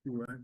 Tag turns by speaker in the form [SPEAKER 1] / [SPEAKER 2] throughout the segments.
[SPEAKER 1] Ouais.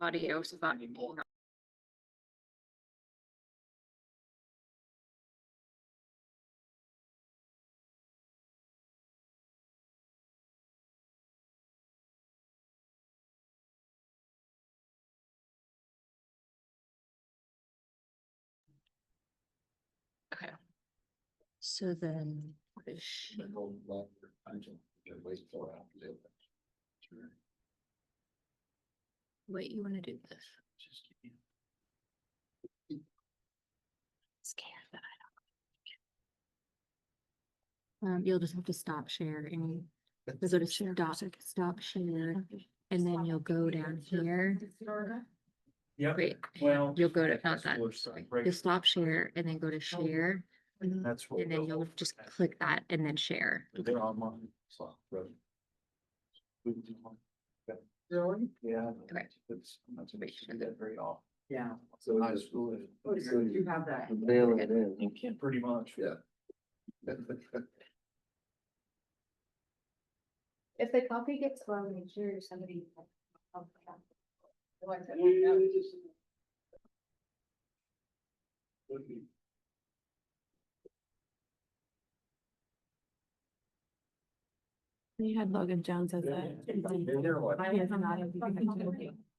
[SPEAKER 1] audio, so that. Okay. So then. Wait, you want to do this? Scared that I don't. You'll just have to stop share and you'll go to stop share, and then you'll go down here.
[SPEAKER 2] Yep.
[SPEAKER 1] Wait,
[SPEAKER 2] Well.
[SPEAKER 1] you'll go to, not that, you'll stop share and then go to share.
[SPEAKER 2] That's.
[SPEAKER 1] And then you'll just click that and then share.
[SPEAKER 2] They're online. Really? Yeah.
[SPEAKER 1] Okay.
[SPEAKER 2] It's not to make sure that very often.
[SPEAKER 3] Yeah.
[SPEAKER 2] So high school.
[SPEAKER 3] You have that.
[SPEAKER 2] Nail it in. You can pretty much. Yeah.
[SPEAKER 4] If the coffee gets slow, make sure somebody.
[SPEAKER 5] You had Logan Jones as a.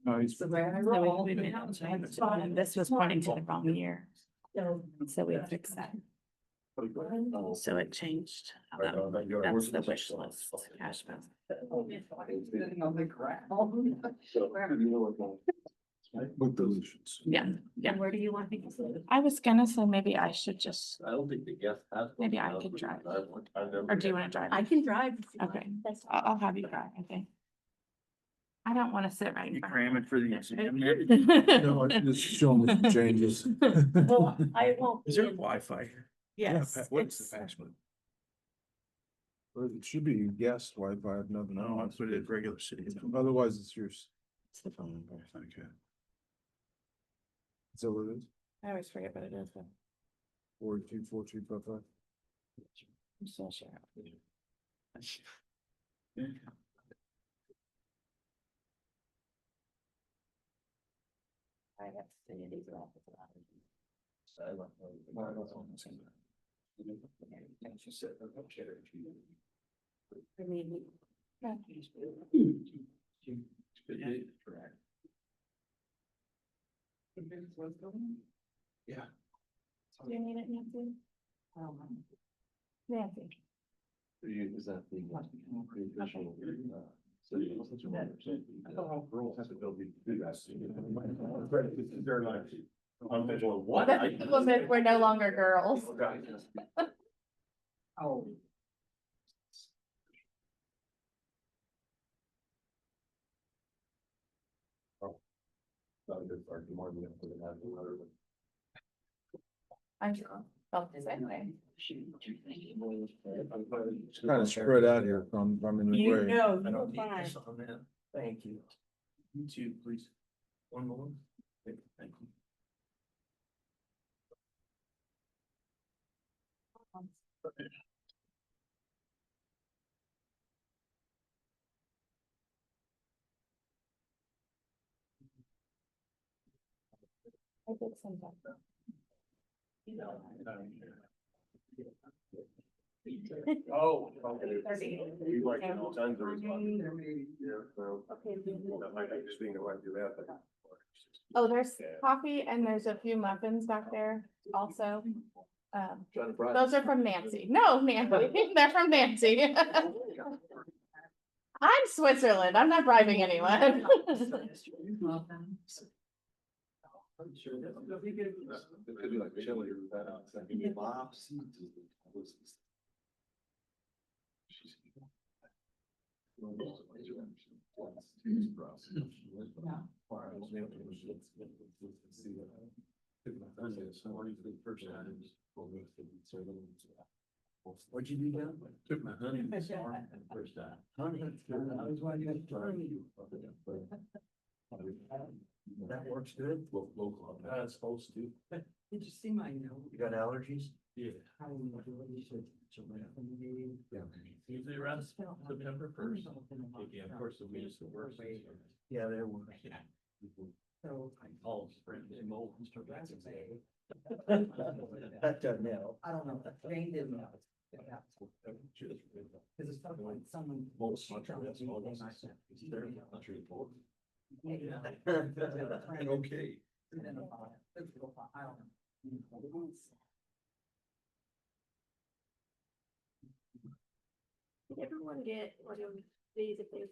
[SPEAKER 2] No, he's.
[SPEAKER 5] And this was pointing to the wrong year, so we fixed that. So it changed. That's the wish list, cash flow.
[SPEAKER 3] Sitting on the ground.
[SPEAKER 2] With delusions.
[SPEAKER 5] Yeah, yeah.
[SPEAKER 4] And where do you want me to sit?
[SPEAKER 5] I was gonna say maybe I should just,
[SPEAKER 6] I don't think the guest has.
[SPEAKER 5] Maybe I could drive. or do you wanna drive?
[SPEAKER 4] I can drive.
[SPEAKER 5] Okay, I'll have you drive, I think. I don't wanna sit right in
[SPEAKER 2] You
[SPEAKER 5] front.
[SPEAKER 2] cramming for the exam?
[SPEAKER 5] No,
[SPEAKER 2] Just show me the changes.
[SPEAKER 4] Well, I won't.
[SPEAKER 2] Is there Wi-Fi here?
[SPEAKER 5] Yes.
[SPEAKER 2] What's the password? Well, it should be guest Wi-Fi, if nothing else. No, I put it at regular city. Otherwise, it's yours.
[SPEAKER 5] It's the phone number.
[SPEAKER 2] Okay. Is that what it is?
[SPEAKER 5] I always forget what it is, but
[SPEAKER 2] 424255.
[SPEAKER 5] I'm so sure. I have to say it is off.
[SPEAKER 2] Yeah.
[SPEAKER 5] Do you need it, Nancy? Nancy.
[SPEAKER 6] Is that the pre-official, city? Girls have to build these big ass. Very nice. What?
[SPEAKER 5] We're no longer girls.
[SPEAKER 3] Oh.
[SPEAKER 6] Not a good start, more than for the national letter.
[SPEAKER 5] I'm sure. Felt the same way.
[SPEAKER 2] It's kind of spread out here from in the way.
[SPEAKER 5] know,
[SPEAKER 6] I don't need this on that. Thank you. You too, please. One more. Thank you.
[SPEAKER 5] I did sometimes.
[SPEAKER 6] Oh. We like tons of responses. Yeah, so. That might be just being the one to do that, but.
[SPEAKER 5] Oh, there's coffee and there's a few muffins back there also.
[SPEAKER 6] Trying to bribe-
[SPEAKER 5] Those are from Nancy. No, Nancy, they're from Nancy. I'm Switzerland. I'm not bribing anyone.
[SPEAKER 6] I'm sure that's- It could be like chili or that. It's like lobs. What'd you do now? Took my honey this morning for the first time. Honey. That was why you had to try. That works good. Local. It's supposed to.
[SPEAKER 3] Did you see my note?
[SPEAKER 6] You got allergies? Yeah. Yeah. Usually around September 1st. Yeah, of course, the week is the worst. Yeah, there were.
[SPEAKER 3] So.
[SPEAKER 6] That doesn't help.
[SPEAKER 3] I don't know, Jane didn't know. Cause it's stuff like someone.
[SPEAKER 6] Okay.
[SPEAKER 4] Did everyone get one of these if they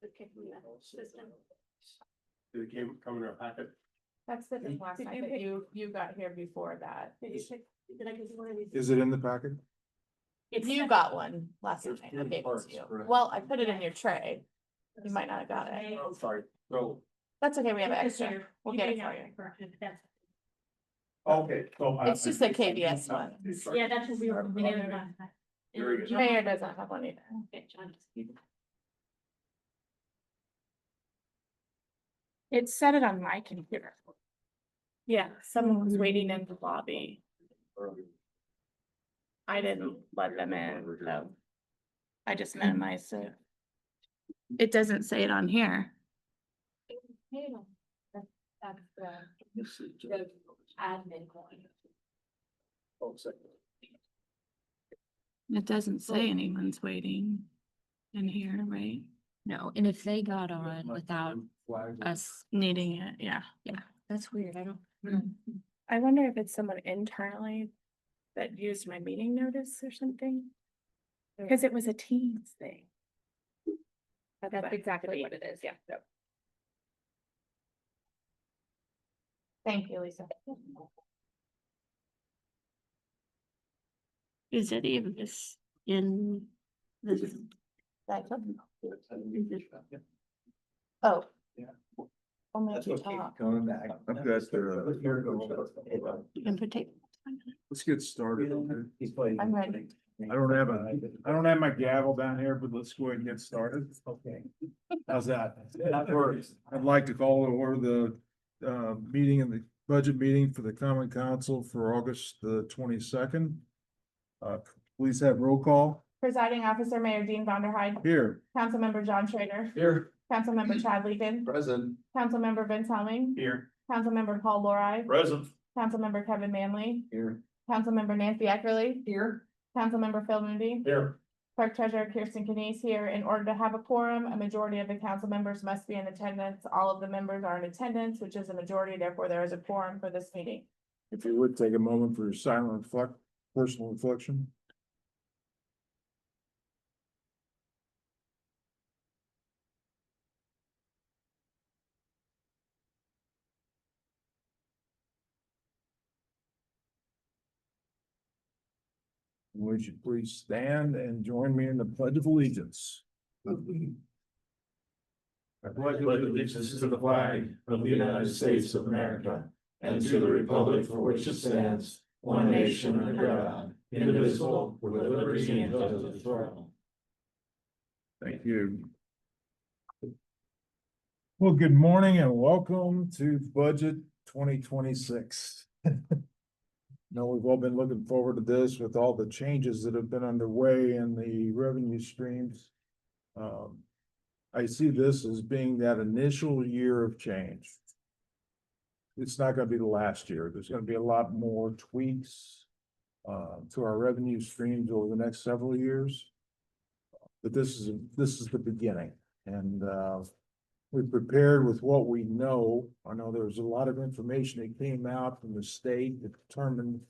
[SPEAKER 4] the kicking that system?
[SPEAKER 6] Did it come in our packet?
[SPEAKER 5] That's the thing last
[SPEAKER 4] Did
[SPEAKER 5] night
[SPEAKER 4] you
[SPEAKER 5] that
[SPEAKER 4] pick-
[SPEAKER 5] you got here before that.
[SPEAKER 4] Did you pick, did I get one of these?
[SPEAKER 2] Is it in the packet?
[SPEAKER 4] It's
[SPEAKER 5] You got one last night. I gave it to you.
[SPEAKER 6] Correct.
[SPEAKER 5] Well, I put it in your tray. You might not have got it.
[SPEAKER 6] Oh, sorry. So,
[SPEAKER 5] That's okay, we have
[SPEAKER 4] It's
[SPEAKER 5] extra.
[SPEAKER 4] here.
[SPEAKER 5] We'll
[SPEAKER 4] You
[SPEAKER 5] get
[SPEAKER 4] may
[SPEAKER 5] it for
[SPEAKER 4] not
[SPEAKER 5] you.
[SPEAKER 4] have corrected, that's-
[SPEAKER 6] okay, so.
[SPEAKER 5] It's just a KBS one.
[SPEAKER 4] Yeah, that's what we were, we never got that.
[SPEAKER 6] Very good.
[SPEAKER 5] Mayor doesn't have one either.
[SPEAKER 4] Okay, John.
[SPEAKER 5] It said it on my computer. Yeah, someone was waiting in the lobby. I didn't let them in, so. I just minimized it. It doesn't say it on here.
[SPEAKER 4] That's the admin one.
[SPEAKER 6] Oh, second.
[SPEAKER 5] It doesn't say anyone's waiting in here, right?
[SPEAKER 1] No, and if they got on without us,
[SPEAKER 5] Needing it, yeah.
[SPEAKER 1] that's weird. I don't.
[SPEAKER 5] I wonder if it's someone internally that used my meeting notice or something. Cause it was a Teams thing.
[SPEAKER 1] That's exactly what it is.
[SPEAKER 5] Yeah. Thank you, Lisa.
[SPEAKER 7] Is it even this in this?
[SPEAKER 5] Oh.
[SPEAKER 6] Yeah.
[SPEAKER 5] I'll make
[SPEAKER 6] That's
[SPEAKER 5] you
[SPEAKER 6] what keeps
[SPEAKER 5] talk.
[SPEAKER 6] coming back.
[SPEAKER 2] I've got,
[SPEAKER 7] You can put tape.
[SPEAKER 2] let's get started. Okay?
[SPEAKER 6] He's playing.
[SPEAKER 5] I'm ready.
[SPEAKER 2] I don't have my gavel down here, but let's go ahead and get started.
[SPEAKER 6] Okay.
[SPEAKER 2] How's that?
[SPEAKER 6] That works.
[SPEAKER 2] I'd like to call to order the meeting and the budget meeting for the Common Council for August the 22nd. Please have roll call
[SPEAKER 5] Presiding Officer Mayor Dean Vonderhyde,
[SPEAKER 2] here.
[SPEAKER 5] Councilmember John Schrader,
[SPEAKER 6] Here.
[SPEAKER 5] Councilmember Chad Legan,
[SPEAKER 6] Present.
[SPEAKER 5] Councilmember Vince Helming,
[SPEAKER 6] Here.
[SPEAKER 5] Councilmember Paul Lori,
[SPEAKER 6] Present.
[SPEAKER 5] Councilmember Kevin Manley,
[SPEAKER 6] Here.
[SPEAKER 5] Councilmember Nancy Eckerly,
[SPEAKER 3] Here.
[SPEAKER 5] Councilmember Phil Moody,
[SPEAKER 6] Here.
[SPEAKER 5] Clerk Treasurer Kirsten Kenise here. In order to have a quorum, a majority of the council members must be in attendance. All of the members are in attendance, which is a majority, therefore there is a quorum for this meeting.
[SPEAKER 2] If you would take a moment for your silent personal reflection. Would you please stand and join me in the Pledge of Allegiance?
[SPEAKER 6] I pledge allegiance to the flag of the United States of America and to the republic for which it stands, one nation under God, indivisible, with liberty and justice for all.
[SPEAKER 2] Thank you. Well, good morning and welcome to Budget 2026. Know we've all been looking forward to this with all the changes that have been underway in the revenue streams. I see this as being that initial year of change. It's not gonna be the last year. There's gonna be a lot more tweaks to our revenue streams over the next several years. But this is the beginning, and we prepared with what we know. I know there was a lot of information that came out from the state that determined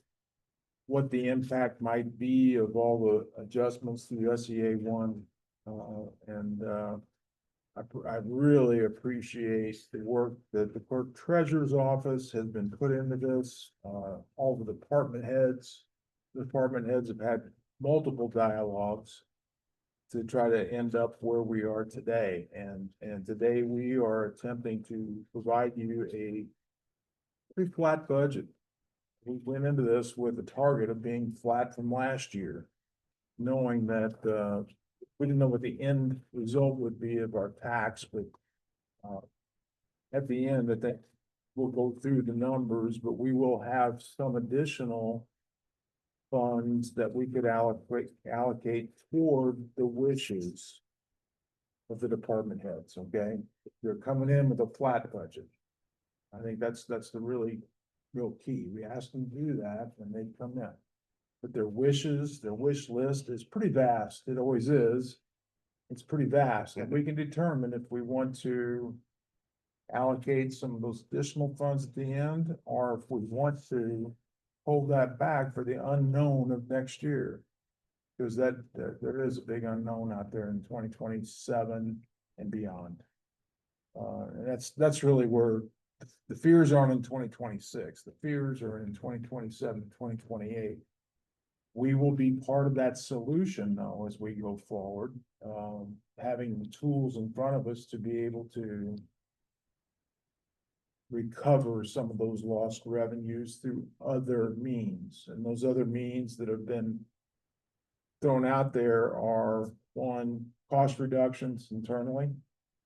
[SPEAKER 2] what the impact might be of all the adjustments to SEA one. I really appreciate the work that the clerk treasurer's office has been put into this. All the department heads have had multiple dialogues to try to end up where we are today. And today we are attempting to provide you a pretty flat budget. We went into this with a target of being flat from last year, knowing that, we didn't know what the end result would be of our tax, but at the end, I think we'll go through the numbers, but we will have some additional funds that we could allocate toward the wishes of the department heads, okay? They're coming in with a flat budget. I think that's the real key. We asked them to do that and they come in. But their wishes, their wish list is pretty vast. It always is. It's pretty vast, and we can determine if we want to allocate some of those additional funds at the end, or if we want to hold that back for the unknown of next year. Because there is a big unknown out there in 2027 and beyond. And that's really where the fears aren't in 2026. The fears are in 2027, 2028. We will be part of that solution though, as we go forward, having the tools in front of us to be able to recover some of those lost revenues through other means. And those other means that have been thrown out there are, one, cost reductions internally,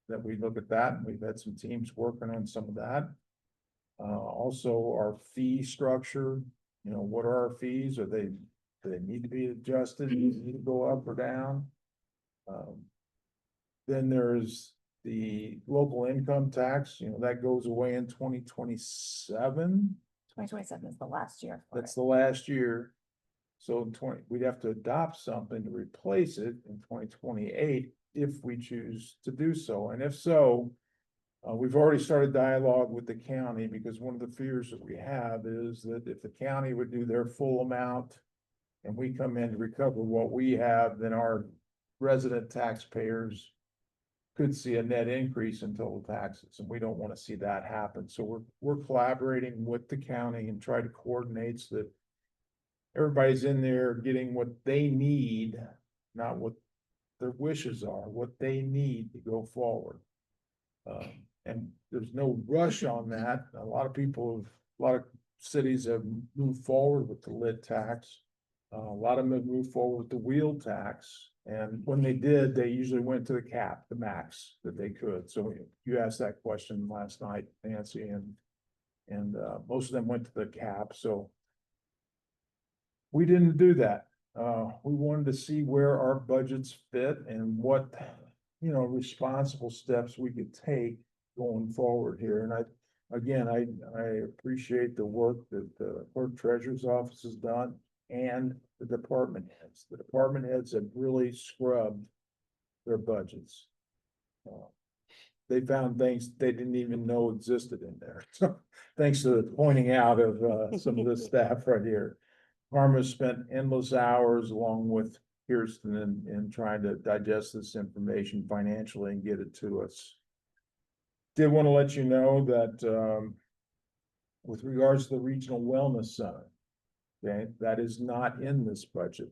[SPEAKER 2] that we look at that, and we've had some teams working on some of that. Also our fee structure, what are our fees? Do they need to be adjusted? Do they need to go up or down? Then there's the local income tax, that goes away in 2027.
[SPEAKER 5] 2027 is the last year. for
[SPEAKER 2] That's
[SPEAKER 5] it.
[SPEAKER 2] the last year. So we'd have to adopt something to replace it in 2028 if we choose to do so. And if so, we've already started dialogue with the county, because one of the fears that we have is that if the county would do their full amount and we come in to recover what we have, then our resident taxpayers could see a net increase in total taxes, and we don't want to see that happen. So we're collaborating with the county and try to coordinate so that everybody's in there getting what they need, not what their wishes are, what they need to go forward. And there's no rush on that. A lot of cities have moved forward with the lit tax. A lot of them have moved forward with the wheel tax. And when they did, they usually went to the cap, the max that they could. So you asked that question last night, Nancy, and most of them went to the cap. So we didn't do that. We wanted to see where our budgets fit and what, responsible steps we could take going forward here. And I appreciate the work that the clerk treasurer's office has done and the department heads. The department heads have really scrubbed their budgets. They found things they didn't even know existed in there. So thanks to the pointing out of some of the staff right here. Karma spent endless hours along with Kirsten in trying to digest this information financially and get it to us. Did want to let you know that with regards to the Regional Wellness Center, okay, that is not in this budget.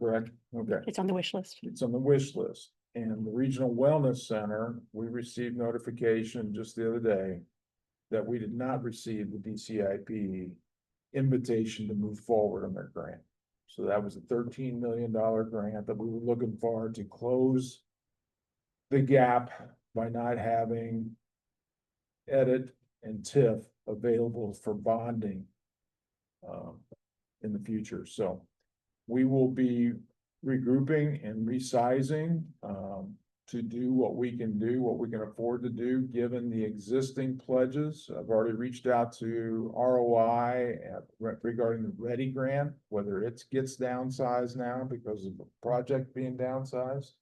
[SPEAKER 2] Correct? Okay.
[SPEAKER 7] It's on the wish list.
[SPEAKER 2] It's on the wish list. And the Regional Wellness Center, we received notification just the other day that we did not receive the DCIP invitation to move forward on their grant. So that was a $13 million grant that we were looking for to close the gap by not having edit and TIF available for bonding in the future. So we will be regrouping and resizing to do what we can do, what we can afford to do, given the existing pledges. I've already reached out to ROI regarding the Ready grant, whether it gets downsized now because of the project being downsized.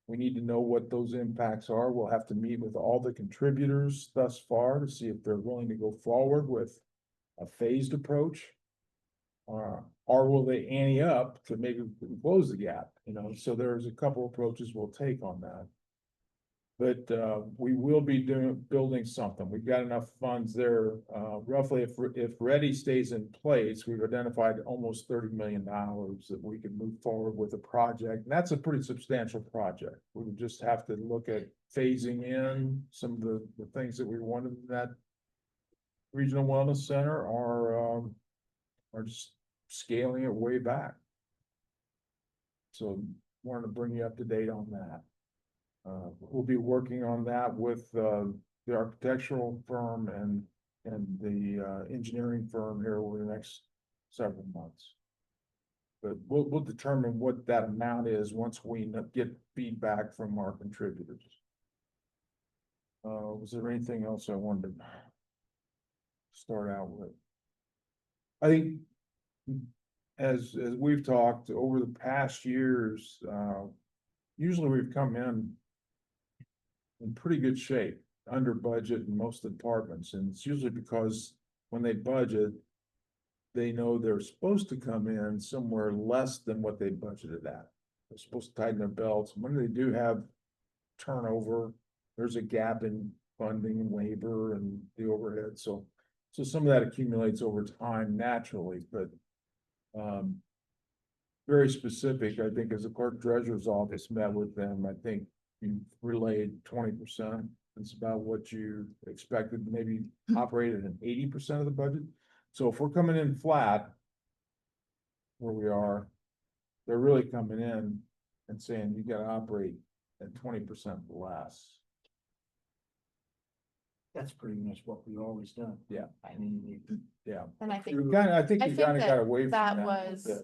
[SPEAKER 2] We need to know what those impacts are. We'll have to meet with all the contributors thus far to see if they're willing to go forward with a phased approach. Or will they ante up to maybe close the gap, so there's a couple approaches we'll take on that. But we will be building something. We've got enough funds there. Roughly, if Ready stays in place, we've identified almost $30 million that we can move forward with a project. And that's a pretty substantial project. We would just have to look at phasing in some of the things that we wanted in that Regional Wellness Center, or just scaling it way back. So wanted to bring you up to date on that. We'll be working on that with the architectural firm and the engineering firm here over the next several months. But we'll determine what that amount is once we get feedback from our contributors. Was there anything else I wanted to start out with? I think as we've talked over the past years, usually we've come in pretty good shape, under budget in most departments, and it's usually because when they budget, they know they're supposed to come in somewhere less than what they budgeted at. They're supposed to tighten their belts. When they do have turnover, there's a gap in funding and labor and the overhead, so some of that accumulates over time naturally, but very specific, I think, as the clerk treasurer's office met with them, I think you relayed 20%. It's about what you expected, maybe operated at 80% of the budget. So if we're coming in flat where we are, they're really coming in and saying you gotta operate at 20% less.
[SPEAKER 3] That's pretty much what we've always done.
[SPEAKER 2] Yeah.
[SPEAKER 3] I mean,
[SPEAKER 2] Yeah.
[SPEAKER 5] And I think
[SPEAKER 2] I think
[SPEAKER 5] I
[SPEAKER 2] you
[SPEAKER 5] think
[SPEAKER 2] kinda got away from
[SPEAKER 5] that
[SPEAKER 2] that.
[SPEAKER 5] was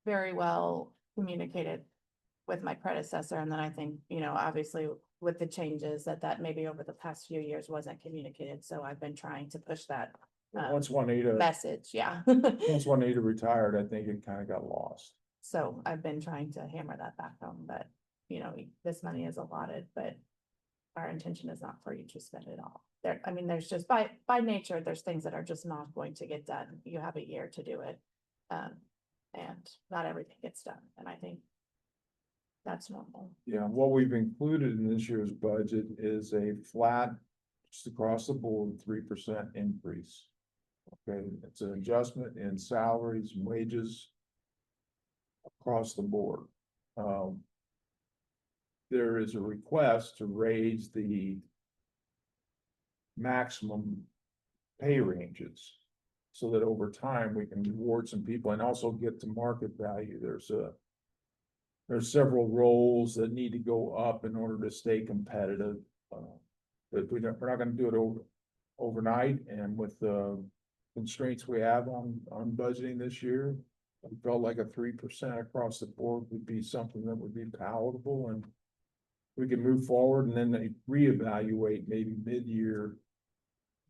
[SPEAKER 5] very well communicated with my predecessor, and then I think, obviously with the changes that maybe over the past few years wasn't communicated, so I've been trying to push that
[SPEAKER 2] Once Juanita,
[SPEAKER 5] message, yeah.
[SPEAKER 2] once Juanita retired, I think it kinda got lost.
[SPEAKER 5] So I've been trying to hammer that back home, that, this money is allotted, but our intention is not for you to spend it all. There's just by nature, there's things that are just not going to get done. You have a year to do it. And not everything gets done, and I think that's normal.
[SPEAKER 2] Yeah, what we've included in this year's budget is a flat, just across the board, 3% increase. Okay, it's an adjustment in salaries and wages across the board. There is a request to raise the maximum pay ranges so that over time we can reward some people and also get to market value. There's several roles that need to go up in order to stay competitive. But we're not gonna do it overnight, and with the constraints we have on budgeting this year, we felt like a 3% across the board would be something that would be palatable, and we can move forward and then they reevaluate maybe mid-year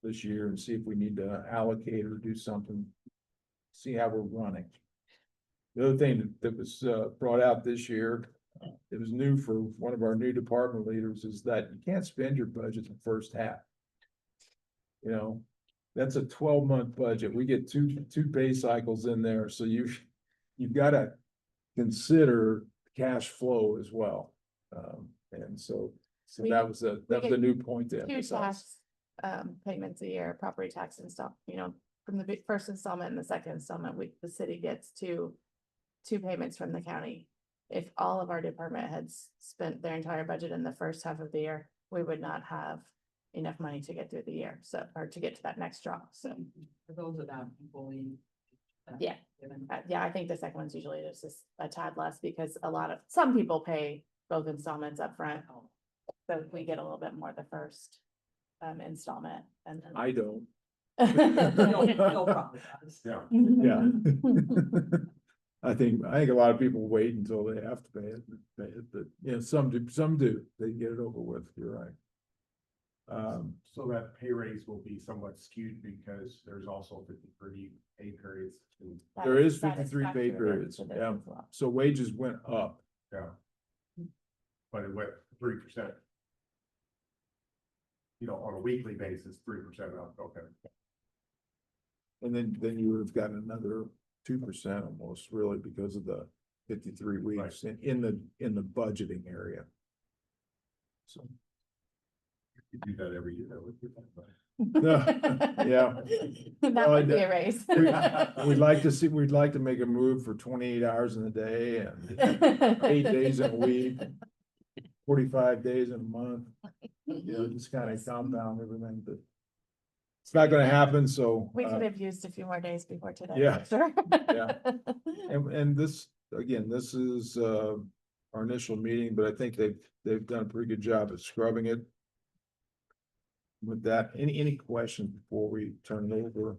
[SPEAKER 2] this year and see if we need to allocate or do something, see how we're running. The other thing that was brought out this year, it was new for one of our new department leaders, is that you can't spend your budget the first half. That's a 12-month budget. We get two pay cycles in there, so you've gotta consider cash flow as well. And so that was a new point to
[SPEAKER 5] Two
[SPEAKER 2] emphasize.
[SPEAKER 5] tax payments a year, property tax and stuff, from the first installment and the second installment, the city gets two payments from the county. If all of our department heads spent their entire budget in the first half of the year, we would not have enough money to get through the year, or to get to that next drop, so.
[SPEAKER 3] for those without employees.
[SPEAKER 5] Yeah. Yeah, I think the second one's usually just a tad less, because some people pay both installments up front. So we get a little bit more the first installment, and then.
[SPEAKER 2] I don't.
[SPEAKER 3] No problem.
[SPEAKER 6] Yeah.
[SPEAKER 2] Yeah. I think a lot of people wait until they have to pay it, but some do, they get it over with, you're right.
[SPEAKER 6] So that pay raise will be somewhat skewed because there's also 53 pay periods.
[SPEAKER 5] That
[SPEAKER 2] There is
[SPEAKER 5] that
[SPEAKER 2] 53 pay
[SPEAKER 5] factored
[SPEAKER 2] periods,
[SPEAKER 5] into this
[SPEAKER 2] yeah.
[SPEAKER 5] as well.
[SPEAKER 2] So wages went up.
[SPEAKER 6] Yeah. But it went 3%. On a weekly basis, 3% up, okay.
[SPEAKER 2] And then you would have gotten another 2% almost, really, because of the 53 weeks in the budgeting area. So.
[SPEAKER 6] You do that every year. That would be fun, but-
[SPEAKER 2] Yeah.
[SPEAKER 5] That
[SPEAKER 2] Well,
[SPEAKER 5] would be a raise.
[SPEAKER 2] We'd like to make a move for 28 hours in a day and 8 days in a week, 45 days in a month. Just kind of compound everything, but it's not gonna happen, so.
[SPEAKER 5] We could have used a few more days before today.
[SPEAKER 2] Yeah.
[SPEAKER 5] I'm sure.
[SPEAKER 2] Yeah. And this, again, this is our initial meeting, but I think they've done a pretty good job of scrubbing it. With that, any questions before we turn it over?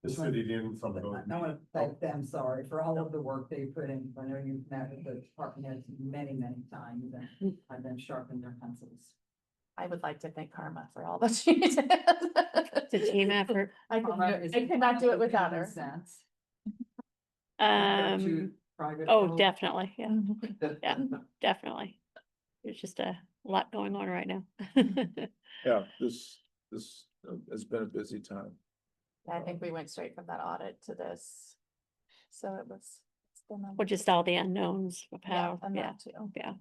[SPEAKER 6] The city didn't from
[SPEAKER 3] I
[SPEAKER 6] those.
[SPEAKER 3] want to thank them, sorry, for all of the work they put in. I know you've met with the department heads many, many times and I've been sharpening their pencils.
[SPEAKER 5] I would like to thank Karma for all that she did.
[SPEAKER 7] It's a team effort.
[SPEAKER 5] I could not do it without her.
[SPEAKER 3] Sense.
[SPEAKER 7] Oh, definitely, yeah, yeah, definitely. There's just a lot going on right now.
[SPEAKER 2] Yeah, this has been a busy time.
[SPEAKER 5] I think we went straight from that audit to this. So it was. it's been a-
[SPEAKER 7] Or just all the unknowns of
[SPEAKER 5] Yeah,
[SPEAKER 7] how,
[SPEAKER 5] and
[SPEAKER 7] yeah,
[SPEAKER 5] that too.
[SPEAKER 7] yeah.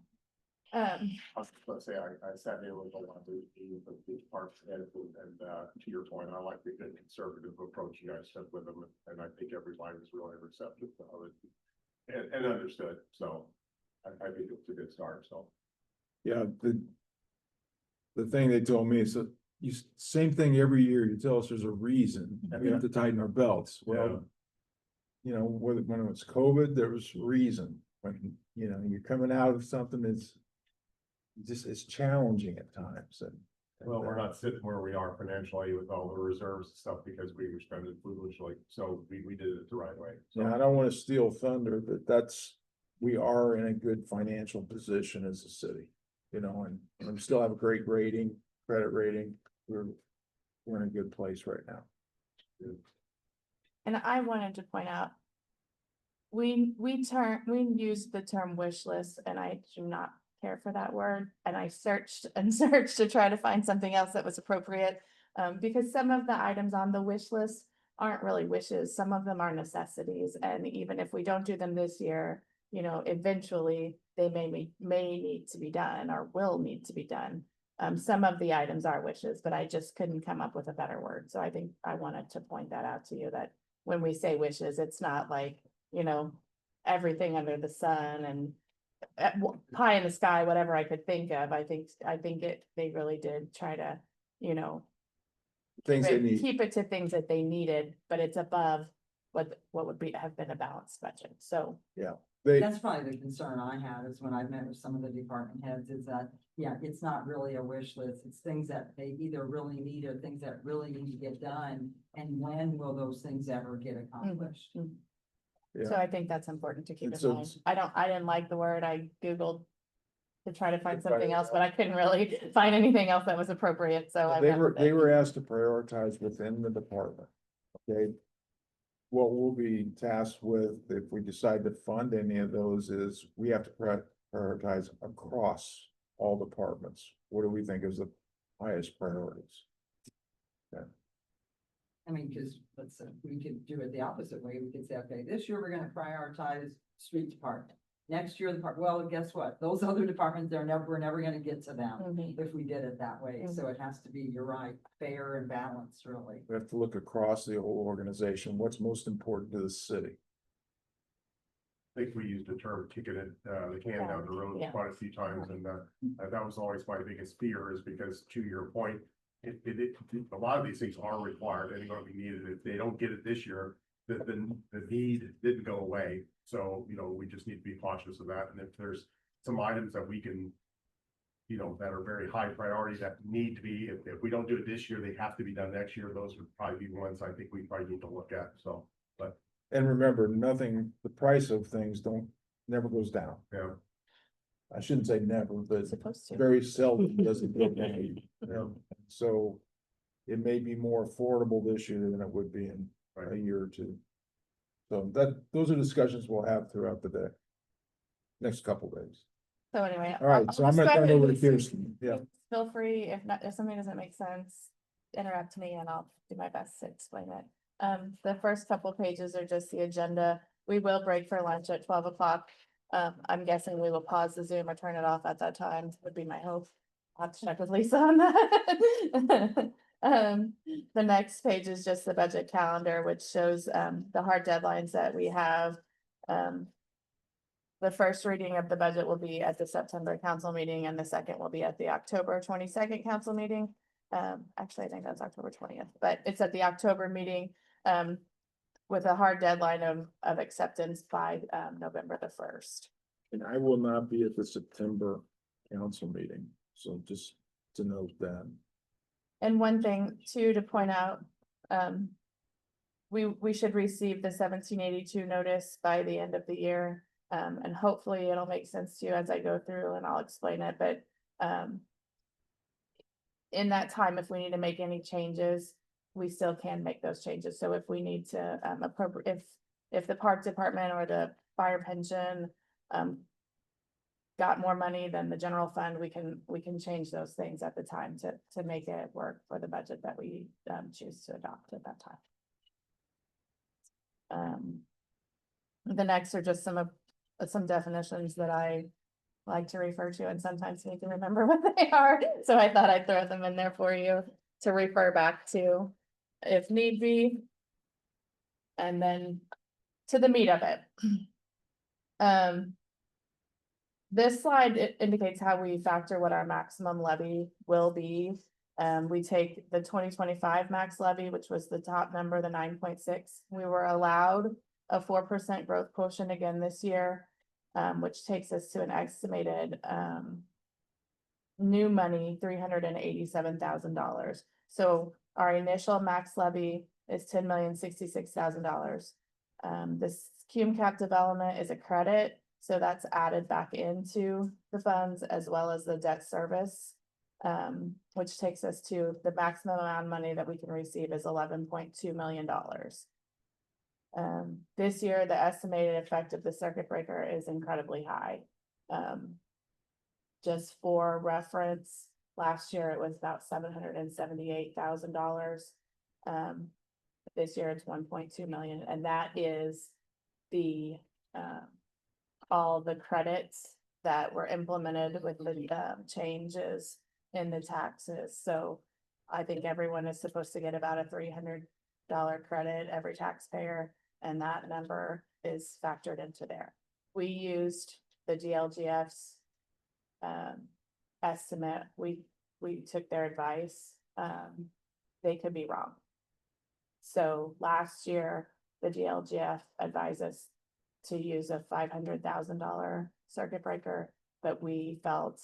[SPEAKER 5] Um,
[SPEAKER 6] I was gonna say, I sat in with a lot of the parks and, to your point, I like the good conservative approach you guys took with them, and I think everybody was really receptive of it. And understood, so I think it's a good start, so.
[SPEAKER 2] Yeah, the thing they told me is that same thing every year, you tell us there's a reason, we have to tighten our belts, well. You know, when it was COVID, there was reason, when, you know, you're coming out of something it's challenging at times and.
[SPEAKER 6] Well, we're not sitting where we are financially with all the reserves and stuff because we were spending foolishly, so we did it the right way. So.
[SPEAKER 2] Yeah, I don't wanna steal thunder, but we are in a good financial position as a city, you know, and we still have a great rating, credit rating, we're in a good place right now.
[SPEAKER 5] and I wanted to point out. We used the term wish list and I do not care for that word. And I searched and searched to try to find something else that was appropriate. Because some of the items on the wish list aren't really wishes. Some of them are necessities. And even if we don't do them this year, you know, eventually they may need to be done or will need to be done. Some of the items are wishes, but I just couldn't come up with a better word. So I think I wanted to point that out to you that when we say wishes, it's not like, you know, everything under the sun and pie in the sky, whatever I could think of. I think they really did try to, you know,
[SPEAKER 2] Things they need.
[SPEAKER 5] keep it to things that they needed, but it's above what would have been a balanced budget. So
[SPEAKER 3] That's probably the concern I have is when I've met with some of the department heads is that, yeah, it's not really a wish list. It's things that they either really need or things that really need to get done. And when will those things ever get accomplished?
[SPEAKER 5] So I think that's important to keep
[SPEAKER 2] And
[SPEAKER 5] in mind. I didn't like the word. I Googled to try to find something else, but I couldn't really find anything else that was appropriate, so I.
[SPEAKER 2] They were asked to prioritize within the department, okay? What we'll be tasked with, if we decide to fund any of those, is we have to prioritize across all departments. What do we think is the highest priorities?
[SPEAKER 3] I mean, because let's say we could do it the opposite way. We could say, okay, this year we're gonna prioritize street department. Next year, well, guess what? Those other departments, we're never gonna get to them
[SPEAKER 5] Mhm.
[SPEAKER 3] if we did it that way. So it has to be, you're right, fair and balanced, really.
[SPEAKER 2] We have to look across the whole organization. What's most important to the city?
[SPEAKER 6] I think we used the term kicking it, the can down the road
[SPEAKER 5] Yeah.
[SPEAKER 6] quite a few times, and that was always my biggest fear, is because to your point, a lot of these things are required and going to be needed. If they don't get it this year, the need didn't go away. So, you know, we just need to be cautious of that. And if there's some items that we can, you know, that are very high priority that need to be, if we don't do it this year, they have to be done next year. Those would probably be ones I think we probably need to look at. So, but
[SPEAKER 2] And remember, the price of things never goes down.
[SPEAKER 6] yeah.
[SPEAKER 2] I shouldn't say never, but
[SPEAKER 5] It's supposed to.
[SPEAKER 2] very seldom does it go down. You know? So it may be more affordable this year than it would be in a year or two. So those are discussions we'll have throughout the day. Next couple days.
[SPEAKER 5] So anyway.
[SPEAKER 2] All right,
[SPEAKER 5] I'll
[SPEAKER 2] so I'm
[SPEAKER 5] just
[SPEAKER 2] gonna
[SPEAKER 5] go
[SPEAKER 2] turn
[SPEAKER 5] ahead
[SPEAKER 2] over to
[SPEAKER 5] and
[SPEAKER 2] Kirsten. Yeah.
[SPEAKER 5] Feel free, if something doesn't make sense, interrupt me and I'll do my best to explain it. The first couple pages are just the agenda. We will break for lunch at 12 o'clock. I'm guessing we will pause the Zoom or turn it off at that time, would be my hope. I'll have to check with Lisa on that. The next page is just the budget calendar, which shows the hard deadlines that we have. The first reading of the budget will be at the September council meeting and the second will be at the October 22nd council meeting. Actually, I think that's October 20th, but it's at the October meeting with a hard deadline of acceptance by November the 1st.
[SPEAKER 2] And I will not be at the September council meeting, so just to note that.
[SPEAKER 5] And one thing too, to point out, we should receive the 1782 notice by the end of the year. And hopefully it'll make sense to you as I go through and I'll explain it, but, in that time, if we need to make any changes, we still can make those changes. So if we need to, appropriate, if the park department or the fire pension, got more money than the general fund, we can change those things at the time to make it work for the budget that we, choose to adopt at that time. The next are just some definitions that I like to refer to and sometimes need to remember what they are. So I thought I'd throw them in there for you to refer back to if need be. And then to the meat of it. This slide indicates how we factor what our maximum levy will be. We take the 2025 max levy, which was the top number, the 9.6. We were allowed a 4% growth quotient again this year, which takes us to an estimated new money, $387,000. So our initial max levy is $10,066,000. This cum cap development is a credit, so that's added back into the funds as well as the debt service, which takes us to the maximum amount of money that we can receive is $11.2 million. This year, the estimated effect of the circuit breaker is incredibly high. Just for reference, last year it was about $778,000. This year it's 1.2 million, and that is the all the credits that were implemented with the changes in the taxes. So I think everyone is supposed to get about a $300 credit, every taxpayer, and that number is factored into there. We used the GLGF's estimate. We took their advice. They could be wrong. So last year, the GLGF advised us to use a $500,000 circuit breaker, but we felt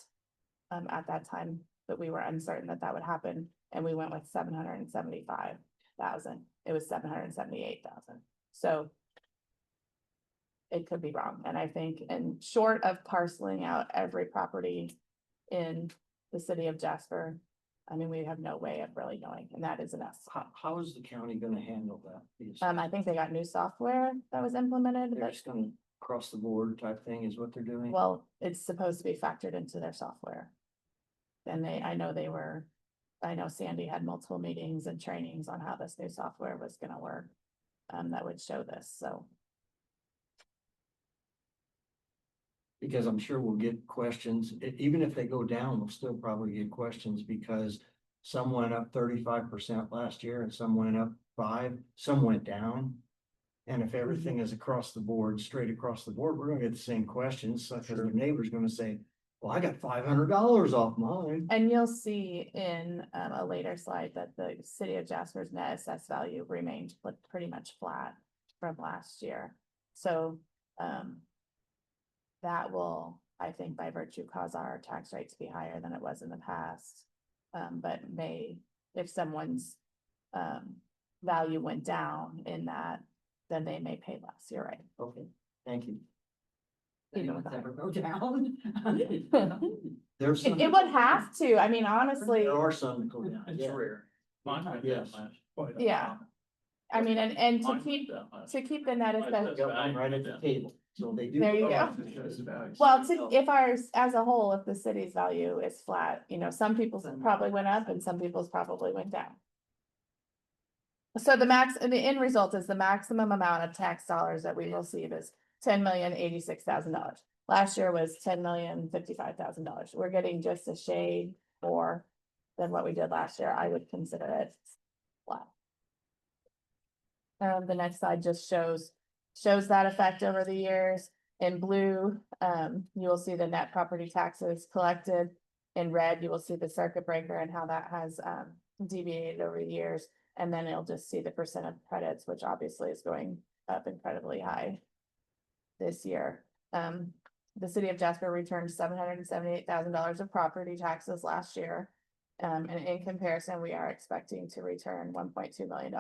[SPEAKER 5] at that time that we were uncertain that that would happen, and we went with 775,000. It was 778,000. So it could be wrong. And I think, in short of parceling out every property in the city of Jasper, I mean, we have no way of really knowing, and that is an estimate.
[SPEAKER 6] How is the county gonna handle that?
[SPEAKER 5] I think they got new software that was implemented,
[SPEAKER 6] They're
[SPEAKER 5] but
[SPEAKER 6] just gonna cross the board type thing is what they're doing?
[SPEAKER 5] well, it's supposed to be factored into their software. And I know Sandy had multiple meetings and trainings on how this new software was gonna work. That would show this, so.
[SPEAKER 6] Because I'm sure we'll get questions, even if they go down, we'll still probably get questions because some went up 35% last year and some went up 5%, some went down. And if everything is across the board, straight across the board, we're gonna get the same questions, such as our neighbor's gonna say, well, I got $500 off mine.
[SPEAKER 5] And you'll see in a later slide that the city of Jasper's net assessed value remained pretty much flat from last year. So that will, I think, by virtue, cause our tax rate to be higher than it was in the past. But if someone's value went down in that, then they may pay less. You're right.
[SPEAKER 6] Okay, thank you.
[SPEAKER 5] Even
[SPEAKER 3] If
[SPEAKER 5] with
[SPEAKER 3] it's
[SPEAKER 5] that.
[SPEAKER 3] ever go down.
[SPEAKER 6] There's some.
[SPEAKER 5] It would have to. I mean, honestly,
[SPEAKER 6] There are some that go down.
[SPEAKER 8] It's
[SPEAKER 6] Yeah.
[SPEAKER 8] rare. Mine went
[SPEAKER 6] Yes.
[SPEAKER 8] down last. quite a
[SPEAKER 5] Yeah.
[SPEAKER 8] lot.
[SPEAKER 5] I mean, and
[SPEAKER 8] Mine
[SPEAKER 5] to
[SPEAKER 8] went
[SPEAKER 5] keep
[SPEAKER 8] down last.
[SPEAKER 5] the net
[SPEAKER 8] Mine
[SPEAKER 5] assessed.
[SPEAKER 6] Got one right at the table, so they do.
[SPEAKER 5] There you go. Well, if ours, as a whole, if the city's value is flat, some people's probably went up and some people's probably went down. So the end result is the maximum amount of tax dollars that we receive is $10,086,000. Last year was $10,055,000. We're getting just a shade more than what we did last year. I would consider it flat. The next slide just shows that effect over the years. In blue, you will see the net property taxes collected. In red, you will see the circuit breaker and how that has deviated over the years. And then it'll just see the percent of credits, which obviously is going up incredibly high this year. The city of Jasper returned $778,000 of property taxes last year. And in comparison, we are expecting to return $1.2 million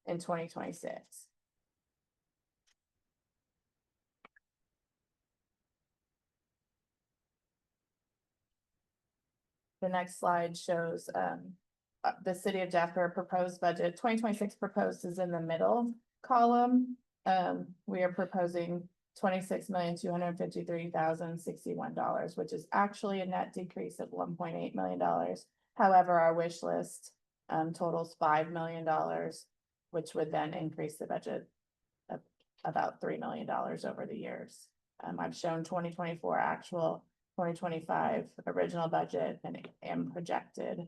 [SPEAKER 5] in 2026. The next slide shows the city of Jasper proposed budget, 2026 proposed is in the middle column. We are proposing $26,253,061, which is actually a net decrease of $1.8 million. However, our wish list totals $5 million, which would then increase the budget of about $3 million over the years. I've shown 2024 actual, 2025 original budget and projected.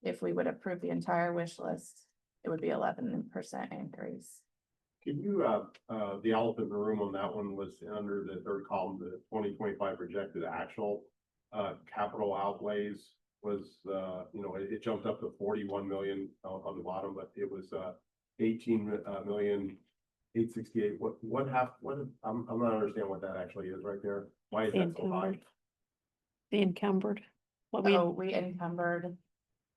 [SPEAKER 5] If we would approve the entire wish list, it would be 11% increase.
[SPEAKER 6] Can you, the elephant in the room on that one was under the third column, the 2025 projected actual capital outlays was, it jumped up to 41 million on the bottom, but it was 18,868,000. I'm not understanding what that actually is right there. Why is
[SPEAKER 7] The
[SPEAKER 6] that so high?
[SPEAKER 7] encumbered. The encumbered. What we,
[SPEAKER 5] So we encumbered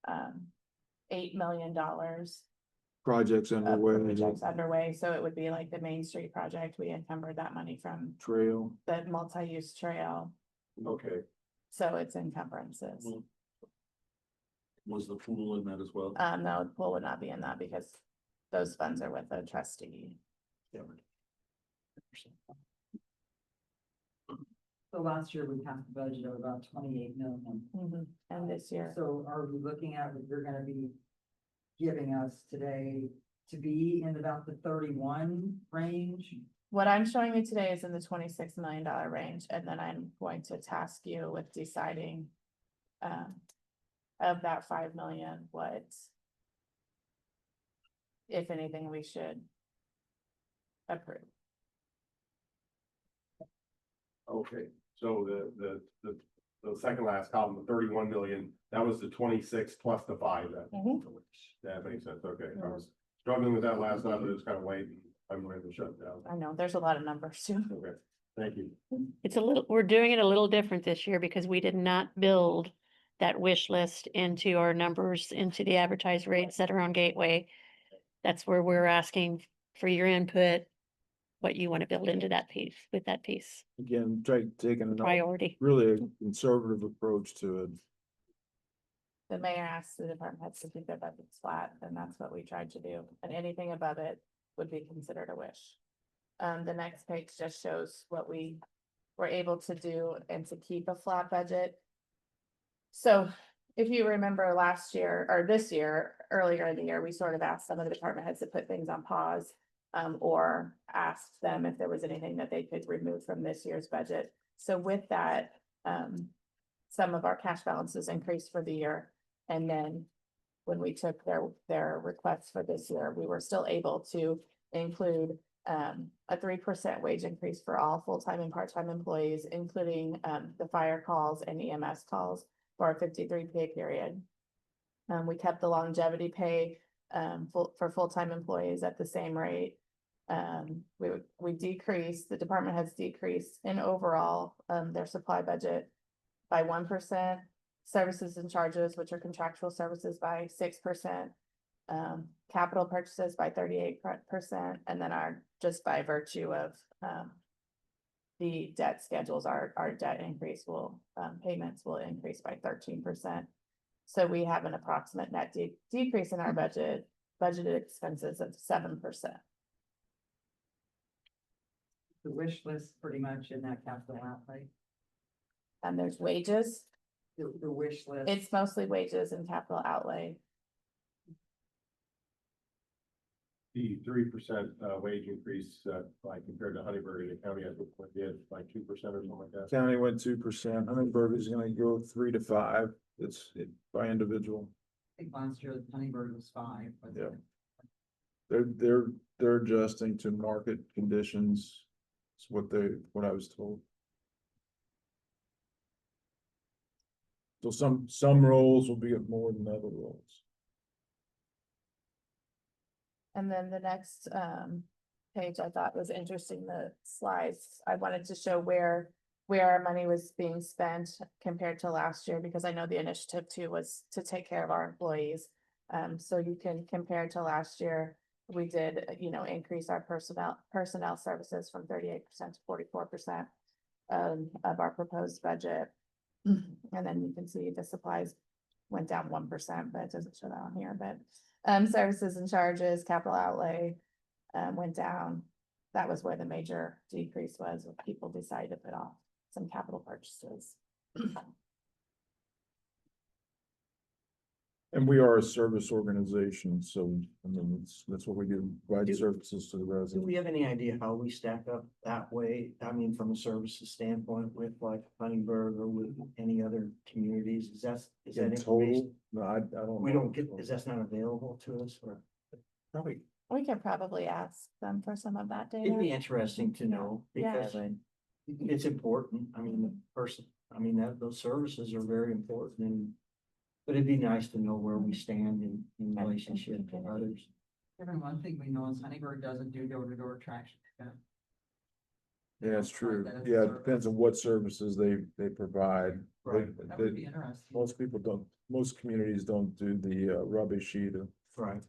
[SPEAKER 5] $8 million
[SPEAKER 2] Projects
[SPEAKER 5] of
[SPEAKER 2] underway,
[SPEAKER 5] projects underway, so it would be like the Main Street project, we encumbered that money from
[SPEAKER 2] trail.
[SPEAKER 5] the multi-use trail,
[SPEAKER 6] Okay,
[SPEAKER 5] so it's encumbrances.
[SPEAKER 6] was the pool in that as well?
[SPEAKER 5] No, the pool would not be in that because those funds are with the trustee.
[SPEAKER 3] So last year we passed a budget of about 28 million.
[SPEAKER 5] And this year,
[SPEAKER 3] So are we looking at what you're gonna be giving us today to be in about the 31 range?
[SPEAKER 5] what I'm showing you today is in the $26 million range, and then I'm going to task you with deciding of that 5 million, what, if anything, we should approve.
[SPEAKER 6] Okay, so the second last column, the 31 million, that was the 26 plus the 5 then. That makes sense, okay. I was struggling with that last night, but it was kind of late, and I'm ready to shut down.
[SPEAKER 5] I know, there's a lot of numbers too.
[SPEAKER 6] Okay, thank you.
[SPEAKER 7] it's a little, we're doing it a little different this year because we did not build that wish list into our numbers, into the advertised rates that are on Gateway. That's where we're asking for your input, what you want to build into that piece, with that piece,
[SPEAKER 2] Again, taking a
[SPEAKER 7] priority.
[SPEAKER 2] really a conservative approach to it.
[SPEAKER 5] The mayor asked the department heads to keep their budgets flat, and that's what we tried to do, and anything above it would be considered a wish. The next page just shows what we were able to do and to keep a flat budget. So if you remember last year or this year, earlier in the year, we sort of asked some of the department heads to put things on pause. Or asked them if there was anything that they could remove from this year's budget. So with that, some of our cash balances increased for the year. And then when we took their requests for this year, we were still able to include a 3% wage increase for all full-time and part-time employees, including the fire calls and EMS calls for our 53 pay period. We kept the longevity pay for full-time employees at the same rate. We decreased, the department has decreased in overall their supply budget by 1%, services and charges, which are contractual services, by 6%, capital purchases by 38%, and then just by virtue of the debt schedules, our debt increase payments will increase by 13%. So we have an approximate net decrease in our budgeted expenses of 7%.
[SPEAKER 3] The wish list pretty much in that capital outlay,
[SPEAKER 5] And there's wages,
[SPEAKER 3] the wish list.
[SPEAKER 5] it's mostly wages and capital outlay.
[SPEAKER 6] The 3% wage increase, like compared to Honeyburg in the county, I think what did like 2% or something like that.
[SPEAKER 2] County went 2%. Huntingburg is gonna go 3 to 5. It's by individual.
[SPEAKER 3] I think last year Honeyburg was 5. But
[SPEAKER 2] Yeah. They're adjusting to market conditions. It's what I was told. So some roles will be at more than other roles.
[SPEAKER 5] And then the next page I thought was interesting, the slides. I wanted to show where our money was being spent compared to last year, because I know the initiative too was to take care of our employees. So you can compare to last year, we did, increase our personnel services from 38% to 44% of our proposed budget. And then you can see the supplies went down 1%, but it doesn't show that on here, but services and charges, capital outlay went down. That was where the major decrease was, when people decided to put off some capital purchases.
[SPEAKER 2] And we are a service organization, so, I mean, that's what we do, provide services to the
[SPEAKER 8] Do
[SPEAKER 2] residents.
[SPEAKER 8] we have any idea how we stack up that way? I mean, from a services standpoint with like Huntingburg or with any other communities? Is that
[SPEAKER 2] In
[SPEAKER 8] information?
[SPEAKER 2] total, no, I don't.
[SPEAKER 8] We
[SPEAKER 2] know.
[SPEAKER 8] don't get, is that not available to us or?
[SPEAKER 2] Probably,
[SPEAKER 5] We can probably ask them for some of that
[SPEAKER 8] It'd be
[SPEAKER 5] data.
[SPEAKER 8] interesting to know
[SPEAKER 5] Yeah, it
[SPEAKER 8] because
[SPEAKER 5] would.
[SPEAKER 8] it's important. I mean, the person, I mean, those services are very important and. But it'd be nice to know where we stand in relationship to others.
[SPEAKER 3] Kevin, one thing we know is Honeyburg doesn't do door-to-door traction pickup.
[SPEAKER 2] yeah, it's true.
[SPEAKER 3] That is
[SPEAKER 2] Yeah, it
[SPEAKER 3] service.
[SPEAKER 2] depends on what services they provide.
[SPEAKER 8] Right.
[SPEAKER 3] That would be interesting.
[SPEAKER 2] Most people don't, most communities don't do the rubbish either,
[SPEAKER 8] Right.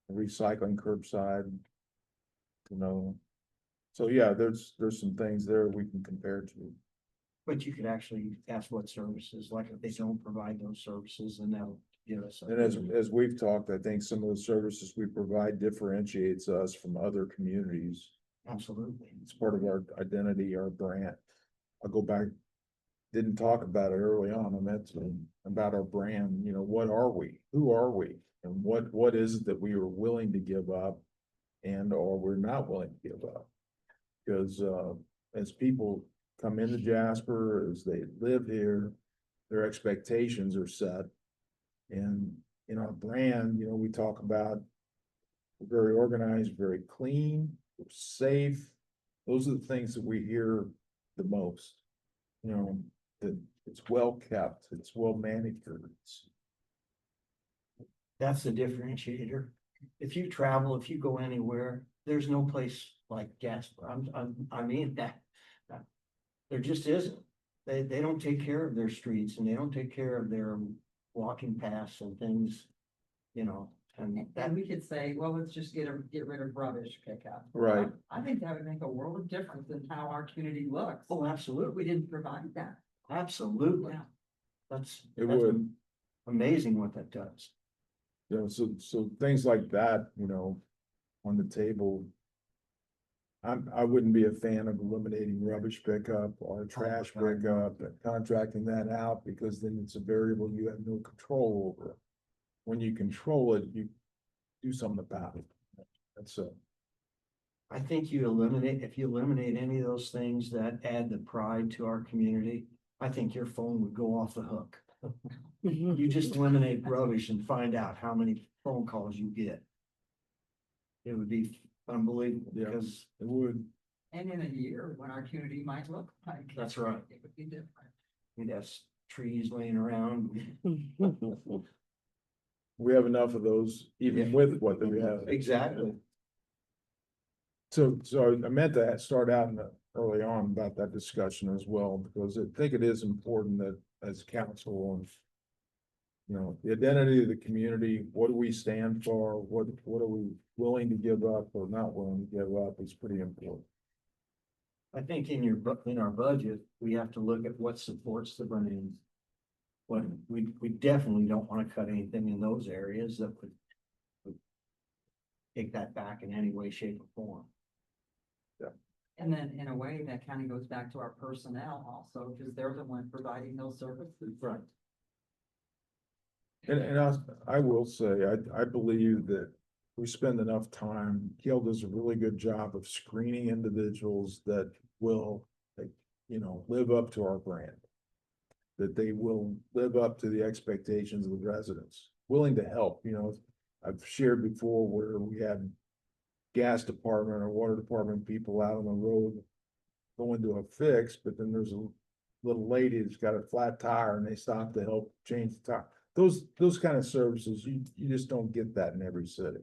[SPEAKER 2] recycling curbside. So yeah, there's some things there we can compare to.
[SPEAKER 8] But you could actually ask what services, like if they don't provide those services, and that'll give us.
[SPEAKER 2] And as we've talked, I think some of the services we provide differentiates us from other communities.
[SPEAKER 8] Absolutely.
[SPEAKER 2] It's part of our identity, our brand. I'll go back, didn't talk about it early on, I meant to, about our brand, what are we? Who are we? And what is it that we are willing to give up and or we're not willing to give up? Because as people come into Jasper, as they live here, their expectations are set. And in our brand, we talk about we're very organized, very clean, we're safe. Those are the things that we hear the most. That it's well kept, it's well manicured.
[SPEAKER 8] That's the differentiator. If you travel, if you go anywhere, there's no place like Jasper. I mean that. There just isn't. They don't take care of their streets and they don't take care of their walking paths and things, and that,
[SPEAKER 3] And we could say, well, let's just get rid of rubbish pickup.
[SPEAKER 2] Right.
[SPEAKER 3] I think that would make a world of difference in how our community looks.
[SPEAKER 8] oh,
[SPEAKER 3] If
[SPEAKER 8] absolutely,
[SPEAKER 3] we didn't provide that.
[SPEAKER 8] absolutely.
[SPEAKER 3] Yeah.
[SPEAKER 8] That's.
[SPEAKER 2] It
[SPEAKER 8] that's
[SPEAKER 2] would.
[SPEAKER 8] Amazing what that does.
[SPEAKER 2] So things like that, on the table. I wouldn't be a fan of eliminating rubbish pickup or trash pickup and contracting that out because then it's a variable you have no control over. When you control it, you do something about it. That's
[SPEAKER 8] I think if you eliminate any of those things that add the pride to our community, I think your phone would go off the hook. You just eliminate rubbish and find out how many phone calls you get. It would be unbelievable
[SPEAKER 2] Yeah.
[SPEAKER 8] because
[SPEAKER 2] it would.
[SPEAKER 3] And in a year, when our community might look like.
[SPEAKER 8] That's right.
[SPEAKER 3] It would be different.
[SPEAKER 8] we'd have trees laying around.
[SPEAKER 2] We have enough of those, even
[SPEAKER 8] Yeah.
[SPEAKER 2] with what we have.
[SPEAKER 8] Exactly.
[SPEAKER 2] So I meant to start out early on about that discussion as well, because I think it is important that as council and the identity of the community, what do we stand for? What are we willing to give up or not willing to give up is pretty important.
[SPEAKER 8] I think in our budget, we have to look at what supports the brand. What we definitely don't want to cut anything in those areas that would take that back in any way, shape or form.
[SPEAKER 3] And then in a way, that kind of goes back to our personnel also, because they're the one providing those services.
[SPEAKER 8] Right.
[SPEAKER 2] And I will say, I believe that we spend enough time, Gail does a really good job of screening individuals that will, live up to our brand. That they will live up to the expectations of the residents, willing to help, I've shared before where we had gas department or water department people out on the road going to a fix, but then there's a little lady that's got a flat tire and they stop to help change the tire. Those kind of services, you just don't get that in every city,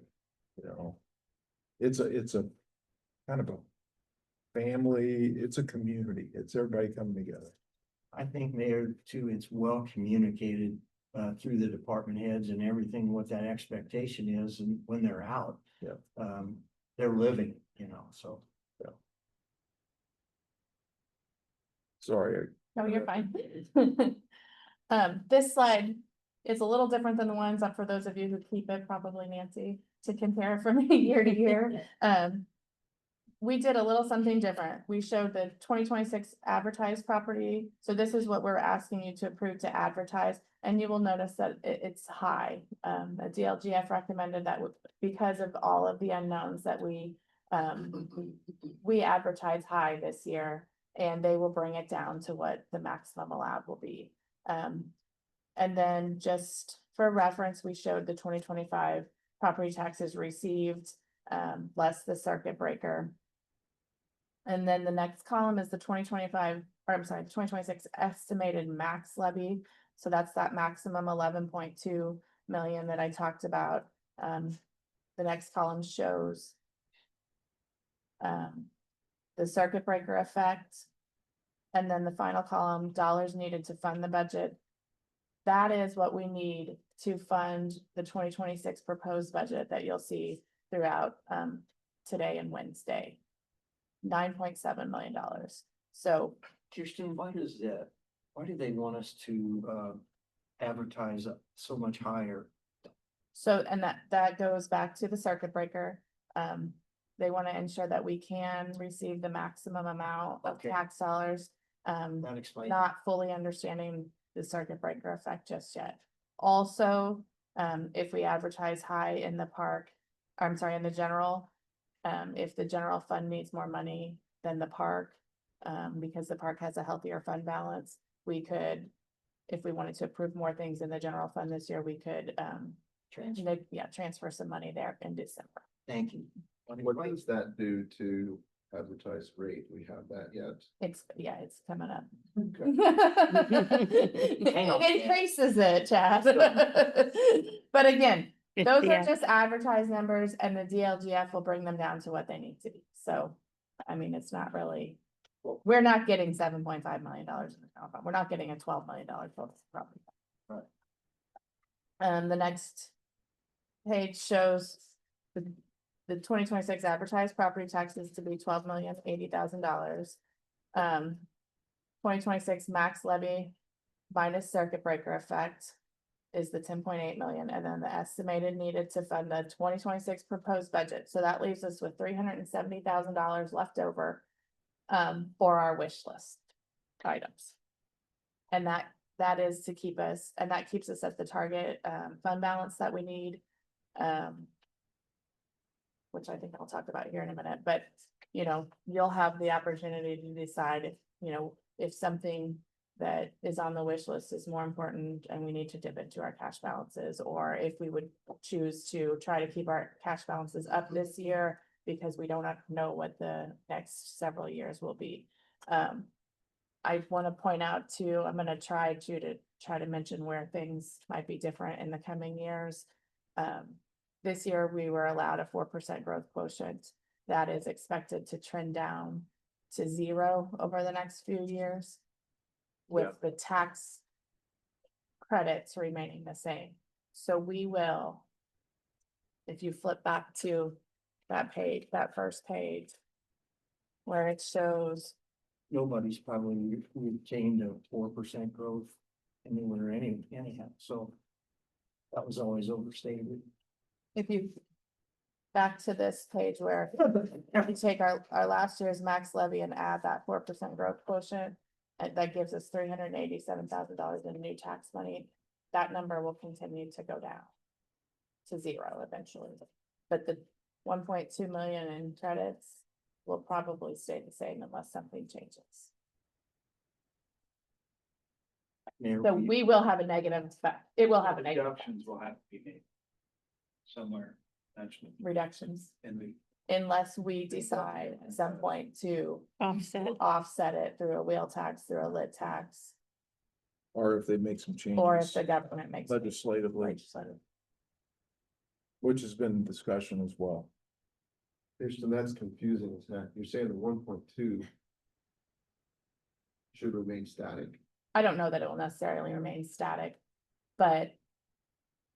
[SPEAKER 2] It's a kind of a family, it's a community, it's everybody coming together.
[SPEAKER 8] I think there too, it's well communicated through the department heads and everything, what that expectation is, and when they're out.
[SPEAKER 2] Yeah.
[SPEAKER 8] They're living, so.
[SPEAKER 2] Sorry,
[SPEAKER 5] No, you're fine. This slide is a little different than the ones, for those of you who keep it, probably Nancy, to compare from year to year. We did a little something different. We showed the 2026 advertised property. So this is what we're asking you to approve to advertise, and you will notice that it's high. The DLGF recommended that because of all of the unknowns that we advertise high this year, and they will bring it down to what the maximum allowed will be. And then just for reference, we showed the 2025 property taxes received, less the circuit breaker. And then the next column is the 2025, or I'm sorry, the 2026 estimated max levy. So that's that maximum 11.2 million that I talked about. The next column shows the circuit breaker effect. And then the final column, dollars needed to fund the budget. That is what we need to fund the 2026 proposed budget that you'll see throughout today and Wednesday. $9.7 million. So
[SPEAKER 8] Kirsten, why do they want us to advertise so much higher?
[SPEAKER 5] So, and that goes back to the circuit breaker. They want to ensure that we can receive the maximum amount of
[SPEAKER 8] Okay.
[SPEAKER 5] tax dollars.
[SPEAKER 8] That explains.
[SPEAKER 5] Not fully understanding the circuit breaker effect just yet. Also, if we advertise high in the park, I'm sorry, in the general, if the general fund needs more money than the park, because the park has a healthier fund balance, we could, if we wanted to approve more things in the general fund this year, we could, transfer some money there in December.
[SPEAKER 8] Thank you.
[SPEAKER 6] What does that do to advertised rate? We have that yet?
[SPEAKER 5] It's coming up.
[SPEAKER 8] Hang on.
[SPEAKER 5] It increases it, Chad. But again, those are just advertised numbers, and the DLGF will bring them down to what they need to be. So, I mean, it's not really, we're not getting $7.5 million in the general fund. We're not getting a $12 million total property.
[SPEAKER 8] Right.
[SPEAKER 5] The next page shows the 2026 advertised property taxes to be $12,080,000. 2026 max levy minus circuit breaker effect is the 10.8 million, and then the estimated needed to fund the 2026 proposed budget. So that leaves us with $370,000 left over for our wish list items. And that is to keep us, and that keeps us at the target fund balance that we need. Which I think I'll talk about here in a minute, but you'll have the opportunity to decide if something that is on the wish list is more important and we need to dip into our cash balances, or if we would choose to try to keep our cash balances up this year because we don't know what the next several years will be. I want to point out too, I'm going to try to mention where things might be different in the coming years. This year, we were allowed a 4% growth quotient that is expected to trend down to 0 over the next few years, with the tax credits remaining the same. So we will, if you flip back to that page, that first page, where it shows.
[SPEAKER 8] Nobody's probably retained a 4% growth anywhere anyhow, so that was always overstated.
[SPEAKER 5] If you back to this page where we take our last year's max levy and add that 4% growth quotient, and that gives us $387,000 in new tax money. That number will continue to go down to 0 eventually, but the 1.2 million in credits will probably stay the same unless something changes. So we will have a negative effect. It will have a negative
[SPEAKER 9] Reductions will have to be made somewhere, eventually,
[SPEAKER 5] reductions
[SPEAKER 9] in the.
[SPEAKER 5] unless we decide at some point to offset it through a wheel tax, through a lit tax,
[SPEAKER 2] or if they make some changes.
[SPEAKER 5] or if the government makes.
[SPEAKER 2] Legislatively, which has been discussion as well.
[SPEAKER 6] Kirsten, that's confusing, isn't it? You're saying the 1.2 should remain static.
[SPEAKER 5] I don't know that it will necessarily remain static, But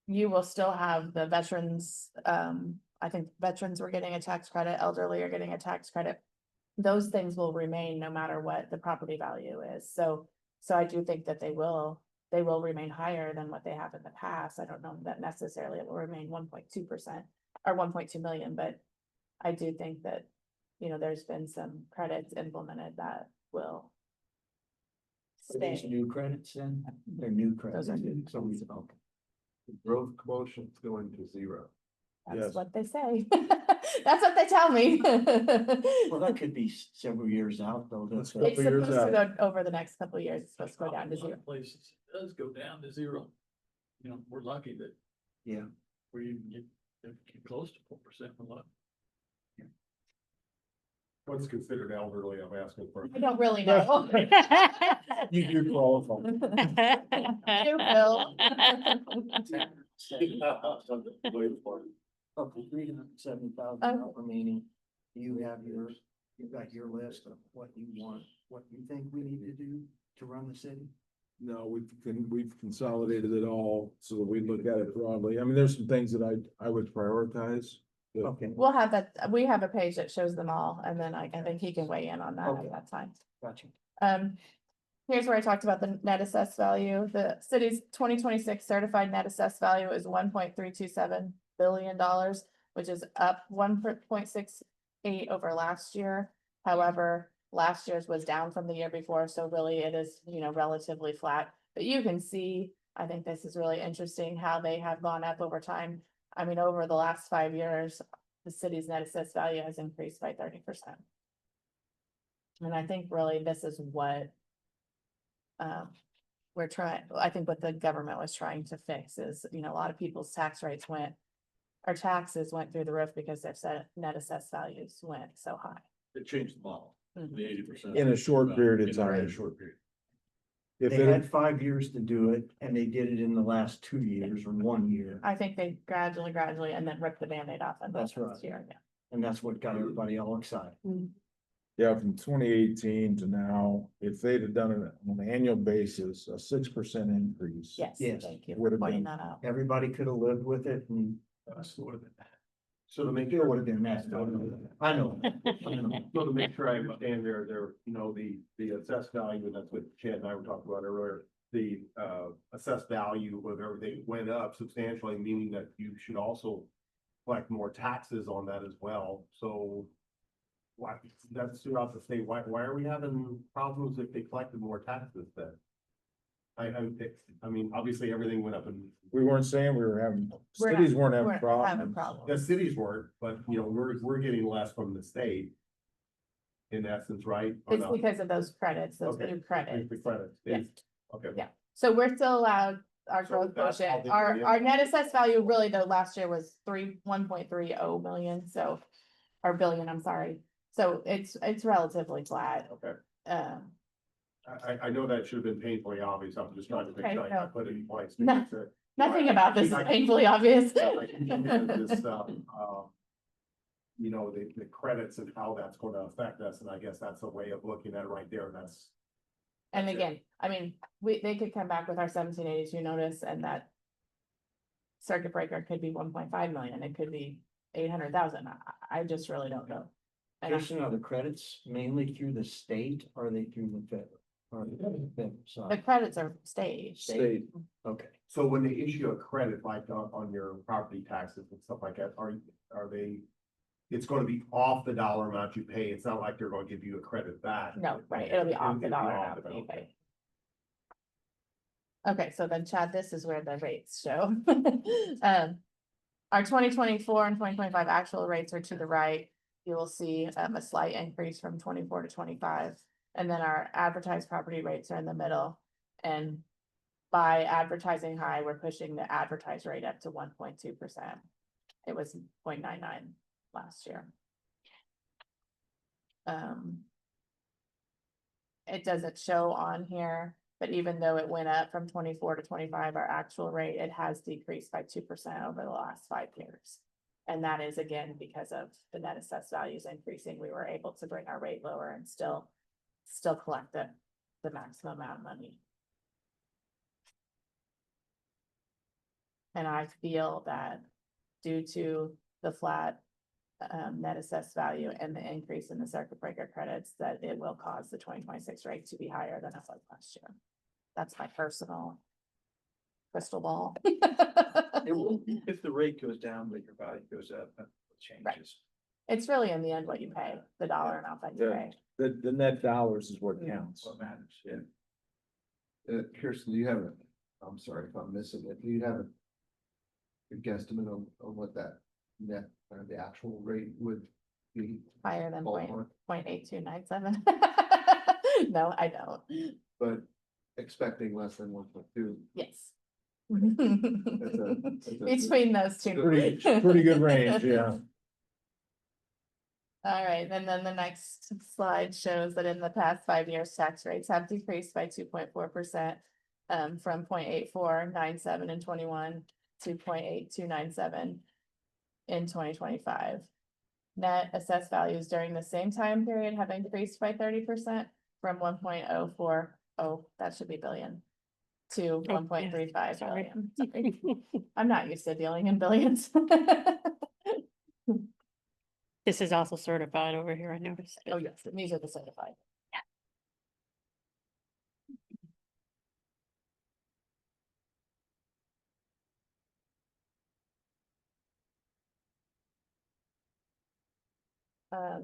[SPEAKER 5] you will still have the veterans, I think veterans were getting a tax credit, elderly are getting a tax credit. Those things will remain no matter what the property value is. So I do think that they will remain higher than what they have in the past. I don't know that necessarily it will remain 1.2% or 1.2 million, but I do think that, there's been some credits implemented that will
[SPEAKER 8] Are these
[SPEAKER 5] stay.
[SPEAKER 8] new credits then? They're new credits.
[SPEAKER 5] Those are new
[SPEAKER 8] So we, okay.
[SPEAKER 6] Growth quotient's going to zero.
[SPEAKER 5] That's
[SPEAKER 2] Yes.
[SPEAKER 5] what they say. That's what they tell me.
[SPEAKER 8] Well, that could be several years out though.
[SPEAKER 2] Let's
[SPEAKER 8] That's-
[SPEAKER 5] It's
[SPEAKER 2] couple years
[SPEAKER 5] supposed to
[SPEAKER 2] out.
[SPEAKER 5] go over the next couple of years. It's supposed to go down to zero.
[SPEAKER 9] Places, it does go down to zero. You know, we're lucky that
[SPEAKER 8] Yeah.
[SPEAKER 9] we even get close to 4%. We're lucky.
[SPEAKER 6] What's considered elderly, I'm asking for.
[SPEAKER 5] I don't really know.
[SPEAKER 2] You do qualify.
[SPEAKER 5] You will.
[SPEAKER 8] Up to $370,000
[SPEAKER 5] Okay.
[SPEAKER 8] remaining. You have yours, you've got your list of what you want, what you think we need to do to run the city.
[SPEAKER 2] No, we've consolidated it all so that we look at it broadly. I mean, there's some things that I would prioritize. but-
[SPEAKER 8] Okay,
[SPEAKER 5] We'll have that, we have a page that shows them all, and then I think he can weigh in on that
[SPEAKER 8] Okay.
[SPEAKER 5] at that time.
[SPEAKER 8] gotcha.
[SPEAKER 5] Here's where I talked about the net assessed value. The city's 2026 certified net assessed value is $1.327 billion, which is up 1.68 over last year. However, last year's was down from the year before, so really it is, relatively flat. But you can see, I think this is really interesting, how they have gone up over time. I mean, over the last 5 years, the city's net assessed value has increased by 30%. And I think really this is what we're trying, I think what the government was trying to fix is, a lot of people's taxes went through the roof because their net assessed values went so high.
[SPEAKER 6] It changed the model,
[SPEAKER 5] Mhm.
[SPEAKER 6] the 80%.
[SPEAKER 2] In a short period of
[SPEAKER 6] In a very
[SPEAKER 2] time.
[SPEAKER 6] short period.
[SPEAKER 2] If
[SPEAKER 8] They had
[SPEAKER 2] it,
[SPEAKER 8] 5 years to do it and they did it in the last 2 years or 1 year.
[SPEAKER 5] I think they gradually, and then ripped the Band-Aid off. And
[SPEAKER 8] That's right.
[SPEAKER 5] Year, yeah.
[SPEAKER 8] And that's what got everybody all excited.
[SPEAKER 2] yeah, from 2018 to now, if they'd have done it on an annual basis, a 6% increase.
[SPEAKER 5] Yes,
[SPEAKER 8] Yes,
[SPEAKER 5] thank you
[SPEAKER 2] would
[SPEAKER 5] for
[SPEAKER 2] have
[SPEAKER 5] pointing
[SPEAKER 2] been-
[SPEAKER 5] that out.
[SPEAKER 8] Everybody could have lived with it and
[SPEAKER 6] So to make
[SPEAKER 8] it
[SPEAKER 6] sure,
[SPEAKER 8] would have been that. I know.
[SPEAKER 6] so to make sure I understand the assessed value, and that's what Chad and I were talking about earlier. The assessed value of everything went up substantially, meaning that you should also collect more taxes on that as well. So why, that's throughout the state. Why are we having problems if they collected more taxes then? I mean, obviously everything went up and
[SPEAKER 2] We weren't saying we were having,
[SPEAKER 5] We're not-
[SPEAKER 2] cities weren't
[SPEAKER 5] we're
[SPEAKER 2] having
[SPEAKER 5] having
[SPEAKER 2] problems.
[SPEAKER 5] problems.
[SPEAKER 6] the cities weren't, but we're getting less from the state. In essence, right? Or
[SPEAKER 5] It's
[SPEAKER 6] not?
[SPEAKER 5] because of those credits, those
[SPEAKER 6] Okay.
[SPEAKER 5] new credits.
[SPEAKER 6] The credits.
[SPEAKER 5] Yes.
[SPEAKER 6] Okay.
[SPEAKER 5] Yeah. So we're still allowed our
[SPEAKER 6] So
[SPEAKER 5] growth
[SPEAKER 6] that's how
[SPEAKER 5] quotient,
[SPEAKER 6] they
[SPEAKER 5] our,
[SPEAKER 6] do it.
[SPEAKER 5] our net assessed value really though last year was 1.30 million, so. Or billion, I'm sorry, so it's relatively flat,
[SPEAKER 6] Okay.
[SPEAKER 5] um,
[SPEAKER 6] I know that should have been painfully obvious. I'm just trying to make
[SPEAKER 5] Okay,
[SPEAKER 6] sure I
[SPEAKER 5] no.
[SPEAKER 6] put it in place.
[SPEAKER 5] No,
[SPEAKER 6] because,
[SPEAKER 5] nothing about this is painfully obvious.
[SPEAKER 6] I can understand this stuff, the credits and how that's going to affect us, and I guess that's a way of looking at it right there. That's.
[SPEAKER 5] And
[SPEAKER 6] that's it.
[SPEAKER 5] again, I mean, they could come back with our 1782 notice and that. Circuit breaker could be 1.5 million, it could be 800,000, I just really don't know. And I-
[SPEAKER 8] Jason, are the credits mainly through the state or are they through the federal? Or the federal
[SPEAKER 5] the
[SPEAKER 8] side?
[SPEAKER 5] credits are staged.
[SPEAKER 2] State,
[SPEAKER 8] Okay,
[SPEAKER 6] So when they issue a credit like on your property taxes and stuff like that, are they? It's going to be off the dollar amount you pay. It's not like they're going to give you a credit back.
[SPEAKER 5] No, right, it'll be off the
[SPEAKER 6] It'll be
[SPEAKER 5] dollar
[SPEAKER 6] off
[SPEAKER 5] amount
[SPEAKER 6] the
[SPEAKER 5] that you
[SPEAKER 6] dollar.
[SPEAKER 5] pay. Okay, so then Chad, this is where the rates show. Our 2024 and 2025 actual rates are to the right. You will see a slight increase from 24 to 25. And then our advertised property rates are in the middle. And by advertising high, we're pushing the advertised rate up to 1.2%. It was 0.99 last year. It doesn't show on here, but even though it went up from 24 to 25, our actual rate, it has decreased by 2% over the last 5 years. And that is again, because of the net assessed values increasing, we were able to bring our rate lower and still collect the maximum amount of money. And I feel that due to the flat net assessed value and the increase in the circuit breaker credits, that it will cause the 2026 rate to be higher than it was last year. That's my personal crystal ball.
[SPEAKER 9] If the rate goes down, but your value goes up, that changes.
[SPEAKER 5] It's really in the end what you pay, the dollar amount that you pay.
[SPEAKER 2] The net dollars is what counts.
[SPEAKER 9] What matters, yeah.
[SPEAKER 6] Kirsten, do you have a, I'm sorry if I'm missing it, do you have a guesstimate on what that net, or the actual rate would be?
[SPEAKER 5] Higher than
[SPEAKER 6] Ballpark.
[SPEAKER 5] 0.8297. No, I don't.
[SPEAKER 6] But expecting less than 1.2.
[SPEAKER 5] Yes.
[SPEAKER 6] That's a-
[SPEAKER 5] Between those two.
[SPEAKER 2] Pretty good range, yeah.
[SPEAKER 5] All right, and then the next slide shows that in the past 5 years, tax rates have decreased by 2.4%. From 0.8497 in 21 to 0.8297 in 2025. Net assessed values during the same time period have increased by 30% from 1.040, that should be billion, to
[SPEAKER 7] yeah,
[SPEAKER 5] 1.35
[SPEAKER 7] sorry.
[SPEAKER 5] billion. Sorry. I'm not used to dealing in billions.
[SPEAKER 7] This is also certified over here, I noticed.
[SPEAKER 5] Oh, yes, these are the certified.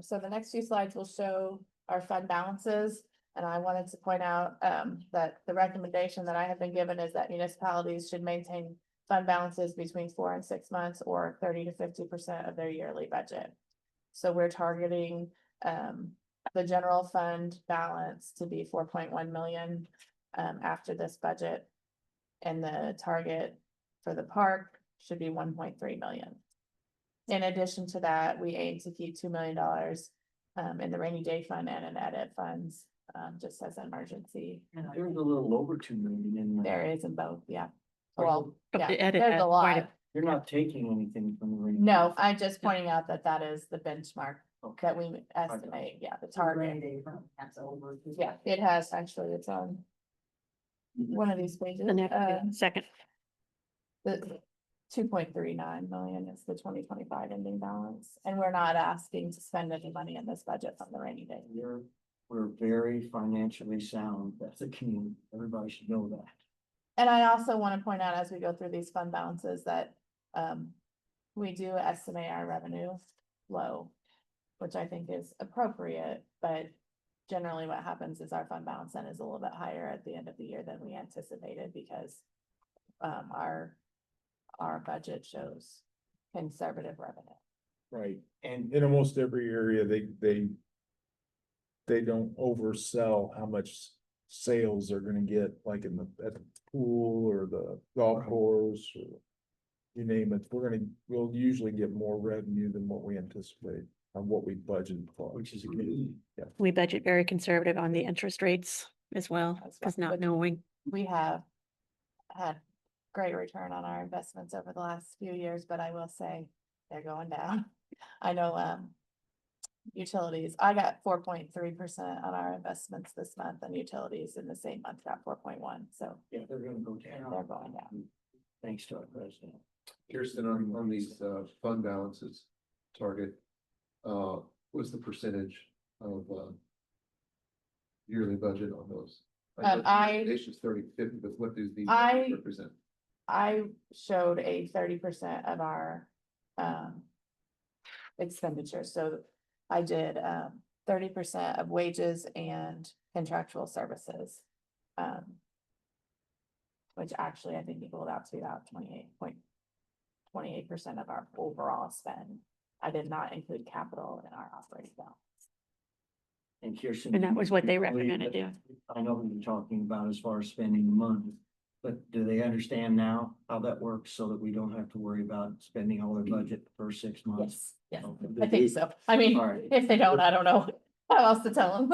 [SPEAKER 5] So the next few slides will show our fund balances. And I wanted to point out, that the recommendation that I have been given is that municipalities should maintain fund balances between 4 and 6 months or 30 to 50% of their yearly budget. So we're targeting, the general fund balance to be 4.1 million, after this budget. And the target for the park should be 1.3 million. In addition to that, we aim to keep $2 million in the rainy day fund and in edit funds, just as an emergency.
[SPEAKER 8] There's a little over 2 million in there.
[SPEAKER 5] There is in both, yeah.
[SPEAKER 8] Are
[SPEAKER 5] Well,
[SPEAKER 7] But
[SPEAKER 5] yeah,
[SPEAKER 7] the edit
[SPEAKER 5] there's
[SPEAKER 7] had
[SPEAKER 5] a
[SPEAKER 7] quite
[SPEAKER 5] lot.
[SPEAKER 8] You're not taking anything from the. rainy
[SPEAKER 5] No,
[SPEAKER 8] day.
[SPEAKER 5] I'm just pointing out that that is the benchmark
[SPEAKER 8] Okay.
[SPEAKER 5] that we estimate, yeah, the target.
[SPEAKER 3] That's over.
[SPEAKER 5] Yeah, it has actually, it's on one of these pages.
[SPEAKER 7] The next, second,
[SPEAKER 5] The 2.39 million is the 2025 ending balance, and we're not asking to spend any money in this budget from the rainy day.
[SPEAKER 8] We're very financially sound. That's a community. Everybody should know that.
[SPEAKER 5] And I also want to point out as we go through these fund balances that we do estimate our revenue low, which I think is appropriate, but generally what happens is our fund balance then is a little bit higher at the end of the year than we anticipated because our budget shows conservative revenue.
[SPEAKER 2] Right.
[SPEAKER 8] And
[SPEAKER 2] In almost every area, they don't oversell how much sales they're gonna get, like at the pool or the golf course or you name it. We'll usually get more revenue than what we anticipate on what we budgeted for.
[SPEAKER 8] which is a good.
[SPEAKER 7] we budget very conservative on the interest rates as well,
[SPEAKER 5] As well,
[SPEAKER 7] because not
[SPEAKER 5] but-
[SPEAKER 7] knowing.
[SPEAKER 5] We have had great return on our investments over the last few years, but I will say they're going down. I know, utilities, I got 4.3% on our investments this month, and utilities in the same month got 4.1, so
[SPEAKER 8] Yeah, they're gonna go down.
[SPEAKER 5] they're going down.
[SPEAKER 8] Thanks to our president.
[SPEAKER 6] Kirsten, on these fund balances target, what's the percentage of yearly budget on those?
[SPEAKER 5] I-
[SPEAKER 6] 30-50, but what do these
[SPEAKER 5] I-
[SPEAKER 6] represent?
[SPEAKER 5] I showed a 30% of our expenditures, so I did 30% of wages and contractual services. Which actually I think equaled out to about 28% of our overall spend. I did not include capital in our operating balance.
[SPEAKER 8] And Kirsten.
[SPEAKER 7] And that was what they
[SPEAKER 8] you believe
[SPEAKER 7] recommended,
[SPEAKER 8] that-
[SPEAKER 7] yeah.
[SPEAKER 8] I know what you're talking about as far as spending the money. But do they understand now how that works so that we don't have to worry about spending all their budget for 6 months?
[SPEAKER 5] Yes,
[SPEAKER 8] Okay.
[SPEAKER 5] I think so. I mean,
[SPEAKER 8] All right.
[SPEAKER 5] if they don't, I don't know how else to tell them.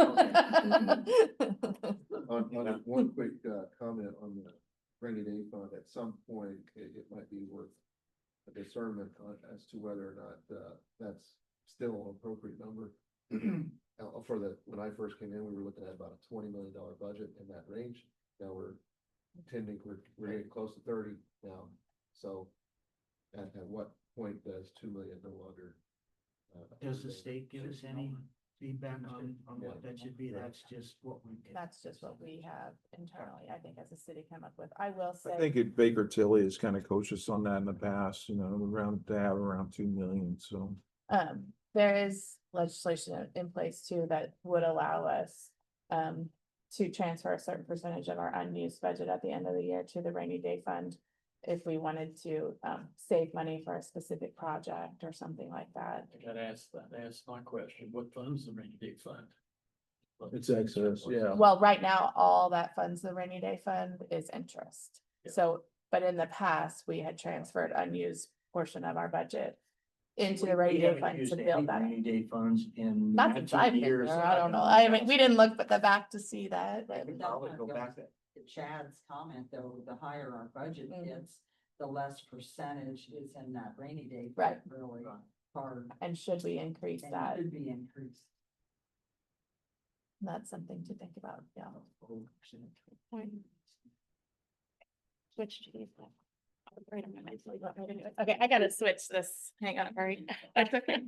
[SPEAKER 6] On one quick comment on the rainy day fund, at some point, it might be worth a discernment as to whether or not that's still an appropriate number. When I first came in, we were looking at about a $20 million budget in that range. Now we're getting close to 30 now. So at what point does 2 million no longer?
[SPEAKER 8] Does the state give us any feedback on what that should be? That's just what we.
[SPEAKER 5] That's just what we have internally, I think, as a city come up with. I will
[SPEAKER 2] I
[SPEAKER 5] say,
[SPEAKER 2] think it Baker Tilly has kind of coached us on that in the past, you know, around, to have around 2 million, so.
[SPEAKER 5] there is legislation in place too that would allow us, to transfer a certain percentage of our unused budget at the end of the year to the rainy day fund. If we wanted to, save money for a specific project or something like that.
[SPEAKER 6] I gotta ask that, ask my question, what funds the rainy day fund?
[SPEAKER 2] It's excess, yeah.
[SPEAKER 5] Well, right now, all that funds the rainy day fund is interest.
[SPEAKER 6] Yeah.
[SPEAKER 5] So, but in the past, we had transferred unused portion of our budget into the rainy day fund to build that.
[SPEAKER 8] Rainy day funds in.
[SPEAKER 5] Not since I've been
[SPEAKER 8] years.
[SPEAKER 5] there, I don't know. I mean, we didn't look at the back to see that.
[SPEAKER 8] I could probably go back.
[SPEAKER 3] To Chad's comment, though, the higher our budget
[SPEAKER 5] Mhm.
[SPEAKER 3] gets, the less percentage is in that rainy day. fund,
[SPEAKER 5] Right.
[SPEAKER 3] Really hard.
[SPEAKER 5] And should we increase
[SPEAKER 3] And
[SPEAKER 5] that?
[SPEAKER 3] it should be increased.
[SPEAKER 5] That's something to think about, yeah.
[SPEAKER 7] Switch to these. Right on my mind, so you want me to do it? Okay, I gotta switch this. Hang on, hurry. That's okay.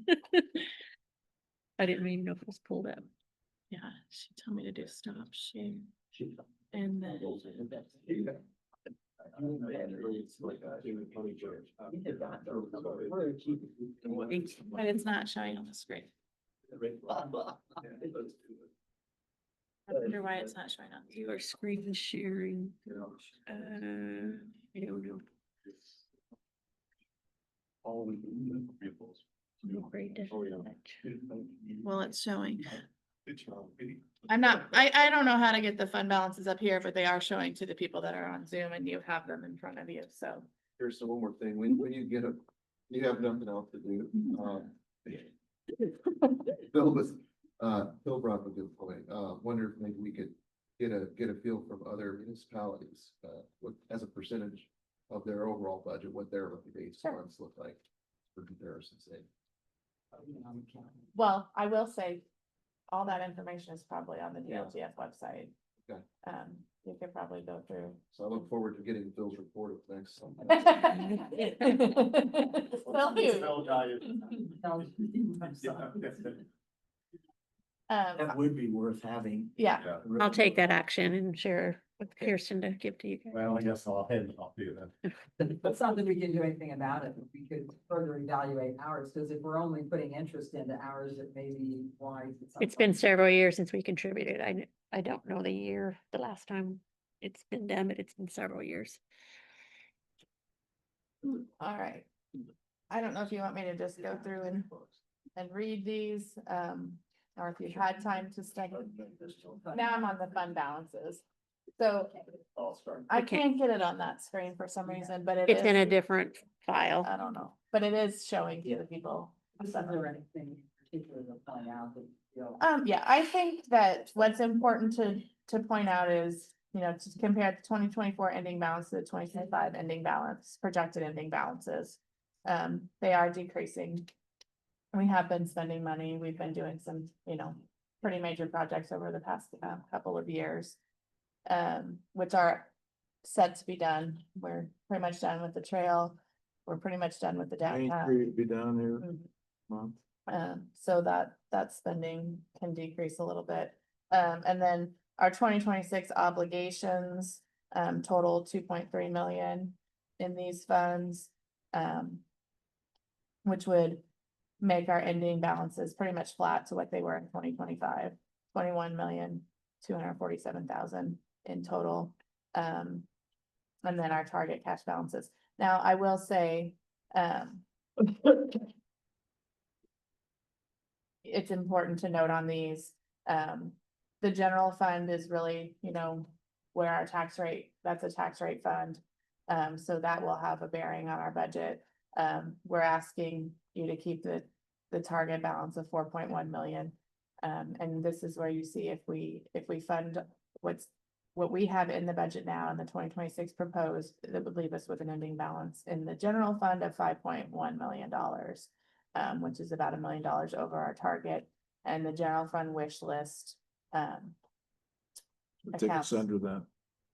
[SPEAKER 7] I didn't even know if it was pulled up. Yeah, she told me to do stop share. And then. But it's not showing on the screen. I wonder why it's not showing on. Your screen sharing. I don't know. Great Well, it's showing. I'm not, I don't know how to get the fund balances up here, but they are showing to the people that are on Zoom and you have them in front of you, so.
[SPEAKER 6] Here's one more thing, when you get you have nothing else to do, Bill was, Bill brought up a good point, wonder if maybe we could get a feel from other municipalities, what, as a percentage of their overall budget, what their base
[SPEAKER 5] Sure.
[SPEAKER 6] funds look like for comparison's sake.
[SPEAKER 5] Well, I will say, all that information is probably on the
[SPEAKER 6] Yeah.
[SPEAKER 5] DLGF website.
[SPEAKER 6] Okay.
[SPEAKER 5] You could probably go through.
[SPEAKER 6] So I look forward to getting Bill's report of next.
[SPEAKER 5] Will do.
[SPEAKER 8] That would be worth having.
[SPEAKER 5] Yeah,
[SPEAKER 7] I'll take that action and share with Kirsten to give to you guys.
[SPEAKER 6] Well, I guess I'll head off to then.
[SPEAKER 3] But something we can do anything about it, we could further evaluate ours, because if we're only putting interest into ours, it may be wise.
[SPEAKER 7] It's been several years since we contributed. I don't know the year, the last time it's been done, but it's been several years.
[SPEAKER 5] all right. I don't know if you want me to just go through and read these, or if you've had time to study. Now I'm on the fund balances. So I
[SPEAKER 7] Okay.
[SPEAKER 5] can't get it on that screen for some reason, but
[SPEAKER 7] It's in a
[SPEAKER 5] is,
[SPEAKER 7] different file.
[SPEAKER 5] I don't know, but it is showing to the people.
[SPEAKER 3] Is there anything in particular to point out that, you know,
[SPEAKER 5] Yeah, I think that what's important to point out is, you know, to compare the 2024 ending balance to the 2025 ending balance, projected ending balances. They are decreasing. We have been spending money. We've been doing some, you know, pretty major projects over the past couple of years. Which are set to be done. We're pretty much done with the trail. We're pretty much done with the
[SPEAKER 2] Main
[SPEAKER 5] downtown.
[SPEAKER 2] Street be down here.
[SPEAKER 5] Mhm.
[SPEAKER 2] Month.
[SPEAKER 5] So that spending can decrease a little bit. And then our 2026 obligations, total 2.3 million in these funds. Which would make our ending balances pretty much flat to what they were in 2025, 21,247,000 in total. And then our target cash balances. Now, I will say, it's important to note on these, the general fund is really, you know, where our tax rate, that's a tax rate fund. So that will have a bearing on our budget. We're asking you to keep the target balance of 4.1 million. And this is where you see if we fund what we have in the budget now in the 2026 proposed, that would leave us with an ending balance in the general fund of $5.1 million. Which is about $1 million over our target, and the general fund wish list.
[SPEAKER 2] Take us
[SPEAKER 5] accounts.
[SPEAKER 2] under that.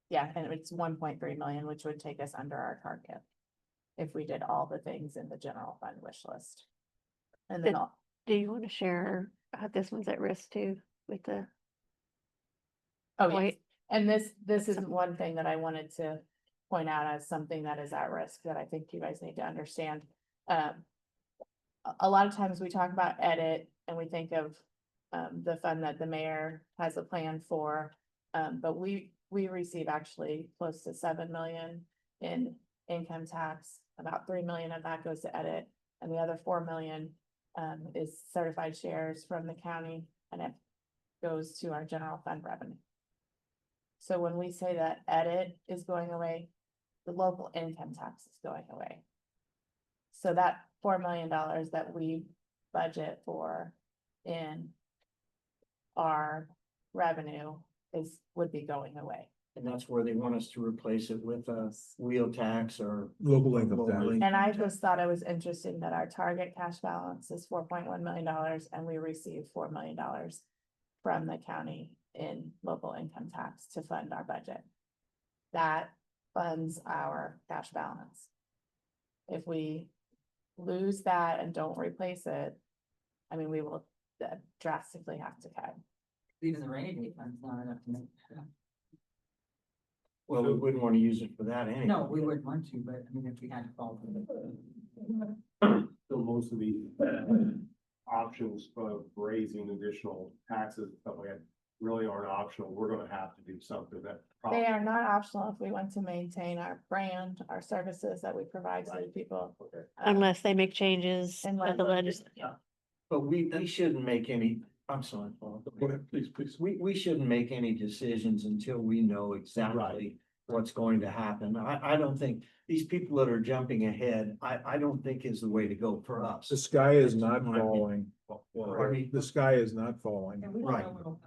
[SPEAKER 5] Yeah, and it's 1.3 million, which would take us under our target. if we did all the things in the general fund wish list. And then,
[SPEAKER 7] Did-
[SPEAKER 5] all-
[SPEAKER 7] Do you want to share how this one's at risk too with the
[SPEAKER 5] oh, yes.
[SPEAKER 7] white?
[SPEAKER 5] And this is one thing that I wanted to point out as something that is at risk that I think you guys need to understand. A lot of times we talk about edit and we think of the fund that the mayor has a plan for. But we receive actually close to 7 million in income tax. About 3 million of that goes to edit, and the other 4 million is certified shares from the county, and it goes to our general fund revenue. So when we say that edit is going away, the local income tax is going away. So that $4 million that we budget for in our revenue would be going away.
[SPEAKER 8] And that's where they want us to replace it with a wheel tax or.
[SPEAKER 2] Local income tax.
[SPEAKER 5] And I just thought it was interesting that our target cash balance is $4.1 million and we receive $4 million from the county in local income tax to fund our budget. That funds our cash balance. If we lose that and don't replace it, I mean, we will drastically have to cut.
[SPEAKER 3] Even the rainy day fund's not enough to make.
[SPEAKER 8] Well, we wouldn't want to use it for that anyway.
[SPEAKER 3] No, we wouldn't want to, but I mean, if we had to fall for
[SPEAKER 6] So most of the options of raising additional taxes, and stuff like that, really aren't optional. We're gonna have to do something that.
[SPEAKER 5] They are not optional if we want to maintain our brand, our services that we provide to the people.
[SPEAKER 7] Unless they make changes
[SPEAKER 5] Unless-
[SPEAKER 7] with the legislature.
[SPEAKER 8] But we shouldn't make any, I'm sorry, Paul.
[SPEAKER 6] Go ahead, please, please.
[SPEAKER 8] We shouldn't make any decisions until we know exactly what's going to happen. I don't think, these people that are jumping ahead, I don't think is the way to go for us.
[SPEAKER 2] The sky is
[SPEAKER 8] That's
[SPEAKER 2] not
[SPEAKER 8] my opinion.
[SPEAKER 2] falling.
[SPEAKER 8] Pardon me?
[SPEAKER 2] The sky is not falling.
[SPEAKER 3] And we don't
[SPEAKER 8] Right.
[SPEAKER 3] know what'll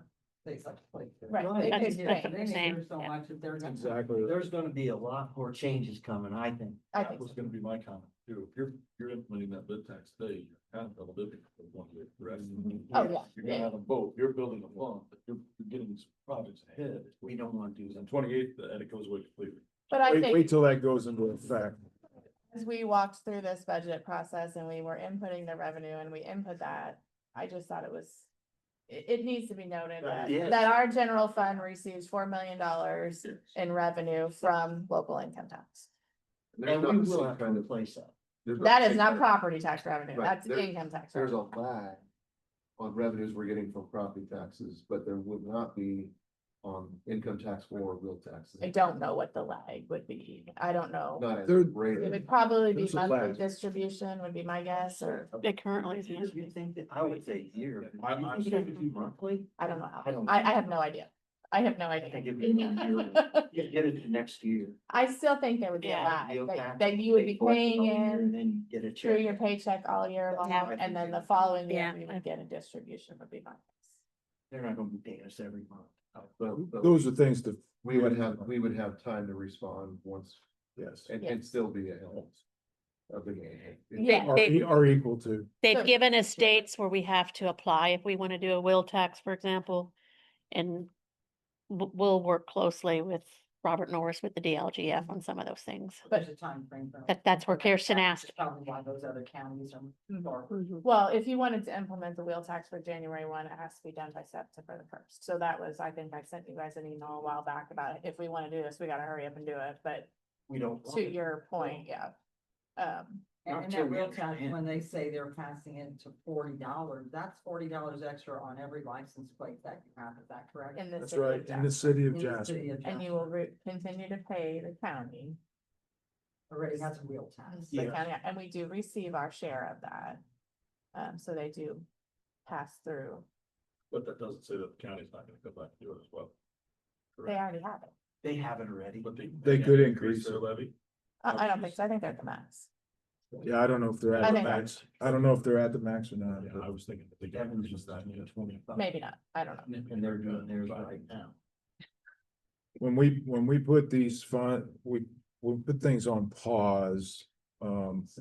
[SPEAKER 3] take such place.
[SPEAKER 5] Right,
[SPEAKER 8] Right.
[SPEAKER 5] it
[SPEAKER 7] That's-
[SPEAKER 5] could
[SPEAKER 7] that's
[SPEAKER 5] change.
[SPEAKER 7] what I'm saying,
[SPEAKER 3] So
[SPEAKER 7] yeah.
[SPEAKER 3] much that they're gonna.
[SPEAKER 2] Exactly.
[SPEAKER 8] There's gonna be a lot more changes coming, I think.
[SPEAKER 5] I
[SPEAKER 6] That
[SPEAKER 5] think
[SPEAKER 6] was
[SPEAKER 5] so.
[SPEAKER 6] gonna be my comment too. If you're implementing that lid tax today, you're kind of double dipping for one way or the rest.
[SPEAKER 5] Oh, yeah.
[SPEAKER 6] You're gonna have them both. You're building a fund, but you're getting these projects ahead.
[SPEAKER 8] We don't want to do
[SPEAKER 6] On
[SPEAKER 8] that.
[SPEAKER 6] 28th, and it goes away completely.
[SPEAKER 5] But I
[SPEAKER 2] Wait
[SPEAKER 5] think
[SPEAKER 2] till that goes into effect.
[SPEAKER 5] as we walked through this budget process and we were inputting the revenue and we input that, I just thought it needs to be noted that,
[SPEAKER 8] Yes.
[SPEAKER 5] that our general fund receives $4 million in revenue from local income tax.
[SPEAKER 8] And we will have to replace that.
[SPEAKER 5] That is not property tax revenue,
[SPEAKER 10] Right,
[SPEAKER 5] that's
[SPEAKER 10] there-
[SPEAKER 5] income tax.
[SPEAKER 10] There's a
[SPEAKER 5] revenue.
[SPEAKER 10] lag on revenues we're getting from property taxes, but there would not be on income tax or real taxes.
[SPEAKER 5] I don't know what the lag would be. I don't know.
[SPEAKER 10] Not as
[SPEAKER 2] There-
[SPEAKER 10] great.
[SPEAKER 5] It would probably be
[SPEAKER 2] There's a
[SPEAKER 5] monthly
[SPEAKER 2] lag.
[SPEAKER 5] distribution would be my guess, or
[SPEAKER 7] It currently is.
[SPEAKER 8] You think that, I would say year.
[SPEAKER 6] I'm-
[SPEAKER 8] You think it would be monthly?
[SPEAKER 5] I don't know how.
[SPEAKER 8] I don't-
[SPEAKER 5] I have no idea. I have no
[SPEAKER 8] I think
[SPEAKER 5] idea.
[SPEAKER 8] it'd be year. You get it next year.
[SPEAKER 5] I still think there would be a
[SPEAKER 7] Yeah.
[SPEAKER 5] lag,
[SPEAKER 8] Deal
[SPEAKER 5] that,
[SPEAKER 8] tax,
[SPEAKER 5] that you would be
[SPEAKER 8] they collect it
[SPEAKER 5] paying
[SPEAKER 8] all year,
[SPEAKER 5] in
[SPEAKER 8] and then you get a
[SPEAKER 5] through
[SPEAKER 8] check.
[SPEAKER 5] your paycheck all year long,
[SPEAKER 7] Yeah.
[SPEAKER 5] and then the following year
[SPEAKER 7] Yeah.
[SPEAKER 5] we would get a distribution would be my guess.
[SPEAKER 8] They're not gonna be paying us every month.
[SPEAKER 10] But
[SPEAKER 2] Those are things to,
[SPEAKER 10] we would have time to respond once
[SPEAKER 2] yes,
[SPEAKER 10] and still be ahead of the game.
[SPEAKER 7] Yeah.
[SPEAKER 2] are equal to.
[SPEAKER 7] They've
[SPEAKER 5] So-
[SPEAKER 7] given us dates where we have to apply if we want to do a will tax, for example. And we'll work closely with Robert Norris with the DLGF on some of those things.
[SPEAKER 5] But-
[SPEAKER 3] There's a timeframe for.
[SPEAKER 7] That's where Kirsten
[SPEAKER 3] That's
[SPEAKER 7] asked.
[SPEAKER 3] Probably why those other counties are.
[SPEAKER 5] Well, if you wanted to implement the wheel tax for January 1, it has to be done by September 1st. So that was, I think I sent you guys an email a while back about it. If we want to do this, we gotta hurry up and do it, but
[SPEAKER 8] We don't. want
[SPEAKER 5] to
[SPEAKER 8] it.
[SPEAKER 5] your point, yeah.
[SPEAKER 3] And
[SPEAKER 8] Until
[SPEAKER 3] that
[SPEAKER 8] we
[SPEAKER 3] real tax,
[SPEAKER 8] understand.
[SPEAKER 3] when they say they're passing it to $40, that's $40 extra on every license plate that you have, is that correct?
[SPEAKER 5] In the
[SPEAKER 2] That's
[SPEAKER 5] city of
[SPEAKER 2] right, in the
[SPEAKER 5] Jasper.
[SPEAKER 2] city
[SPEAKER 3] In
[SPEAKER 2] of
[SPEAKER 3] the
[SPEAKER 2] Jasper.
[SPEAKER 3] city of
[SPEAKER 5] And you
[SPEAKER 3] Jasper.
[SPEAKER 5] will continue to pay the county,
[SPEAKER 3] Already has a real tax.
[SPEAKER 5] the
[SPEAKER 8] Yes.
[SPEAKER 5] county, and we do receive our share of that. So they do pass through.
[SPEAKER 6] But that doesn't say that the county's not gonna come back and do it as well.
[SPEAKER 5] They already have it.
[SPEAKER 8] They have it already.
[SPEAKER 6] But
[SPEAKER 2] They could increase
[SPEAKER 6] their
[SPEAKER 2] it.
[SPEAKER 6] levy.
[SPEAKER 5] I don't think so. I think they're at the max.
[SPEAKER 2] Yeah, I don't know if they're
[SPEAKER 5] I
[SPEAKER 2] at the
[SPEAKER 5] think-
[SPEAKER 2] max. I don't know if they're at the max or not.
[SPEAKER 6] Yeah,
[SPEAKER 2] but-
[SPEAKER 6] I was thinking that they could
[SPEAKER 8] Devin's
[SPEAKER 6] increase
[SPEAKER 8] just
[SPEAKER 6] that.
[SPEAKER 8] at 25.
[SPEAKER 5] Maybe not. I don't know.
[SPEAKER 8] And they're doing theirs right now.
[SPEAKER 2] When we put these we put things on pause.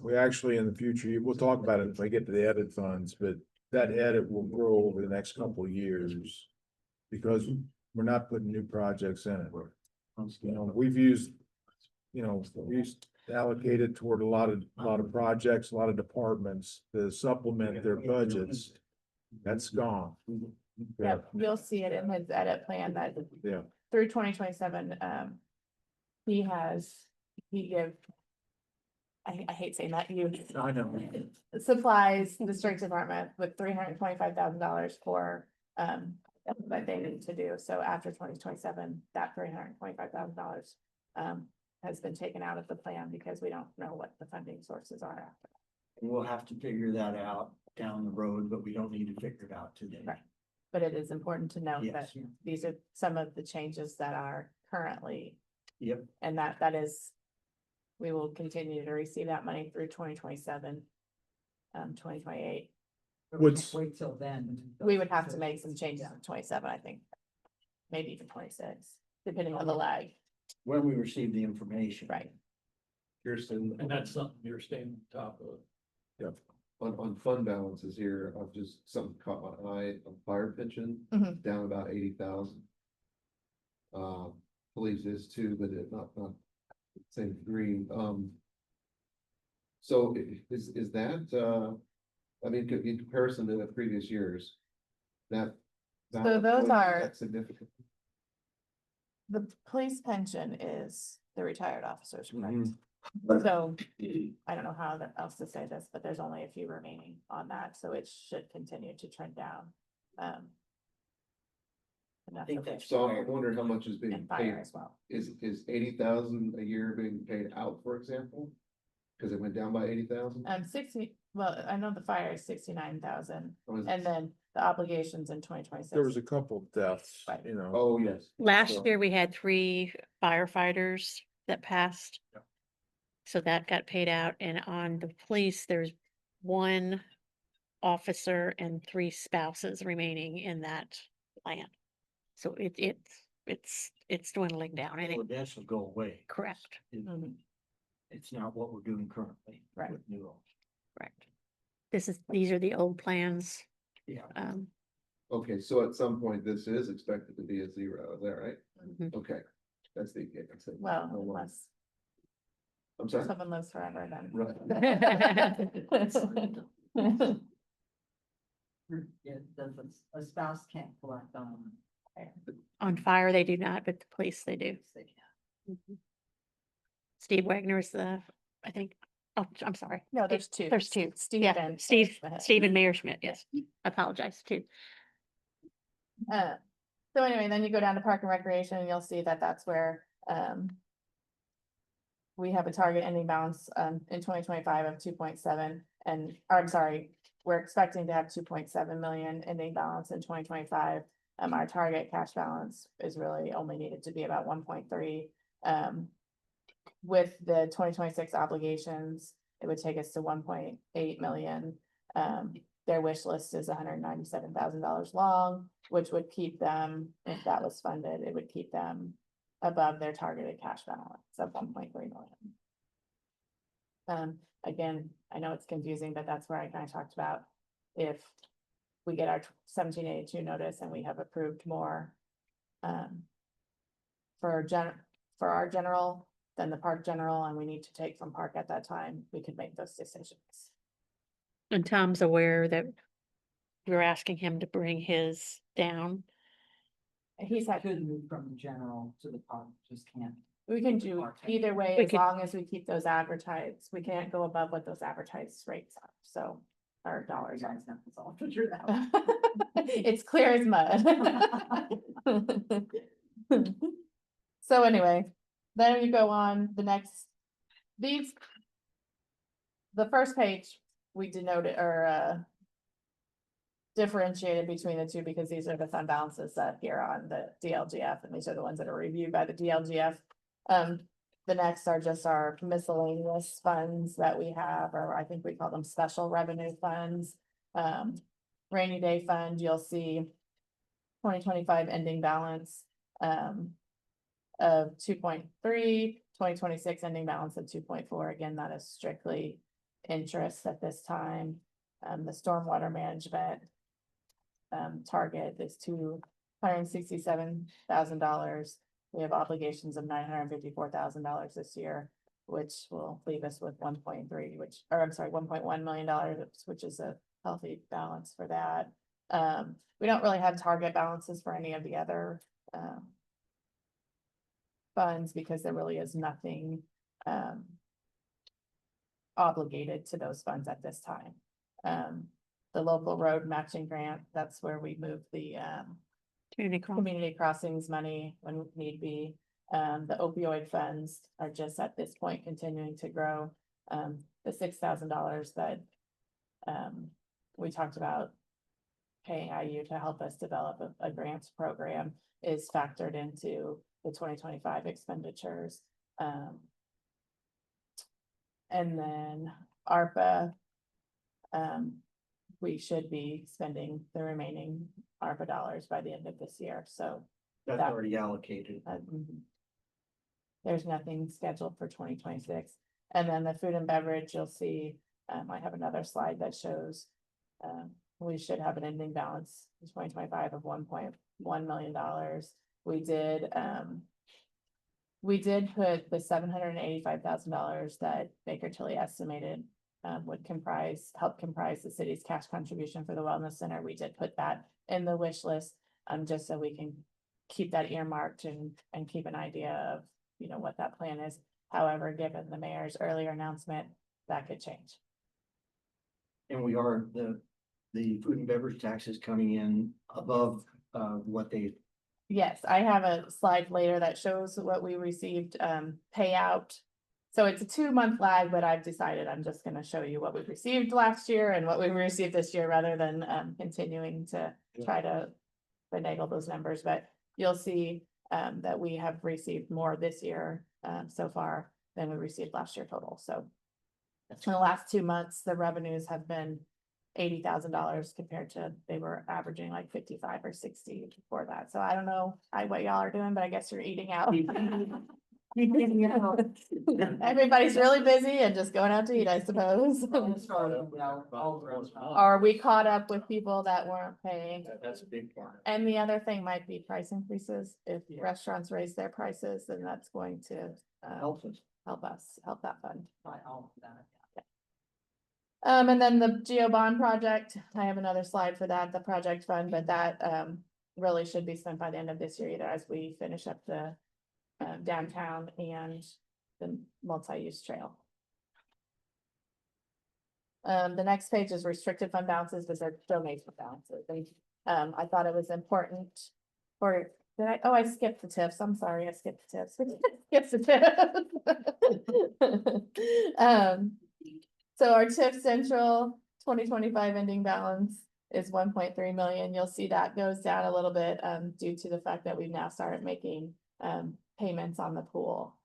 [SPEAKER 2] We actually, in the future, we'll talk about it if I get to the edit funds, but that edit will grow over the next couple of years. Because we're not putting new projects in it. You know, we've used, we used allocated toward a lot of projects, a lot of departments to supplement their budgets. That's gone.
[SPEAKER 5] Yep, you'll see it in his edit plan that
[SPEAKER 2] Yeah.
[SPEAKER 5] through 2027, he give. I hate saying that,
[SPEAKER 2] I know.
[SPEAKER 5] supplies the street department with $325,000 for, that they need to do. So after 2027, that $325,000 has been taken out of the plan because we don't know what the funding sources are after.
[SPEAKER 8] And we'll have to figure that out down the road, but we don't need to figure it out today.
[SPEAKER 5] Right. But it is important to note that
[SPEAKER 8] Yes.
[SPEAKER 5] these are some of the changes that are currently,
[SPEAKER 8] Yep.
[SPEAKER 5] and that is, we will continue to receive that money through 2027, 2028.
[SPEAKER 3] But we
[SPEAKER 2] What's-
[SPEAKER 3] can't wait till then.
[SPEAKER 5] We would have to make some changes in 27, I think. Maybe even 26, depending on the lag,
[SPEAKER 8] When we receive the information.
[SPEAKER 5] right?
[SPEAKER 10] Kirsten,
[SPEAKER 6] And that's something you're staying on top of.
[SPEAKER 10] on fund balances here, I've just, something caught my eye, on fire pension,
[SPEAKER 5] Mhm.
[SPEAKER 10] down about 80,000. Police is too, but it not same degree, so is that, I mean, in comparison to the previous years, that.
[SPEAKER 5] So those are-
[SPEAKER 10] That's significant.
[SPEAKER 5] The police pension is the retired officers, correct?
[SPEAKER 10] Mhm.
[SPEAKER 5] So I don't know how else to say this, but there's only a few remaining on that, so it should continue to trend down. And that's
[SPEAKER 8] think
[SPEAKER 5] of
[SPEAKER 8] that's
[SPEAKER 5] which
[SPEAKER 10] So
[SPEAKER 5] fire
[SPEAKER 10] I'm wondering how much is being
[SPEAKER 5] and fire
[SPEAKER 10] paid,
[SPEAKER 5] as well.
[SPEAKER 10] is 80,000 a year being paid out, for example? Cause it went down by 80,000?
[SPEAKER 5] 60, well, I know the fire is 69,000, and then the obligations in 2026.
[SPEAKER 2] There was a couple deaths,
[SPEAKER 5] Right.
[SPEAKER 2] you know.
[SPEAKER 10] Oh, yes.
[SPEAKER 7] Last
[SPEAKER 2] So-
[SPEAKER 7] year, we had 3 firefighters that passed.
[SPEAKER 2] Yeah.
[SPEAKER 7] So that got paid out, and on the police, there's 1 officer and 3 spouses remaining in that plan. So it's dwindling down, and
[SPEAKER 8] Well,
[SPEAKER 7] it,
[SPEAKER 8] this will go away.
[SPEAKER 7] correct,
[SPEAKER 5] Mhm.
[SPEAKER 8] It's not what we're doing currently.
[SPEAKER 5] Right.
[SPEAKER 8] with new laws.
[SPEAKER 7] correct. These are the old plans,
[SPEAKER 8] Yeah.
[SPEAKER 10] Okay, so at some point, this is expected to be a 0, is that right?
[SPEAKER 7] Mhm.
[SPEAKER 10] Okay, that's the. that's it.
[SPEAKER 5] Well,
[SPEAKER 10] No longer.
[SPEAKER 5] unless
[SPEAKER 10] I'm sorry.
[SPEAKER 5] someone lives forever, then.
[SPEAKER 10] Right.
[SPEAKER 3] Yeah, a spouse can't collect on.
[SPEAKER 7] on fire, they do not, but the police, they do.
[SPEAKER 3] They can't.
[SPEAKER 7] Steve Wagner's the, I think, oh, I'm sorry.
[SPEAKER 5] No, there's 2.
[SPEAKER 7] There's 2.
[SPEAKER 5] Steve
[SPEAKER 7] Yeah,
[SPEAKER 5] and
[SPEAKER 7] Steve,
[SPEAKER 5] Smith.
[SPEAKER 7] Steve and Mayor Schmidt, yes. I apologize too.
[SPEAKER 5] So anyway, then you go down to Park and Recreation and you'll see that that's where, we have a target ending balance, in 2025 of 2.7, and, or I'm sorry, we're expecting to have 2.7 million ending balance in 2025. Our target cash balance is really only needed to be about 1.3. With the 2026 obligations, it would take us to 1.8 million. Their wish list is $197,000 long, which would keep them, if that was funded, it would keep them above their targeted cash balance of 1.3 million. Again, I know it's confusing, but that's where I kind of talked about if we get our 1782 notice and we have approved more for our general, then the park general, and we need to take from park at that time, we could make those decisions.
[SPEAKER 7] And Tom's aware that we're asking him to bring his down.
[SPEAKER 5] He's had,
[SPEAKER 3] Could move from the general to the park, just can't.
[SPEAKER 5] we can do either way,
[SPEAKER 7] We
[SPEAKER 5] as
[SPEAKER 7] could-
[SPEAKER 5] long as we keep those advertised, we can't go above what those advertised rates are, so. Our
[SPEAKER 3] You
[SPEAKER 5] dollars are.
[SPEAKER 3] guys have this all figured out.
[SPEAKER 5] It's clear as mud. So anyway, then you go on the next, these. The first page, we denoted or differentiated between the two because these are the fund balances that appear on the DLGF, and these are the ones that are reviewed by the DLGF. The next are just our miscellaneous funds that we have, or I think we call them special revenue funds. Rainy day fund, you'll see 2025 ending balance of 2.3, 2026 ending balance of 2.4. Again, that is strictly interest at this time. The stormwater management target is $267,000. We have obligations of $954,000 this year. which will leave us with 1.3, or I'm sorry, $1.1 million, which is a healthy balance for that. We don't really have target balances for any of the other, funds because there really is nothing, obligated to those funds at this time. The local road matching grant, that's where we move the,
[SPEAKER 7] Community college.
[SPEAKER 5] community crossings money when need be. The opioid funds are just at this point continuing to grow. The $6,000 that we talked about paying IU to help us develop a grants program is factored into the 2025 expenditures. And then ARPA, we should be spending the remaining ARPA dollars by the end of this year, so.
[SPEAKER 8] That's
[SPEAKER 5] that-
[SPEAKER 8] already allocated.
[SPEAKER 5] There's nothing scheduled for 2026. And then the food and beverage, you'll see, I have another slide that shows, we should have an ending balance in 2025 of $1.1 million. We did put the $785,000 that Baker Tilly estimated would help comprise the city's cash contribution for the wellness center. We did put that in the wish list, just so we can keep that earmarked and keep an idea of, what that plan is. However, given the mayor's earlier announcement, that could change.
[SPEAKER 8] And we are, the food and beverage tax is coming in above, what they,
[SPEAKER 5] Yes, I have a slide later that shows what we received, payout. So it's a 2-month lag, but I've decided I'm just gonna show you what we received last year and what we received this year, rather than, continuing to try to finagle those numbers, but you'll see, that we have received more this year, so far than we received last year total, so. In the last 2 months, the revenues have been $80,000 compared to, they were averaging like 55 or 60 before that. So I don't know what y'all are doing, but I guess you're eating out. Everybody's really busy and just going out to eat, I suppose. Are we caught up with people that weren't paying?
[SPEAKER 8] that's a big part.
[SPEAKER 5] And the other thing might be price increases. If restaurants raise their prices, then that's going to
[SPEAKER 8] Helps us.
[SPEAKER 5] help that fund.
[SPEAKER 3] By all of that.
[SPEAKER 5] And then the Geo Bond project, I have another slide for that, the project fund, but that really should be spent by the end of this year, either as we finish up the downtown and the multi-use trail. The next page is restricted fund balances, but they're donation balances. And I thought it was important for, I skipped the tips. I'm sorry, I skipped the tips. Skipped the tips. So our TIF Central 2025 ending balance is 1.3 million. You'll see that goes down a little bit due to the fact that we've now started making payments on the pool.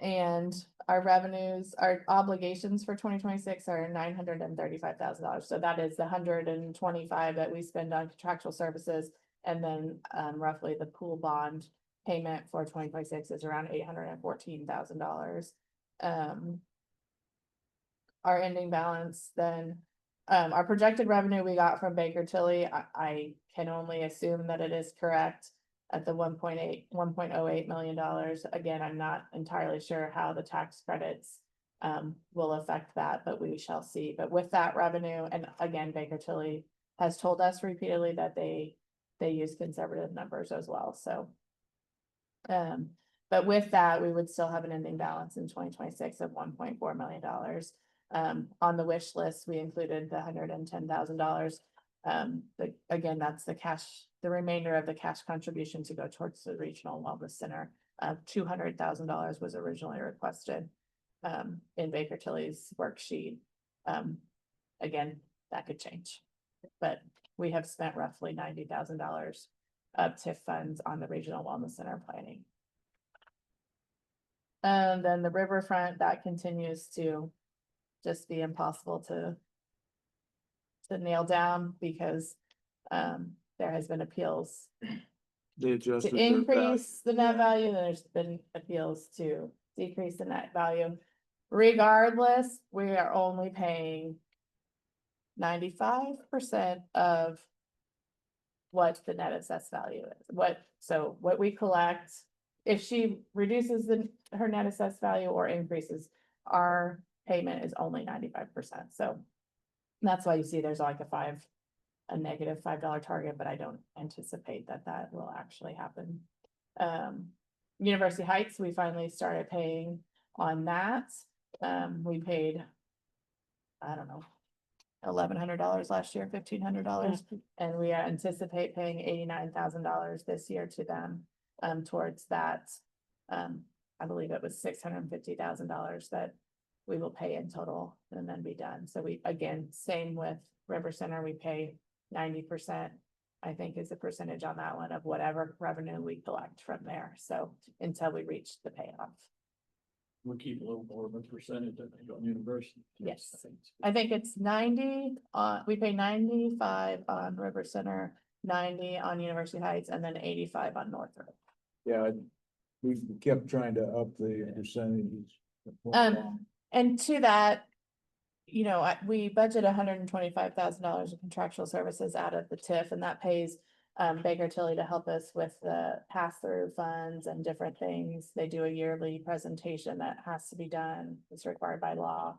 [SPEAKER 5] And our revenues, our obligations for 2026 are $935,000. So that is the 125 that we spend on contractual services. And then roughly the pool bond payment for 2026 is around $814,000. Our ending balance, then our projected revenue we got from Baker Tilly, I can only assume that it is correct at the $1.08 million. Again, I'm not entirely sure how the tax credits will affect that, but we shall see. But with that revenue, and again, Baker Tilly has told us repeatedly that they use conservative numbers as well, so. But with that, we would still have an ending balance in 2026 of $1.4 million. On the wish list, we included the $110,000. Again, that's the remainder of the cash contribution to go towards the Regional Wellness Center. $200,000 was originally requested in Baker Tilly's worksheet. Again, that could change, but we have spent roughly $90,000 of TIF funds on the Regional Wellness Center planning. And then the riverfront, that continues to just be impossible to nail down because there has been appeals
[SPEAKER 2] They adjusted
[SPEAKER 5] to
[SPEAKER 2] their
[SPEAKER 5] increase the net value, and there's been appeals to decrease the net value. Regardless, we are only paying 95% of what the net assessed value is. What we collect if she reduces her net assessed value or increases, our payment is only 95%, so. That's why you see there's like a negative $5 target, but I don't anticipate that will actually happen. University Heights, we finally started paying on that. We paid, I don't know, $1,100 last year, $1,500, and we anticipate paying $89,000 this year to them, towards that. I believe it was $650,000 that we will pay in total and then be done. So we, again, same with River Center, we pay 90%. I think is the percentage on that one of whatever revenue we collect from there. So until we reach the payoff.
[SPEAKER 6] We'll keep a little more of a percentage, I think, on university.
[SPEAKER 5] Yes. I think it's 90, we pay 95 on River Center, 90 on University Heights, and then 85 on North Road.
[SPEAKER 2] Yeah, we kept trying to up the percentages.
[SPEAKER 5] And to that, you know, we budget $125,000 of contractual services out of the TIF, and that pays Baker Tilly to help us with the pass-through funds and different things. They do a yearly presentation that has to be done. It's required by law.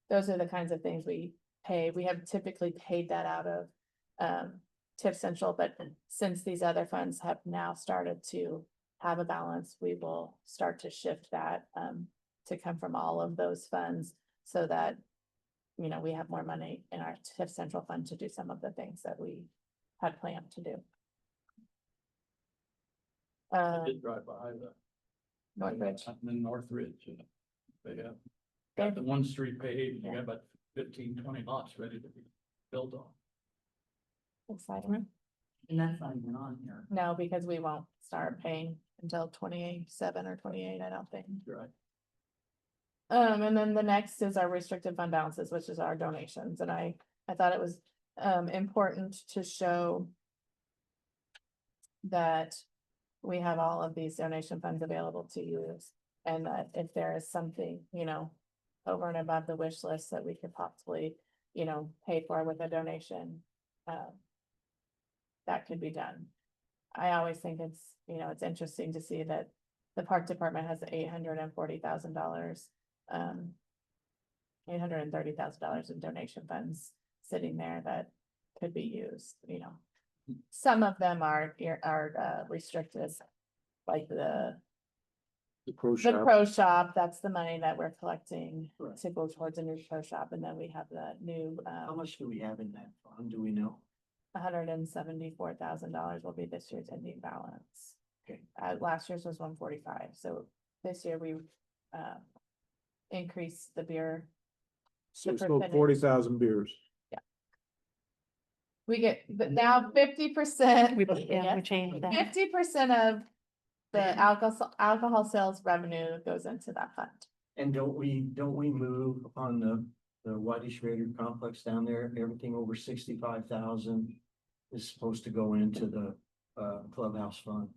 [SPEAKER 5] Those are the kinds of things we pay. We have typically paid that out of TIF Central, but since these other funds have now started to have a balance, we will start to shift that to come from all of those funds so that, you know, we have more money in our TIF Central fund to do some of the things that we had planned to do.
[SPEAKER 6] I did drive by the.
[SPEAKER 5] Northridge.
[SPEAKER 6] In Northridge, they have got the one street paved, you got about 15-20 lots ready to be built on.
[SPEAKER 5] Exciting.
[SPEAKER 3] And that's not even on here.
[SPEAKER 5] No, because we won't start paying until 27 or 28, I don't think.
[SPEAKER 6] Right.
[SPEAKER 5] And then the next is our restricted fund balances, which is our donations, and I thought it was important to show that we have all of these donation funds available to use, and that if there is something, you know, over and above the wish list that we could possibly, you know, pay for with a donation, that could be done. I always think it's, you know, it's interesting to see that the park department has $840,000, $830,000 in donation funds sitting there that could be used, you know. Some of them are restricted, like the
[SPEAKER 2] Pro shop.
[SPEAKER 5] pro shop, that's the money that we're collecting
[SPEAKER 8] Right.
[SPEAKER 5] to go towards a new pro shop, and then we have the new,
[SPEAKER 8] How much do we have in that fund? Do we know?
[SPEAKER 5] $174,000 will be this year's ending balance.
[SPEAKER 8] Okay.
[SPEAKER 5] Last year's was 145, so this year we increased the beer.
[SPEAKER 2] So
[SPEAKER 5] the
[SPEAKER 2] it's still
[SPEAKER 5] percentage.
[SPEAKER 2] 40,000 beers.
[SPEAKER 5] We get, but now 50%.
[SPEAKER 7] We changed that.
[SPEAKER 5] 50% of the alcohol sales revenue goes into that fund.
[SPEAKER 8] And don't we move on the Whitish Raider complex down there, everything over 65,000 is supposed to go into the clubhouse fund.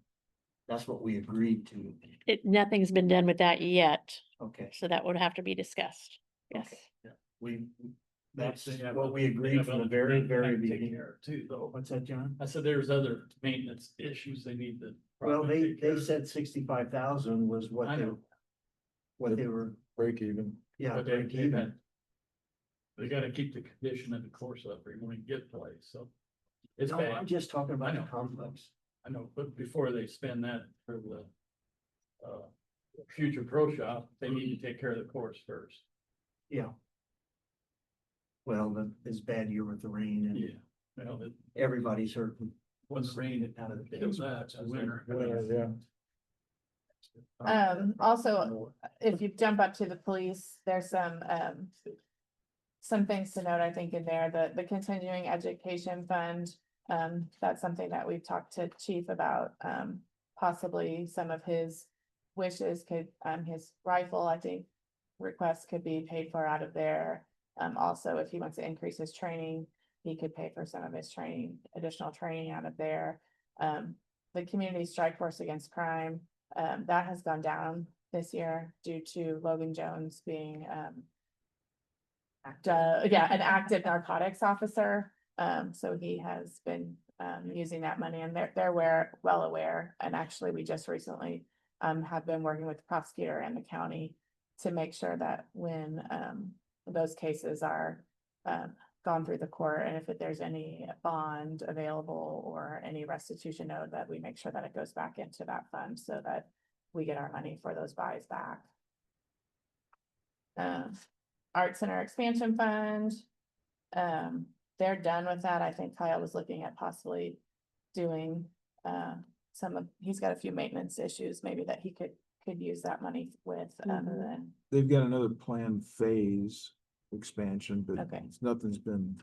[SPEAKER 8] That's what we agreed to.
[SPEAKER 7] Nothing's been done with that yet,
[SPEAKER 8] Okay,
[SPEAKER 7] so that would have to be discussed. Yes.
[SPEAKER 8] Okay. we, that's
[SPEAKER 6] They have
[SPEAKER 8] what we
[SPEAKER 6] other- they
[SPEAKER 8] agreed
[SPEAKER 6] have
[SPEAKER 8] from the
[SPEAKER 6] other
[SPEAKER 8] very,
[SPEAKER 6] things they
[SPEAKER 8] very
[SPEAKER 6] have to take
[SPEAKER 8] beginning.
[SPEAKER 6] care of Too, though.
[SPEAKER 8] What's that, John?
[SPEAKER 6] I said there's other maintenance issues they need to.
[SPEAKER 8] Well,
[SPEAKER 6] probably
[SPEAKER 8] they
[SPEAKER 6] take care of.
[SPEAKER 8] said 65,000 was
[SPEAKER 6] I
[SPEAKER 8] what they,
[SPEAKER 6] know.
[SPEAKER 8] what they were,
[SPEAKER 2] Break even.
[SPEAKER 8] yeah,
[SPEAKER 6] But
[SPEAKER 8] break even.
[SPEAKER 6] They gotta keep the condition of the course up, or you won't get play, so. It's
[SPEAKER 8] No,
[SPEAKER 6] bad,
[SPEAKER 8] I'm just talking about
[SPEAKER 6] I
[SPEAKER 8] the
[SPEAKER 6] know.
[SPEAKER 8] complex.
[SPEAKER 6] I know, but before they spend that for the. Future pro shop, they need to take care of the course first.
[SPEAKER 8] Yeah. Well, it's bad year with the rain and
[SPEAKER 6] Yeah. Well, it
[SPEAKER 8] everybody's hurting.
[SPEAKER 6] was rain out of the kills that, it's winter.
[SPEAKER 2] Yeah.
[SPEAKER 5] Also, if you jump up to the police, there's some things to note, I think, in there, the continuing education fund. That's something that we've talked to Chief about, possibly some of his wishes could, his rifle, I think, requests could be paid for out of there. Also, if he wants to increase his training, he could pay for some of his training, additional training out of there. The community strike force against crime, that has gone down this year due to Logan Jones being an active narcotics officer. So he has been using that money, and they're well aware. And actually, we just recently have been working with the prosecutor and the county to make sure that when, those cases are, gone through the court, and if there's any bond available or any restitution owed, that we make sure that it goes back into that fund so that we get our money for those buys back. Art Center Expansion Fund. They're done with that. I think Kyle was looking at possibly doing, he's got a few maintenance issues, maybe that he could use that money with, other than,
[SPEAKER 2] They've got another planned phase expansion, but
[SPEAKER 5] Okay.
[SPEAKER 2] nothing's been,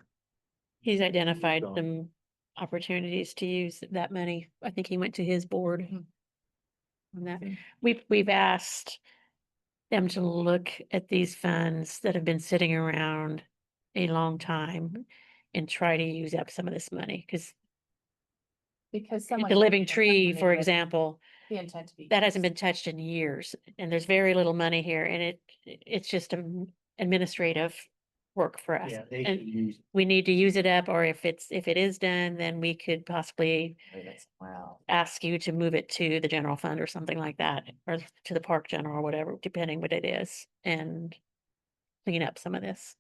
[SPEAKER 7] He's identified
[SPEAKER 2] Done.
[SPEAKER 7] some opportunities to use that money. I think he went to his board. On that, we've asked them to look at these funds that have been sitting around a long time and try to use up some of this money, because
[SPEAKER 5] because someone.
[SPEAKER 7] the
[SPEAKER 5] told
[SPEAKER 7] living
[SPEAKER 5] me that
[SPEAKER 7] tree,
[SPEAKER 5] money
[SPEAKER 7] for
[SPEAKER 5] was
[SPEAKER 7] example,
[SPEAKER 5] The intent to be.
[SPEAKER 7] that hasn't been touched in years, and there's very little money here, and it's just administrative work for us.
[SPEAKER 8] Yeah, they
[SPEAKER 7] And
[SPEAKER 8] should use.
[SPEAKER 7] we need to use it up, or if it is done, then we could possibly
[SPEAKER 5] Move it somewhere else.
[SPEAKER 7] ask you to move it to the general fund or something like that, or to the park general or whatever, depending what it is, and clean up some of this.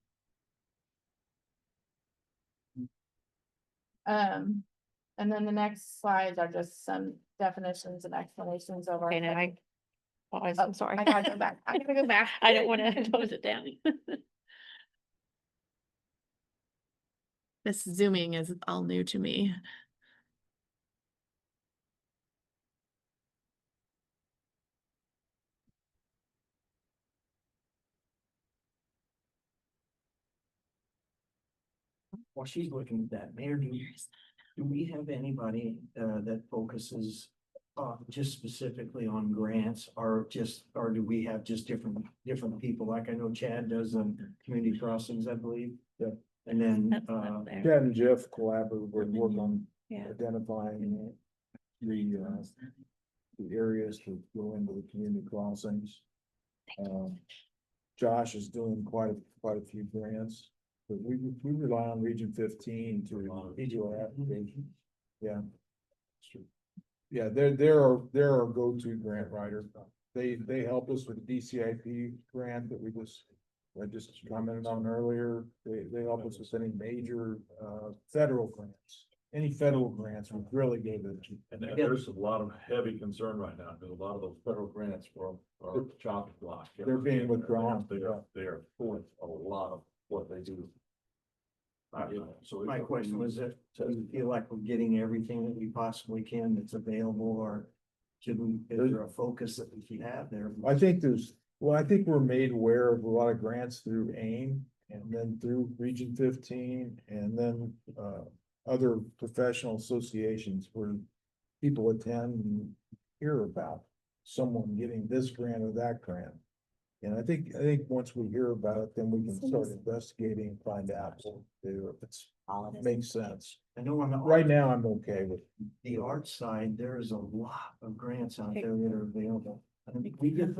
[SPEAKER 5] And then the next slides are just some definitions and explanations of our.
[SPEAKER 7] Okay, now pause,
[SPEAKER 5] Oh,
[SPEAKER 7] I'm sorry.
[SPEAKER 5] I gotta go back. I gotta go back.
[SPEAKER 7] I don't want to close it down.
[SPEAKER 5] This zooming is all new to me.
[SPEAKER 8] While she's looking at that, Mayor, do we have anybody that focuses just specifically on grants, or do we have just different people? Like I know Chad does community crossings, I believe.
[SPEAKER 2] Yeah.
[SPEAKER 8] And then
[SPEAKER 7] That's not there.
[SPEAKER 2] Chad and Jeff collaborate, work on
[SPEAKER 7] Yeah.
[SPEAKER 2] identifying the areas to go into the community crossings. Josh is doing quite a few grants, but we rely on Region 15 to do our application. Yeah. Yeah, they're our go-to grant writer. They help us with the DCIP grant that I just commented on earlier. They help us with any major federal grants. Any federal grants we really gave it.
[SPEAKER 6] And there's a lot of heavy concern right now, because a lot of those federal grants are chopping block.
[SPEAKER 2] They're being withdrawn.
[SPEAKER 6] They are pulling a lot of what they do. So
[SPEAKER 8] my question was do you feel like we're getting everything that we possibly can that's available, or is there a focus that we should have there?
[SPEAKER 2] I think we're made aware of a lot of grants through AIM and then through Region 15 and then other professional associations where people attend and hear about someone getting this grant or that grant. And I think once we hear about it, then we can start investigating and find out if it's makes sense.
[SPEAKER 8] I know on the
[SPEAKER 2] Right now, I'm okay with.
[SPEAKER 8] the art side, there is a lot of grants out there that are available. I think we get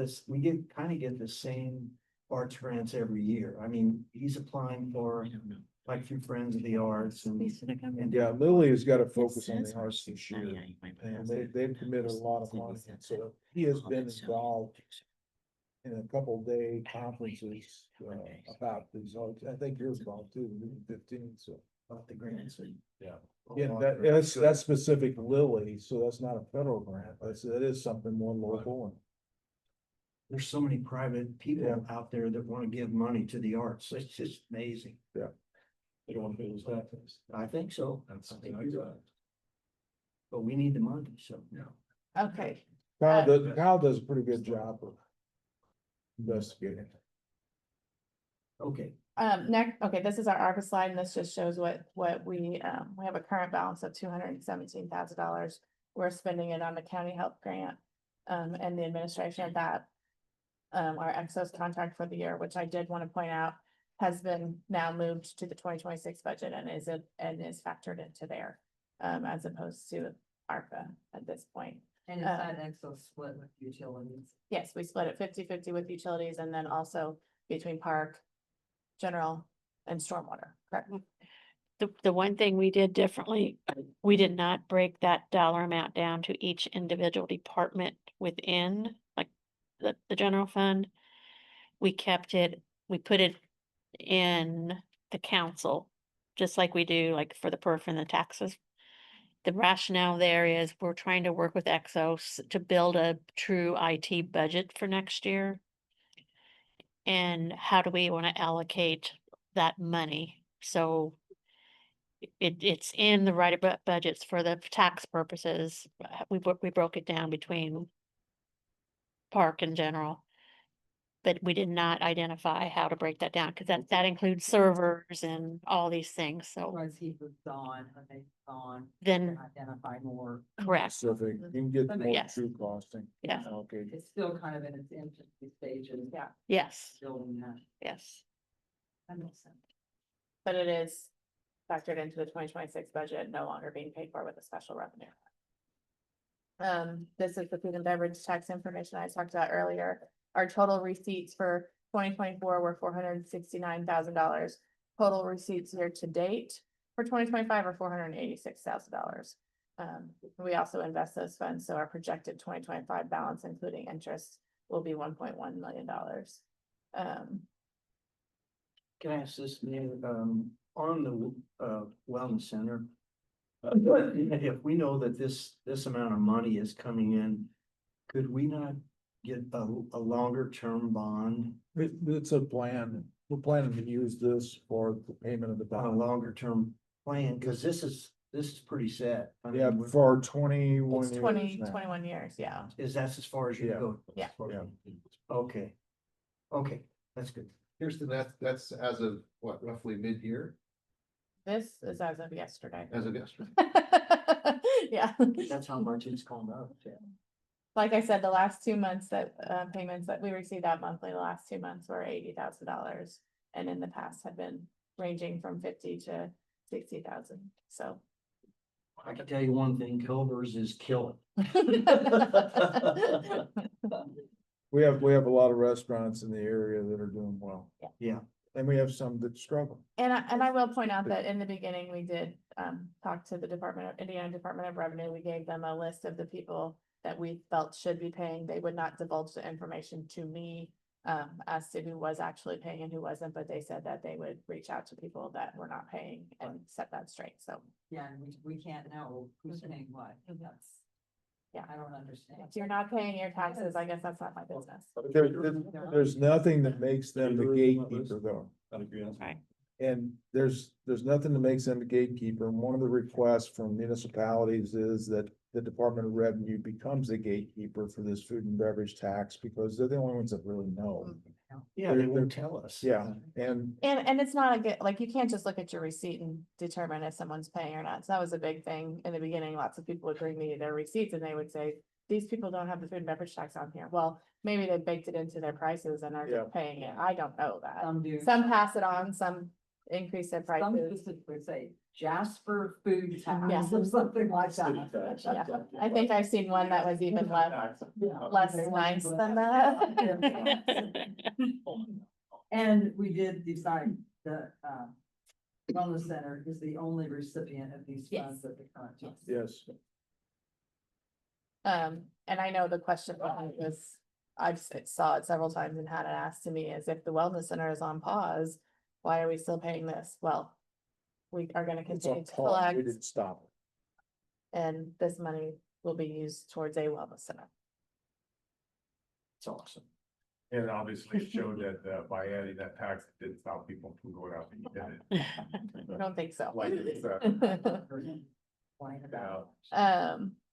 [SPEAKER 8] kind of get the same arts grants every year. I mean, he's applying for like through Friends of the Arts and
[SPEAKER 2] Yeah, Lily has got to focus on the arts this year. And they've committed a lot of money. And so he has been involved in a couple of day conferences about these arts. I think you're involved too, Region 15, so.
[SPEAKER 8] about the grants.
[SPEAKER 2] Yeah, that's specific to Lily, so that's not a federal grant, but that is something more local and.
[SPEAKER 8] There's so many private people out there that want to give money to the arts. It's just amazing.
[SPEAKER 2] Yeah.
[SPEAKER 6] They don't want to pay those taxes.
[SPEAKER 8] I think so.
[SPEAKER 6] That's
[SPEAKER 8] I think
[SPEAKER 6] something
[SPEAKER 8] you're right. But we need the money, so.
[SPEAKER 5] Okay,
[SPEAKER 2] Kyle does a pretty good job of investigating.
[SPEAKER 8] Okay,
[SPEAKER 5] okay, this is our ARPA slide, and this just shows what we have a current balance of $217,000. We're spending it on the county health grant, and the administration of that. Our excess contract for the year, which I did want to point out, has been now moved to the 2026 budget and is factored into there, as opposed to ARPA at this point.
[SPEAKER 3] And is that exo split with utilities?
[SPEAKER 5] Yes, we split it 50-50 with utilities, and then also between park, general, and stormwater, correct?
[SPEAKER 7] the one thing we did differently, we did not break that dollar amount down to each individual department within, like, the general fund. We kept it, we put it in the council, just like we do, like, for the perf and the taxes. The rationale there is we're trying to work with Exos to build a true IT budget for next year. And how do we want to allocate that money? So it's in the right budgets for the tax purposes. We broke it down between park in general. But we did not identify how to break that down, because that includes servers and all these things, so
[SPEAKER 3] Was he was gone, when they gone,
[SPEAKER 7] then,
[SPEAKER 3] identify more.
[SPEAKER 7] correct,
[SPEAKER 2] Specific, you can get more
[SPEAKER 7] Yes.
[SPEAKER 2] true costing.
[SPEAKER 7] Yeah.
[SPEAKER 2] Okay.
[SPEAKER 3] It's still kind of in its infancy stages.
[SPEAKER 5] Yeah.
[SPEAKER 7] yes,
[SPEAKER 3] Building that.
[SPEAKER 7] yes.
[SPEAKER 5] That makes sense. But it is factored into the 2026 budget, no longer being paid for with a special revenue. This is the food and beverage tax information I talked about earlier. Our total receipts for 2024 were $469,000. Total receipts year to date for 2025 are $486,000. We also invest those funds, so our projected 2025 balance, including interest, will be $1.1 million.
[SPEAKER 8] Can I ask this, Neil, on the wellness center? If we know that this amount of money is coming in, could we not get a longer term bond
[SPEAKER 2] It's a plan. We're planning to use this for the payment of the
[SPEAKER 8] on a
[SPEAKER 2] bond.
[SPEAKER 8] longer term plan? Cause this is pretty set. I mean,
[SPEAKER 2] Yeah, for 21
[SPEAKER 5] It's
[SPEAKER 2] years
[SPEAKER 5] 20,
[SPEAKER 2] now.
[SPEAKER 5] 21 years, yeah.
[SPEAKER 8] Is that as far as you
[SPEAKER 2] Yeah.
[SPEAKER 8] go?
[SPEAKER 5] Yeah.
[SPEAKER 8] Okay. Okay, that's good.
[SPEAKER 10] Kirsten, that's as of what, roughly mid-year,
[SPEAKER 5] This is as of yesterday.
[SPEAKER 10] as of yesterday?
[SPEAKER 5] Yeah.
[SPEAKER 8] That's how much it's gone up. Yeah.
[SPEAKER 5] Like I said, the last 2 months that payments that we received out monthly, the last 2 months were $80,000. And in the past had been ranging from 50 to 60,000, so.
[SPEAKER 8] I can tell you one thing, Culver's is killing.
[SPEAKER 2] We have a lot of restaurants in the area that are doing well.
[SPEAKER 8] Yeah.
[SPEAKER 2] And we have some that struggle.
[SPEAKER 5] And I will point out that in the beginning, we did talk to the Indiana Department of Revenue. We gave them a list of the people that we felt should be paying. They would not divulge the information to me as to who was actually paying and who wasn't, but they said that they would reach out to people that were not paying and set that straight, so.
[SPEAKER 3] Yeah, and we can't know who's paying what. That's,
[SPEAKER 5] Yeah.
[SPEAKER 3] I don't understand.
[SPEAKER 5] If you're not paying your taxes, I guess that's not my business.
[SPEAKER 2] There's nothing that makes them the gatekeeper though.
[SPEAKER 7] Right.
[SPEAKER 2] And there's nothing that makes them the gatekeeper. And one of the requests from municipalities is that the Department of Revenue becomes the gatekeeper for this food and beverage tax because they're the only ones that really know.
[SPEAKER 8] Yeah, they won't tell us.
[SPEAKER 2] Yeah, and
[SPEAKER 5] And it's not a good, like, you can't just look at your receipt and determine if someone's paying or not. So that was a big thing in the beginning. Lots of people would bring me their receipts and they would say, these people don't have the food and beverage tax on here. Well, maybe they baked it into their prices and are
[SPEAKER 2] Yeah.
[SPEAKER 5] just paying it. I don't know that.
[SPEAKER 3] Some do.
[SPEAKER 5] Some pass it on, some increase their
[SPEAKER 3] Some
[SPEAKER 5] prices.
[SPEAKER 3] specifically say Jasper food tax
[SPEAKER 5] Yeah.
[SPEAKER 3] or something like that.
[SPEAKER 5] Yeah, I think I've seen one that was even less nice than that.
[SPEAKER 3] And we did decide that, wellness center is the only recipient of these
[SPEAKER 5] Yes.
[SPEAKER 3] funds at the current time.
[SPEAKER 2] yes,
[SPEAKER 5] And I know the question behind was, saw it several times and had it asked to me is if the wellness center is on pause, why are we still paying this? Well, we are gonna
[SPEAKER 2] it's
[SPEAKER 5] continue
[SPEAKER 2] on
[SPEAKER 5] to
[SPEAKER 2] pause.
[SPEAKER 5] collect
[SPEAKER 2] We didn't stop it.
[SPEAKER 5] and this money will be used towards a wellness center.
[SPEAKER 8] It's awesome.
[SPEAKER 11] And obviously it showed that by adding that tax, it didn't stop people from going out and eating it.
[SPEAKER 5] I don't think so.
[SPEAKER 11] Like it's,
[SPEAKER 3] Whine about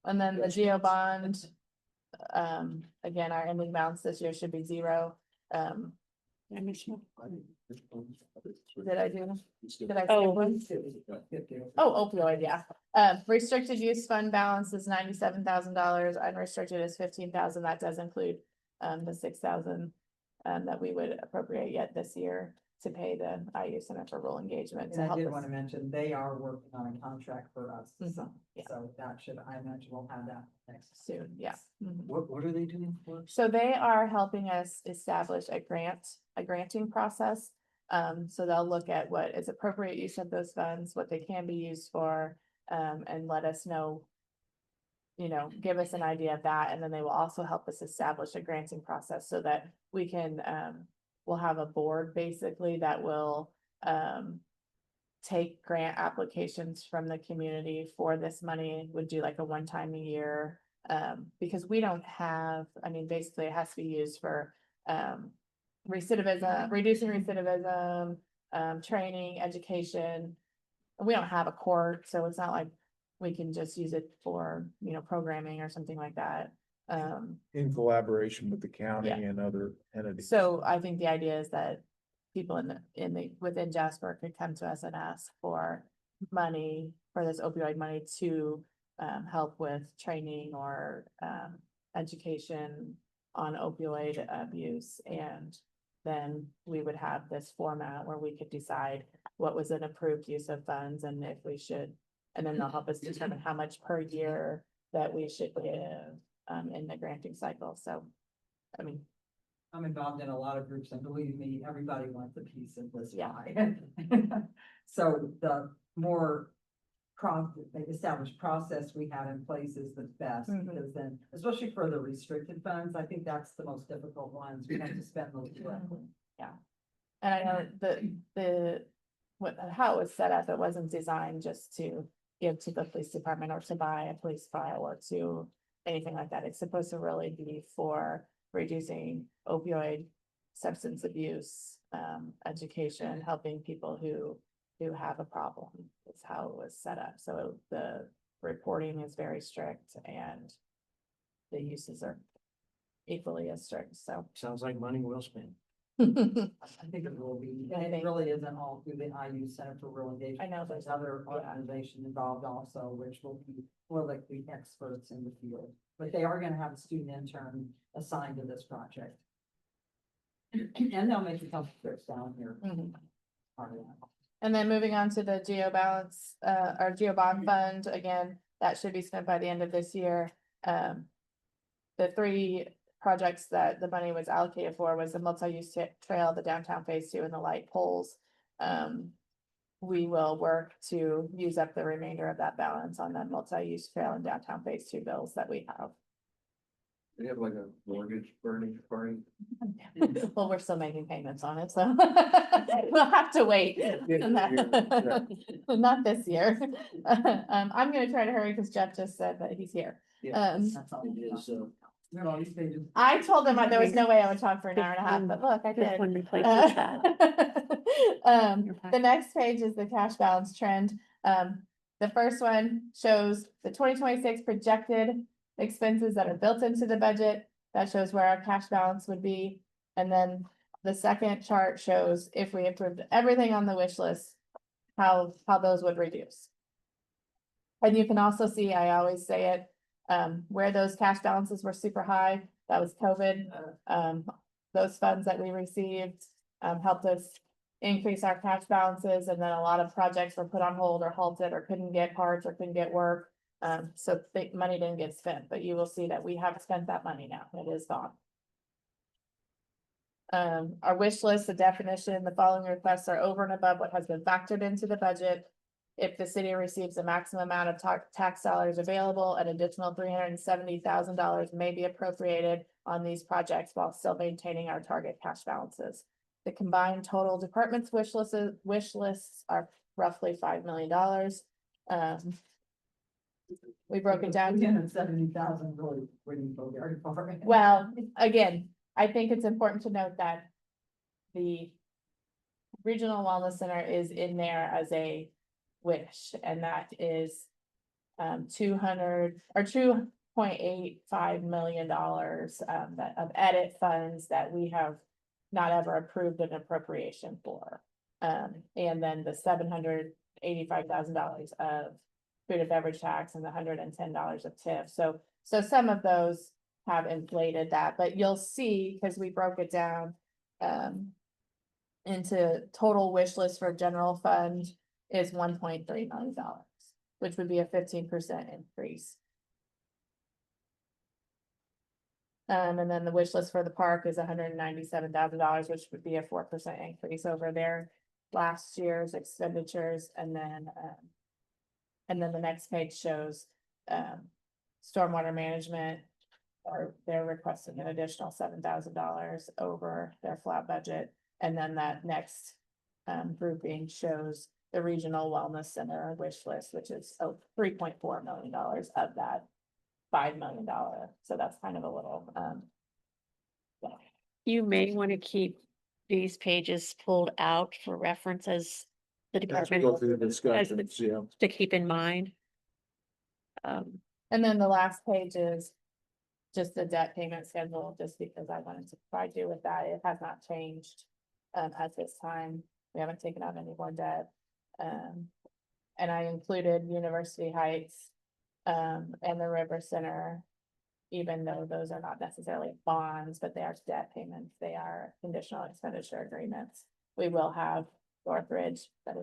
[SPEAKER 5] And then the geo bond. Again, our ending balance this year should be 0.
[SPEAKER 7] I missed one.
[SPEAKER 5] Did I do? Did I skip
[SPEAKER 7] Oh.
[SPEAKER 5] one?
[SPEAKER 3] it.
[SPEAKER 5] Oh, opioid, yeah. Restricted use fund balance is $97,000, unrestricted is 15,000, that does include the 6,000 that we would appropriate yet this year to pay the IU Center for Rural Engagement to
[SPEAKER 3] And I
[SPEAKER 5] help
[SPEAKER 3] did
[SPEAKER 5] us.
[SPEAKER 3] want to mention, they are working on a contract for us,
[SPEAKER 5] Mhm, yeah.
[SPEAKER 3] so that should, I imagine we'll have that next.
[SPEAKER 5] Soon, yeah. Mhm.
[SPEAKER 8] What are they doing for us?
[SPEAKER 5] So they are helping us establish a granting process So they'll look at what is appropriate use of those funds, what they can be used for, and let us know. Give us an idea of that, and then they will also help us establish a granting process so that we can, we'll have a board basically that will, take grant applications from the community for this money, would do like a one time a year. Because we don't have, basically it has to be used for, recidivism, reducing recidivism, training, education. We don't have a court, so it's not like we can just use it for, programming or something like that.
[SPEAKER 2] In collaboration with the county
[SPEAKER 5] Yeah.
[SPEAKER 2] and other entities.
[SPEAKER 5] So I think the idea is that people within Jasper could come to us and ask for money, for this opioid money to help with training or education on opioid abuse. And then we would have this format where we could decide what was an approved use of funds and if we should, and then they'll help us determine how much per year that we should give in the granting cycle. So,
[SPEAKER 3] I'm involved in a lot of groups, and believe me, everybody wants a piece of this
[SPEAKER 5] Yeah.
[SPEAKER 3] pie. So the more established process we have in place is the best,
[SPEAKER 5] Mhm.
[SPEAKER 3] because then, especially for the restricted funds, I think that's the most difficult ones. We have to spend those correctly.
[SPEAKER 5] yeah. And I know how it was set up, it wasn't designed just to give to the police department or to buy a police file or to anything like that. It's supposed to really be for reducing opioid substance abuse, education, helping people who have a problem. Is how it was set up. So the reporting is very strict and the uses are equally as strict, so.
[SPEAKER 8] Sounds like money well spent.
[SPEAKER 3] I think it will be, and it really isn't all through the IU Center for Rural Engagement.
[SPEAKER 5] I know,
[SPEAKER 3] There's
[SPEAKER 5] but-
[SPEAKER 3] other organizations involved also, which will be more like the experts in the field. But they are gonna have a student intern assigned to this project. And they'll make a couple trips down here.
[SPEAKER 5] Mhm.
[SPEAKER 3] Part of that.
[SPEAKER 5] And then moving on to the geo balance, our geo bond fund, again, that should be spent by the end of this year. The three projects that the money was allocated for was the multi-use trail, the downtown phase 2, and the light poles. We will work to use up the remainder of that balance on the multi-use trail and downtown phase 2 bills that we have.
[SPEAKER 10] They have like a mortgage burning party.
[SPEAKER 5] Well, we're still making payments on it, so we'll have to wait. Not this year. I'm gonna try to hurry because Jeff just said that he's here.
[SPEAKER 3] That's all it is. Look at all these pages.
[SPEAKER 5] I told him there was no way I would talk for an hour and a half, but look, I
[SPEAKER 7] This
[SPEAKER 5] did.
[SPEAKER 7] one replaces that. You're fine.
[SPEAKER 5] The next page is the cash balance trend. The first one shows the 2026 projected expenses that are built into the budget. That shows where our cash balance would be. And then the second chart shows if we approved everything on the wish list, how those would reduce. And you can also see, I always say it, where those cash balances were super high, that was COVID. Those funds that we received, helped us increase our cash balances, and then a lot of projects were put on hold or halted or couldn't get parts or couldn't get work. So the money didn't get spent, but you will see that we have spent that money now. It is gone. Our wish list, the definition, the following requests are over and above what has been factored into the budget. If the city receives the maximum amount of tax dollars available, an additional $370,000 may be appropriated on these projects while still maintaining our target cash balances. The combined total departments wish lists are roughly $5 million. We broke it down.
[SPEAKER 3] 370,000 really wouldn't go very far.
[SPEAKER 5] Well, again, I think it's important to note that the Regional Wellness Center is in there as a wish, and that is 2.85 million dollars of edit funds that we have not ever approved an appropriation for. And then the $785,000 of food and beverage tax and the $110 of TIF. So some of those have inflated that, but you'll see, because we broke it down into total wish list for general fund is $1.3 million, which would be a 15% increase. And then the wish list for the park is $197,000, which would be a 4% increase over their last year's expenditures, and then the next page shows, stormwater management. Or they're requesting an additional $7,000 over their flat budget, and then that next grouping shows the regional wellness center wish list, which is $3.4 million of that $5 million. So that's kind of a little,
[SPEAKER 7] You may want to keep these pages pulled out for reference as the
[SPEAKER 2] As we
[SPEAKER 7] department
[SPEAKER 2] go through the discussions, yeah.
[SPEAKER 7] to keep in mind.
[SPEAKER 5] and then the last page is just the debt payment schedule, just because I wanted to provide you with that. It has not changed at this time. We haven't taken out any more debt. And I included University Heights and the River Center, even though those are not necessarily bonds, but they are debt payments. They are conditional expenditure agreements. We will have Northridge, but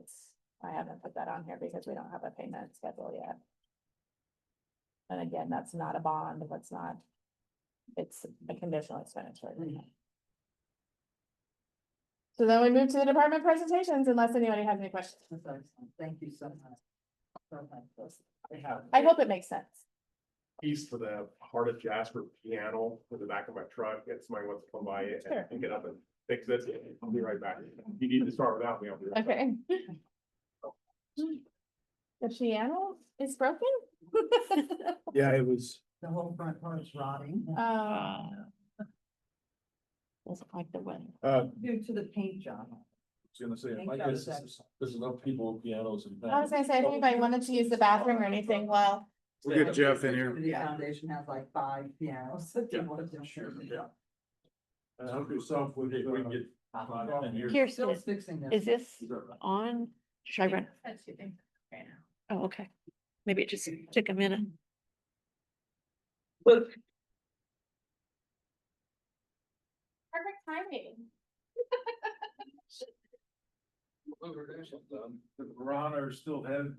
[SPEAKER 5] I haven't put that on here because we don't have a payment schedule yet. And again, that's not a bond, it's a conditional expenditure agreement. So then we move to the department presentations, unless anybody has any questions.
[SPEAKER 3] That's excellent. Thank you so much. So much.
[SPEAKER 11] I have
[SPEAKER 5] I hope it makes sense.
[SPEAKER 11] piece for the Heart of Jasper piano in the back of my truck, and somebody wants to come by and
[SPEAKER 5] Sure.
[SPEAKER 11] pick it up and fix this, I'll be right back. You need to start without me, I'll be right back.
[SPEAKER 5] Okay. The piano is broken?
[SPEAKER 2] Yeah, it was,
[SPEAKER 3] The whole front part is rotting
[SPEAKER 7] Doesn't like the weather.
[SPEAKER 3] due to the paint job.
[SPEAKER 10] gonna say,
[SPEAKER 3] I guess
[SPEAKER 10] there's enough people with pianos and.
[SPEAKER 5] I was gonna say, if anybody wanted to use the bathroom or anything, well,
[SPEAKER 2] we'll get Jeff in here.
[SPEAKER 3] The foundation has like 5 pianos. that
[SPEAKER 11] Yeah,
[SPEAKER 3] people have done.
[SPEAKER 11] sure, yeah.
[SPEAKER 2] And help yourself with,
[SPEAKER 11] We can get.
[SPEAKER 7] Here,
[SPEAKER 3] Still
[SPEAKER 7] is
[SPEAKER 3] fixing this.
[SPEAKER 7] this on? Should I run?
[SPEAKER 5] that's two things.
[SPEAKER 7] Oh, okay. Maybe it just took a minute.
[SPEAKER 5] Perfect timing.
[SPEAKER 2] the piranha still have.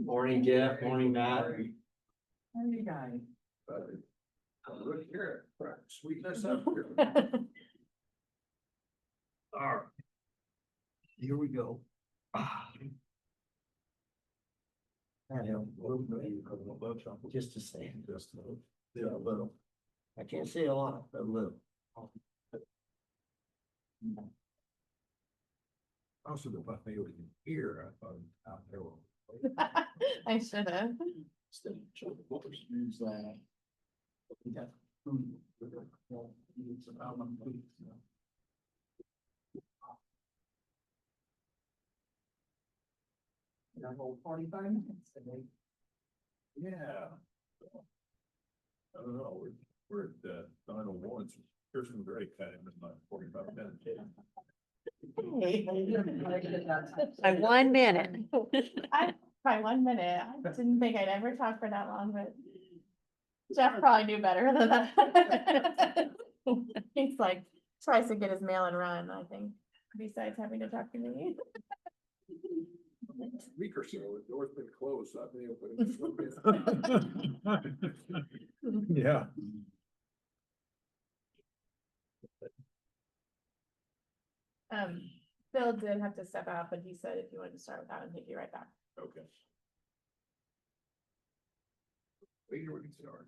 [SPEAKER 8] Morning, Jeff, morning, Matt.
[SPEAKER 3] How you guys?
[SPEAKER 2] Look here, sweeten us up here. All right.
[SPEAKER 8] Here we go. Just a second.
[SPEAKER 2] Just a little. Yeah, a little.
[SPEAKER 8] I can't say a lot, but a little.
[SPEAKER 2] Also, the buffet was in here, I thought out there.
[SPEAKER 5] I should have.
[SPEAKER 2] Use that. We got food. Need some almond food.
[SPEAKER 3] That whole 45 minutes.
[SPEAKER 2] Yeah. I don't know, we're at 9:01, so here's some great time in like 45 minutes.
[SPEAKER 7] By 1 minute.
[SPEAKER 5] By 1 minute, I didn't think I'd ever talk for that long, but Jeff probably knew better than that. He's like, tries to get his mail and run, I think, besides having to talk to me.
[SPEAKER 2] Week or so, the door's been closed, so I've been able to. Yeah.
[SPEAKER 5] Phil did have to step out, but he said if you wanted to start without him, he'd be right back.
[SPEAKER 2] Okay. We can start.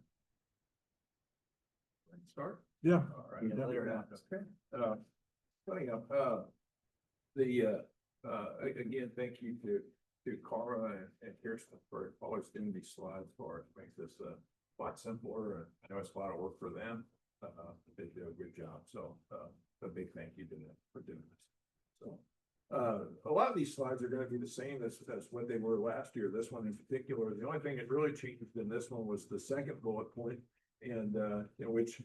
[SPEAKER 2] Start? Yeah. All right.
[SPEAKER 8] Yeah, there it
[SPEAKER 2] Okay. Funny enough, again, thank you to Cara and Kirsten for always doing these slides for us, makes this a lot simpler, and I know it's a lot of work for them. They do a good job, so a big thank you to them for doing this. So, a lot of these slides are gonna be the same as what they were last year. This one in particular, the only thing that really changed in this one was the second bullet point, and in which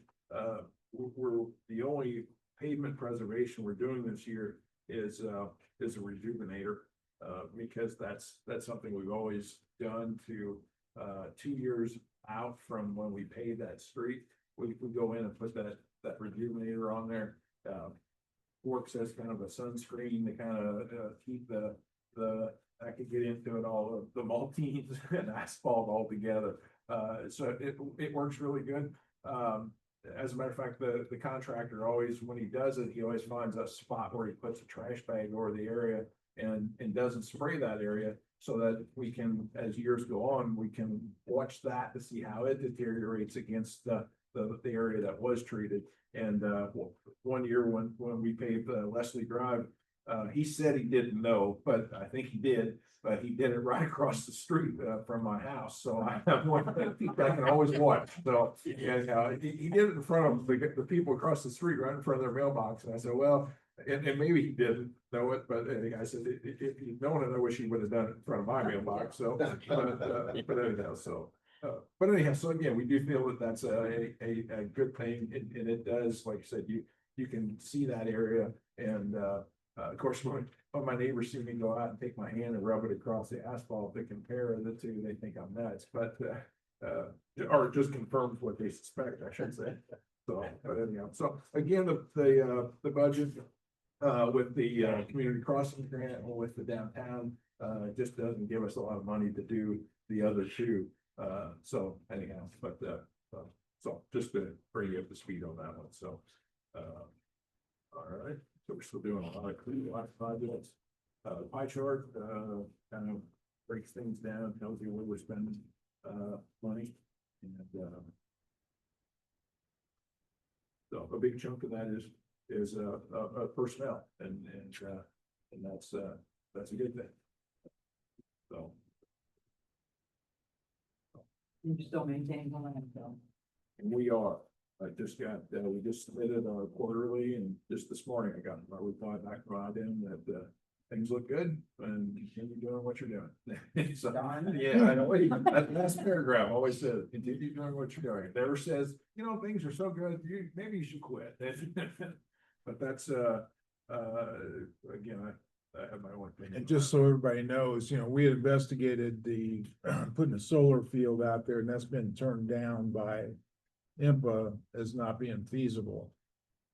[SPEAKER 2] we're the only pavement preservation we're doing this year is a rejuvenator, because that's something we've always done to 2 years out from when we paved that street. We go in and put that rejuvenator on there. Works as kind of a sunscreen to kind of keep I could get into it all, the maltines and asphalt all together.
[SPEAKER 11] So it works really good. As a matter of fact, the contractor always, when he does it, he always finds a spot where he puts a trash bag over the area and doesn't spray that area, so that we can, as years go on, we can watch that to see how it deteriorates against the area that was treated. And one year when we paved Leslie Drive, he said he didn't know, but I think he did. But he did it right across the street from my house, so I have one that I can always watch. So, yeah, he did it in front of the people across the street, right in front of their mailbox. And I said, well, and maybe he didn't know it, but I said, if he'd known it, I wish he would have done it in front of my mailbox. So, but anyhow, so. But anyhow, so again, we do feel that that's a good thing, and it does, like I said, you can see that area, and of course, when my neighbors see me go out and take my hand and rub it across the asphalt to compare the two, they think I'm nuts, but or it just confirms what they suspect, I should say. So, but anyhow, so again, the budget with the community crossing grant or with the downtown just doesn't give us a lot of money to do the other two. So anyhow, but so just to bring you up to speed on that one. So all right, so we're still doing a lot of projects. Pie chart kind of breaks things down, tells you where we're spending money, and so a big chunk of that is personnel, and that's a good thing. So.
[SPEAKER 3] You still maintain the landfill.
[SPEAKER 11] And we are, we just submitted our quarterly, and just this morning I got my reply back from them that things look good and continue doing what you're doing. So, yeah, I know, that last paragraph always says, continue doing what you're doing. It never says, things are so good, maybe you should quit. But that's, again, I have my own opinion.
[SPEAKER 2] And just so everybody knows, we had investigated the putting a solar field out there, and that's been turned down by IMPA as not being feasible.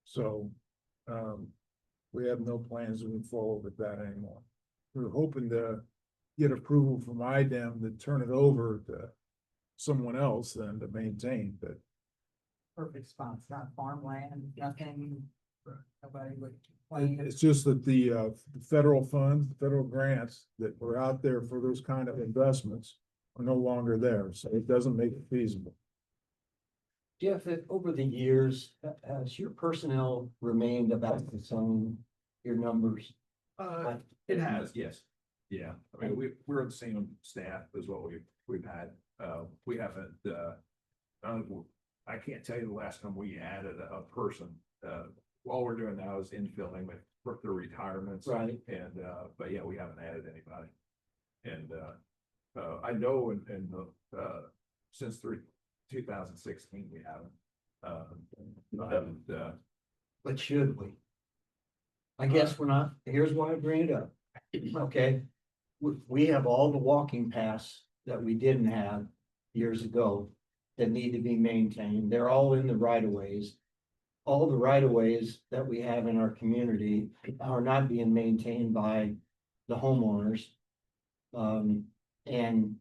[SPEAKER 2] So we have no plans to move forward with that anymore. We're hoping to get approval from IDEM to turn it over to someone else then to maintain, but
[SPEAKER 3] Perfect spots, not farmland, nothing. Nobody would complain.
[SPEAKER 2] it's just that the federal funds, federal grants that were out there for those kind of investments are no longer there, so it doesn't make it feasible.
[SPEAKER 8] Jeff, over the years, has your personnel remained about the same, your numbers?
[SPEAKER 11] It has, yes. Yeah, I mean, we're the same staff as what we've had. We haven't, I can't tell you the last time we added a person. All we're doing now is infilling with the retirements.
[SPEAKER 8] Right.
[SPEAKER 11] And, but yeah, we haven't added anybody. And, I know since 2016, we haven't,
[SPEAKER 8] But should we? I guess we're not, here's why I bring it up. Okay, we have all the walking paths that we didn't have years ago that need to be maintained. They're all in the right of ways. All the right of ways that we have in our community are not being maintained by the homeowners. And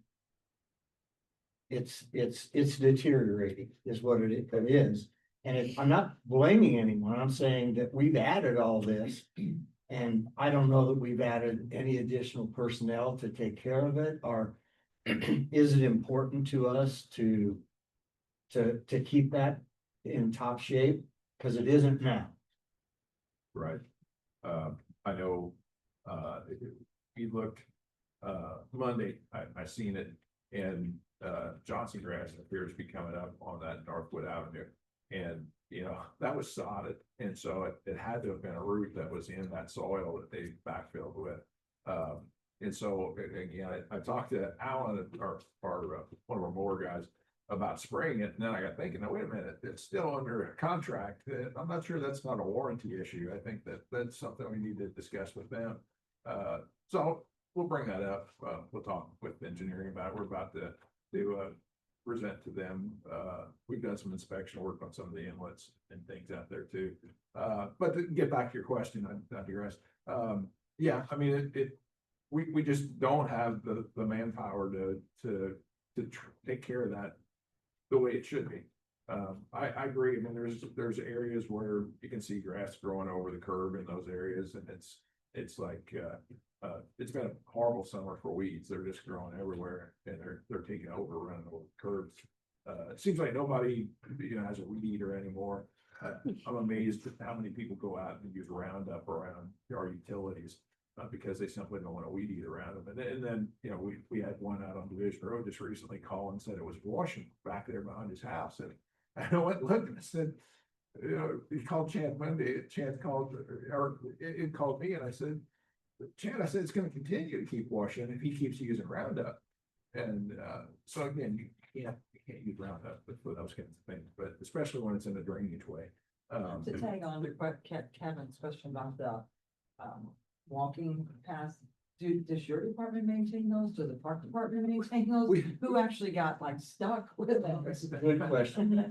[SPEAKER 8] it's deteriorating is what it is. And I'm not blaming anyone. I'm saying that we've added all this. And I don't know that we've added any additional personnel to take care of it, or is it important to us to keep that in top shape? Because it isn't now.
[SPEAKER 11] right. I know, if you look, Monday, I seen it, and Johnson grass appears to be coming up on that Northwood Avenue. And, that was sodded, and so it had to have been a root that was in that soil that they backfilled with. And so, again, I talked to Alan, our one of our mower guys, about spraying it, and then I got thinking, now, wait a minute, it's still under a contract. I'm not sure that's not a warranty issue. I think that's something we need to discuss with them. So we'll bring that up. We'll talk with engineering about it. We're about to present to them. We've done some inspection work on some of the inlets and things out there too. But to get back to your question, I digress. Yeah, I mean, we just don't have the manpower to take care of the way it should be. I agree. I mean, there's areas where you can see grass growing over the curb in those areas, and it's like, it's been a horrible summer for weeds. They're just growing everywhere, and they're taking over, running over the curbs. It seems like nobody, has a weed eater anymore. I'm amazed at how many people go out and use Roundup around our utilities, because they simply don't want a weed eat around them. And then, we had one out on Division Road just recently call and said it was washing back there behind his house. And I went, looked and said, he called Chad Monday, Chad called, or it called me, and I said, Chad, I said, it's gonna continue to keep washing if he keeps using Roundup. And, so again, you can't use Roundup for those kinds of things, but especially when it's in a drainage way.
[SPEAKER 3] To tag on to Kevin's question about the, walking paths, does your department maintain those? Does the park department maintain those? Who actually got like stuck with them?
[SPEAKER 8] Good question.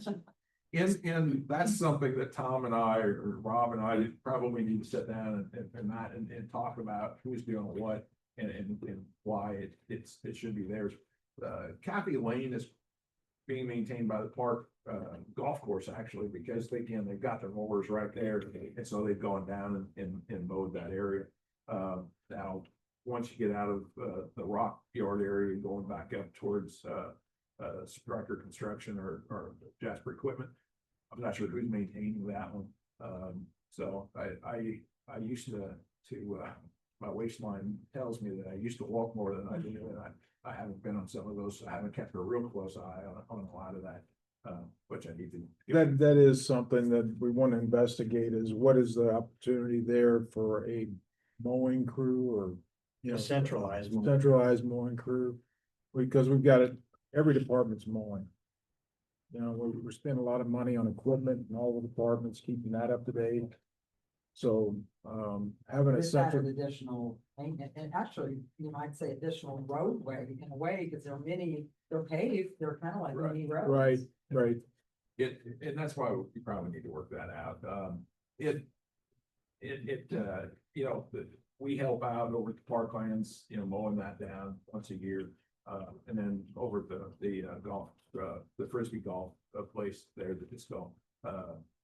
[SPEAKER 11] And that's something that Tom and I, or Rob and I probably need to sit down and talk about who's doing what and why it should be theirs. Kathy Lane is being maintained by the park golf course, actually, because they've got their mowers right there, and so they've gone down and mowed that area. Now, once you get out of the rock yard area, going back up towards Striker Construction or Jasper Equipment, I'm not sure who's maintaining that one. So I used to my waistline tells me that I used to walk more than I do, and I haven't been on some of those. I haven't kept a real close eye on a lot of that, which I need to.
[SPEAKER 2] That is something that we want to investigate, is what is the opportunity there for a mowing crew, or,
[SPEAKER 8] A centralized mowing.
[SPEAKER 2] centralized mowing crew? Because we've got it, every department's mowing. We're spending a lot of money on equipment and all the departments, keeping that up to date. So, having a
[SPEAKER 3] Is that
[SPEAKER 2] central,
[SPEAKER 3] an additional, and actually, you might say additional roadway in a way, because they're paved, they're kind of like mini roads.
[SPEAKER 2] right,
[SPEAKER 11] And that's why we probably need to work that out. We help out over at the parklands, mowing that down once a year. And then over at the golf, the Frisbee golf place there, the disc golf,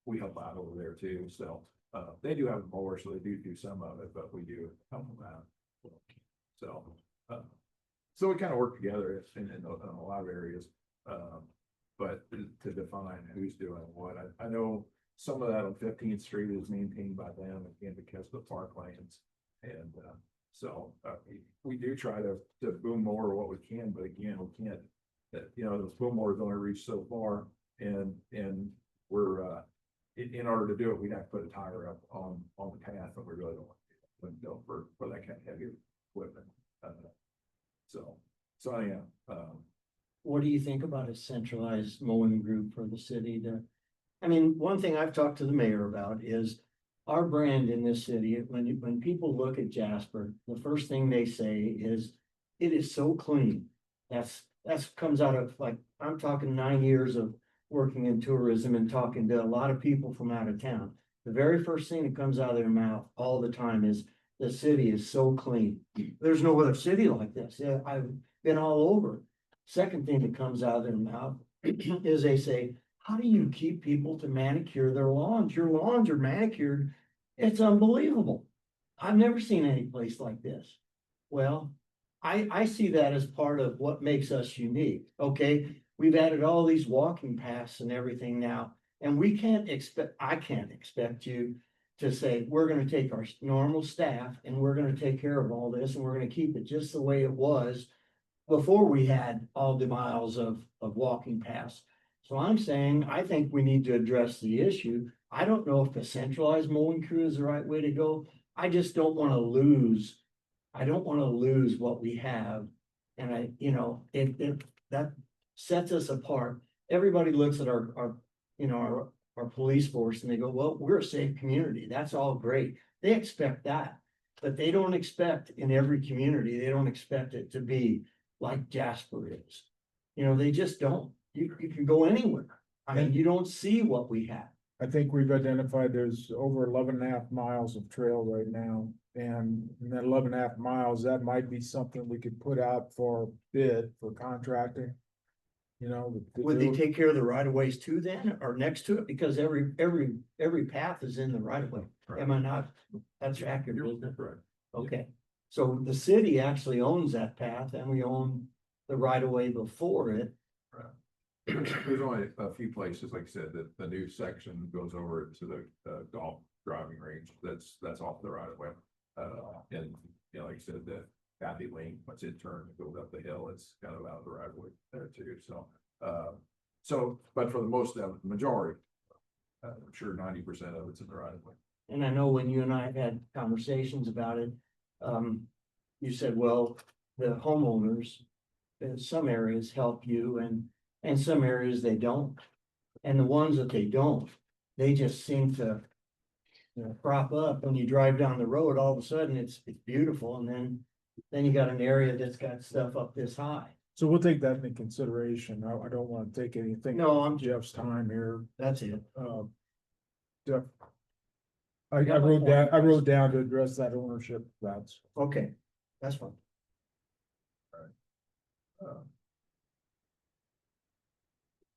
[SPEAKER 11] we help out over there too. So, they do have a mower, so they do some of it, but we do help them out. So, so we kind of work together in a lot of areas. But to define who's doing what, I know some of that on 15th Street is maintained by them, again, because of the parklands. And so we do try to boom mower what we can, but again, we can't, those boom mowers only reach so far, and we're in order to do it, we'd have to put a tire up on the path, and we really don't want to go for that kind of heavy equipment. So anyhow,
[SPEAKER 8] What do you think about a centralized mowing group for the city I mean, one thing I've talked to the mayor about is our brand in this city. When people look at Jasper, the first thing they say is, it is so clean. That's comes out of, like, I'm talking 9 years of working in tourism and talking to a lot of people from out of town. The very first thing that comes out of their mouth all the time is, the city is so clean. There's no other city like this. Yeah, I've been all over. Second thing that comes out of their mouth is they say, how do you keep people to manicure their lawns? Your lawns are manicured. It's unbelievable. I've never seen any place like this. Well, I see that as part of what makes us unique. Okay, we've added all these walking paths and everything now, and I can't expect you to say, we're gonna take our normal staff and we're gonna take care of all this, and we're gonna keep it just the way it was before we had all the miles of walking paths. So I'm saying, I think we need to address the issue. I don't know if a centralized mowing crew is the right way to go. I just don't want to lose. I don't want to lose what we have. And that sets us apart. Everybody looks at our police force and they go, well, we're a safe community. That's all great. They expect that, but they don't expect in every community, they don't expect it to be like Jasper is. They just don't. You can go anywhere. I mean, you don't see what we have.
[SPEAKER 2] I think we've identified there's over 11.5 miles of trail right now. And in that 11.5 miles, that might be something we could put out for bid for contracting. you know.
[SPEAKER 8] Would they take care of the right of ways too then, or next to it? Because every path is in the right of way. Am I not? That's accurate, isn't it?
[SPEAKER 11] Correct.
[SPEAKER 8] Okay, so the city actually owns that path and we own the right of way before it.
[SPEAKER 11] There's only a few places, like I said, that the new section goes over to the golf driving range, that's off the right of way. And, you know, like I said, the Kathy Lane, once it turns, it goes up the hill, it's kind of out of the right of way there too, so, but for the most of the majority, I'm sure 90% of it's in the right of way.
[SPEAKER 8] And I know when you and I had conversations about it, you said, well, the homeowners in some areas help you and some areas they don't. And the ones that they don't, they just seem to, you know, crop up when you drive down the road, all of a sudden it's beautiful. And then you got an area that's got stuff up this high.
[SPEAKER 2] So we'll take that into consideration. I don't want to take anything.
[SPEAKER 8] No,
[SPEAKER 2] off
[SPEAKER 8] I'm just,
[SPEAKER 2] Jeff's time here.
[SPEAKER 8] that's it.
[SPEAKER 2] Jeff. I
[SPEAKER 8] got my
[SPEAKER 2] wrote down,
[SPEAKER 8] point.
[SPEAKER 2] I wrote down to address that ownership, that's.
[SPEAKER 8] Okay, that's fine.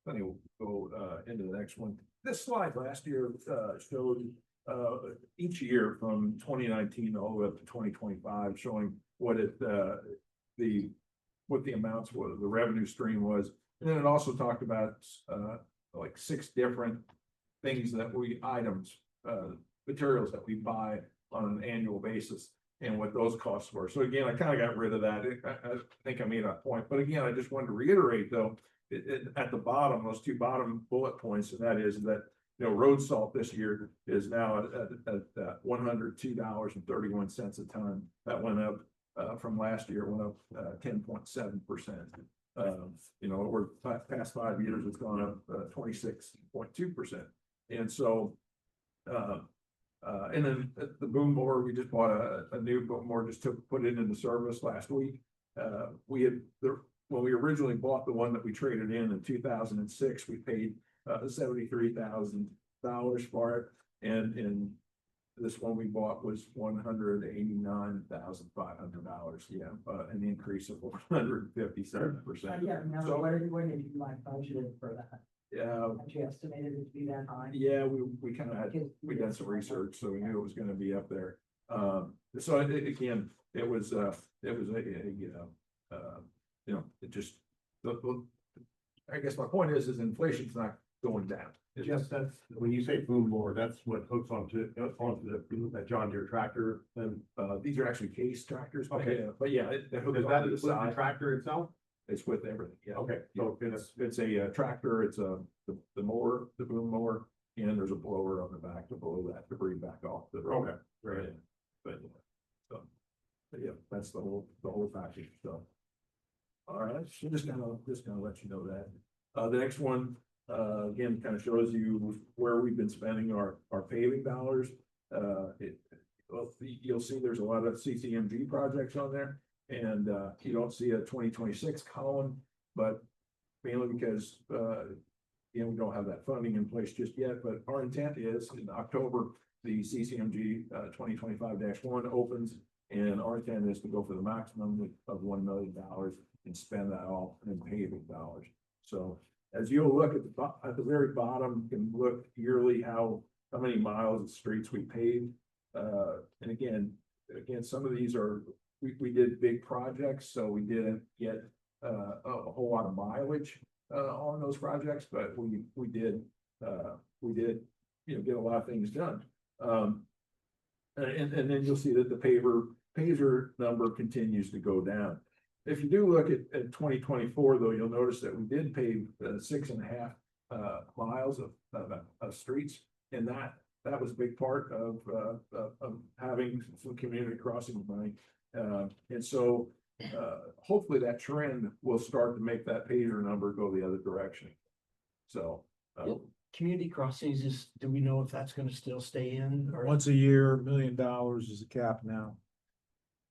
[SPEAKER 11] Then we'll go into the next one. This slide last year showed each year from 2019 all the way up to 2025, showing what what the amounts were, the revenue stream was. And then it also talked about like 6 different things that items, materials that we buy on an annual basis and what those costs were. So again, I kind of got rid of that. I think I made that point, but again, I just wanted to reiterate though, at the bottom, those 2 bottom bullet points, and that is that, you know, road salt this year is now at $102.31 a ton. That went up from last year, went up 10.7%. You know, over past 5 years, it's gone up 26.2%. And so, and then the boom mower, we just bought a new boom mower, just put it into service last week. When we originally bought the one that we traded in 2006, we paid $73,000 for it, and this one we bought was $189,500. Yeah, an increase of 157%.
[SPEAKER 3] Yeah, now,
[SPEAKER 11] So-
[SPEAKER 3] what did you like budgeted for that?
[SPEAKER 11] Yeah,
[SPEAKER 3] Had you estimated it to be that high?
[SPEAKER 11] yeah, we kind of had, we done some research, so we knew it was gonna be up there. So again, it was a you know, it just, I guess my point is inflation's not going down. It's
[SPEAKER 10] Yes, that's, when you say boom mower, that's what hooks onto that John Deere tractor, then,
[SPEAKER 11] these are actually case tractors.
[SPEAKER 10] Okay.
[SPEAKER 11] But yeah, it hooks
[SPEAKER 10] is
[SPEAKER 11] onto
[SPEAKER 10] that
[SPEAKER 11] the
[SPEAKER 10] the
[SPEAKER 11] side.
[SPEAKER 10] tractor itself?
[SPEAKER 11] It's with everything, yeah.
[SPEAKER 10] Okay,
[SPEAKER 11] Yeah,
[SPEAKER 10] so
[SPEAKER 11] it's a tractor, it's the mower, the boom mower, and there's a blower on the back to blow that debris back off the road.
[SPEAKER 10] Okay, great.
[SPEAKER 11] But, but yeah, that's the whole package, so. All right, so just gonna let you know that. The next one, again, kind of shows you where we've been spending our paving dollars. You'll see there's a lot of CCMG projects on there, and you don't see a 2026 column, but mainly because you know, we don't have that funding in place just yet, but our intent is in October, the CCMG 2025-1 opens, and our intent is to go for the maximum of $1 million and spend that all in paving dollars. So as you'll look at the very bottom, you can look yearly how many miles of streets we paved. And again, some of these are, we did big projects, so we didn't get a whole lot of mileage on those projects, but we did, you know, get a lot of things done. And then you'll see that the pager number continues to go down. If you do look at 2024, though, you'll notice that we did pave 6.5 miles of streets, and that was a big part of having some community crossing money. And so hopefully that trend will start to make that pager number go the other direction. So
[SPEAKER 8] Community crossings is, do we know if that's gonna still stay in or?
[SPEAKER 2] Once a year, $1 million is the cap now.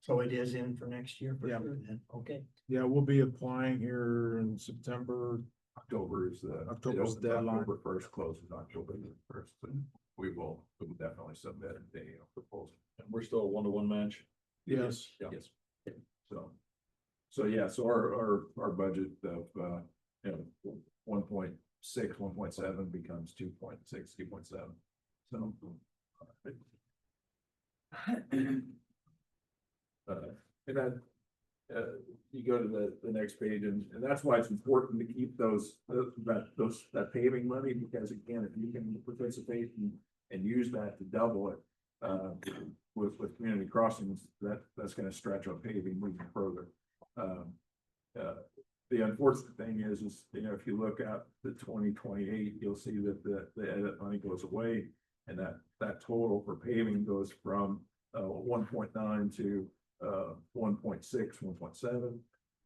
[SPEAKER 8] So it is in for next year for
[SPEAKER 2] Yeah.
[SPEAKER 8] sure then, okay.
[SPEAKER 2] Yeah, we'll be applying here in September.
[SPEAKER 11] October is the
[SPEAKER 2] October's the deadline.
[SPEAKER 11] October 1st closes October 1st, and we will definitely submit a proposal.
[SPEAKER 6] And we're still a 1-to-1 match.
[SPEAKER 2] Yes.
[SPEAKER 6] Yeah.
[SPEAKER 11] Yes. So yeah, so our budget of you know, 1.6, 1.7 becomes 2.6, 2.7. So. And that, you go to the next page, and that's why it's important to keep that paving money, because again, if you can participate and use that to double it, with community crossings, that's gonna stretch our paving moving further. The unfortunate thing is, you know, if you look at the 2028, you'll see that the edit money goes away, and that total for paving goes from 1.9 to 1.6, 1.7.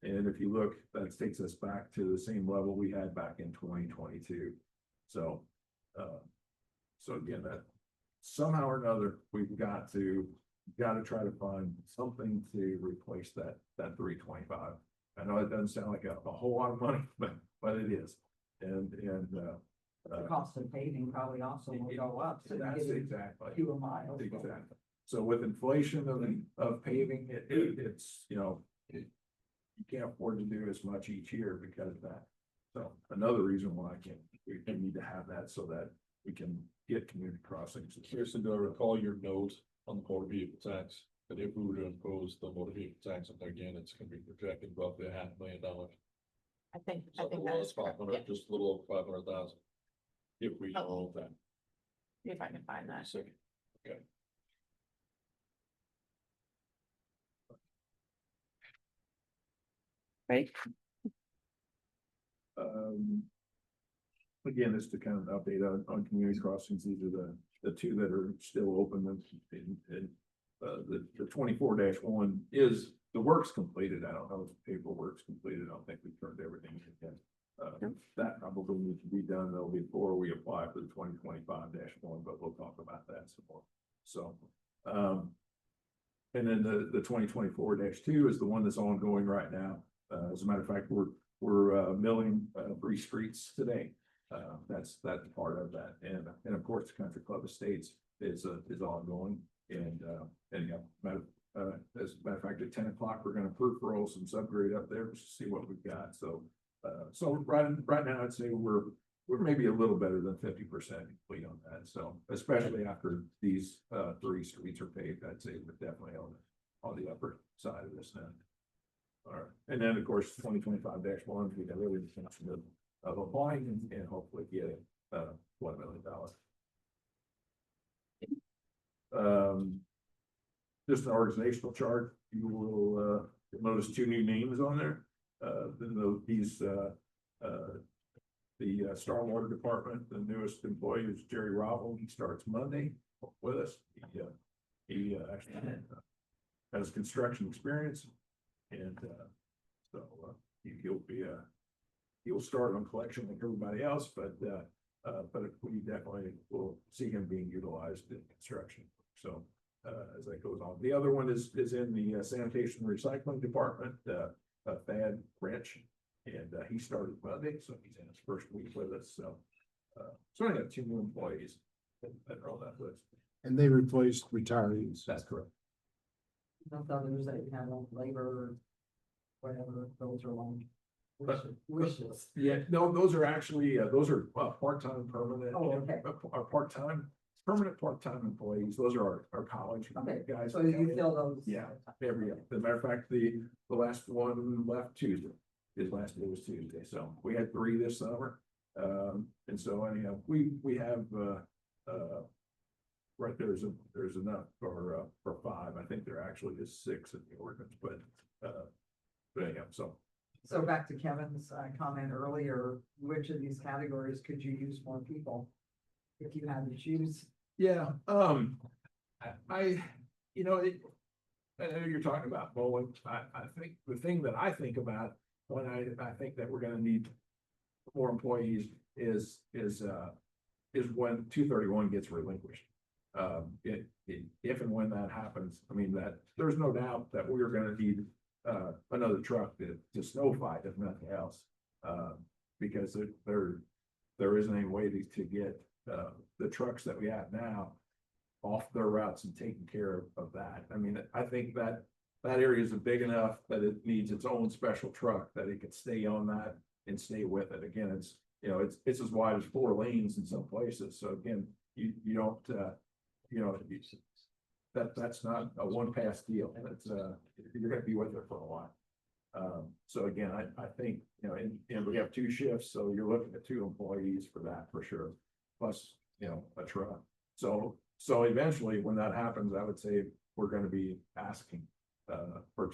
[SPEAKER 11] And if you look, that takes us back to the same level we had back in 2022. So, so again, that somehow or another, we've got to try to find something to replace that 325. I know it doesn't sound like a whole lot of money, but it is. And
[SPEAKER 3] The cost of paving probably also will go up. So
[SPEAKER 11] that's
[SPEAKER 3] you get
[SPEAKER 11] exactly.
[SPEAKER 3] fewer miles.
[SPEAKER 11] Exactly. So with inflation of paving, it's, you know, you can't afford to do as much each year because of that. So another reason why we need to have that so that we can get community crossings.
[SPEAKER 6] Kirsten, do I recall your note on the motor vehicle tax? That if we were to impose the motor vehicle tax on there again, it's gonna be projected roughly $500,000.
[SPEAKER 5] I think
[SPEAKER 6] So it
[SPEAKER 5] that
[SPEAKER 6] was
[SPEAKER 5] is correct.
[SPEAKER 6] 500, just a little over 500,000. If we
[SPEAKER 5] Oh.
[SPEAKER 6] move that.
[SPEAKER 5] Yeah, if I can find that.
[SPEAKER 6] Second. Okay.
[SPEAKER 7] Right?
[SPEAKER 11] Again, just to kind of update on community crossings, these are the two that are still open, and the 24-1 is the work's completed. I don't know if the paperwork's completed. I don't think we've turned everything in yet. That probably needs to be done though before we apply for the 2025-1, but we'll talk about that some more. So, and then the 2024-2 is the one that's ongoing right now. As a matter of fact, we're milling 3 streets today. That's part of that, and of course, the Country Club Estates is ongoing, and yeah, as a matter of fact, at 10 o'clock, we're going to proof roll some subgrade up there to see what we've got. So, so right now, I'd say we're maybe a little better than 50% complete on that. So, especially after these 3 streets are paved, I'd say we're definitely on the upper side of this now. All right, and then of course, 2025-1, we got really the intention of applying and hopefully get $1 million. Just an organizational chart. You will notice 2 new names on there. The stormwater department, the newest employee is Jerry Robble. He starts Monday with us. He actually has construction experience, and so he'll start on collection like everybody else, but we definitely will see him being utilized in construction. So as that goes on, the other one is in the sanitation recycling department, Thad Wrench, and he started Monday, so he's in his first week with us. So so I got 2 new employees that are on that list.
[SPEAKER 2] And they replaced retirees.
[SPEAKER 11] That's correct.
[SPEAKER 3] Those others that you have on labor, whatever, those are like wishes.
[SPEAKER 11] Yeah, no, those are actually, part-time permanent.
[SPEAKER 3] Oh, okay.
[SPEAKER 11] Are permanent part-time employees. Those are our college
[SPEAKER 3] Okay,
[SPEAKER 11] guys.
[SPEAKER 3] so you fill those.
[SPEAKER 11] Yeah, every year. As a matter of fact, the last one left Tuesday. His last day was Tuesday, so we had 3 this summer. And so anyhow, we have right there's enough for 5. I think there actually is 6 in the ordinance, but anyhow, so.
[SPEAKER 3] So back to Kevin's comment earlier, which of these categories could you use more people? If you had to choose?
[SPEAKER 11] Yeah, you know, I know you're talking about mowing. I think the thing that I think about when I think that we're gonna need more employees is when 231 gets relinquished. If and when that happens, I mean, that there's no doubt that we're gonna need another truck to snow fight, if nothing else. Because there isn't any way to get the trucks that we have now off their routes and taking care of that. I mean, I think that area is big enough that it needs its own special truck that it could stay on that and stay with it. Again, it's, you know, it's as wide as 4 lanes in some places. So again, you don't, you know, that's not a one pass deal. It's, you're gonna be with it for a while. So again, I think, you know, and we have 2 shifts, so you're looking at 2 employees for that for sure. Plus, you know, a truck. So eventually when that happens, I would say we're gonna be asking, for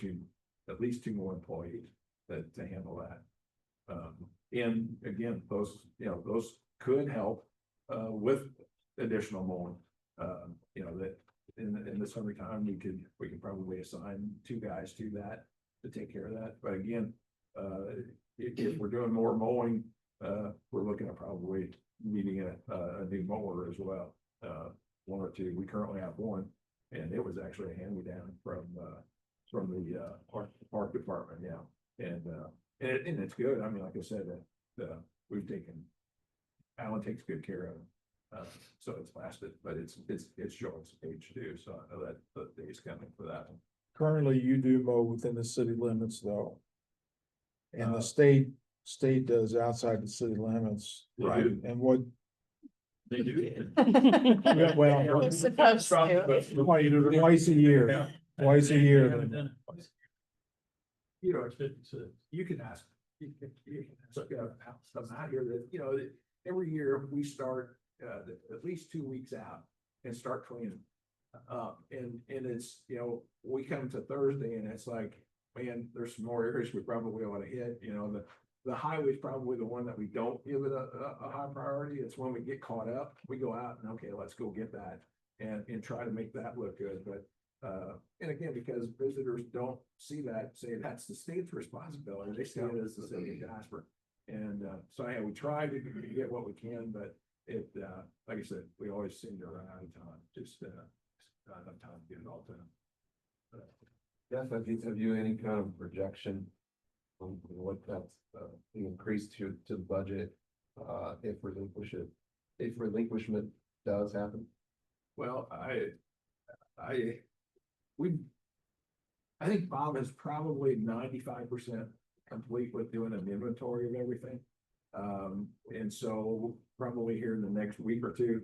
[SPEAKER 11] at least 2 more employees to handle that. And again, those, you know, those could help, with additional mowing. You know, that in the summertime, we could probably assign 2 guys to that to take care of that. But again, if we're doing more mowing, we're looking at probably needing a new mower as well. 1 or 2, we currently have 1, and it was actually a hand-me-down from the park department, yeah. And it's good. I mean, like I said, we've taken, Alan takes good care of it. So it's lasted, but it's showing some age too, so I know that the day's coming for that one.
[SPEAKER 2] Currently, you do mow within the city limits though. And the
[SPEAKER 11] Uh,
[SPEAKER 2] state does outside the city limits.
[SPEAKER 11] Right.
[SPEAKER 2] And what,
[SPEAKER 6] They do.
[SPEAKER 2] well,
[SPEAKER 5] They're supposed to.
[SPEAKER 2] twice a year, twice a year.
[SPEAKER 11] You know, you can ask, you can ask, some out here that, you know, that every year we start, at least 2 weeks out and start cleaning. And it's, you know, we come to Thursday and it's like, man, there's some more areas we probably ought to hit, you know, the highway is probably the one that we don't give it a high priority. It's when we get caught up, we go out and, okay, let's go get that and try to make that look good. But, and again, because visitors don't see that, say that's the state's responsibility, they see it as the city of Jasper. And, so yeah, we try to get what we can, but it, like I said, we always seem to run out of time, just, not enough time to get it all done.
[SPEAKER 10] Jeff, have you any kind of projection on what that's, the increase to the budget, if relinquishment does happen?
[SPEAKER 11] Well, I think Bob is probably 95% complete with doing an inventory of everything. And so probably here in the next week or 2,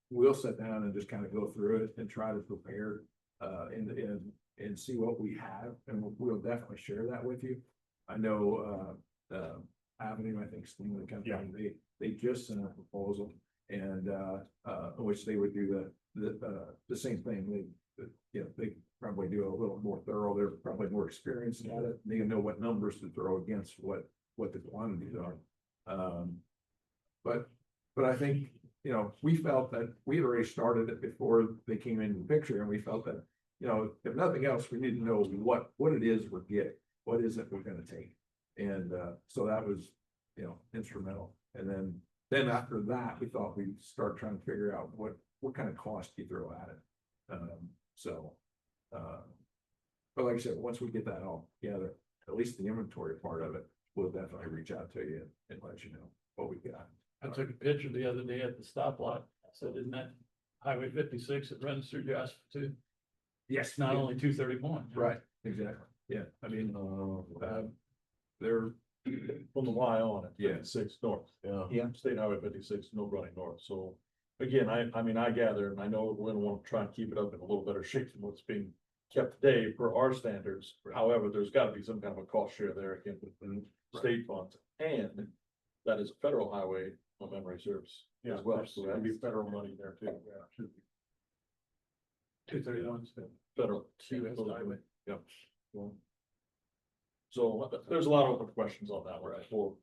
[SPEAKER 11] we'll sit down and just kind of go through it and try to prepare, and see what we have, and we'll definitely share that with you. I know, Avenue, I think, Sting, the company, they just sent a proposal, and, which they would do the same thing. You know, they probably do a little more thorough. They're probably more experienced at it. They know what numbers to throw against what the quantities are. But I think, you know, we felt that we had already started it before they came into the picture, and we felt that, you know, if nothing else, we need to know what it is we're getting. What is it we're gonna take? And so that was, you know, instrumental. And then after that, we thought we'd start trying to figure out what kind of cost you throw at it. But like I said, once we get that all together, at least the inventory part of it, we'll definitely reach out to you and let you know what we got.
[SPEAKER 6] I took a picture the other day at the stoplight. I said, isn't that Highway 56 that runs through Jasper too?
[SPEAKER 11] Yes,
[SPEAKER 6] Not only 231.
[SPEAKER 11] right, exactly. Yeah, I mean, they're
[SPEAKER 6] From the Y on it.
[SPEAKER 11] Yeah.
[SPEAKER 6] 56 north, yeah.
[SPEAKER 8] Yeah.
[SPEAKER 6] State Highway 56, no running north. So again, I mean, I gather, and I know we're gonna want to try and keep it up in a little better shape than what's being kept today for our standards. However, there's gotta be some kind of a cost share there again with state funds. And that is a federal highway, my memory serves as well. So that'd be federal money there too. Yeah, should be. 231 federal. Highway. Yep. So there's a lot of open questions on that one. Before.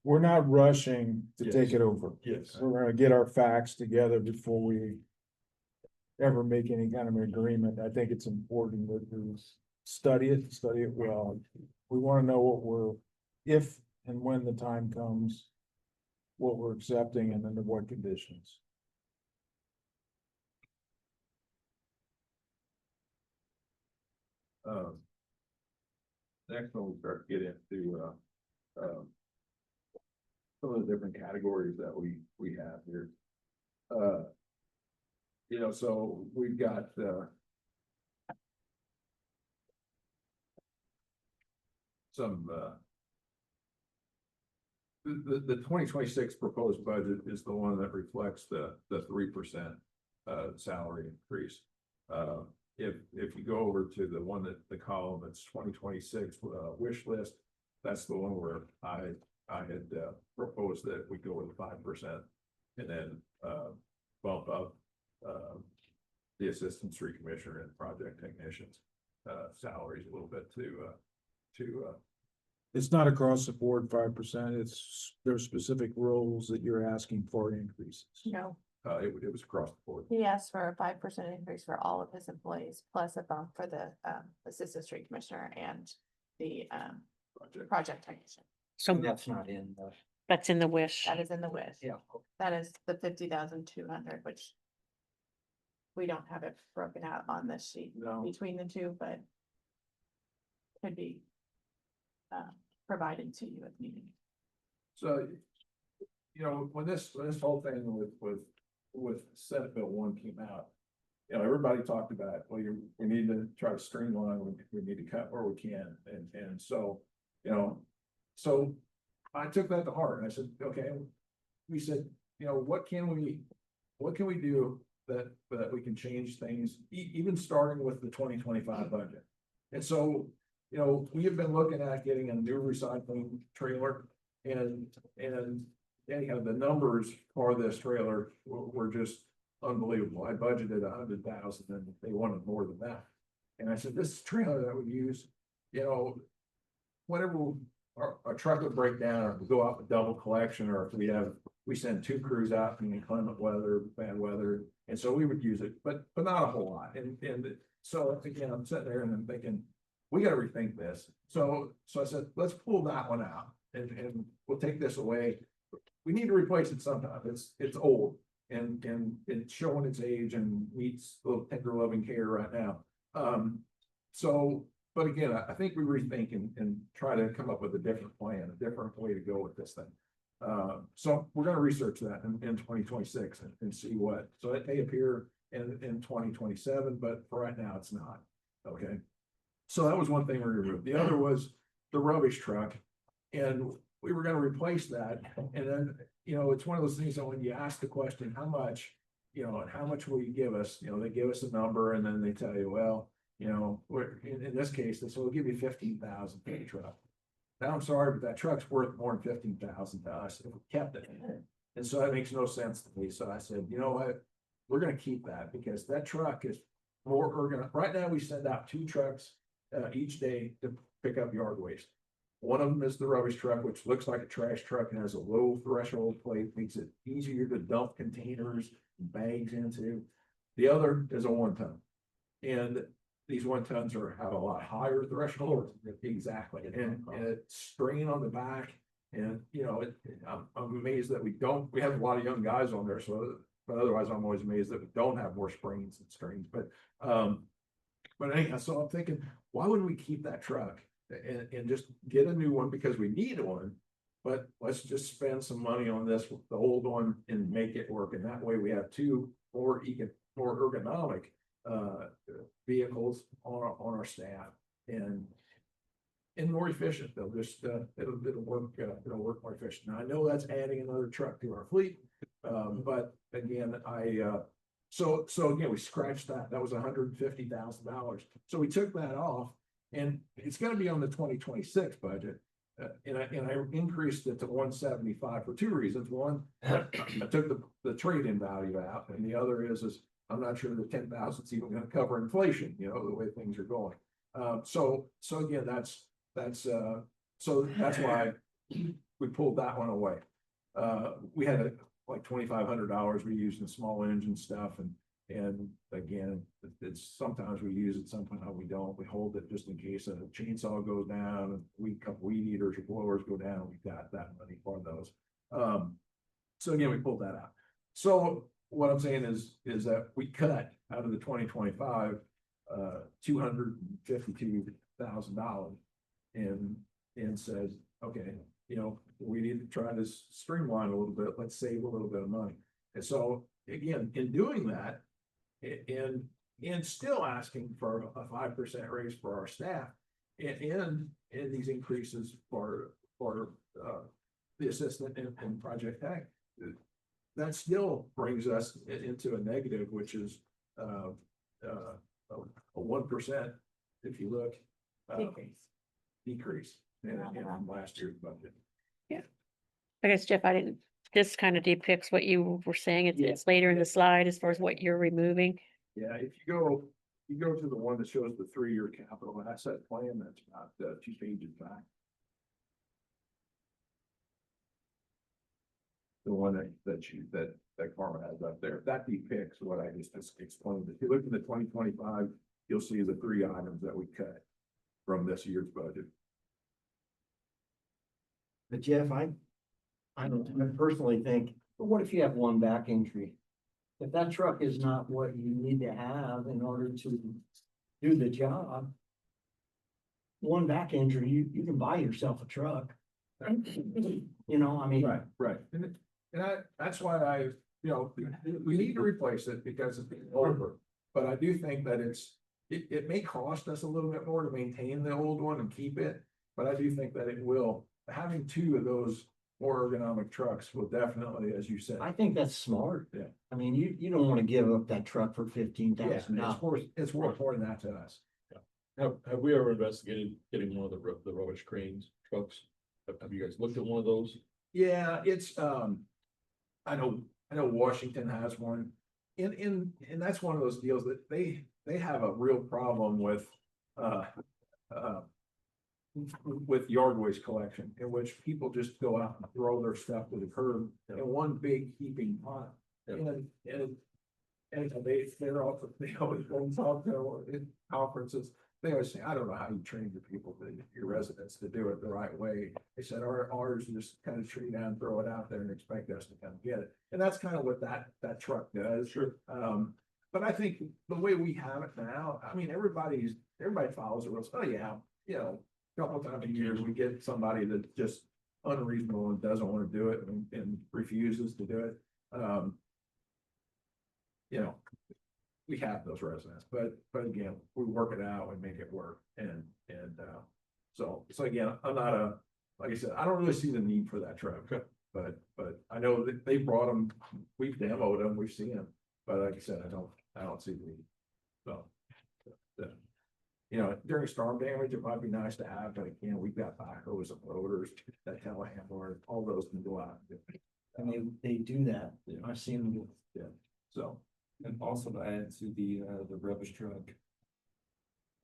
[SPEAKER 2] We're not rushing to take it over.
[SPEAKER 6] Yes.
[SPEAKER 2] We're gonna get our facts together before we ever make any kind of agreement. I think it's important that we study it well. We wanna know if and when the time comes, what we're accepting and under what conditions.
[SPEAKER 11] Next one, we start to get into, some of the different categories that we have here. You know, so we've got, some, the 2026 proposed budget is the one that reflects the 3% salary increase. If you go over to the one that the column that's 2026 wish list, that's the one where I had proposed that we go with 5% and then bump up the assistant street commissioner and project technicians salaries a little bit to
[SPEAKER 2] It's not across the board 5%. It's, there's specific roles that you're asking for increases.
[SPEAKER 5] No,
[SPEAKER 11] it was across the board.
[SPEAKER 5] he asked for a 5% increase for all of his employees, plus a bump for the assistant street commissioner and the project technician.
[SPEAKER 7] So
[SPEAKER 8] That's not in the,
[SPEAKER 7] that's in the wish.
[SPEAKER 5] That is in the wish.
[SPEAKER 8] yeah.
[SPEAKER 5] That is the 50,200, which we don't have it broken out on this sheet
[SPEAKER 11] No.
[SPEAKER 5] between the two, but could be provided to you if needed.
[SPEAKER 11] So, when this whole thing with Senate Bill 1 came out, everybody talked about, well, we need to try to streamline, we need to cut where we can, and so, so I took that to heart, and I said, okay, we said, what can we do that we can change things, even starting with the 2025 budget. And so, we have been looking at getting a new recycling trailer, and anyhow, the numbers for this trailer were just unbelievable. I budgeted 100,000 and they wanted more than that. And I said, this trailer that we use, whenever a truck would break down or we go out with double collection, or if we send 2 crews out in inclement weather, bad weather. And so we would use it, but not a whole lot. And so again, I'm sitting there and I'm thinking, we got to rethink this. So I said, let's pull that one out and we'll take this away. We need to replace it sometime. It's old and it's showing its age and needs a little tender loving care right now. But again, I think we rethink and try to come up with a different plan, a different way to go with this thing. So we're going to research that in 2026 and see what, so it may appear in 2027, but for right now, it's not. Okay. So that was one thing we removed. The other was the rubbish truck, and we were going to replace that. And then, it's one of those things that when you ask the question, how much, and how much will you give us? They give us a number and then they tell you, well, we're in this case, so we'll give you 15,000 for the truck. Now, I'm sorry, but that truck's worth more than 15,000 to us if we kept it. And so that makes no sense to me. So I said, you know what? We're going to keep that because that truck is more organized. Right now, we send out 2 trucks each day to pick up yard waste. One of them is the rubbish truck, which looks like a trash truck and has a low threshold plate, makes it easier to dump containers and bags into. The other is a 1-ton. And these 1-tons have a lot higher threshold. Exactly. And it's strain on the back. And, I'm amazed that we have a lot of young guys on there. So, but otherwise I'm always amazed that we don't have more sprains and strains. But anyhow, so I'm thinking, why wouldn't we keep that truck and just get a new one because we need one, but let's just spend some money on this, the old one, and make it work. And that way we have 2 more ergonomic vehicles on our staff and more efficient. They'll just it'll work more efficient. Now I know that's adding another truck to our fleet, but again, so again, we scratched that. That was $150,000. So we took that off, and it's going to be on the 2026 budget. And I increased it to 175 for 2 reasons. One, I took the trade-in value out, and the other is I'm not sure the 10,000 is even going to cover inflation, the way things are going. So again, that's why we pulled that one away. We had like $2,500 we used in small engine stuff, and again, it's sometimes we use it, sometimes we don't. We hold it just in case a chainsaw goes down, and a couple weed eaters or blowers go down. We got that money for those. So again, we pulled that out. So what I'm saying is that we cut out of the 2025 $252,000 and said, okay, we need to try to streamline a little bit. Let's save a little bit of money. And so again, in doing that, and still asking for a 5% raise for our staff, and these increases for the assistant in Project Tech. That still brings us into a negative, which is, a 1%, if you look.
[SPEAKER 5] Decrease.
[SPEAKER 11] Decrease in last year's budget.
[SPEAKER 7] I guess, Jeff, I didn't, this kind of depicts what you were saying. It's,
[SPEAKER 11] Yeah.
[SPEAKER 7] it's later in the slide as far as what you're removing.
[SPEAKER 11] Yeah, if you go to the one that shows the 3-year capital asset plan, that's about 2 pages back. The one that Carmen has up there, that depicts what I just explained. If you look at the 2025, you'll see the 3 items that we cut from this year's budget.
[SPEAKER 8] But Jeff, I personally think, but what if you have one back injury? If that truck is not what you need to have in order to do the job. One back injury, you can buy yourself a truck. You know, I mean.
[SPEAKER 11] Right. And that's why we need to replace it because it's older. But I do think that it may cost us a little bit more to maintain the old one and keep it. But I do think that it will, having 2 of those more ergonomic trucks will definitely, as you said.
[SPEAKER 8] I think that's smart.
[SPEAKER 11] Yeah.
[SPEAKER 8] I mean, you don't wanna give up that truck for $15,000.
[SPEAKER 11] It's worth more than that to us.
[SPEAKER 6] Have we ever investigated getting one of the rubbish cranes trucks? Have you guys looked at one of those?
[SPEAKER 11] Yeah, it's, I know Washington has one. And that's one of those deals that they have a real problem with yard waste collection, in which people just go out and throw their stuff to the curb in one big heaping pot. And they always talk in conferences. They always say, I don't know how you train your residents to do it the right way. They said, ours just kind of tree down, throw it out there and expect us to come get it. And that's kind of what that truck does.
[SPEAKER 6] Sure.
[SPEAKER 11] But I think the way we have it now, I mean, everybody follows the rules. Oh, yeah, a couple of times a year, we get somebody that's just unreasonable and doesn't want to do it and refuses to do it. We have those residents, but again, we work it out and make it work. So again, I'm not like I said, I don't really see the need for that truck, but I know that they brought them, we've demoed them, we've seen them, but like I said, I don't see the need. So, during storm damage, it might be nice to have, but again, we've got backhoes and loaders, that telehandler, all those can go out.
[SPEAKER 8] And they do that.
[SPEAKER 11] Yeah.
[SPEAKER 8] I've seen them do.
[SPEAKER 11] Yeah, so.
[SPEAKER 10] And also to add to the rubbish truck.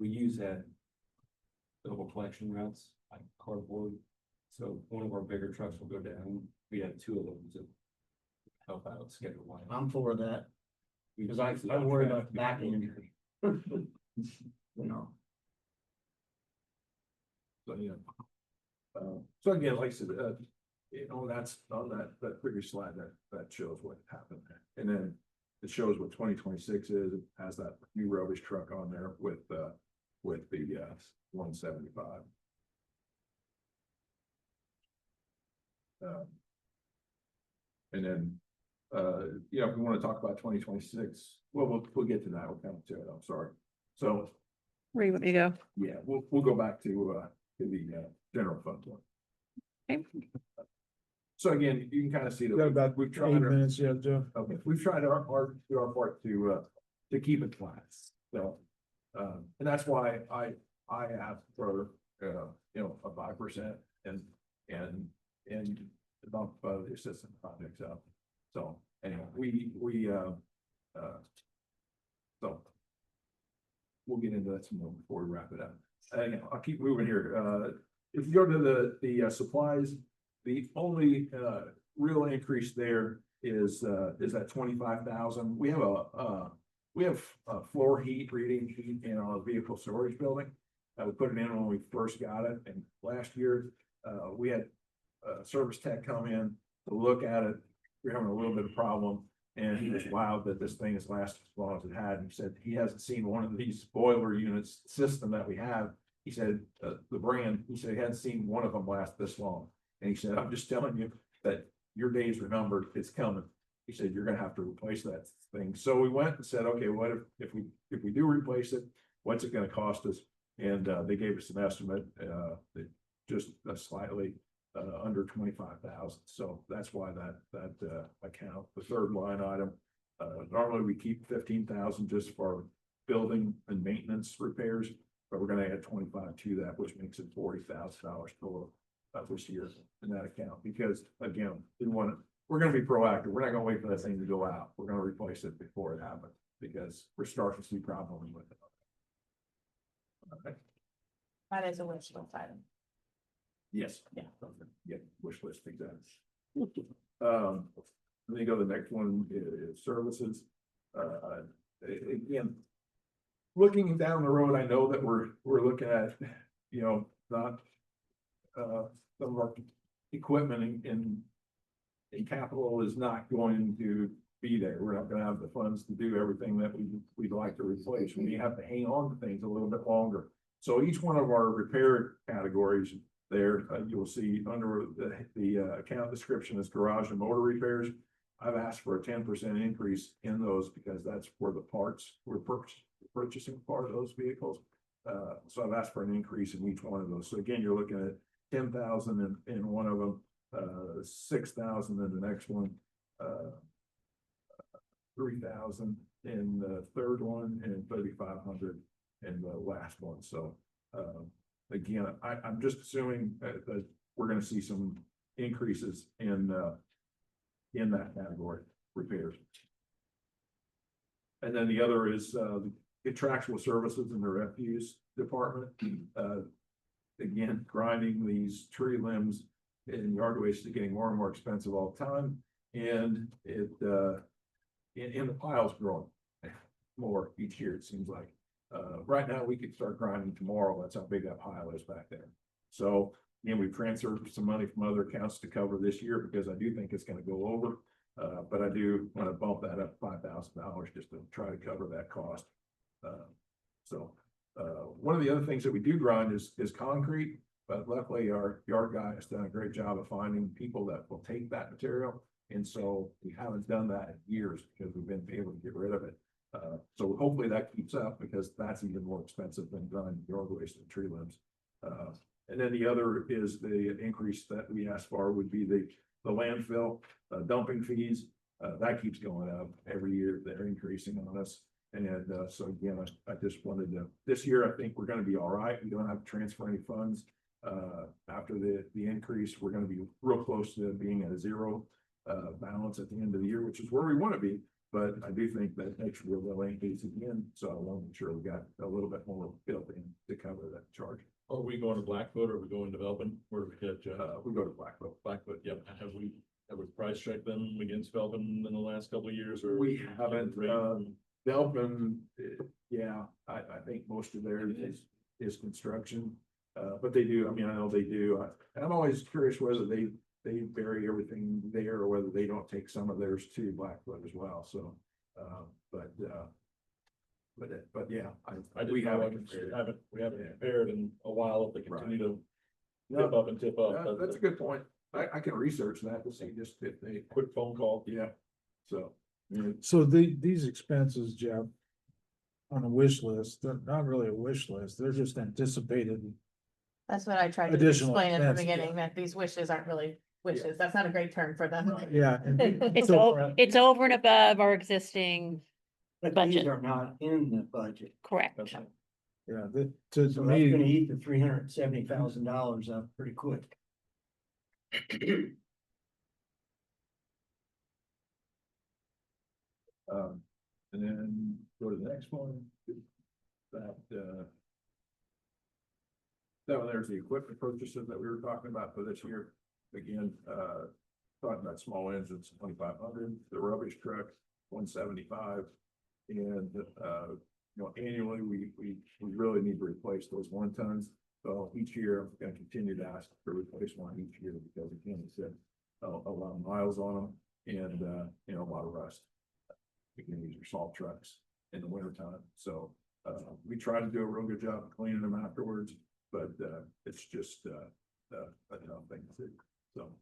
[SPEAKER 10] We use that double collection routes, like cardboard. So one of our bigger trucks will go down. We have 2 of them to help out schedule line.
[SPEAKER 8] I'm for that,
[SPEAKER 10] We
[SPEAKER 8] because I
[SPEAKER 10] use it
[SPEAKER 8] worry
[SPEAKER 10] on
[SPEAKER 8] about
[SPEAKER 10] traffic.
[SPEAKER 8] back injury.
[SPEAKER 11] So, so again, like I said, that's on that previous slide that shows what happened. And then it shows what 2026 is. It has that new rubbish truck on there with the 175. And then, if we want to talk about 2026, well, we'll get to that. We'll come to it. I'm sorry. So,
[SPEAKER 7] Where you want me to go?
[SPEAKER 11] yeah, we'll go back to the general fund one.
[SPEAKER 7] Okay.
[SPEAKER 11] So again, you can kind of see that
[SPEAKER 2] Got about
[SPEAKER 11] we've
[SPEAKER 2] 8
[SPEAKER 11] tried.
[SPEAKER 2] minutes yet, Jeff.
[SPEAKER 11] Okay, we've tried our part to keep it flat. So, and that's why I asked for, a 5% and bump the assistant projects up. So anyway, so we'll get into that some more before we wrap it up. I'll keep moving here. If you go to the supplies, the only real increase there is that 25,000. We have a floor heat reading heat in our vehicle storage building. We put it in when we first got it, and last year we had a service tech come in to look at it. We're having a little bit of problem, and he was wowed that this thing has lasted as long as it had. He said he hasn't seen one of these boiler units system that we have. He said the brand. He said he hadn't seen one of them last this long. And he said, I'm just telling you that your days are numbered, it's coming. He said, you're gonna have to replace that thing. So we went and said, okay, what if we do replace it, what's it gonna cost us? And they gave us an estimate, just slightly under 25,000. So that's why that account, the third line item, normally we keep 15,000 just for building and maintenance repairs, but we're gonna add 25 to that, which makes it $40,000 total this year in that account. Because again, we're gonna be proactive. We're not gonna wait for that thing to go out. We're gonna replace it before it happens because we're starting to see problems with it. Okay.
[SPEAKER 5] That is a wish list item.
[SPEAKER 11] Yes.
[SPEAKER 5] Yeah.
[SPEAKER 11] Yeah, wish list, exactly. Let me go to the next one, is services. Again, looking down the road, I know that we're looking at, not, some of our equipment in capital is not going to be there. We're not gonna have the funds to do everything that we'd like to replace. We have to hang on to things a little bit longer. So each one of our repair categories there, you'll see under the account description is garage and motor repairs. I've asked for a 10% increase in those because that's where the parts we're purchasing part of those vehicles. So I've asked for an increase in each one of those. So again, you're looking at 10,000 in one of them, 6,000 in the next one, 3,000 in the third one, and 3,500 in the last one. So again, I'm just assuming that we're going to see some increases in that category, repairs. And then the other is the contractual services in the refuse department. Again, grinding these tree limbs and yard waste is getting more and more expensive all the time. And the pile's growing more each year, it seems like. Right now, we could start grinding tomorrow. That's how big that pile is back there. So, again, we've transferred some money from other accounts to cover this year because I do think it's gonna go over. But I do want to bump that up $5,000 just to try to cover that cost. One of the other things that we do grind is concrete, but luckily our yard guy has done a great job of finding people that will take that material. And so we haven't done that in years because we've been able to get rid of it. So hopefully that keeps up because that's even more expensive than grinding yard waste and tree limbs. And then the other is the increase that we asked for would be the landfill dumping fees. That keeps going up every year. They're increasing on us. And so again, I just wanted to, this year, I think we're going to be all right. We don't have to transfer any funds. After the increase, we're going to be real close to being at a zero balance at the end of the year, which is where we want to be. But I do think that next year will increase again. So I want to make sure we got a little bit more built in to cover that charge.
[SPEAKER 6] Are we going to Blackfoot or are we going to Velbin? Where do we get,
[SPEAKER 11] We go to Blackfoot.
[SPEAKER 6] Blackfoot, yep. Have we price checked them against Velbin in the last couple of years or?
[SPEAKER 11] We haven't, Velbin, yeah, I think most of theirs is construction. But they do, I mean, I know they do. I'm always curious whether they bury everything there or whether they don't take some of theirs to Blackfoot as well. So, but yeah, we haven't
[SPEAKER 6] compared in a while if they continue to tip up and tip up.
[SPEAKER 11] That's a good point. I can research that to see just if they
[SPEAKER 6] Quick phone call.
[SPEAKER 11] yeah. So.
[SPEAKER 2] So these expenses, Jeff, on a wish list, they're not really a wish list. They're just anticipated.
[SPEAKER 5] That's what I tried to
[SPEAKER 2] Additional
[SPEAKER 5] explain at the
[SPEAKER 2] expense,
[SPEAKER 5] beginning, that these wishes aren't really wishes. That's not a great term for them.
[SPEAKER 2] Yeah.
[SPEAKER 7] It's
[SPEAKER 2] So-
[SPEAKER 7] it's over and above our existing,
[SPEAKER 8] But
[SPEAKER 7] Budget.
[SPEAKER 8] these are not in the budget.
[SPEAKER 7] correct.
[SPEAKER 6] That's right.
[SPEAKER 2] Yeah, to
[SPEAKER 8] So that's gonna
[SPEAKER 2] me,
[SPEAKER 8] eat the $370,000 up pretty quick.
[SPEAKER 11] And then go to the next one. That one there's the equipment purchases that we were talking about for this year. Again, talking about small engines, 2,500, the rubbish truck, 175. And, annually, we really need to replace those 1 tons. So each year, I'm gonna continue to ask to replace one each year because again, it's a lot of miles on them and, a lot of rust. Again, these are salt trucks in the wintertime. So, we try to do a real good job of cleaning them afterwards, but, it's just, a tough thing to do. So,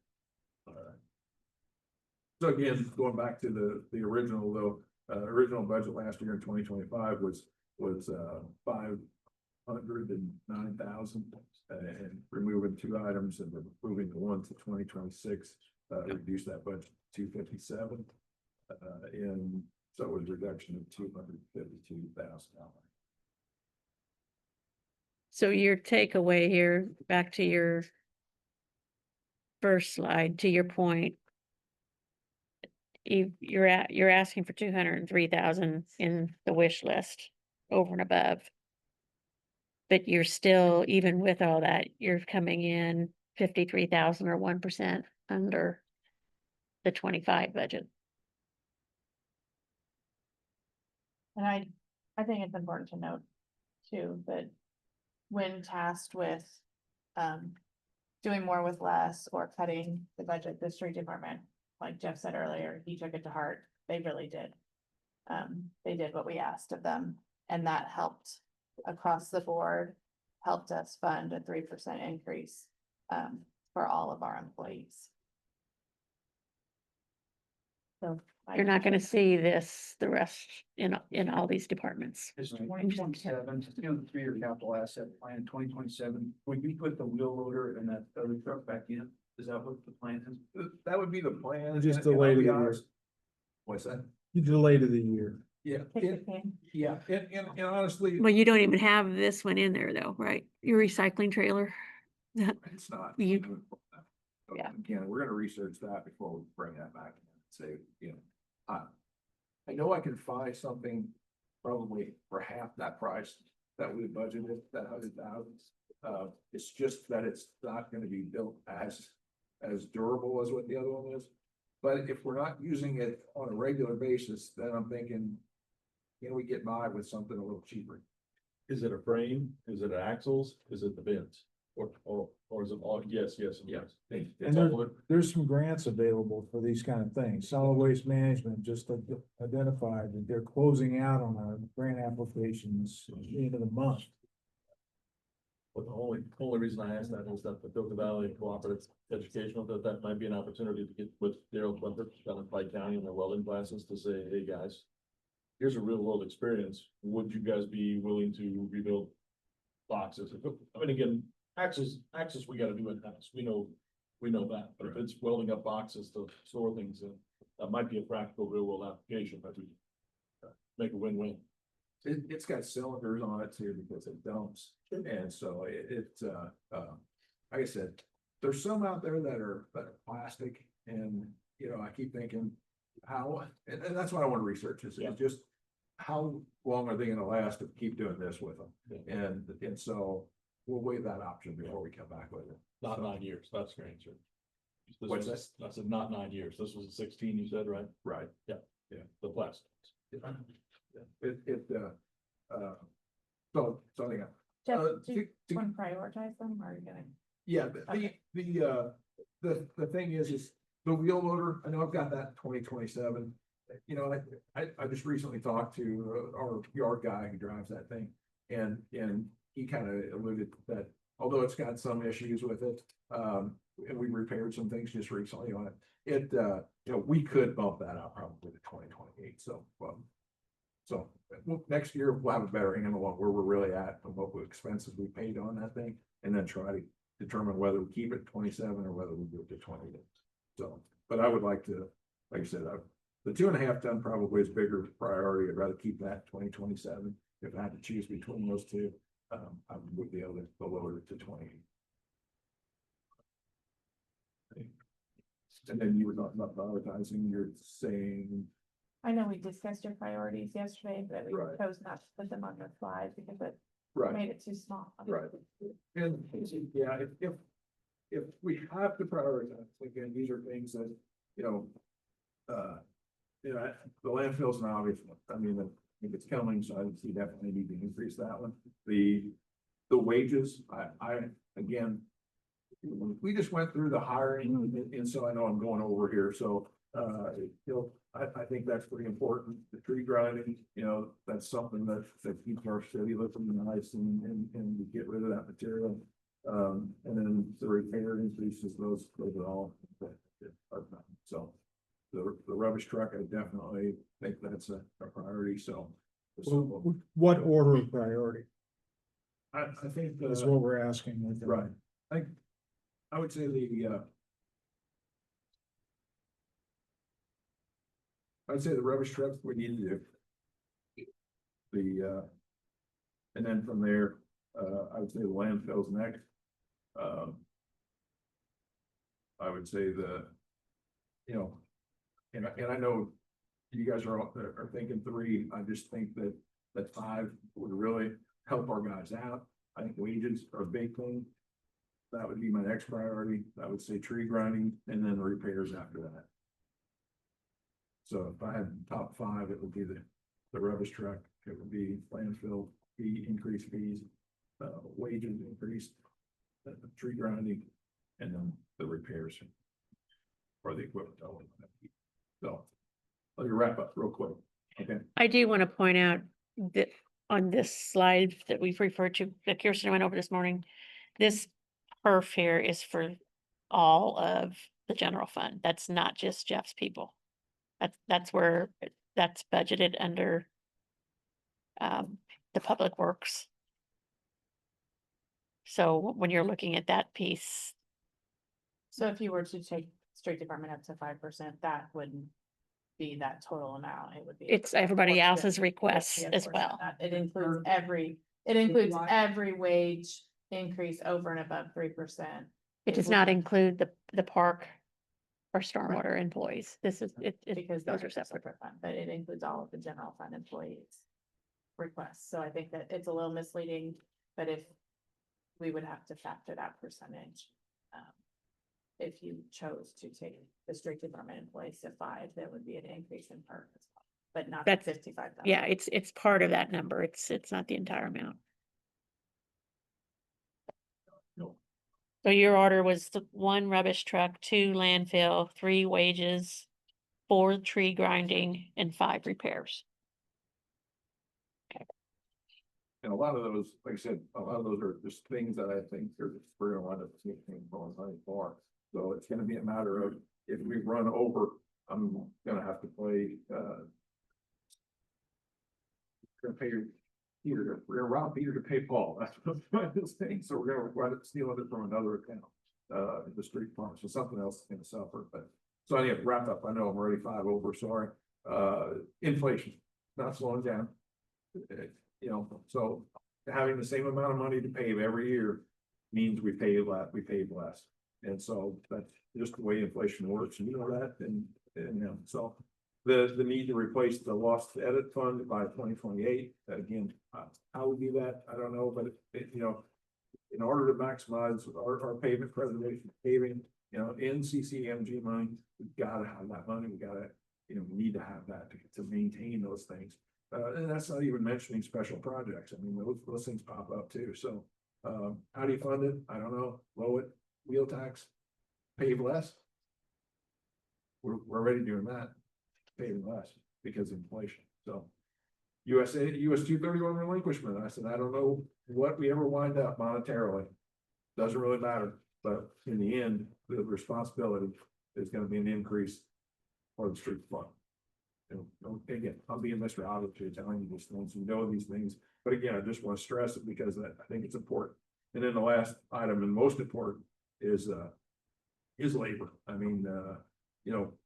[SPEAKER 11] so again, going back to the original though, original budget last year in 2025 was $109,000 and removing two items and moving the one to 2026, reduce that budget to 257. And so it was a reduction of $252,000.
[SPEAKER 7] So your takeaway here, back to your first slide, to your point. You're asking for 203,000 in the wish list over and above. But you're still, even with all that, you're coming in 53,000 or 1% under the 25 budget.
[SPEAKER 5] And I think it's important to note too, that when tasked with, doing more with less or cutting the budget, the street department, like Jeff said earlier, he took it to heart. They really did. They did what we asked of them, and that helped across the board, helped us fund a 3% increase, for all of our employees. So.
[SPEAKER 7] You're not gonna see this, the rest in all these departments.
[SPEAKER 9] Is 2027, the 3-year capital asset plan, 2027, would you put the wheel loader and that other truck back in? Is that what the plan is?
[SPEAKER 11] That would be the plan.
[SPEAKER 2] Just
[SPEAKER 11] and I'll
[SPEAKER 2] delay to
[SPEAKER 11] be
[SPEAKER 2] the
[SPEAKER 11] honest- What's that?
[SPEAKER 2] You delay to the year.
[SPEAKER 11] Yeah,
[SPEAKER 5] Kick the can.
[SPEAKER 11] yeah, and honestly,
[SPEAKER 7] Well, you don't even have this one in there though, right? Your recycling trailer. That,
[SPEAKER 11] it's not.
[SPEAKER 7] You-
[SPEAKER 11] Yeah. Again, we're gonna research that before we bring that back and say, I know I can find something probably for half that price that we budgeted, that 100,000. It's just that it's not gonna be built as durable as what the other one is. But if we're not using it on a regular basis, then I'm thinking, we get by with something a little cheaper.
[SPEAKER 6] Is it a frame? Is it axles? Is it the bins? Or is it all? Yes, yes, and yes.
[SPEAKER 2] And
[SPEAKER 6] It's
[SPEAKER 2] there,
[SPEAKER 6] all-
[SPEAKER 2] there's some grants available for these kind of things. Solid Waste Management just identified that they're closing out on our grant applications at the end of the month.
[SPEAKER 6] But the only reason I asked that is that the Bilka Valley Cooperative Educational, that might be an opportunity to get with Daryl Clifford down in Pike County in their welding classes to say, hey, guys, here's a real world experience. Would you guys be willing to rebuild boxes? I mean, again, axes, we gotta do in-house. We know that, but if it's welding up boxes to store things in, that might be a practical real world application, but we make a win-win.
[SPEAKER 11] It's got cylinders on it too, because it dumps, and so like I said, there's some out there that are plastic, and I keep thinking how, and that's what I want to research is just how long are they gonna last if we keep doing this with them, and so we'll weigh that option before we come back with it.
[SPEAKER 6] Not 9 years, that's the answer. This
[SPEAKER 11] What's
[SPEAKER 6] was- I said not 9 years, this was a 16, you said, right?
[SPEAKER 11] Right.
[SPEAKER 6] Yeah.
[SPEAKER 11] Yeah.
[SPEAKER 6] The plastics.
[SPEAKER 11] So anyhow,
[SPEAKER 5] Jeff,
[SPEAKER 11] Uh,
[SPEAKER 5] do you
[SPEAKER 11] to-
[SPEAKER 5] want to prioritize them, or are you gonna?
[SPEAKER 11] yeah,
[SPEAKER 5] Okay.
[SPEAKER 11] the thing is the wheel loader, I know I've got that 2027. I just recently talked to our yard guy who drives that thing, and he kind of alluded that although it's got some issues with it, and we repaired some things just recently on it, we could bump that out probably to 2028, so next year we'll have a better handle on where we're really at and what expenses we paid on that thing, and then try to determine whether we keep it 27 or whether we do it to 28. So, but I would like to, like I said, the 2.5 ton probably is bigger priority. I'd rather keep that 2027. If I had to choose between those two, I would be able to lower it to 28. And then you were talking about prioritizing, you're saying,
[SPEAKER 5] I know we discussed your priorities yesterday, but we
[SPEAKER 11] Right.
[SPEAKER 5] chose not to put them on the slide because it
[SPEAKER 11] right.
[SPEAKER 5] made it too small.
[SPEAKER 11] Right. And yeah, if we have to prioritize, again, these are things that, the landfill's an obvious one. I mean, I think it's coming, so I see definitely need to increase that one. The wages, I again, we just went through the hiring, and so I know I'm going over here, so I think that's pretty important. The tree grinding, that's something that keeps our city looking nice and we get rid of that material. And then the repair increases, those are all. So the rubbish truck, I definitely think that's a priority, so.
[SPEAKER 2] What order of priority?
[SPEAKER 11] I think
[SPEAKER 2] That's
[SPEAKER 11] the,
[SPEAKER 2] what we're asking with. them.
[SPEAKER 11] right, I would say I'd say the rubbish truck we need to do. And then from there, I would say the landfill's next. Um, I would say and I know you guys are thinking 3, I just think that 5 would really help our guys out. I think wages are a big thing. That would be my next priority. I would say tree grinding and then repairs after that. So if I had top 5, it would be the rubbish truck, it would be landfill, increased fees, wages increased, tree grinding, and then the repairs. Or the equipment. So, let me wrap up real quick, okay?
[SPEAKER 7] I do want to point out that on this slide that we've referred to, that Kirsten went over this morning, this perf here is for all of the general fund. That's not just Jeff's people. That's where, that's budgeted under the public works. So when you're looking at that piece,
[SPEAKER 5] So if you were to take street department up to 5%, that wouldn't be that total amount. It would be.
[SPEAKER 7] it's everybody
[SPEAKER 5] portion-
[SPEAKER 7] else's
[SPEAKER 5] it would
[SPEAKER 7] requests
[SPEAKER 5] be a
[SPEAKER 7] as
[SPEAKER 5] portion of
[SPEAKER 7] well.
[SPEAKER 5] that. It includes every wage increase over and above 3%.
[SPEAKER 7] It does not include the park or stormwater employees. This is,
[SPEAKER 5] Because
[SPEAKER 7] those
[SPEAKER 5] those
[SPEAKER 7] are separate.
[SPEAKER 5] fund, but it includes all of the general fund employees. Requests, so I think that it's a little misleading, but if we would have to factor that percentage. If you chose to take the street department employees to 5, there would be an increase in part as well, but not
[SPEAKER 7] That's-
[SPEAKER 5] 55,000.
[SPEAKER 7] Yeah, it's part of that number. It's not the entire amount. So your order was 1 rubbish truck, 2 landfill, 3 wages, 4 tree grinding, and 5 repairs.
[SPEAKER 11] And a lot of those, like I said, a lot of those are just things that I think we're gonna wind up seeing going money for. So it's gonna be a matter of, if we run over, I'm gonna have to play, gonna pay Peter, we're gonna rob Peter to pay Paul, that's what this thing, so we're gonna wind up stealing it from another account. The street farm, so something else is gonna suffer, but, so I need to wrap up, I know I'm already 5 over, sorry. Inflation, not slowing down. So having the same amount of money to pave every year means we pay less. And so that's just the way inflation works, and you know that, and so the need to replace the lost edit fund by 2028, again, how we do that, I don't know, but in order to maximize our pavement preservation, paving, in CCMG money, we've gotta have that money, we need to have that to maintain those things. And that's not even mentioning special projects. I mean, those things pop up too. So, how do you fund it? I don't know. Lower it, wheel tax, pave less. We're already doing that, paving less because of inflation. So, US 231 relinquishment. I said, I don't know what we ever wind up monetarily. Doesn't really matter, but in the end, the responsibility is going to be an increase for the street fund. Again, I'm being Mr. Obviously telling you these things, you know these things, but again, I just want to stress it because I think it's important. And then the last item and most important is labor. I mean,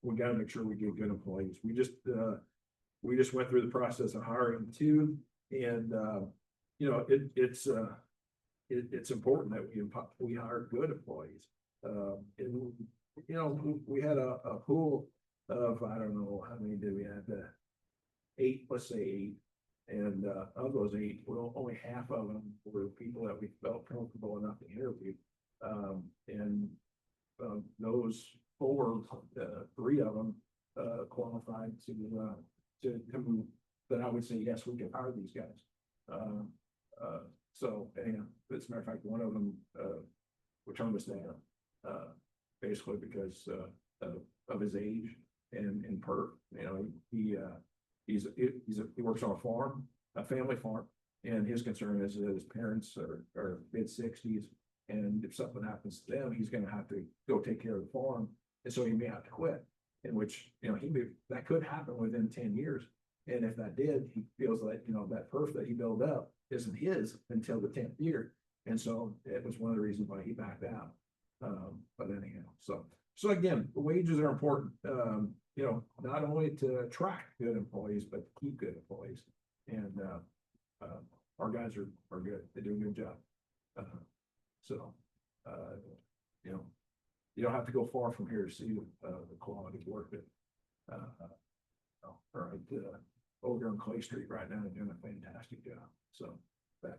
[SPEAKER 11] we got to make sure we get good employees. We just went through the process of hiring 2, and it's important that we hire good employees. And we had a pool of, I don't know how many did we have, 8, let's say 8. And of those 8, well, only half of them were people that we felt comfortable enough to interview. Those 4, 3 of them qualified to come, that I would say, yes, we can hire these guys. So, anyhow, as a matter of fact, one of them returned us down, basically because of his age and perf. He works on a farm, a family farm, and his concern is that his parents are mid-60s, and if something happens to them, he's going to have to go take care of the farm, and so he may have to quit. In which that could happen within 10 years. And if that did, he feels like, you know, that perf that he built up isn't his until the 10th year. And so it was one of the reasons why he backed out. But anyhow, so again, the wages are important, you know, not only to attract good employees, but to keep good employees. And, our guys are good. They do a good job. So, you know, you don't have to go far from here to see the quality of work that, all right, over on Clay Street right now, they're doing a fantastic job. So that,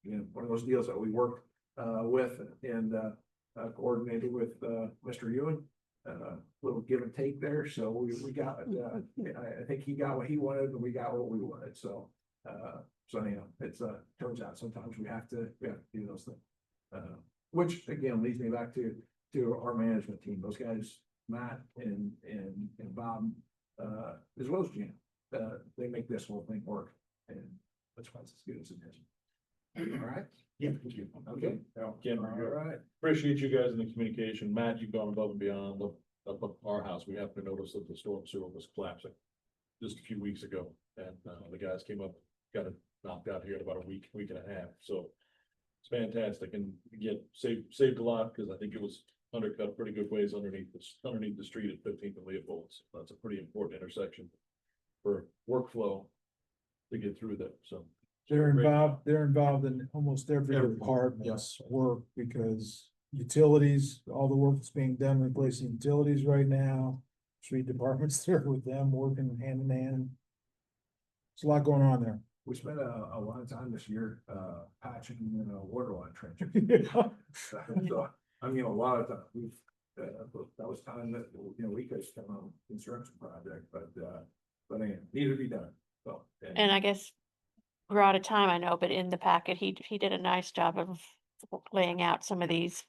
[SPEAKER 11] you know, one of those deals that we worked with and coordinated with Mr. Ewan. Little give and take there, so we got, I think he got what he wanted, and we got what we wanted, so. So anyhow, it's turns out sometimes we have to do those things. Which again leads me back to our management team, those guys, Matt and Bob, as well as Jim. They make this whole thing work, and that's why it's as good as it is. All right?
[SPEAKER 2] Yeah.
[SPEAKER 11] Okay.
[SPEAKER 6] Again,
[SPEAKER 11] All right.
[SPEAKER 6] appreciate you guys in the communication. Matt, you've gone above and beyond. Up at our house, we happened to notice that the storm sewer was collapsing just a few weeks ago, and the guys came up, got it knocked out here in about a week and a half. So it's fantastic, and again, saved a lot, because I think it was undercut pretty good ways underneath the street at 15th and Leopold. So that's a pretty important intersection for workflow to get through there. So
[SPEAKER 2] They're involved in almost every department's work, because utilities, all the work that's being done replacing utilities right now. Street departments there with them working hand in hand. There's a lot going on there.
[SPEAKER 11] We spent a lot of time this year, patching, water line trenches. So, I mean, a lot of time, that was time that, we could spend on a construction project, but anyway, needed to be done, so.
[SPEAKER 7] And I guess we're out of time, I know, but in the packet, he did a nice job of laying out some of these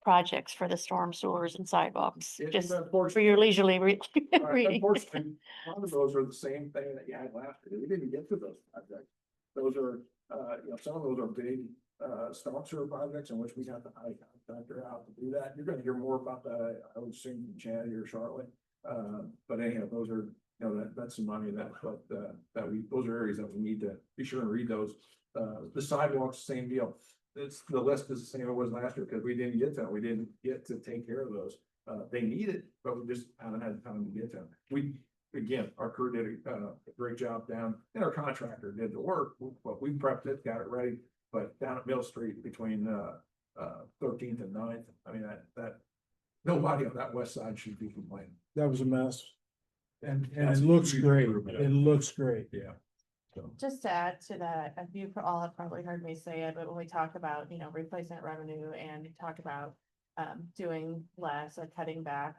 [SPEAKER 7] projects for the storm sewers and sidewalks, just for your leisurely reading.
[SPEAKER 11] Unfortunately, a lot of those are the same thing that you had last year. We didn't get to those projects. Those are, some of those are big, storm sewer projects in which we have to hire a contractor out to do that. You're gonna hear more about that, I would assume, from Chad here shortly. But anyhow, those are, that's some money those are areas that we need to be sure and read those. The sidewalks, same deal. The list is the same it was last year, because we didn't get that. We didn't get to take care of those. They need it, but we just haven't had time to get to them. Again, our crew did a great job down, and our contractor did the work, but we prepped it, got it ready. But down at Mill Street between 13th and 9th, I mean, that nobody on that west side should be complaining.
[SPEAKER 2] That was a mess. And
[SPEAKER 11] That's
[SPEAKER 2] it
[SPEAKER 11] a
[SPEAKER 2] looks
[SPEAKER 11] huge
[SPEAKER 2] great.
[SPEAKER 11] improvement.
[SPEAKER 2] It looks great.
[SPEAKER 11] Yeah. So,
[SPEAKER 5] Just to add to that, you all have probably heard me say it, but when we talk about, replacement revenue and talk about doing less or cutting back,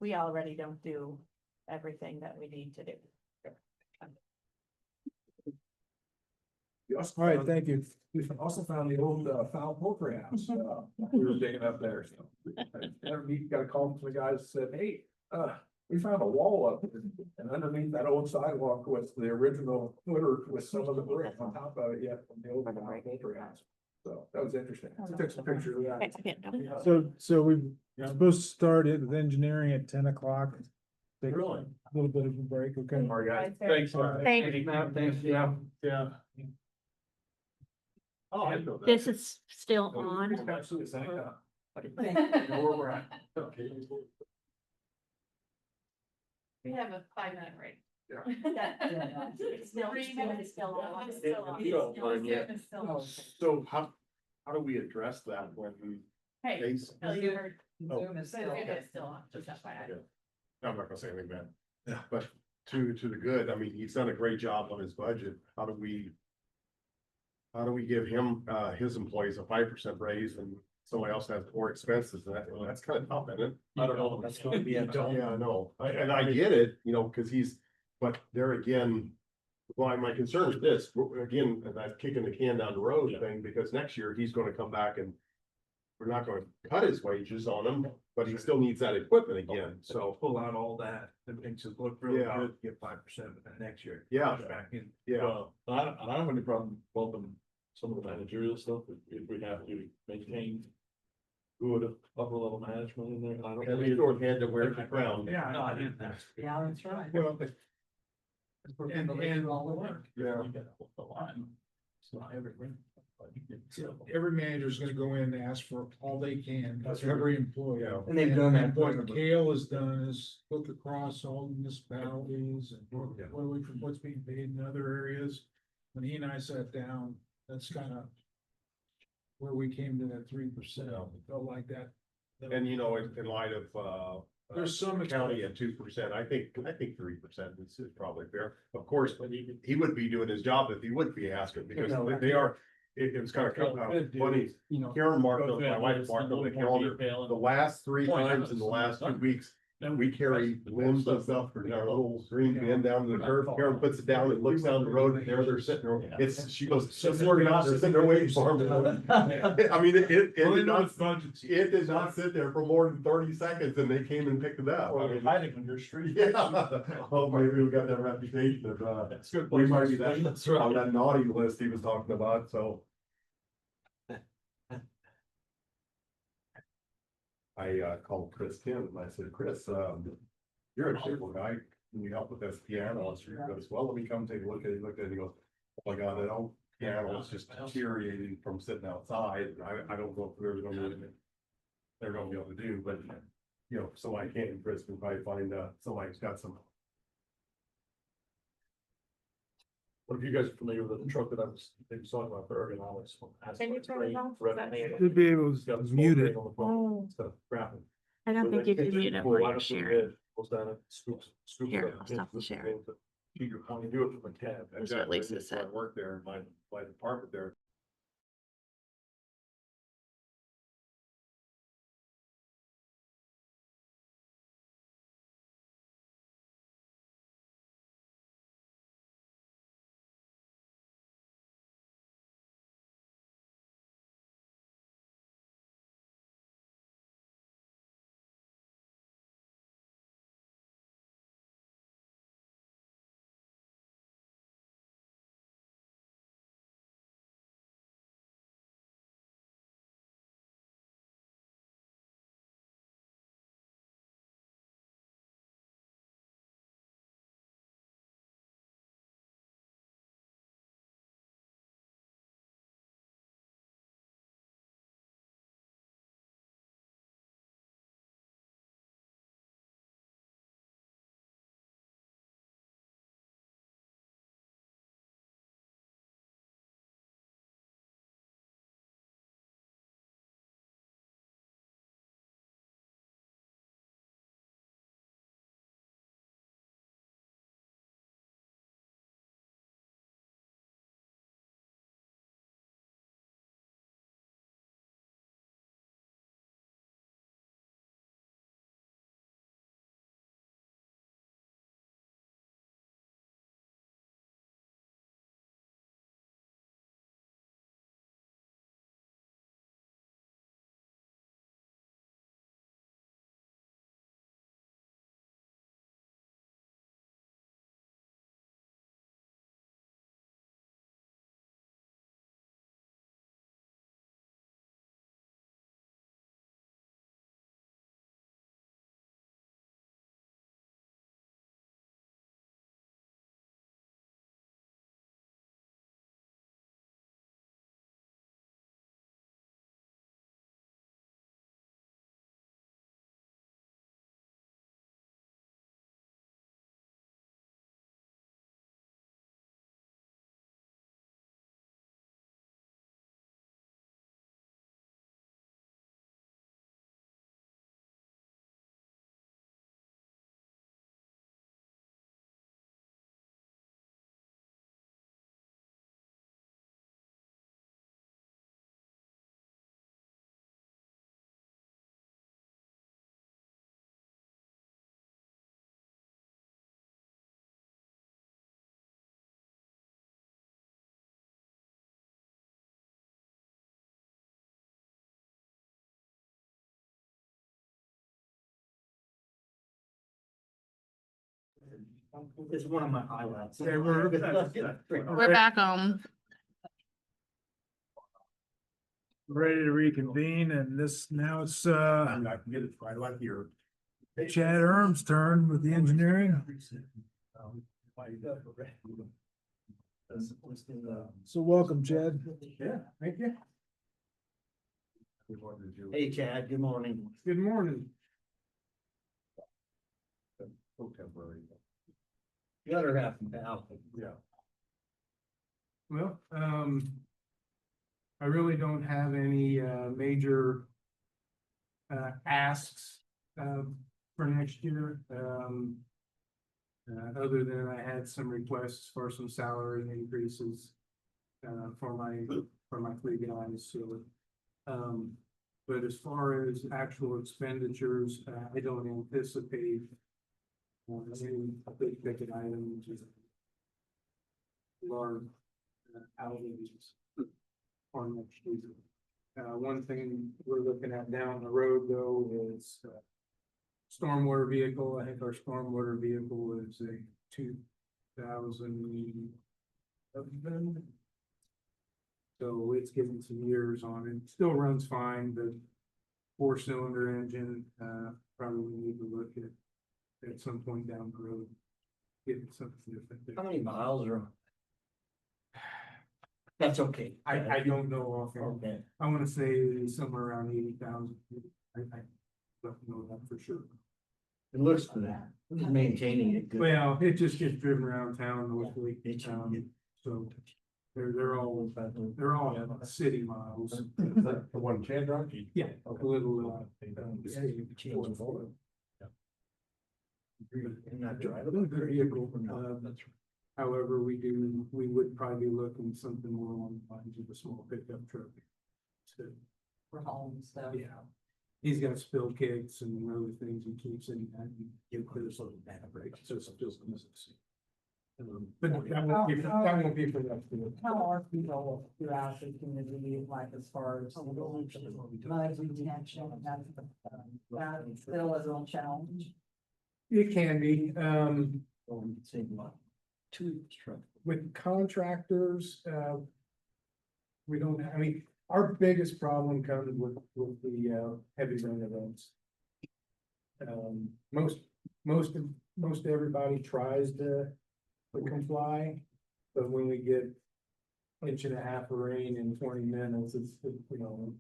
[SPEAKER 5] we already don't do everything that we need to do.
[SPEAKER 11] we also
[SPEAKER 2] All right,
[SPEAKER 11] found-
[SPEAKER 2] thank you.
[SPEAKER 11] We also found the old foul poultry house. We were digging up there, so. We got a call from the guys that said, hey, we found a wall up and underneath that old sidewalk was the original footer with some of the brick on top of it yet from the old foul poultry house. So that was interesting. I took some pictures of that.
[SPEAKER 7] Yeah, no.
[SPEAKER 11] Yeah.
[SPEAKER 2] So we're supposed to start it with engineering at 10 o'clock. Take a
[SPEAKER 11] Really?
[SPEAKER 2] little bit of a break, okay?
[SPEAKER 11] All right, guys.
[SPEAKER 6] thanks.
[SPEAKER 7] Thank you.
[SPEAKER 6] Thanks, yeah. Yeah.
[SPEAKER 11] Oh, I know that.
[SPEAKER 7] This is still on.
[SPEAKER 11] Absolutely. Thank you.
[SPEAKER 3] Thank
[SPEAKER 11] Know where we're at.
[SPEAKER 6] Okay.
[SPEAKER 5] We have a 5-minute break.
[SPEAKER 3] It's still-
[SPEAKER 5] 3 minutes still on.
[SPEAKER 3] It's still on.
[SPEAKER 6] Still on, yeah.
[SPEAKER 3] It's still on.
[SPEAKER 6] So how do we address that when we
[SPEAKER 5] Hey,
[SPEAKER 6] face?
[SPEAKER 5] Phil, you heard.
[SPEAKER 3] Zoom is still.
[SPEAKER 5] Zoom is still on, just FYI.
[SPEAKER 6] I'm not gonna say anything bad. Yeah. But to the good, I mean, he's done a great job on his budget. How do we give him, his employees a 5% raise and somebody else has more expenses? That's kind of tough, isn't it?
[SPEAKER 8] I don't know, that's gonna be a
[SPEAKER 6] Yeah, I know. And I get it, cause but there again, well, my concern is this, again, that kicking the can down the road thing, because next year he's gonna come back and we're not gonna cut his wages on him, but he still needs that equipment again, so.
[SPEAKER 9] Pull out all that, it makes it look really
[SPEAKER 6] Yeah.
[SPEAKER 9] good, get 5% of that next year.
[SPEAKER 6] Yeah.
[SPEAKER 9] Back in.
[SPEAKER 6] Yeah,
[SPEAKER 10] I don't have any problem bumping some of the managerial stuff if we have to maintain
[SPEAKER 6] Good upper level management in there. I don't.
[SPEAKER 10] Every head that wears the crown.
[SPEAKER 11] Yeah.
[SPEAKER 9] No, I didn't.
[SPEAKER 3] Yeah, that's right.
[SPEAKER 11] Well,
[SPEAKER 3] And all the work.
[SPEAKER 11] yeah.
[SPEAKER 9] It's not everything.
[SPEAKER 11] Every manager's gonna go in and ask for all they can, that's every employee.
[SPEAKER 8] And they've done that
[SPEAKER 11] And what
[SPEAKER 8] forever.
[SPEAKER 11] Kale has done is look across all municipalities and what's being paid in other areas. When he and I sat down, that's kind of where we came to that 3%, felt like that.
[SPEAKER 6] And you know, in light of,
[SPEAKER 11] There's some
[SPEAKER 6] county at 2%, I think 3% is probably fair. Of course, but he would be doing his job if he would be asking, because they are, it was kind of funny.
[SPEAKER 9] You know.
[SPEAKER 6] Karen marked up, my wife marked up the calendar, the last 3 times in the last 2 weeks, we carry limbs and stuff for our little green bin down to the curb. Karen puts it down and looks down the road, and there they're sitting there. It's, she goes, swear to God, they're sitting there waiting for him. I mean, it did not sit there for more than 30 seconds, and they came and picked it up. I mean,
[SPEAKER 9] hiding on your street.
[SPEAKER 6] yeah. Oh, maybe we got that reputation of,
[SPEAKER 9] That's good.
[SPEAKER 6] we might be
[SPEAKER 9] That's
[SPEAKER 6] on that naughty list he was talking about, so. I called Chris Kim and I said, Chris, you're a cable guy, can you help with this piano? And he goes, well, let me come take a look at it. He looked at it, he goes, oh my God, that old piano is just deteriorating from sitting outside. And I don't know if they're gonna be able to do, but you know, so I can, Chris can probably find somebody who's got some.
[SPEAKER 9] What if you guys are familiar with the truck that I was talking about, the ergonomics?
[SPEAKER 5] Can you turn it off? Is that me?
[SPEAKER 11] Should be able to mute it.
[SPEAKER 5] Oh,
[SPEAKER 9] Stuff, grappling.
[SPEAKER 7] I don't think you can mute it
[SPEAKER 9] Pull
[SPEAKER 7] while
[SPEAKER 9] right
[SPEAKER 7] you're
[SPEAKER 9] up to the
[SPEAKER 7] sharing.
[SPEAKER 9] bed, Goes down and scoops.
[SPEAKER 7] Here,
[SPEAKER 9] it up
[SPEAKER 7] I'll stop the
[SPEAKER 9] into
[SPEAKER 7] share.
[SPEAKER 9] into- You can only do it from a cab.
[SPEAKER 7] That's what Lisa
[SPEAKER 6] That's why
[SPEAKER 7] said.
[SPEAKER 6] I work there, my department there.
[SPEAKER 8] It's one of my highlights.
[SPEAKER 11] Okay, we're
[SPEAKER 7] We're back home.
[SPEAKER 2] Ready to reconvene, and now it's
[SPEAKER 11] I can get it right like here.
[SPEAKER 2] Chad Erm's turn with the engineering. So welcome, Chad.
[SPEAKER 11] Yeah, thank you.
[SPEAKER 8] Hey Chad, good morning.
[SPEAKER 11] Good morning.
[SPEAKER 8] The other half of Val.
[SPEAKER 11] Yeah. Well, I really don't have any, major, asks, for next year. Other than I had some requests for some salary increases, for my three guys, so. But as far as actual expenditures, I don't anticipate any big ticket items. Large outlays for next year. One thing we're looking at down the road though is stormwater vehicle. I think our stormwater vehicle is a 2000. So it's getting some years on it. Still runs fine, but 4-cylinder engine, probably need to look at some point down the road. Getting something different.
[SPEAKER 8] How many miles are on? That's okay.
[SPEAKER 11] I don't know offhand.
[SPEAKER 8] Okay.
[SPEAKER 11] I wanna say somewhere around 80,000. I don't know that for sure.
[SPEAKER 8] It looks good. Maintaining it good.
[SPEAKER 11] Well, it just gets driven around town mostly.
[SPEAKER 8] It should
[SPEAKER 11] Um,
[SPEAKER 8] get-
[SPEAKER 11] So they're all city miles.
[SPEAKER 2] The one Chad drives?
[SPEAKER 11] Yeah, a little,
[SPEAKER 8] Change oil. And not drive
[SPEAKER 11] Good vehicle.
[SPEAKER 8] That's
[SPEAKER 11] However, we would probably be looking something more along the lines of a small pickup truck. So,
[SPEAKER 3] For home stuff.
[SPEAKER 11] yeah, he's got spill kits and other things he keeps in that.
[SPEAKER 8] You clear some of that break.
[SPEAKER 11] Just. But that won't be for next year.
[SPEAKER 3] How are people throughout the community, like as far as mud retention, that's still a real challenge.
[SPEAKER 11] It can be,
[SPEAKER 8] Same lot. Two truck.
[SPEAKER 11] with contractors, we don't, I mean, our biggest problem comes with the, heavy rain events. Most everybody tries to comply, but when we get inch and a half of rain in 20 minutes, it's, you know,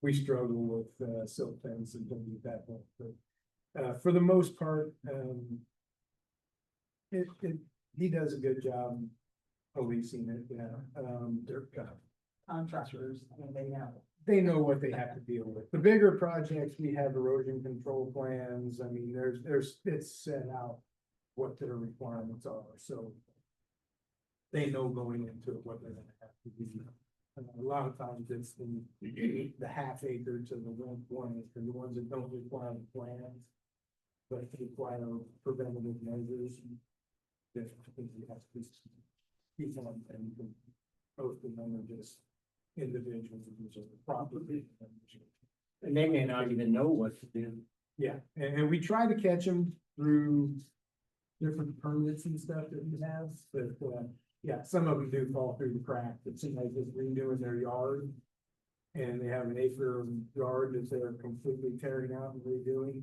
[SPEAKER 11] we struggle with, silt fence and things like that, but, for the most part, he does a good job policing it, yeah, they're,
[SPEAKER 3] Contractors, I mean,
[SPEAKER 11] they know what they have to deal with. The bigger projects, we have erosion control plans. I mean, it's set out what their requirements are, so they know going into it what they're gonna have to do. And a lot of times it's the half acre to the 1 acre, the ones that don't require plans, but require preventative measures. Different things you have to keep on, and most of them are just individuals, which is the property.
[SPEAKER 8] And they may not even know what to do.
[SPEAKER 11] Yeah, and we try to catch them through different permits and stuff that we have, but, yeah, some of them do fall through the crack. It seems like just redoing their yard. And they have an acre of yard that they're completely tearing out and redoing.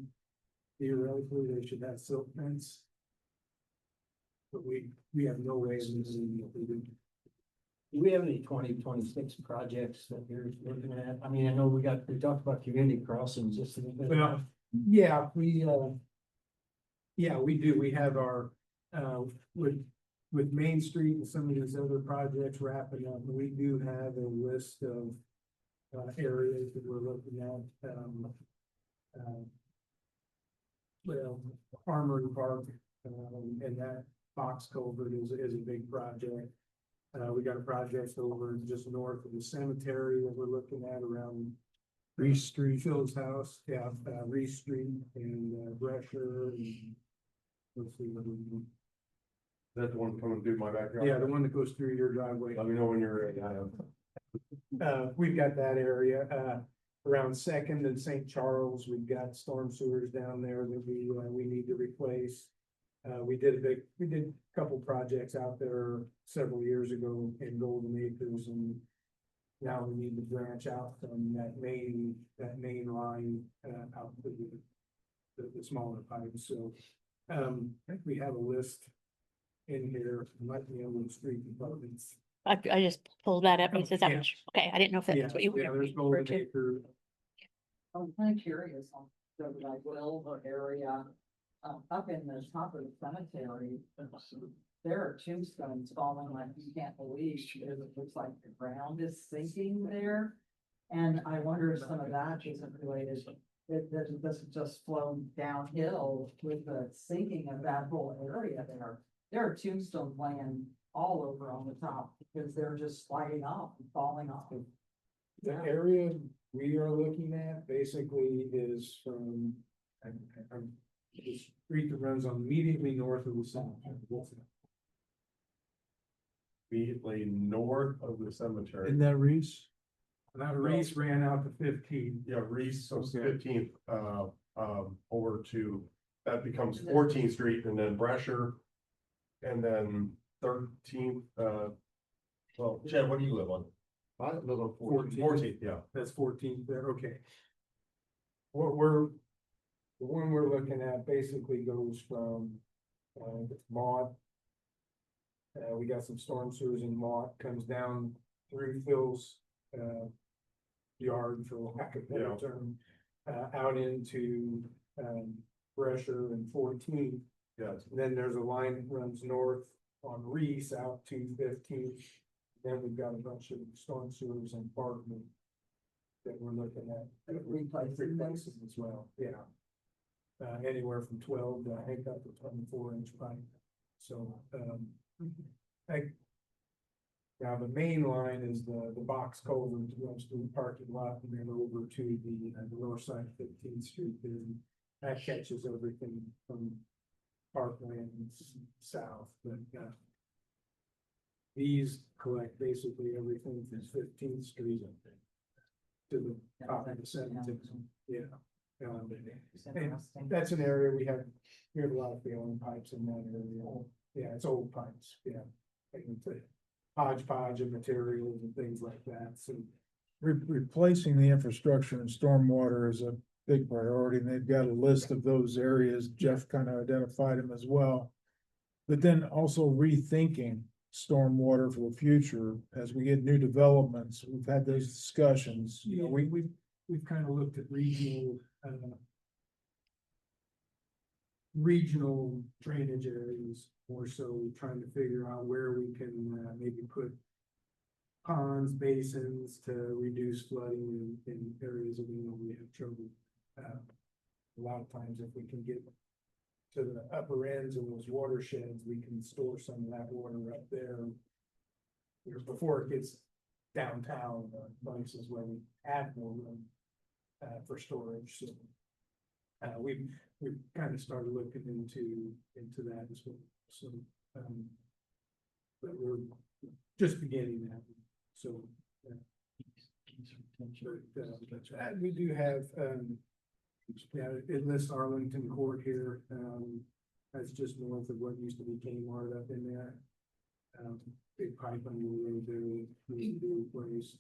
[SPEAKER 11] Theoretically, they should have silt fence. But we have no way of knowing what they do.
[SPEAKER 8] Do we have any 2026 projects that you're looking at? I mean, I know we talked about community crossings just a little bit.
[SPEAKER 11] Well, yeah, we do. We have our, with Main Street and some of these other projects wrapping up, we do have a list of areas that we're looking at. Well, Armory Park, and that box culvert is a big project. We got a project over just north of the cemetery that we're looking at around Reese Street, Phil's house, yeah, Reese Street and Brescher. And let's see what we do.
[SPEAKER 2] That's the one coming through my backyard.
[SPEAKER 11] Yeah, the one that goes through your driveway.
[SPEAKER 2] Let me know when you're ready.
[SPEAKER 11] We've got that area, around Second and St. Charles, we've got storm sewers down there that we need to replace. We did a couple projects out there several years ago in Golden Acres, and
[SPEAKER 9] now we need to branch out from that main line, out to the smaller pipes, so. I think we have a list in here, might be on the street departments.
[SPEAKER 7] I just pulled that up and it says that
[SPEAKER 9] Yeah.
[SPEAKER 7] much. Okay, I didn't know if
[SPEAKER 9] Yeah,
[SPEAKER 7] that's what you were
[SPEAKER 9] yeah, there's
[SPEAKER 7] referring
[SPEAKER 9] Golden
[SPEAKER 7] to.
[SPEAKER 9] Acre.
[SPEAKER 3] I'm kind of curious on the like Will area, up in the top of the cemetery. There are tombstones falling like you can't believe, because it looks like the ground is sinking there. And I wonder if some of that isn't related, that it doesn't just flow downhill with the sinking of that whole area there. There are tombstones laying all over on the top because they're just sliding off and falling off.
[SPEAKER 9] The area we are looking at basically is from, the street that runs on immediately north of the cemetery.
[SPEAKER 6] Immediately north of the cemetery.
[SPEAKER 2] Isn't that Reese?
[SPEAKER 9] Now Reese ran out to 15.
[SPEAKER 6] Yeah, Reese, so
[SPEAKER 9] Okay.
[SPEAKER 6] 15th, over to, that becomes 14th Street and then Brescher. And then 13th, well, Chad, what do you live on? I live on 14th, yeah.
[SPEAKER 9] That's 14th there, okay. The one we're looking at basically goes from, Maud. We got some storm sewers in Maud, comes down through Phil's, yard, for lack of a better
[SPEAKER 6] Yeah.
[SPEAKER 9] term, out into, Brescher and 14th.
[SPEAKER 6] Yes.
[SPEAKER 9] And then there's a line that runs north on Reese out to 15th. Then we've got a bunch of storm sewers and Parkman that we're looking at. Replacing as well, yeah. Anywhere from 12 to I think up to 24-inch pipe. So, now the main line is the box culvert that runs through the parking lot and then over to the north side of 15th Street. And that catches everything from Parkland south, but, these collect basically everything from 15th Street to the top of the 17th, yeah. And that's an area we have a lot of failing pipes in that area. Yeah, it's old pipes, yeah. And it's a hodgepodge of materials and things like that, so.
[SPEAKER 2] Replacing the infrastructure and stormwater is a big priority, and they've got a list of those areas. Jeff kind of identified them as well. But then also rethinking stormwater for the future as we get new developments. We've had those discussions.
[SPEAKER 9] You know, we've kind of looked at regional drainage areas, more so trying to figure out where we can maybe put ponds, basins to reduce flooding in areas that we know we have trouble. A lot of times if we can get to the upper ends of those watersheds, we can store some of that water up there. Before it gets downtown, places where we have more room for storage, so. We've kind of started looking into that as well, so. But we're just beginning that, so. But, we do have, yeah, it lists Arlington Court here, that's just north of what used to be Kmart up in there. Big pipe under the road there that needs to be replaced.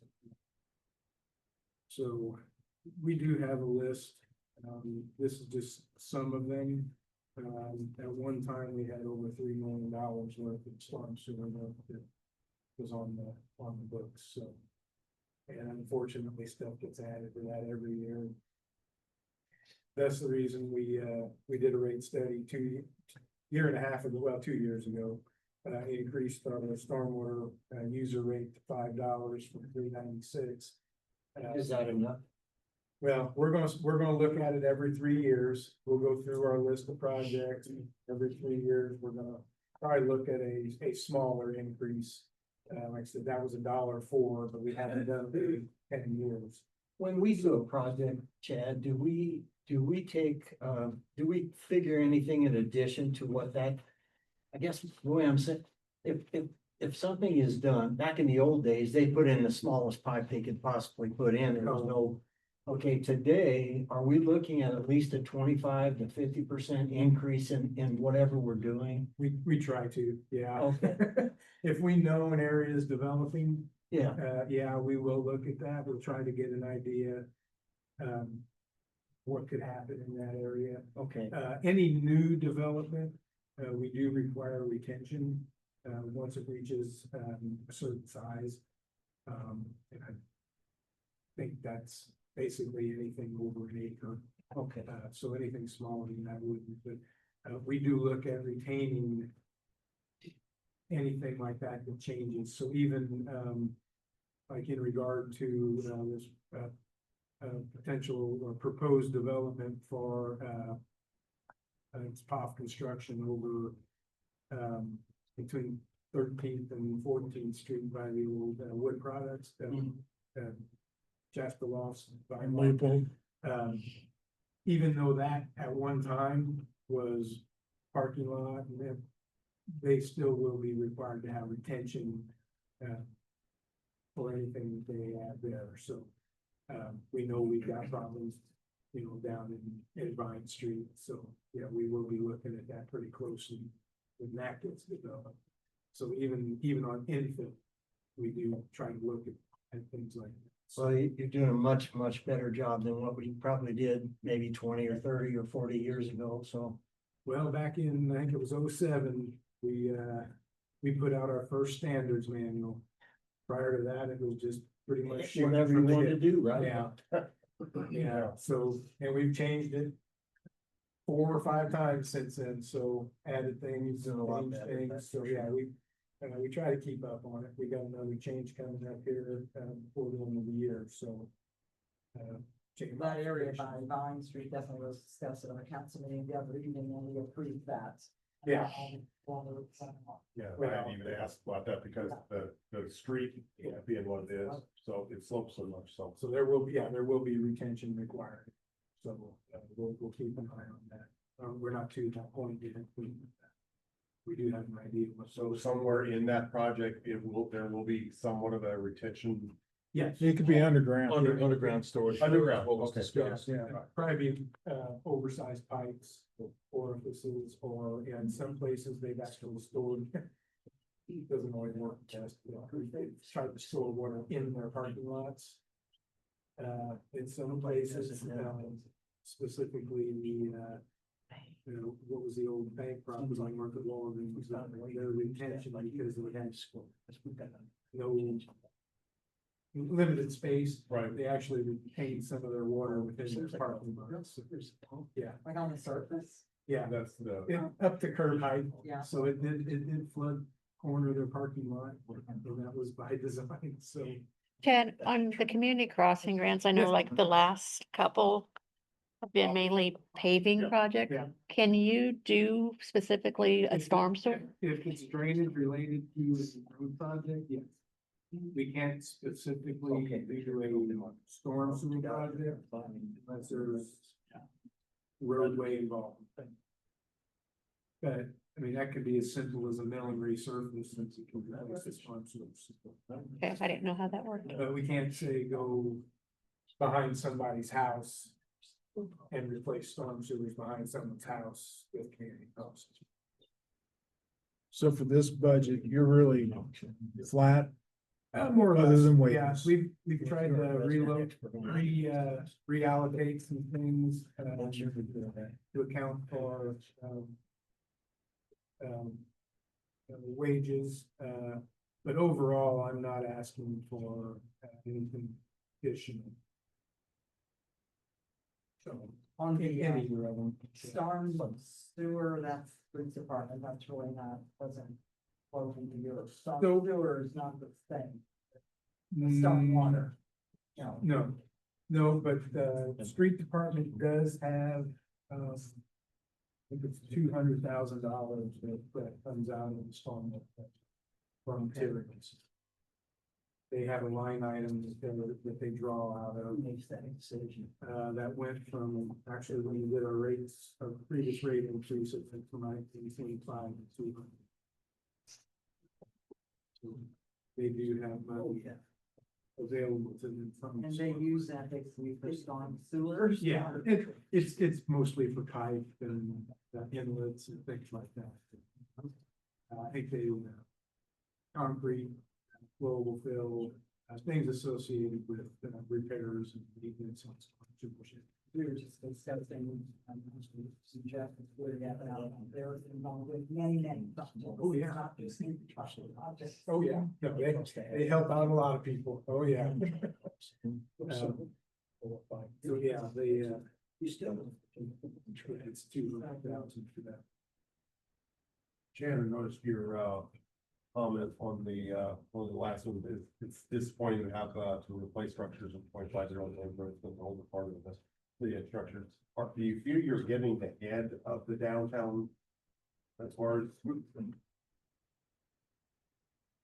[SPEAKER 9] So we do have a list. This is just some of them. At one time, we had over $3 million worth of storm sewer work that was on the books, so. And unfortunately, stuff gets added to that every year. That's the reason we did a rate study 2 year and a half ago, well, 2 years ago. Increased our stormwater user rate to $5 from $3.96.
[SPEAKER 8] Is that enough?
[SPEAKER 9] Well, we're gonna look at it every 3 years. We'll go through our list of projects. Every 3 years, we're gonna probably look at a smaller increase. Like I said, that was $1.04, but we haven't done it in 10 years.
[SPEAKER 8] When we do a project, Chad, do we take, do we figure anything in addition to what that? I guess the way I'm saying, if something is done, back in the old days, they put in the smallest pipe they could possibly put in, there was no. Okay, today, are we looking at least a 25 to 50% increase in whatever we're doing?
[SPEAKER 9] We try to, yeah.
[SPEAKER 8] Okay.
[SPEAKER 9] If we know an area is developing,
[SPEAKER 8] Yeah,
[SPEAKER 9] Yeah, we will look at that. We'll try to get an idea. What could happen in that area.
[SPEAKER 8] okay,
[SPEAKER 9] Any new development, we do require retention, once it reaches, a certain size. And I think that's basically anything over an acre.
[SPEAKER 8] okay.
[SPEAKER 9] So anything smaller than that wouldn't, but, we do look at retaining anything like that that changes. So even, like in regard to, this, potential or proposed development for, it's POF construction over, between 13th and 14th Street by the old wood products, Jasper Lofts.
[SPEAKER 2] Leopold.
[SPEAKER 9] Even though that at one time was parking lot, and they still will be required to have retention, for anything that they have there, so. We know we've got problems, down in Vine Street, so, yeah, we will be looking at that pretty closely when that gets developed. So even on infill, we do try to look at things like that.
[SPEAKER 8] So you're doing a much, much better job than what we probably did maybe 20 or 30 or 40 years ago, so.
[SPEAKER 9] Well, back in, I think it was 07, we put out our first standards manual. Prior to that, it was just pretty much. shooting
[SPEAKER 8] Whatever you
[SPEAKER 9] from the
[SPEAKER 8] wanted to
[SPEAKER 9] hip.
[SPEAKER 8] do, right?
[SPEAKER 9] Yeah. Yeah, so, and we've changed it 4 or 5 times since then, so added things,
[SPEAKER 8] Doing a lot
[SPEAKER 9] changed
[SPEAKER 8] better,
[SPEAKER 9] things,
[SPEAKER 8] that's
[SPEAKER 9] so
[SPEAKER 8] for
[SPEAKER 9] yeah, we try to keep up on it. We got another change coming up here, before the end of the year, so. Change
[SPEAKER 3] That area by Vine Street definitely was discussed at our council meeting the other evening, and we approved that.
[SPEAKER 9] Yeah.
[SPEAKER 6] Yeah,
[SPEAKER 9] Well-
[SPEAKER 6] I didn't even ask about that because the street, being what it is, so it slopes so much, so.
[SPEAKER 9] So there will be retention required. So we'll keep an eye on that. We're not to that point yet. We do have an idea.
[SPEAKER 6] So somewhere in that project, there will be somewhat of a retention.
[SPEAKER 9] Yes.
[SPEAKER 2] It could be underground.
[SPEAKER 6] Underground storage.
[SPEAKER 2] Underground,
[SPEAKER 6] What was
[SPEAKER 2] okay.
[SPEAKER 6] discussed.
[SPEAKER 9] Yeah, probably be, oversized pipes, orifices, or in some places they've actually stored. It doesn't always work best, they try to store water in their parking lots. In some places, specifically what was the old bank property on Market Law, and was their retention because they had no limited space.
[SPEAKER 6] Right.
[SPEAKER 9] They actually retain some of their water within their parking lots. Yeah,
[SPEAKER 3] Like on the surface,
[SPEAKER 9] yeah,
[SPEAKER 6] That's
[SPEAKER 9] up to curb height,
[SPEAKER 3] yeah.
[SPEAKER 9] so it did flood corner of their parking lot, and that was by design, so.
[SPEAKER 7] Chad, on the community crossing grants, I know
[SPEAKER 9] Yes.
[SPEAKER 7] like the last couple have been mainly paving projects.
[SPEAKER 9] Yeah.
[SPEAKER 7] Can you do specifically a storm sewer?
[SPEAKER 9] If it's drainage related to a road project, yes. We can't specifically do a storm sewer project unless there's roadway involved. But, I mean, that could be as simple as a mill and resurface, since it can be a storm sewer system.
[SPEAKER 7] Okay, I didn't know how that worked.
[SPEAKER 9] But we can't say go behind somebody's house and replace storm sewers behind someone's house with community crossings.
[SPEAKER 2] So for this budget, you're really flat.
[SPEAKER 9] More or
[SPEAKER 2] Other
[SPEAKER 9] less,
[SPEAKER 2] than
[SPEAKER 9] yeah,
[SPEAKER 2] wages.
[SPEAKER 9] we've tried to reallocate some things, to account for, wages, but overall, I'm not asking for anything additional. So,
[SPEAKER 3] On the
[SPEAKER 9] any relevant.
[SPEAKER 3] storm sewer, that's police department, that's really not, doesn't flow into your storm
[SPEAKER 9] So-
[SPEAKER 3] sewer is not the thing. Storm water. No,
[SPEAKER 9] No, but the street department does have, I think it's $200,000 that comes out of the storm from materials. They have a line item that they draw out of.
[SPEAKER 8] Makes that decision.
[SPEAKER 9] That went from, actually, when we did our rates, our previous rate increase, it went from 1925 to 200. So they do have money available to them from.
[SPEAKER 3] and they use that basically for storm sewers.
[SPEAKER 9] Yeah, it's mostly for pipe and inlets and things like that. I think they, concrete, global fill, things associated with repairs and maintenance. And so on.
[SPEAKER 3] We were just discussing, some Jasper would have out there was involved with many projects.
[SPEAKER 9] Oh, yeah.
[SPEAKER 3] Not just infrastructure projects.
[SPEAKER 9] Oh, yeah, no, they help out a lot of people, oh, yeah. So, yeah,
[SPEAKER 8] You still.
[SPEAKER 9] it's 200,000 for that.
[SPEAKER 10] Shannon, noticed your comment on the last one, it's disappointing to have to replace structures in 0.50 neighborhoods with the older part of the structures. Do you feel you're getting ahead of the downtown as far as?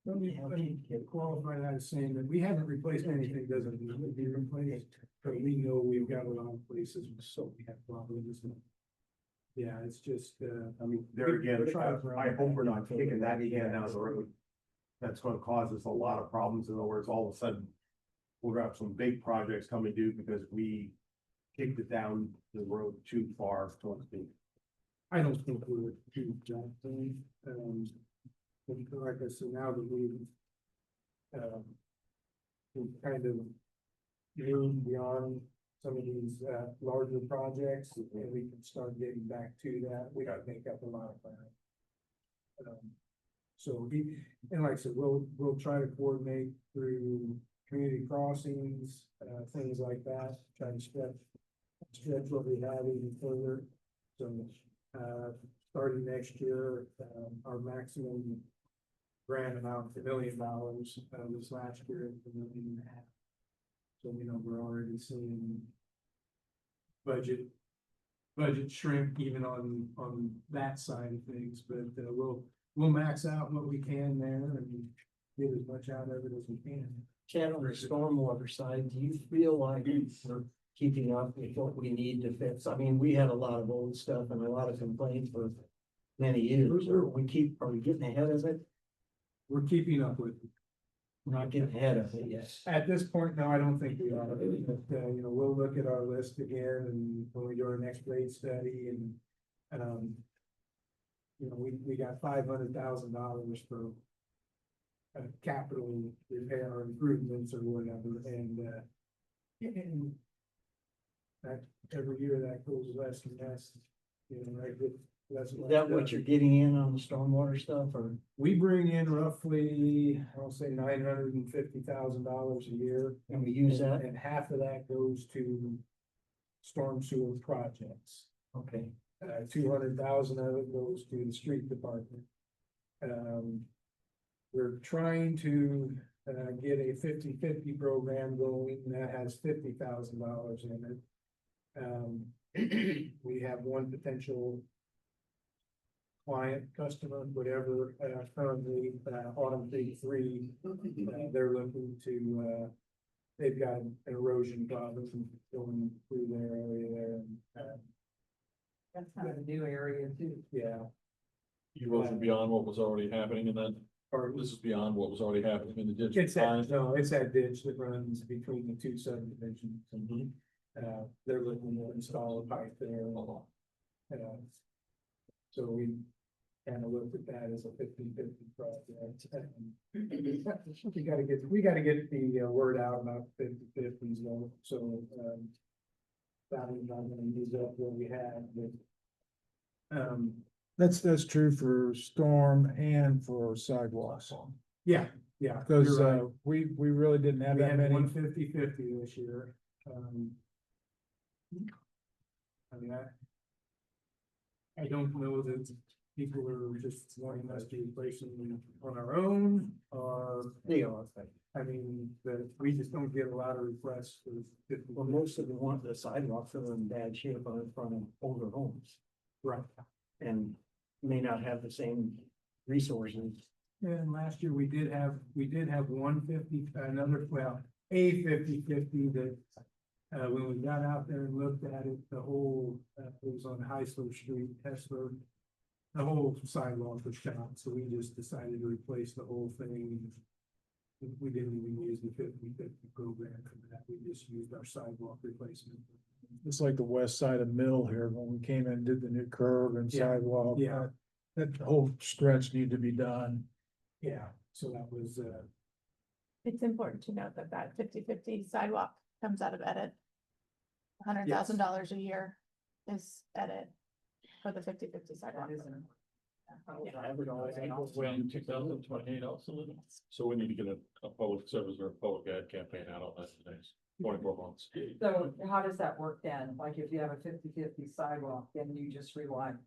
[SPEAKER 9] Let me qualify that as saying that we haven't replaced anything, doesn't need to be replaced, but we know we've got a lot of places, so we have problems. Yeah, it's just,
[SPEAKER 10] I mean, there again,
[SPEAKER 9] We're trying to-
[SPEAKER 10] I hope we're not kicking that can down the road. That's gonna cause us a lot of problems. In other words, all of a sudden, we'll have some big projects coming due because we kicked it down the road too far, so to speak.
[SPEAKER 9] I don't think we're too jumping, but like I said, now that we've kind of moved beyond some of these, larger projects, and we can start getting back to that, we gotta make up a lot of ground. So and like I said, we'll try to coordinate through community crossings, things like that, try to stretch what we have even further. So, starting next year, our maximum grant amount, $1 million, was last year, $1.5 million. So, we're already seeing budget shrink even on that side of things, but, we'll max out what we can there and get as much out of it as we can.
[SPEAKER 8] Chad, on the stormwater side, do you feel like we're keeping up with what we need to fix? I mean, we had a lot of old stuff and a lot of complaints for many years. Are we getting ahead of it?
[SPEAKER 9] We're keeping up with it.
[SPEAKER 8] We're not getting ahead of it yet.
[SPEAKER 9] At this point, no, I don't think we are, but, we'll look at our list again and when we do our next grade study and, we got $500,000 for capital repair or improvements or whatever, and that every year that goes less and less, right, with less.
[SPEAKER 8] Is that what you're getting in on the stormwater stuff, or?
[SPEAKER 9] We bring in roughly, I'll say $950,000 a year.
[SPEAKER 8] And we use that?
[SPEAKER 9] And half of that goes to storm sewer projects.
[SPEAKER 8] Okay.
[SPEAKER 9] 200,000 of it goes to the street department. We're trying to, get a 50-50 program going that has $50,000 in it. We have one potential client, customer, whatever, currently, Autumn Big 3, they're looking to, they've got an erosion problem going through their area there. And,
[SPEAKER 3] That's kind of a new area too.
[SPEAKER 9] yeah,
[SPEAKER 6] Erosion beyond what was already happening and then, or this is beyond what was already happening in the ditch.
[SPEAKER 9] it's that, no, it's that ditch that runs between the two subdivisions. And, they're looking to install a pipe there. So we kind of looked at that as a 50-50 project. We gotta get the word out about 50-50s though, so, that is not gonna use up what we had, but. That's true for storm and for sidewalks. Yeah, because, we really didn't have that many. 150-50 this year. I mean, I don't know that people are just wanting us to replace them on our own, or
[SPEAKER 8] They are.
[SPEAKER 9] I mean, that we just don't get a lot of requests for.
[SPEAKER 8] Well, most of them want the sidewalks that are in bad shape on in front of older homes
[SPEAKER 9] Right.
[SPEAKER 8] and may not have the same resources.
[SPEAKER 9] And last year we did have 150, a 50-50 that, when we got out there and looked at it, the whole, it was on Heisler Street, Hessler. The whole sidewalk was shot, so we just decided to replace the whole thing. We didn't even use the 50-50 program for that, we just used our sidewalk replacement.
[SPEAKER 2] It's like the west side of Mill here, when we came in and did the new curb and
[SPEAKER 9] Yeah.
[SPEAKER 2] sidewalk.
[SPEAKER 9] Yeah.
[SPEAKER 2] That whole stretch needed to be done.
[SPEAKER 9] Yeah, so that was,
[SPEAKER 5] It's important to note that that 50/50 sidewalk comes out of edit. $100,000 a year is edit for the 50/50 sidewalk.
[SPEAKER 3] That isn't.
[SPEAKER 6] When 2028 also, so we need to get a public service or a public ad campaign out on that in the next 24 months.
[SPEAKER 3] So how does that work then? Like if you have a 50/50 sidewalk, then you just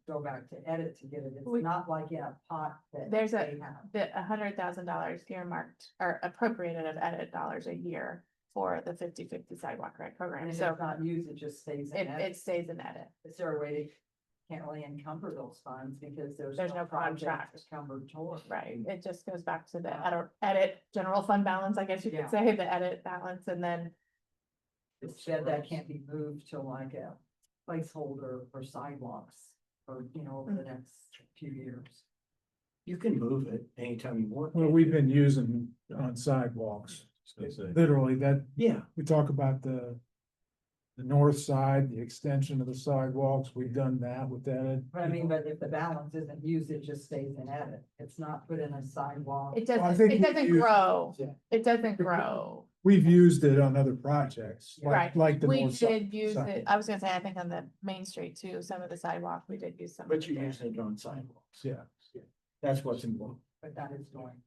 [SPEAKER 3] go back to edit to get it. It's
[SPEAKER 5] We-
[SPEAKER 3] not like in a pot that
[SPEAKER 5] There's
[SPEAKER 3] they have.
[SPEAKER 5] $100,000 earmarked or appropriated of edit dollars a year for the 50/50 sidewalk grant
[SPEAKER 3] And
[SPEAKER 5] program.
[SPEAKER 3] if
[SPEAKER 5] So
[SPEAKER 3] it's not used, it just stays in
[SPEAKER 5] it
[SPEAKER 3] edit.
[SPEAKER 5] stays in edit.
[SPEAKER 3] Is there a way to, can't really encumber those funds because there's
[SPEAKER 5] No
[SPEAKER 3] project
[SPEAKER 5] contract.
[SPEAKER 3] encumbered toward.
[SPEAKER 5] Right, it just goes back to the edit general fund balance, I guess you
[SPEAKER 3] Yeah.
[SPEAKER 5] could say, the edit balance, and then
[SPEAKER 3] Instead, that can't be moved to like a placeholder for sidewalks or, over the next few years.
[SPEAKER 8] You can move it anytime you want.
[SPEAKER 2] Well, we've been using on sidewalks, literally that,
[SPEAKER 8] Yeah,
[SPEAKER 2] we talk about the north side, the extension of the sidewalks, we've done that with that.
[SPEAKER 3] But I mean, but if the balance isn't used, it just stays in edit. It's not put in a sidewalk.
[SPEAKER 5] it
[SPEAKER 2] I
[SPEAKER 5] doesn't,
[SPEAKER 2] think
[SPEAKER 5] it
[SPEAKER 2] we
[SPEAKER 5] doesn't
[SPEAKER 2] use-
[SPEAKER 5] grow,
[SPEAKER 2] Yeah.
[SPEAKER 5] it doesn't grow.
[SPEAKER 2] We've used it on other projects,
[SPEAKER 5] Right.
[SPEAKER 2] like the
[SPEAKER 5] We
[SPEAKER 2] north side.
[SPEAKER 5] did use it, I was gonna say, I think on the Main Street too, some of the sidewalk, we did use some. of
[SPEAKER 8] but
[SPEAKER 5] it
[SPEAKER 8] you're
[SPEAKER 5] there.
[SPEAKER 8] using it on sidewalks.
[SPEAKER 2] Yeah.
[SPEAKER 8] That's what's involved.
[SPEAKER 3] But that is going.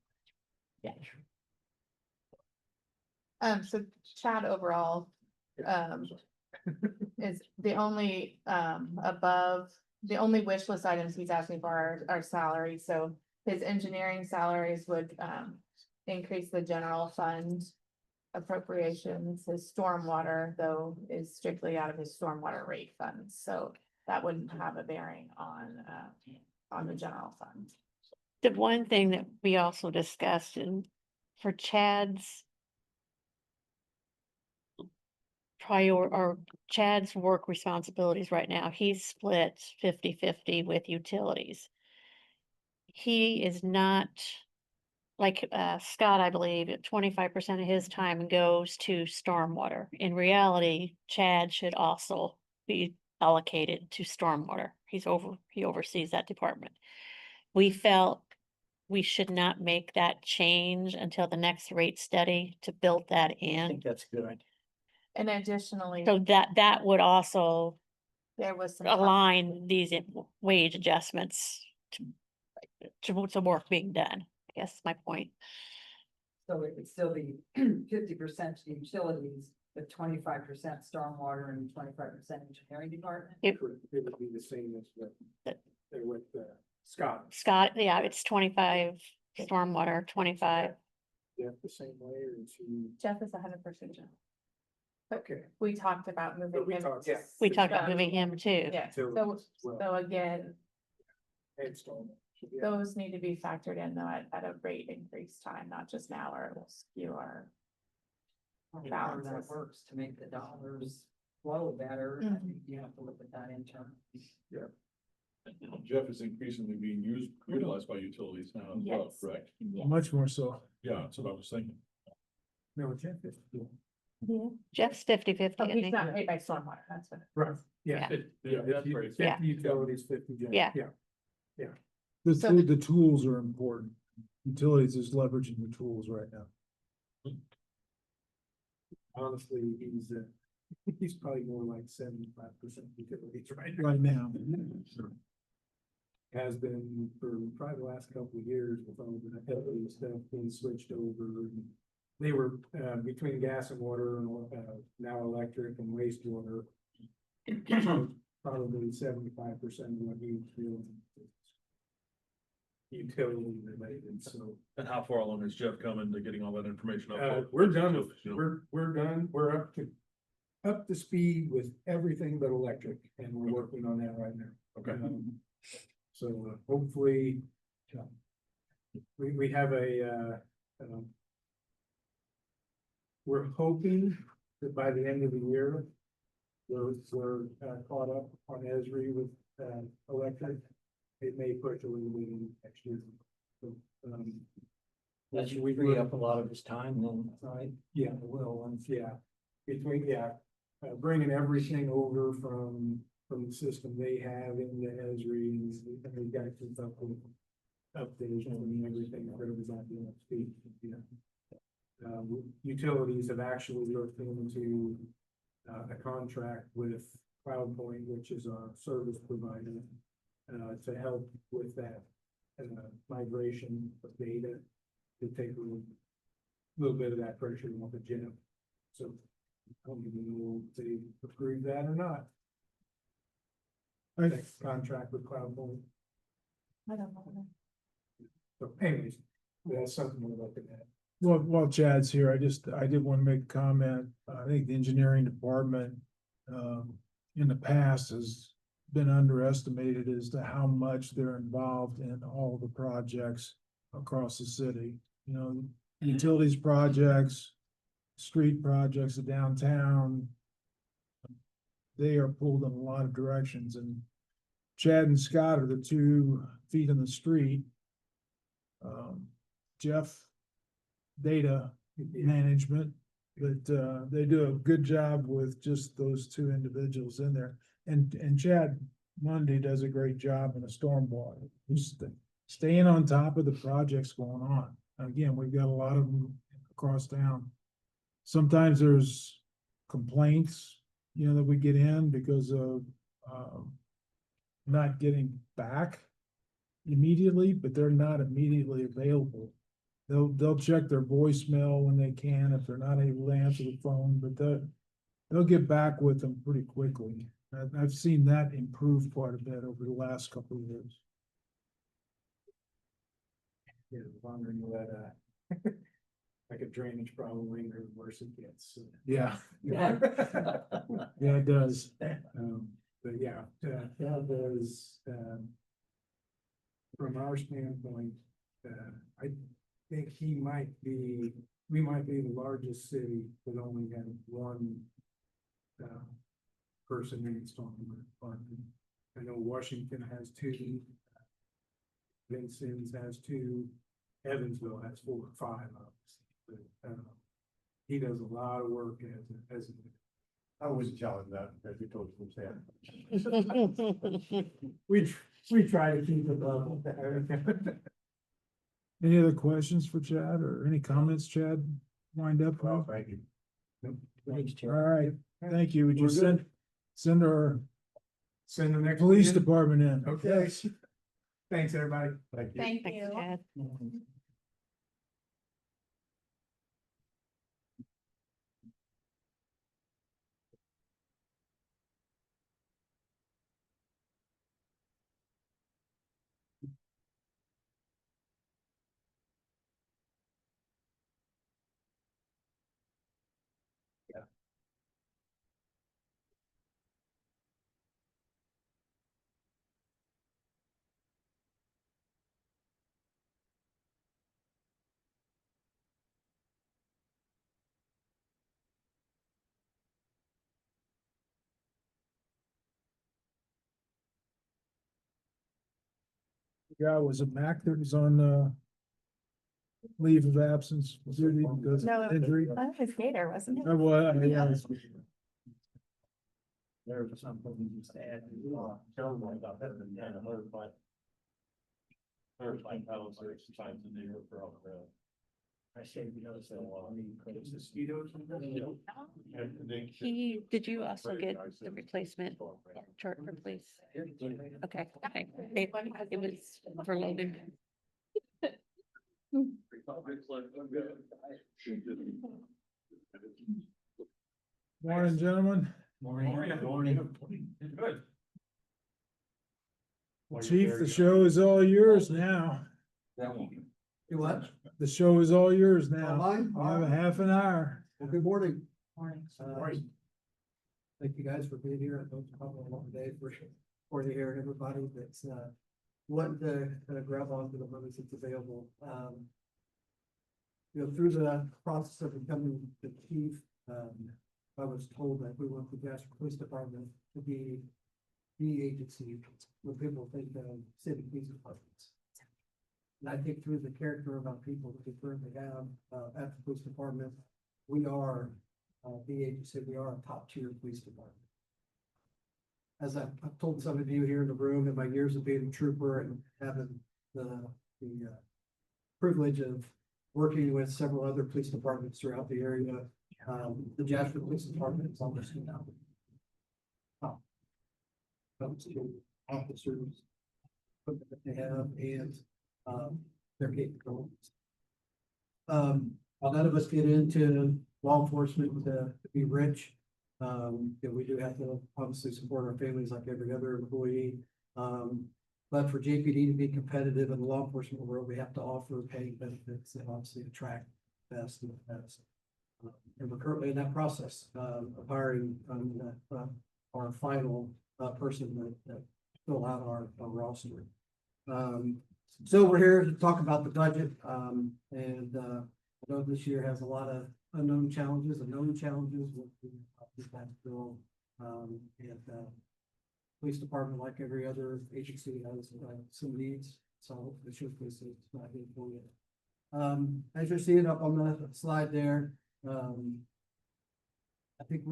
[SPEAKER 5] Yeah. So Chad overall, is the only, the only wish list items he's asking for are salaries, so his engineering salaries would, increase the general fund appropriations, his stormwater, though, is strictly out of his stormwater rate funds, so that wouldn't have a bearing on the general fund.
[SPEAKER 7] The one thing that we also discussed and for Chad's Chad's work responsibilities right now, he's split 50/50 with utilities. He is not like Scott, I believe, 25% of his time goes to stormwater. In reality, Chad should also be allocated to stormwater. He oversees that department. We felt we should not make that change until the next rate study to build that
[SPEAKER 8] I
[SPEAKER 7] in.
[SPEAKER 8] think that's a good idea.
[SPEAKER 5] And additionally,
[SPEAKER 7] So that would also
[SPEAKER 5] there was some.
[SPEAKER 7] align these wage adjustments to work being done. I guess is my point.
[SPEAKER 3] So it would still be 50% to utilities, but 25% stormwater and 25% engineering department.
[SPEAKER 9] It would be the same as with Scott.
[SPEAKER 7] Scott, yeah, it's 25 stormwater, 25.
[SPEAKER 9] Yeah, the same way or is he?
[SPEAKER 5] Jeff is 100%.
[SPEAKER 9] Okay.
[SPEAKER 5] We talked about moving
[SPEAKER 9] We
[SPEAKER 5] him.
[SPEAKER 9] talked,
[SPEAKER 5] to
[SPEAKER 9] yeah.
[SPEAKER 7] We talked about
[SPEAKER 5] Scott.
[SPEAKER 7] moving him too.
[SPEAKER 5] Yeah, so,
[SPEAKER 9] Utilities as well.
[SPEAKER 5] so again,
[SPEAKER 9] And storm. Yeah.
[SPEAKER 5] those need to be factored in though at a rate increase time, not just now, or it will skew our.
[SPEAKER 3] However that
[SPEAKER 5] Balances.
[SPEAKER 3] works to make the dollars flow better. I
[SPEAKER 5] Mhm.
[SPEAKER 3] think you have to look at that in terms.
[SPEAKER 6] Jeff is increasingly being utilized by utilities now as well,
[SPEAKER 5] Yes.
[SPEAKER 6] correct?
[SPEAKER 5] Yeah.
[SPEAKER 2] Much more so.
[SPEAKER 6] Yeah, that's what I was thinking.
[SPEAKER 2] No, Jeff is cool.
[SPEAKER 5] Yeah.
[SPEAKER 7] Jeff's 50/50,
[SPEAKER 5] Oh,
[SPEAKER 7] I
[SPEAKER 5] he's
[SPEAKER 7] think.
[SPEAKER 5] not paid by stormwater, that's what.
[SPEAKER 9] Right, yeah.
[SPEAKER 6] Yeah, that's great.
[SPEAKER 9] 50
[SPEAKER 7] Yeah.
[SPEAKER 9] utilities, 50. general.
[SPEAKER 7] Yeah.
[SPEAKER 9] Yeah.
[SPEAKER 5] So
[SPEAKER 2] The tools are important. Utilities is leveraging the tools right now.
[SPEAKER 9] Honestly, he's probably more like 75% utilities right now.
[SPEAKER 2] Right now.
[SPEAKER 9] Has been for probably the last couple of years with all the heavy stuff being switched over. They were between gas and water and now electric and wastewater. Probably 75% of what he's doing. Utility related, so.
[SPEAKER 6] And how far along is Jeff coming to getting all that information
[SPEAKER 9] We're done with, we're done, we're up to speed with everything but electric, and we're working on that right now.
[SPEAKER 6] Okay.
[SPEAKER 9] So hopefully. We have we're hoping that by the end of the year. We're caught up on Esri with electric. It may push a little bit in next year. So,
[SPEAKER 8] That should free up a lot of his time then, right?
[SPEAKER 9] Yeah,
[SPEAKER 8] It will, and
[SPEAKER 9] yeah, bringing everything over from the system they have into Esri, and we got to keep up with updates and everything, whatever's not being up to speed, Utilities have actually looked into a contract with CloudPoint, which is our service provider, to help with that migration of data to take little bit of that pressure off the gym. So I don't even know if they approve that or not. Next contract with CloudPoint.
[SPEAKER 5] I don't know.
[SPEAKER 9] So anyways, that's something we're looking at.
[SPEAKER 2] Well, while Chad's here, I did want to make a comment. I think the engineering department, in the past has been underestimated as to how much they're involved in all the projects across the city. You know, utilities projects, street projects, the downtown. They are pulled in a lot of directions, and Chad and Scott are the 2 feet in the street. Jeff, data management, but they do a good job with just those 2 individuals in there. And Chad Monday does a great job in the stormwater, just staying on top of the projects going on. Again, we've got a lot of them across town. Sometimes there's complaints, you know, that we get in because of not getting back immediately, but they're not immediately available. They'll check their voicemail when they can, if they're not able to answer the phone, but they'll get back with them pretty quickly. I've seen that improve quite a bit over the last couple of years.
[SPEAKER 9] Yeah, the longer you let like a drainage problem linger, the worse it gets. So,
[SPEAKER 2] Yeah,
[SPEAKER 9] yeah.
[SPEAKER 2] yeah, it does.
[SPEAKER 9] But yeah, that was, from our standpoint, I think we might be the largest city that only had 1 person in its stormwater department. I know Washington has 2. Vincennes has 2. Evansville has 4 or 5, obviously. But he does a lot of work as
[SPEAKER 6] I was telling that, because you told him that.
[SPEAKER 9] we try to keep it level.
[SPEAKER 2] Any other questions for Chad or any comments, Chad? Wind up.
[SPEAKER 6] Well, thank you.
[SPEAKER 8] Thanks,
[SPEAKER 2] All
[SPEAKER 8] Chair.
[SPEAKER 2] right, thank you. Would you
[SPEAKER 9] We're good.
[SPEAKER 2] send our
[SPEAKER 9] Send the next.
[SPEAKER 2] police
[SPEAKER 9] one in.
[SPEAKER 2] department in?
[SPEAKER 9] Okay. Thanks, everybody.
[SPEAKER 6] Thank you.
[SPEAKER 5] Thank
[SPEAKER 7] Thanks,
[SPEAKER 5] you.
[SPEAKER 7] Chad.
[SPEAKER 2] Yeah, was it Mac that was on, leave of absence? Duty because
[SPEAKER 5] No,
[SPEAKER 2] of injury?
[SPEAKER 5] That was Gator, wasn't it?
[SPEAKER 2] Yeah.
[SPEAKER 8] There's something you just add, terrible about that, and then another, but.
[SPEAKER 6] There's like times a year for all the.
[SPEAKER 8] I say, you know, so,
[SPEAKER 9] It's mosquitoes and stuff.
[SPEAKER 7] Did you also get the replacement chart for police? Okay, okay. It was overloaded.
[SPEAKER 2] Morning, gentlemen.
[SPEAKER 8] Morning.
[SPEAKER 11] Good.
[SPEAKER 2] Chief, the show is all yours now.
[SPEAKER 11] That one.
[SPEAKER 8] You what?
[SPEAKER 2] The show is all yours now.
[SPEAKER 8] Mine?
[SPEAKER 2] You have a half an hour.
[SPEAKER 8] Well, good morning.
[SPEAKER 3] Morning.
[SPEAKER 11] Right.
[SPEAKER 8] Thank you guys for being here. I know it's probably a long day for you here and everybody that's, wanting to kind of grab onto the money that's available. You know, through the process of becoming the chief, I was told that we want the Jasper Police Department to be the agency when people think of city police departments. And I think through the character of our people that we currently have, at the police department, we are, the agency, we are a top tier police department. As I've told some of you here in the room, in my years of being a trooper and having the privilege of
[SPEAKER 12] working with several other police departments throughout the area. The Jasper Police Department is almost now. Comes to officers, equipment that they have and, their capabilities. While none of us get into law enforcement to be rich, we do have to obviously support our families like every other employee. But for JPD to be competitive in the law enforcement world, we have to offer pay benefits that obviously attract the best and the best. And we're currently in that process, of hiring, our final, person that fill out our roster. So we're here to talk about the budget, and, I know this year has a lot of unknown challenges with the tax bill, and, police department, like every other agency, has some needs, so the truth is it's not here for you. As you're seeing up on the slide there, I think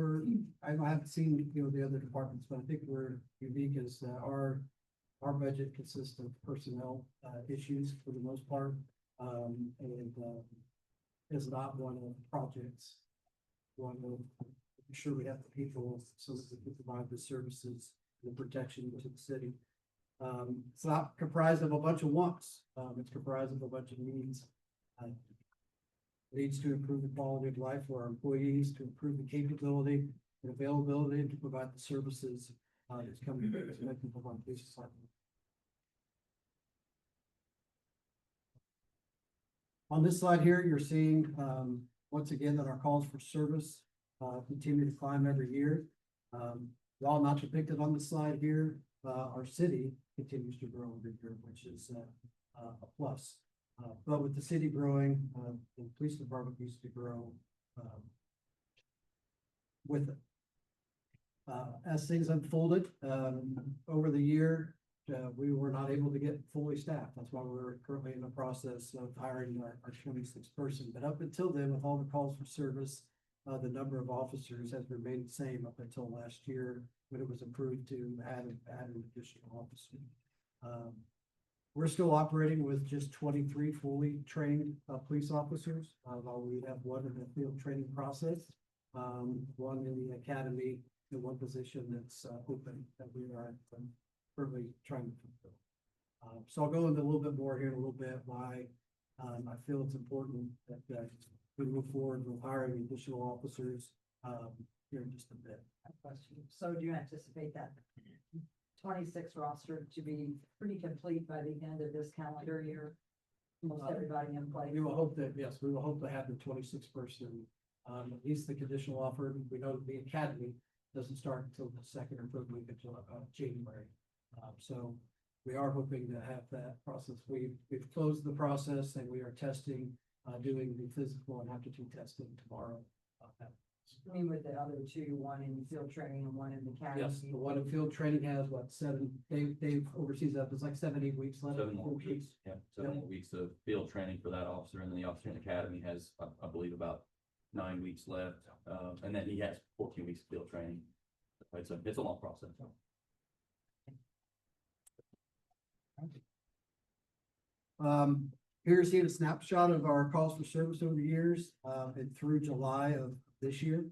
[SPEAKER 12] I haven't seen, the other departments, but I think we're unique as our budget consists of personnel issues for the most part, and is not one of projects. One of making sure we have the people so that we can provide the services and the protection to the city. It's not comprised of a bunch of wants. It's comprised of a bunch of needs. Needs to improve the quality of life for our employees, to improve the capability and availability to provide the services that's coming from our police department. On this slide here, you're seeing once again that our calls for service continue to climb every year. While not depicted on the slide here, our city continues to grow every year, which is a plus. But with the city growing, the police department needs to grow with it. As things unfolded over the year, we were not able to get fully staffed. That's why we're currently in the process of hiring our 26th person. But up until then, with all the calls for service, the number of officers has remained the same up until last year when it was approved to add an additional officer. We're still operating with just 23 fully trained police officers, while we have one in the field training process, one in the academy, and one position that's open that we are currently trying to fulfill. So I'll go into a little bit more here in a little bit why I feel it's important that we move forward with hiring additional officers here in just a bit.
[SPEAKER 3] Question. So do you anticipate that 26 roster to be pretty complete by the end of this calendar year? Most everybody in place.
[SPEAKER 12] We will hope that, yes, we will hope to have the 26 person, at least the conditional offer. We know the academy doesn't start until the second or third week until January. So we are hoping to have that process. We've closed the process and we are testing, doing the physical and aptitude testing tomorrow.
[SPEAKER 3] I mean, with the other two, one in field training and one in the academy.
[SPEAKER 12] Yes, the one in field training has what, Dave oversees that. There's like 7-8 weeks left.
[SPEAKER 13] 7 more weeks, yeah, 7 more weeks of field training for that officer, and then the officer in the academy has, I believe, about 9 weeks left, and then he has 14 weeks of field training. It's a long process.
[SPEAKER 12] Here you see a snapshot of our calls for service over the years, and through July of this year.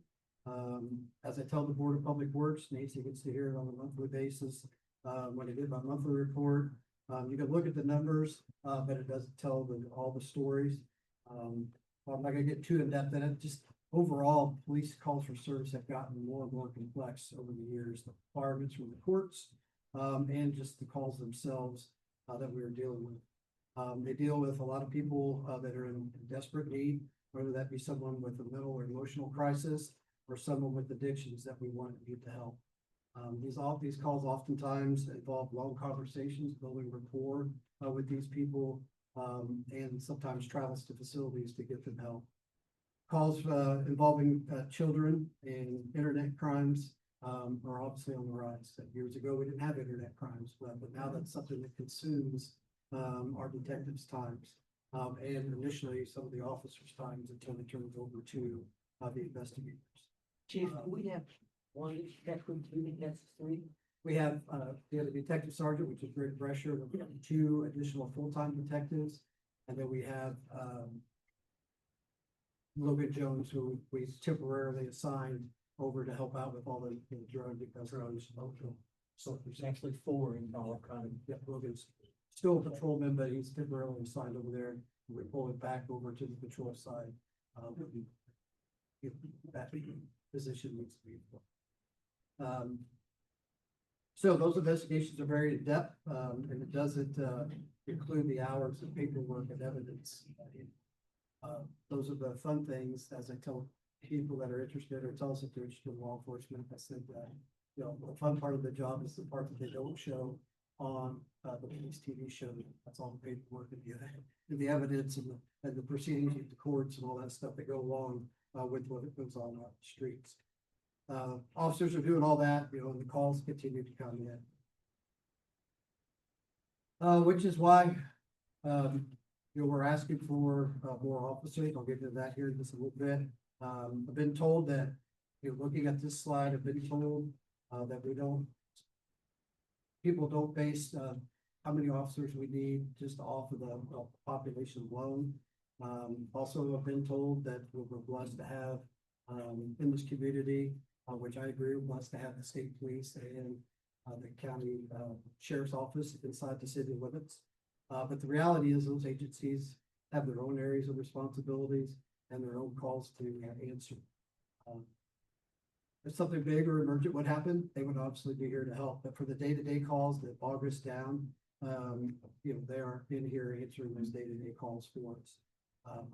[SPEAKER 12] As I tell the Board of Public Works, Nancy gets to hear it on a monthly basis. When I did my monthly report, you can look at the numbers, but it doesn't tell all the stories. I'm not gonna get too in depth in it. Just overall, police calls for service have gotten more and more complex over the years. The requirements from the courts, and just the calls themselves that we are dealing with. They deal with a lot of people that are in desperate need, whether that be someone with a mental or emotional crisis or someone with addictions that we need to help. These calls oftentimes involve long conversations, building rapport with these people, and sometimes travels to facilities to get them help. Calls involving children and internet crimes are obviously on the rise. Years ago, we didn't have internet crimes, but now that's something that consumes our detectives' times. And initially some of the officers' times until they turn it over to the investigators.
[SPEAKER 8] Chief, we have one detective, that's 3.
[SPEAKER 12] We have a detective sergeant, which is Rick Brescher. We have 2 additional full-time detectives. And then we have Logan Jones, who we temporarily assigned over to help out with all the drug because so there's actually 4 in Dollar County. Yeah, Logan's still a patrolman, but he's temporarily assigned over there. We're pulling back over to the patrol side. If that position needs to be. So those investigations are very in depth, and it doesn't include the hours of paperwork and evidence. Those are the fun things, as I tell people that are interested or tell us if they're interested in law enforcement. I said that, you know, the fun part of the job is the part that they don't show on the police TV show. That's all the paperwork and the evidence and the proceedings with the courts and all that stuff that go along with what goes on the streets. Officers are doing all that, you know, and the calls continue to come in. Which is why, you know, we're asking for more officers. I'll get into that here in just a little bit. I've been told that, you know, looking at this slide, I've been told that people don't base how many officers we need just off of the population alone. Also, I've been told that we're blessed to have in this community, which I agree, we're blessed to have the state police and the county sheriff's office inside the city limits. But the reality is those agencies have their own areas of responsibilities and their own calls to answer. If something big or emergent would happen, they would obviously be here to help. But for the day-to-day calls that bog us down, you know, they aren't in here answering those day-to-day calls for us.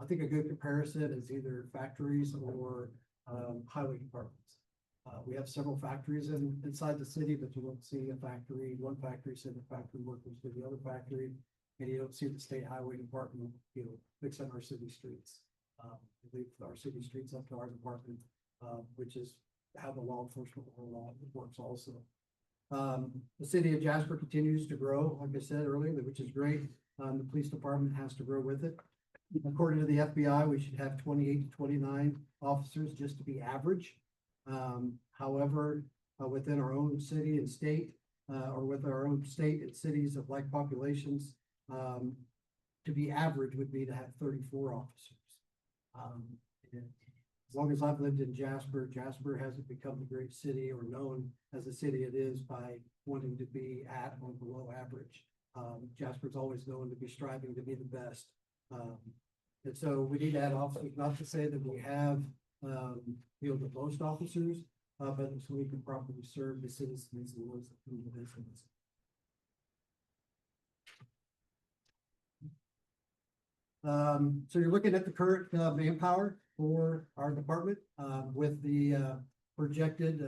[SPEAKER 12] I think a good comparison is either factories or highway departments. We have several factories inside the city, but you won't see one factory send the factory workers to the other factory, and you don't see the state highway department, you know, fixing our city streets. We leave our city streets up to our department, which is how the law enforcement works also. The city of Jasper continues to grow, like I said earlier, which is great. The police department has to grow with it. According to the FBI, we should have 28 to 29 officers just to be average. However, within our own city and state, or with our own state and cities of like populations, to be average would be to have 34 officers. As long as I've lived in Jasper, Jasper hasn't become the great city or known as the city it is by wanting to be at or below average. Jasper's always known to be striving to be the best. And so we need to add officers, not to say that we have, you know, the most officers, but so we can properly serve the citizens and those that come to visit us. So you're looking at the current manpower for our department with the projected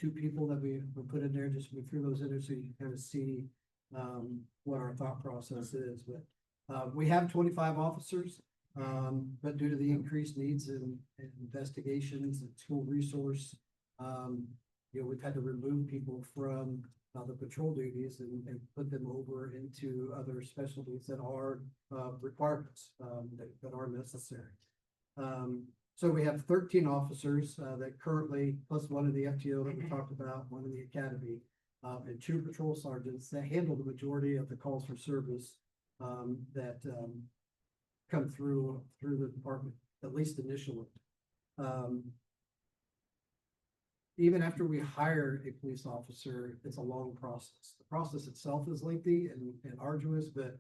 [SPEAKER 12] 2 people that we put in there. Just we threw those in there so you can kind of see what our thought process is. But we have 25 officers, but due to the increased needs in investigations and school resource, you know, we've had to remove people from the patrol duties and put them over into other specialties that are requirements that are necessary. So we have 13 officers that currently, plus 1 in the FTO that we talked about, 1 in the academy, and 2 patrol sergeants that handle the majority of the calls for service that come through the department, at least initially. Even after we hire a police officer, it's a long process. The process itself is lengthy and arduous, but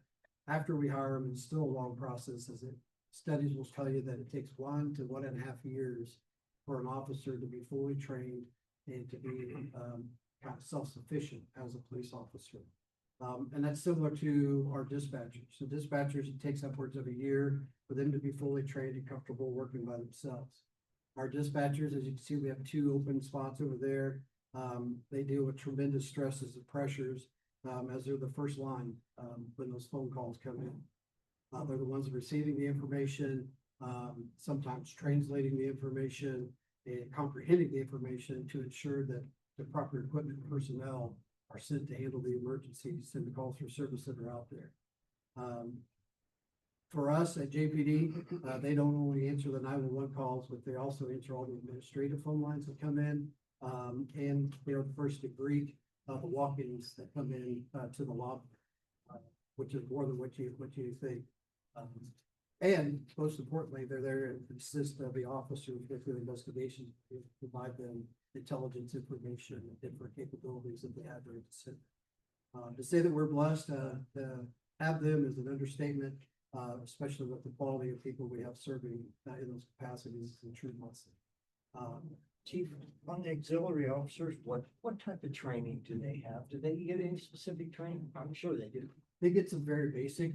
[SPEAKER 12] after we hire them, it's still a long process, as studies will tell you that it takes 1 to 1.5 years for an officer to be fully trained and to be kind of self-sufficient as a police officer. And that's similar to our dispatchers. So dispatchers, it takes upwards of a year for them to be fully trained and comfortable working by themselves. Our dispatchers, as you can see, we have 2 open spots over there. They deal with tremendous stresses and pressures as they're the first line when those phone calls come in. They're the ones receiving the information, sometimes translating the information and comprehending the information to ensure that the proper equipment and personnel are sent to handle the emergencies and the calls for service that are out there. For us at JPD, they don't only answer the 911 calls, but they also answer all the administrative phone lines that come in, and they're the first to greet the walk-ins that come in to the lobby, which is more than what you think. And most importantly, they're there to assist the officers with their investigations, to provide them intelligence information and different capabilities that they have there to say that we're blessed to have them is an understatement, especially with the quality of people we have serving in those capacities is a true blessing.
[SPEAKER 8] Chief, on the auxiliary officers, what type of training do they have? Do they get any specific training? I'm sure they do.
[SPEAKER 12] They get some very basic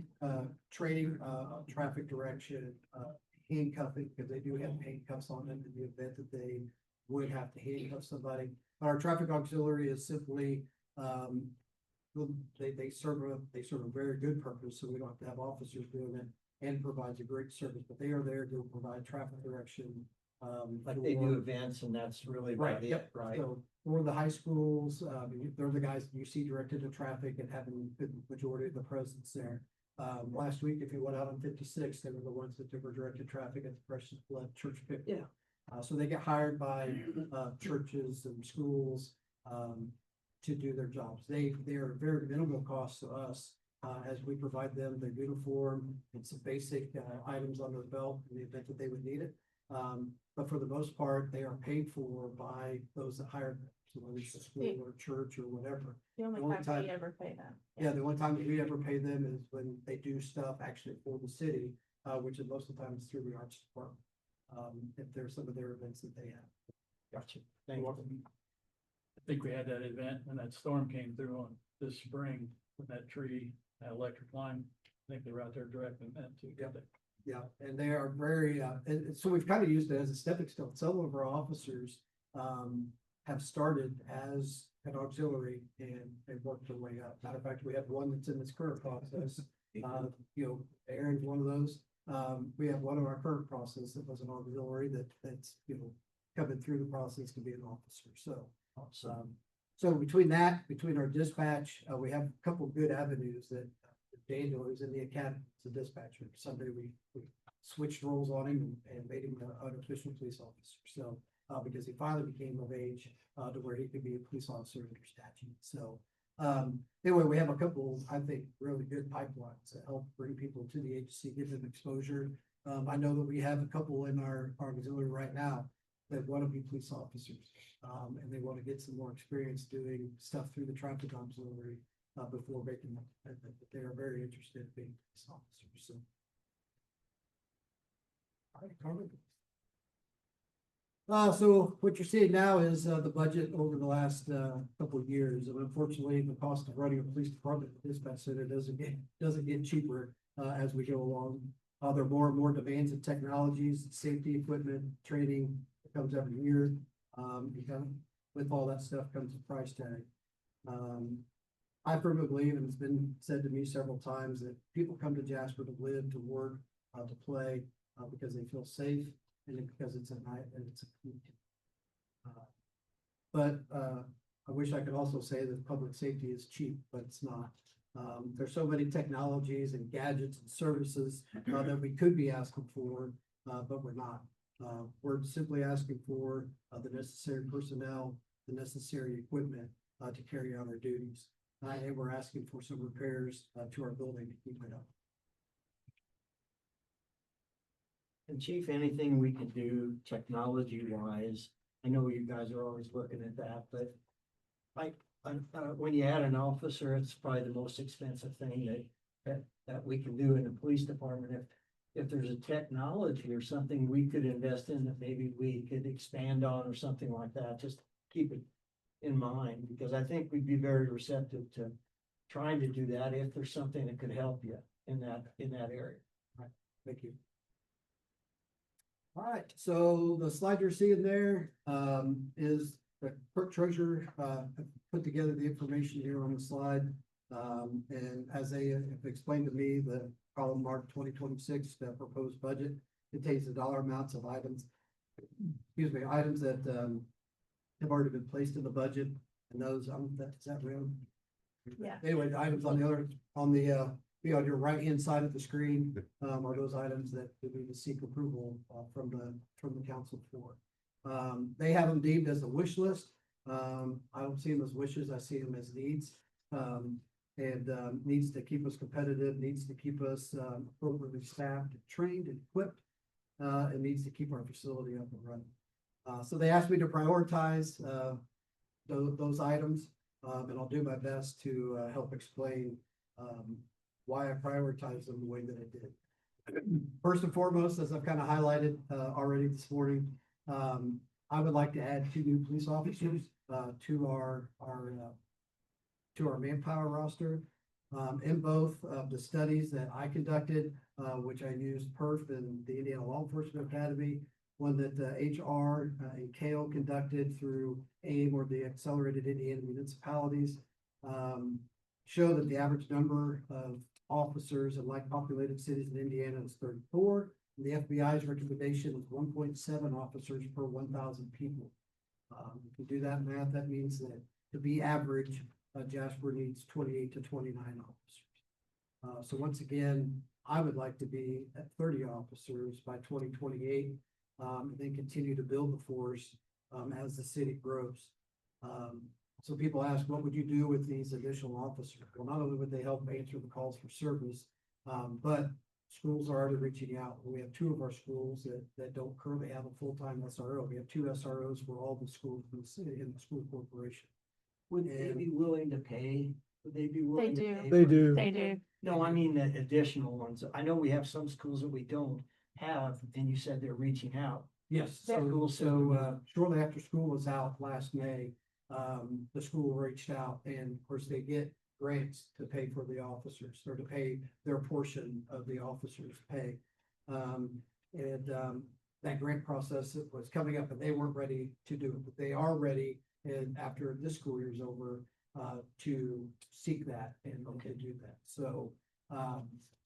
[SPEAKER 12] training on traffic direction, handcuffing, because they do have handcuffs on them in the event that they would have to handcuff somebody. Our traffic auxiliary is simply they serve a very good purpose, so we don't have to have officers doing it, and provides a great service. But they are there to provide traffic direction.
[SPEAKER 8] Like they do events and that's really about it, right?
[SPEAKER 12] So for the high schools, they're the guys you see directed to traffic and having the majority of the presence there. Last week, if you went out on 56, they were the ones that were directed traffic at the Precious Blood Church picnic. So they get hired by churches and schools to do their jobs. They are very minimal cost to us as we provide them their uniform and some basic items on their belt in the event that they would need it. But for the most part, they are paid for by those that hire them, so whether it's a school or church or whatever.
[SPEAKER 5] The only
[SPEAKER 12] only
[SPEAKER 5] time
[SPEAKER 12] time-
[SPEAKER 5] we ever pay them.
[SPEAKER 12] Yeah, the one time that we ever pay them is when they do stuff actually for the city, which is most of the time is through the arts department. If there's some of their events that they have.
[SPEAKER 8] Gotcha. Thank you.
[SPEAKER 6] I think we had that event when that storm came through on this spring with that tree, that electric line. I think they were out there directing that too.
[SPEAKER 12] Yep. Yeah, and they are very, and so we've kind of used it as a stepping stone. Some of our officers have started as an auxiliary and they've worked their way up. Matter of fact, we have one that's in this current process. Aaron's one of those. We have one of our current process that was an auxiliary that's coming through the process to be an officer. So, so between our dispatch, we have a couple of good avenues that Daniel, who's in the academy, is a dispatcher. Somebody we switched roles on him and made him an official police officer. So, because he finally became of age to where he could be a police officer under statute. So, anyway, we have a couple, I think, really good pipelines that help bring people to the agency, give them exposure. I know that we have a couple in our auxiliary right now that want to be police officers, and they want to get some more experience doing stuff through the traffic auxiliary before making that they are very interested in being police officers. So. All right, Carmen. So what you're seeing now is the budget over the last couple of years, and unfortunately, the cost of running a police department dispatch center doesn't get cheaper as we go along. There are more and more demands of technologies, safety equipment, training that comes every year. With all that stuff comes a price tag. I firmly believe, and it's been said to me several times, that people come to Jasper to live, to work, to play, because they feel safe and because it's at night and it's a community. But I wish I could also say that public safety is cheap, but it's not. There's so many technologies and gadgets and services that we could be asking for, but we're not. We're simply asking for the necessary personnel, the necessary equipment to carry out our duties. And we're asking for some repairs to our building to keep it up.
[SPEAKER 8] And Chief, anything we can do technology wise, I know you guys are always looking at that, but when you add an officer, it's probably the most expensive thing that we can do in the police department. If there's a technology or something we could invest in that maybe we could expand on or something like that, just keep it in mind, because I think we'd be very receptive to trying to do that if there's something that could help you in that area.
[SPEAKER 12] All right, thank you. All right, so the slide you're seeing there is the clerk treasurer put together the information here on the slide. And as they have explained to me, the column marked 2026 proposed budget contains the dollar amounts of items that have already been placed in the budget, and those is that real?
[SPEAKER 5] Yeah.
[SPEAKER 12] Anyway, the items on your right hand side of the screen are those items that we need to seek approval from the council for. They have them deemed as a wish list. I don't see them as wishes, I see them as needs. and, needs to keep us competitive, needs to keep us, appropriately staffed, trained, and equipped, and needs to keep our facility up and running. So they asked me to prioritize, those items, and I'll do my best to, help explain, why I prioritize them the way that I did. First and foremost, as I've kind of highlighted, already this morning, I would like to add 2 new police officers, to our manpower roster. In both of the studies that I conducted, which I used PERF and the Indiana Law Enforcement Academy, one that HR and Kale conducted through AIM, or the Accelerated Indiana Municipalities, show that the average number of officers in like populated cities in Indiana is 34. And the FBI's recommendation is 1.7 officers per 1,000 people. If you do that math, that means that to be average, Jasper needs 28 to 29 officers. So once again, I would like to be at 30 officers by 2028, and then continue to build the force, as the city grows. So people ask, what would you do with these additional officers? Well, not only would they help answer the calls for service, but schools are already reaching out. We have 2 of our schools that don't currently have a full-time SRO. We have 2 SROs for all the schools in the city, in the school corporation.
[SPEAKER 8] Would they be willing to pay? Would they be willing to
[SPEAKER 5] do.
[SPEAKER 8] pay?
[SPEAKER 2] They
[SPEAKER 8] for-
[SPEAKER 2] do.
[SPEAKER 7] They do.
[SPEAKER 8] No, I mean the additional ones. I know we have some schools that we don't have, and you said they're reaching out.
[SPEAKER 12] Yes,
[SPEAKER 8] School
[SPEAKER 12] so shortly after school was out last May, the school reached out, and of course they get grants to pay for the officers, or to pay their portion of the officers' pay. That grant process was coming up, and they weren't ready to do it, but they are ready, and after this school year is over, to seek that and to do that. So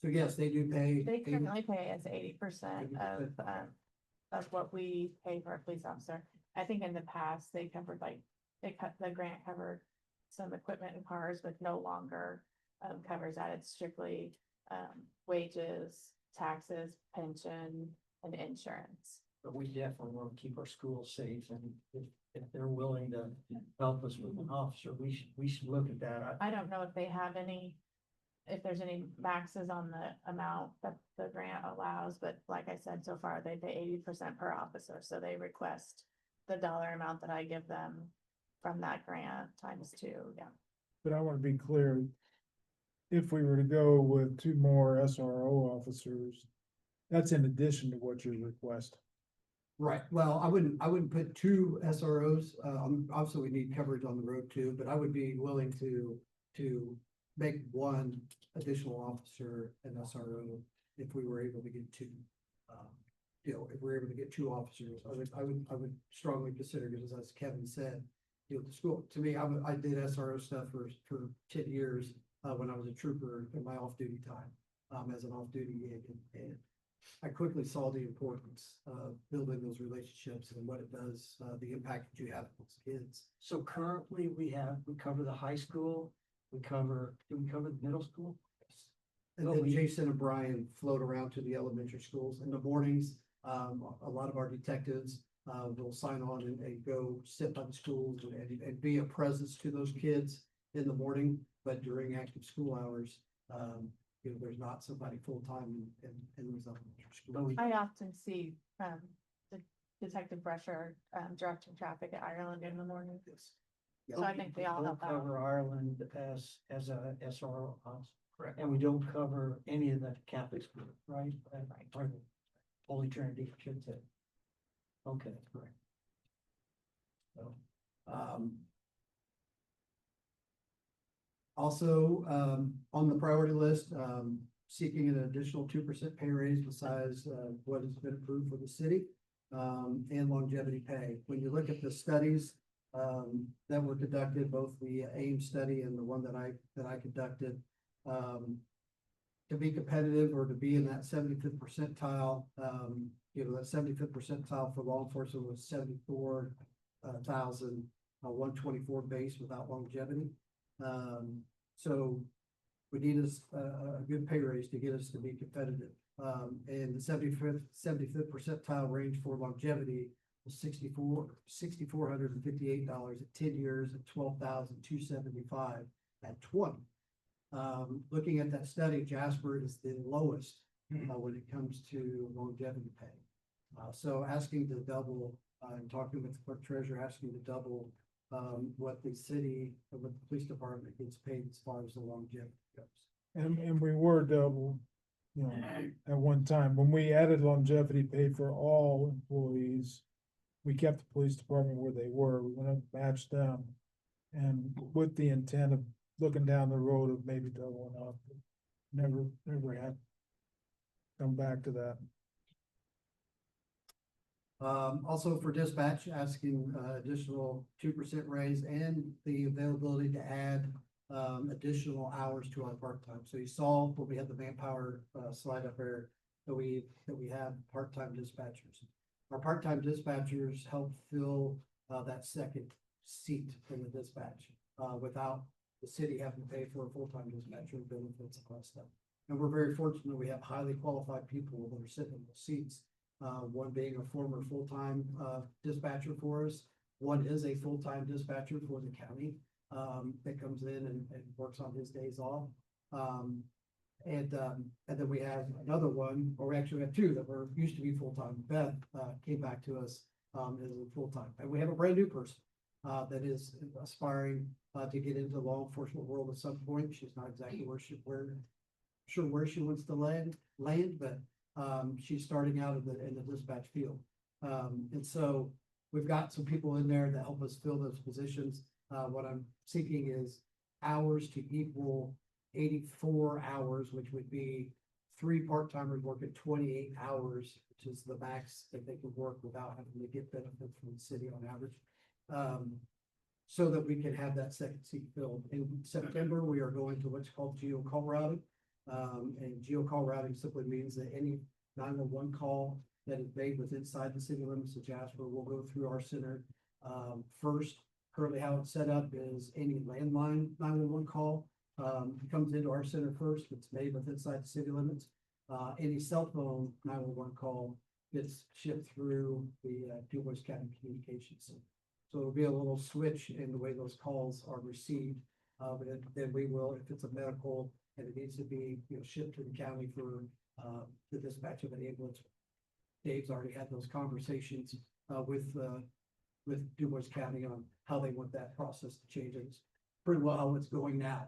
[SPEAKER 12] yes, they do pay.
[SPEAKER 5] They currently pay us 80% of what we pay for a police officer. I think in the past, they covered the grant covered some equipment and cars, but no longer covers that. It's strictly wages, taxes, pension, and insurance.
[SPEAKER 8] But we definitely want to keep our schools safe, and if they're willing to help us with an officer, we should look at that.
[SPEAKER 5] I don't know if they have if there's any maxes on the amount that the grant allows, but like I said, so far they pay 80% per officer, so they request the dollar amount that I give them from that grant times 2, yeah.
[SPEAKER 2] But I want to be clear, if we were to go with 2 more SRO officers, that's in addition to what you request.
[SPEAKER 12] Right, well, I wouldn't put 2 SROs, obviously we need coverage on the road too, but I would be willing to make 1 additional officer an SRO if we were able to get 2. If we're able to get 2 officers, I would strongly consider, because as Kevin said, the school, to me, I did SRO stuff for 10 years, when I was a trooper in my off-duty time, as an off-duty gig, and I quickly saw the importance of building those relationships and what it does, the impact that you have on those kids.
[SPEAKER 8] So currently we cover the high school, do we cover the middle school?
[SPEAKER 12] And then Jason and Brian float around to the elementary schools in the mornings. A lot of our detectives will sign on and go sit by the schools and be a presence to those kids in the morning, but during active school hours, there's not somebody full-time in those elementary schools.
[SPEAKER 5] I often see the Detective Brusher directing traffic at Ireland in the morning. So I think they all
[SPEAKER 8] don't
[SPEAKER 5] help out.
[SPEAKER 8] cover Ireland as a SRO officer. Correct. And we don't cover any of the Catholic schools, right? Right. Holy Trinity, I should say. Okay, correct. So,
[SPEAKER 12] also, on the priority list, seeking an additional 2% pay raise besides what has been approved for the city, and longevity pay. When you look at the studies that were conducted, both the AIM study and the one that I conducted, to be competitive or to be in that 75th percentile, that 75th percentile for law enforcement was 74,124 base without longevity. So we need a good pay raise to get us to be competitive. And the 75th percentile range for longevity was $6,458 at 10 years, at 12,275 at 20. Looking at that study, Jasper is the lowest when it comes to longevity pay. So asking to double, and talking with the clerk treasurer, asking to double what the city, what the police department gets paid as far as the longevity goes.
[SPEAKER 2] And we were double, you know, at one time, when we added longevity pay for all employees. We kept the police department where they were, we went up and matched them. And with the intent of looking down the road of maybe doubling up. Never had come back to that.
[SPEAKER 12] Also for dispatch, asking additional 2% raise and the availability to add additional hours to our part-time. So you saw when we had the manpower slide up there that we have part-time dispatchers. Our part-time dispatchers help fill that second seat in the dispatch without the city having to pay for a full-time dispatcher benefits and all that stuff. And we're very fortunate we have highly qualified people that are sitting in those seats. One being a former full-time dispatcher for us. One is a full-time dispatcher for the county that comes in and works on his days off. And then we have another one, or we actually have two that were used to be full-time. Beth came back to us as a full-time. And we have a brand new person that is aspiring to get into the law enforcement world at some point. She's not exactly where she wants to land, but she's starting out in the dispatch field. And so we've got some people in there that help us fill those positions. What I'm seeking is hours to equal 84 hours, which would be 3 part-timers working 28 hours, which is the max that they can work without having to get benefits from the city on average. So that we can have that second seat filled. In September, we are going to what's called geo-call routing. And geo-call routing simply means that any 911 call that is made within inside the city limits of Jasper will go through our center first. Currently, how it's set up is any landline 911 call comes into our center first. It's made within inside the city limits. Any cell phone 911 call gets shipped through the DuBois County Communications Center. So it'll be a little switch in the way those calls are received. But then we will, if it's a medical and it needs to be, shipped to the county for the dispatch of an ambulance. Dave's already had those conversations with DuBois County on how they want that process to change. It's pretty well how it's going now.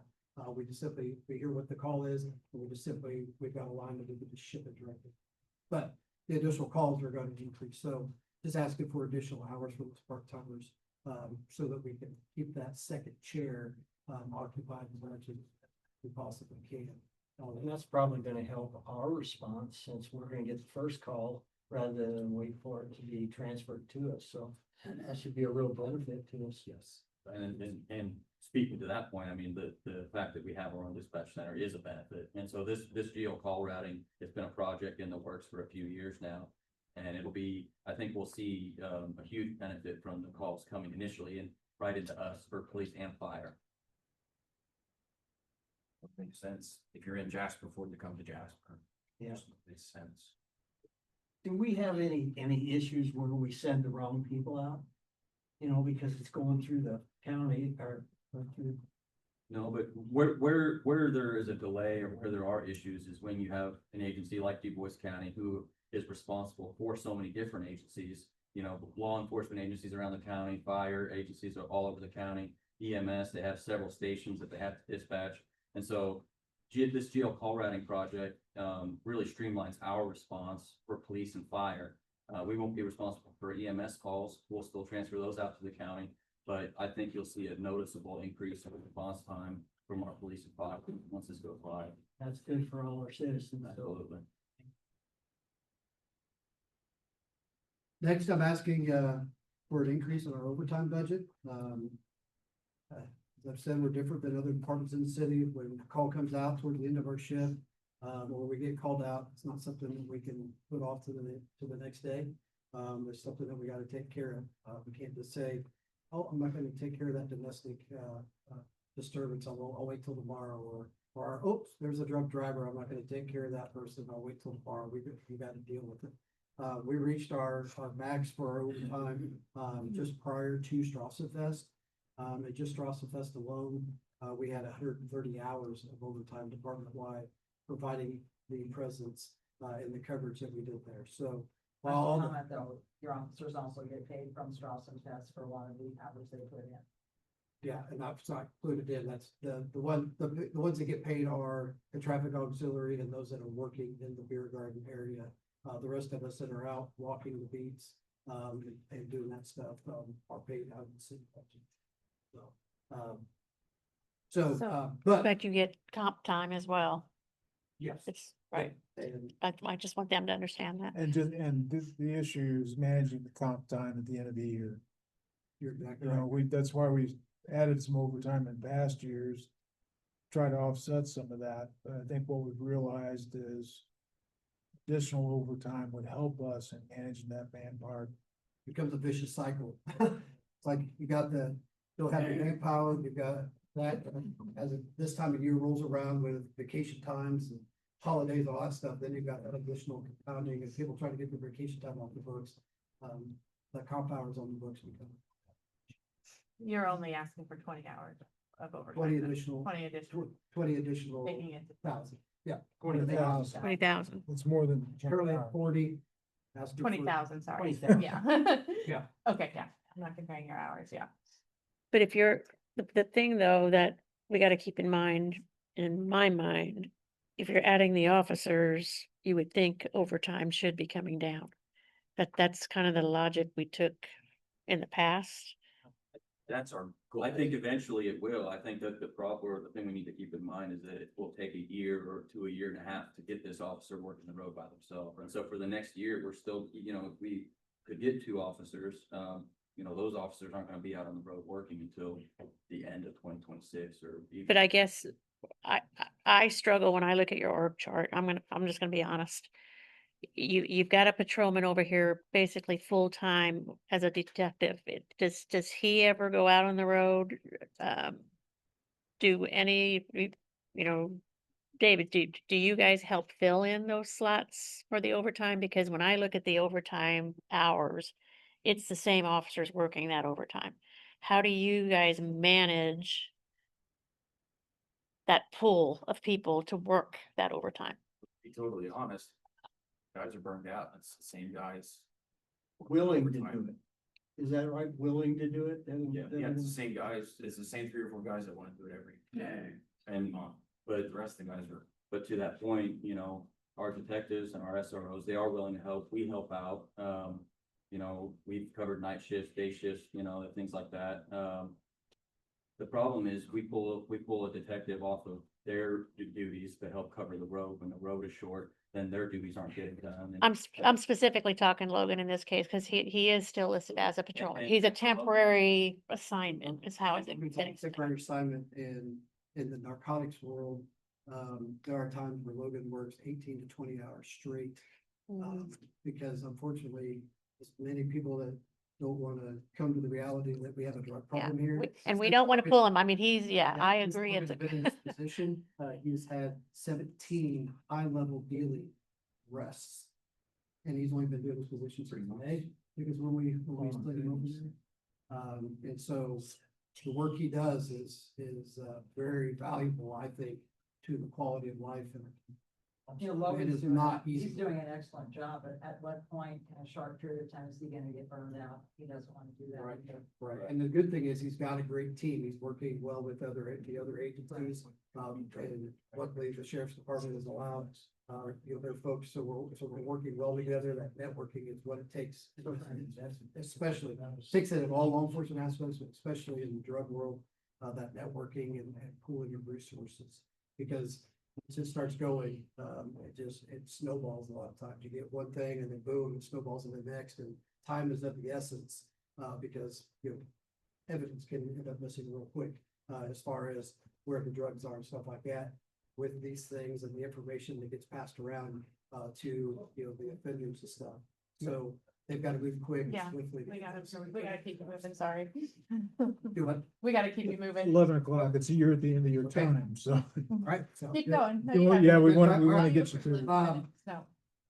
[SPEAKER 12] We just simply, we hear what the call is, and we've got a line that we can just ship it directly. But the additional calls are going to increase. So just asking for additional hours for those part-timers so that we can keep that second chair occupied as much as we possibly can.
[SPEAKER 8] And that's probably gonna help our response since we're gonna get the first call rather than wait for it to be transferred to us. So that should be a real benefit to us.
[SPEAKER 13] Yes, and speaking to that point, I mean, the fact that we have our own dispatch center is a benefit. And so this geo call routing, it's been a project in the works for a few years now. And it'll be, I think we'll see a huge benefit from the calls coming initially and right into us for police and fire.
[SPEAKER 6] Makes sense. If you're in Jasper, Ford, to come to Jasper.
[SPEAKER 8] Yeah.
[SPEAKER 6] Just makes sense.
[SPEAKER 8] Do we have any issues where we send the wrong people out? Because it's going through the county or through.
[SPEAKER 13] No, but where there is a delay or where there are issues is when you have an agency like DuBois County who is responsible for so many different agencies, law enforcement agencies around the county, fire agencies are all over the county, EMS, they have several stations that they have to dispatch. And so this geo call routing project really streamlines our response for police and fire. We won't be responsible for EMS calls. We'll still transfer those out to the county, but I think you'll see a noticeable increase in response time from our police and fire once this goes live.
[SPEAKER 8] That's good for all our citizens.
[SPEAKER 13] Absolutely.
[SPEAKER 12] Next, I'm asking for an increase in our overtime budget. As I've said, we're different than other departments in the city. When a call comes out toward the end of our shift, or we get called out, it's not something that we can put off to the next day. It's something that we got to take care of. We can't just say, "Oh, I'm not going to take care of that domestic disturbance. I'll wait till tomorrow." Or "Oops, there's a drunk driver. I'm not going to take care of that person. I'll wait till tomorrow." We got to deal with it. We reached our max for our overtime just prior to Strassefest. At just Strassefest alone, we had 130 hours of overtime department-wide, providing the presence, and the coverage that we did there. So while all the-
[SPEAKER 3] Comment though, your officers also get paid from Strauss and Test for a lot of the hours they put in.
[SPEAKER 12] yeah, and that's not included in, that's the ones that get paid are the traffic auxiliary and those that are working in the beer garden area. The rest of us that are out walking the beats, and doing that stuff, are paid out of the city budget. So, but,
[SPEAKER 7] But you get comp time as well.
[SPEAKER 12] yes.
[SPEAKER 7] It's right.
[SPEAKER 12] And
[SPEAKER 7] I just want them to understand that.
[SPEAKER 2] And the issue is managing the comp time at the end of the year.
[SPEAKER 12] you're exactly
[SPEAKER 2] You know,
[SPEAKER 12] right.
[SPEAKER 2] that's why we added some overtime in past years. Try to offset some of that, but I think what we've realized is additional overtime would help us in managing that manpower.
[SPEAKER 12] Becomes a vicious cycle. It's like you got you'll have the manpower, you've got that, as this time of year rolls around with vacation times and holidays, all that stuff, then you've got that additional compounding as people try to get their vacation time off the books. The comp hours on the books become
[SPEAKER 5] You're only asking for 20 hours of overtime.
[SPEAKER 12] 20 additional,
[SPEAKER 5] 20 additional,
[SPEAKER 12] 20 additional
[SPEAKER 5] taking it to
[SPEAKER 12] thousand. Yeah.
[SPEAKER 2] 20,000.
[SPEAKER 7] 20,000.
[SPEAKER 2] It's more than.
[SPEAKER 12] Currently at 40. asking for
[SPEAKER 5] 20,000, sorry.
[SPEAKER 12] 20,000.
[SPEAKER 5] Yeah.
[SPEAKER 12] Yeah.
[SPEAKER 5] Okay, yeah, I'm not comparing your hours, yeah.
[SPEAKER 7] But if you're, the thing though, that we gotta keep in mind, in my mind, if you're adding the officers, you would think overtime should be coming down. That's kind of the logic we took in the past.
[SPEAKER 13] That's our goal. I think eventually it will. I think that the problem, or the thing we need to keep in mind is that it will take a year or to a year and a half to get this officer working the road by themselves. And so for the next year, we're still, you know, if we could get 2 officers, you know, those officers aren't gonna be out on the road working until the end of 2026 or even.
[SPEAKER 7] But I guess I struggle when I look at your org chart. I'm just gonna be honest. You've got a patrolman over here basically full-time as a detective. Does he ever go out on the road? Do any, you know, David, do you guys help fill in those slots for the overtime? Because when I look at the overtime hours, it's the same officers working that overtime. How do you guys manage that pool of people to work that overtime?
[SPEAKER 10] To be totally honest, guys are burned out. It's the same guys.
[SPEAKER 8] Willing to do it. Is that right? Willing to do it?
[SPEAKER 10] Yeah, it's the same guys. It's the same 3 or 4 guys that want to do it every day. And, but the rest of the guys are.
[SPEAKER 13] But to that point, you know, our detectives and our SROs, they are willing to help. We help out. You know, we've covered night shifts, day shifts, you know, things like that. The problem is we pull a detective off of their duties to help cover the road. When the road is short, then their duties aren't getting done. And
[SPEAKER 7] I'm specifically talking Logan in this case, because he is still listed as a patrolman.
[SPEAKER 13] and-
[SPEAKER 7] He's a temporary assignment is how it's.
[SPEAKER 12] Temporary assignment in the narcotics world. There are times where Logan works 18 to 20 hours straight. Because unfortunately, there's many people that don't want to come to the reality that we have a drug
[SPEAKER 7] Yeah,
[SPEAKER 12] problem here.
[SPEAKER 7] and we don't want to pull him. I mean, I
[SPEAKER 12] Since
[SPEAKER 7] agree. It's
[SPEAKER 12] Logan's been in this position, he's had 17 high-level daily arrests. And he's only been doing this position since May, because when we split him over there. And so the work he does is very valuable, I think, to the quality of life. And
[SPEAKER 3] You know,
[SPEAKER 12] it
[SPEAKER 3] Logan's
[SPEAKER 12] is
[SPEAKER 3] doing,
[SPEAKER 12] not easy.
[SPEAKER 3] he's doing an excellent job, but at what point in a short period of time is he gonna get burned out? He doesn't wanna do that.
[SPEAKER 12] Right.
[SPEAKER 3] either.
[SPEAKER 12] Right, and the good thing is he's got a great team. He's working well with the other agencies. And luckily the sheriff's department is allowed, their folks, so we're working well together. That networking is what it takes. Especially, takes it in all law enforcement aspects, but especially in the drug world, that networking and pooling of resources. Because once it starts going, it snowballs a lot of times. You get one thing and then boom, it snowballs in the next, and time is of the essence. Because, evidence can end up missing real quick, as far as where the drugs are and stuff like that. With these things and the information that gets passed around, to, the offenders and stuff. So they've got to move quick and
[SPEAKER 5] Yeah,
[SPEAKER 12] swiftly.
[SPEAKER 5] We gotta keep it moving, sorry.
[SPEAKER 12] Do what?
[SPEAKER 5] We gotta keep you moving.
[SPEAKER 2] 11 o'clock, you're at the end of your
[SPEAKER 12] Okay.
[SPEAKER 2] time, so.
[SPEAKER 12] All right. sounds
[SPEAKER 5] Keep
[SPEAKER 12] good.
[SPEAKER 5] going. No, you
[SPEAKER 2] Well,
[SPEAKER 5] have
[SPEAKER 2] yeah,
[SPEAKER 5] it.
[SPEAKER 2] we want to
[SPEAKER 12] Alright.
[SPEAKER 2] get you through.
[SPEAKER 5] No,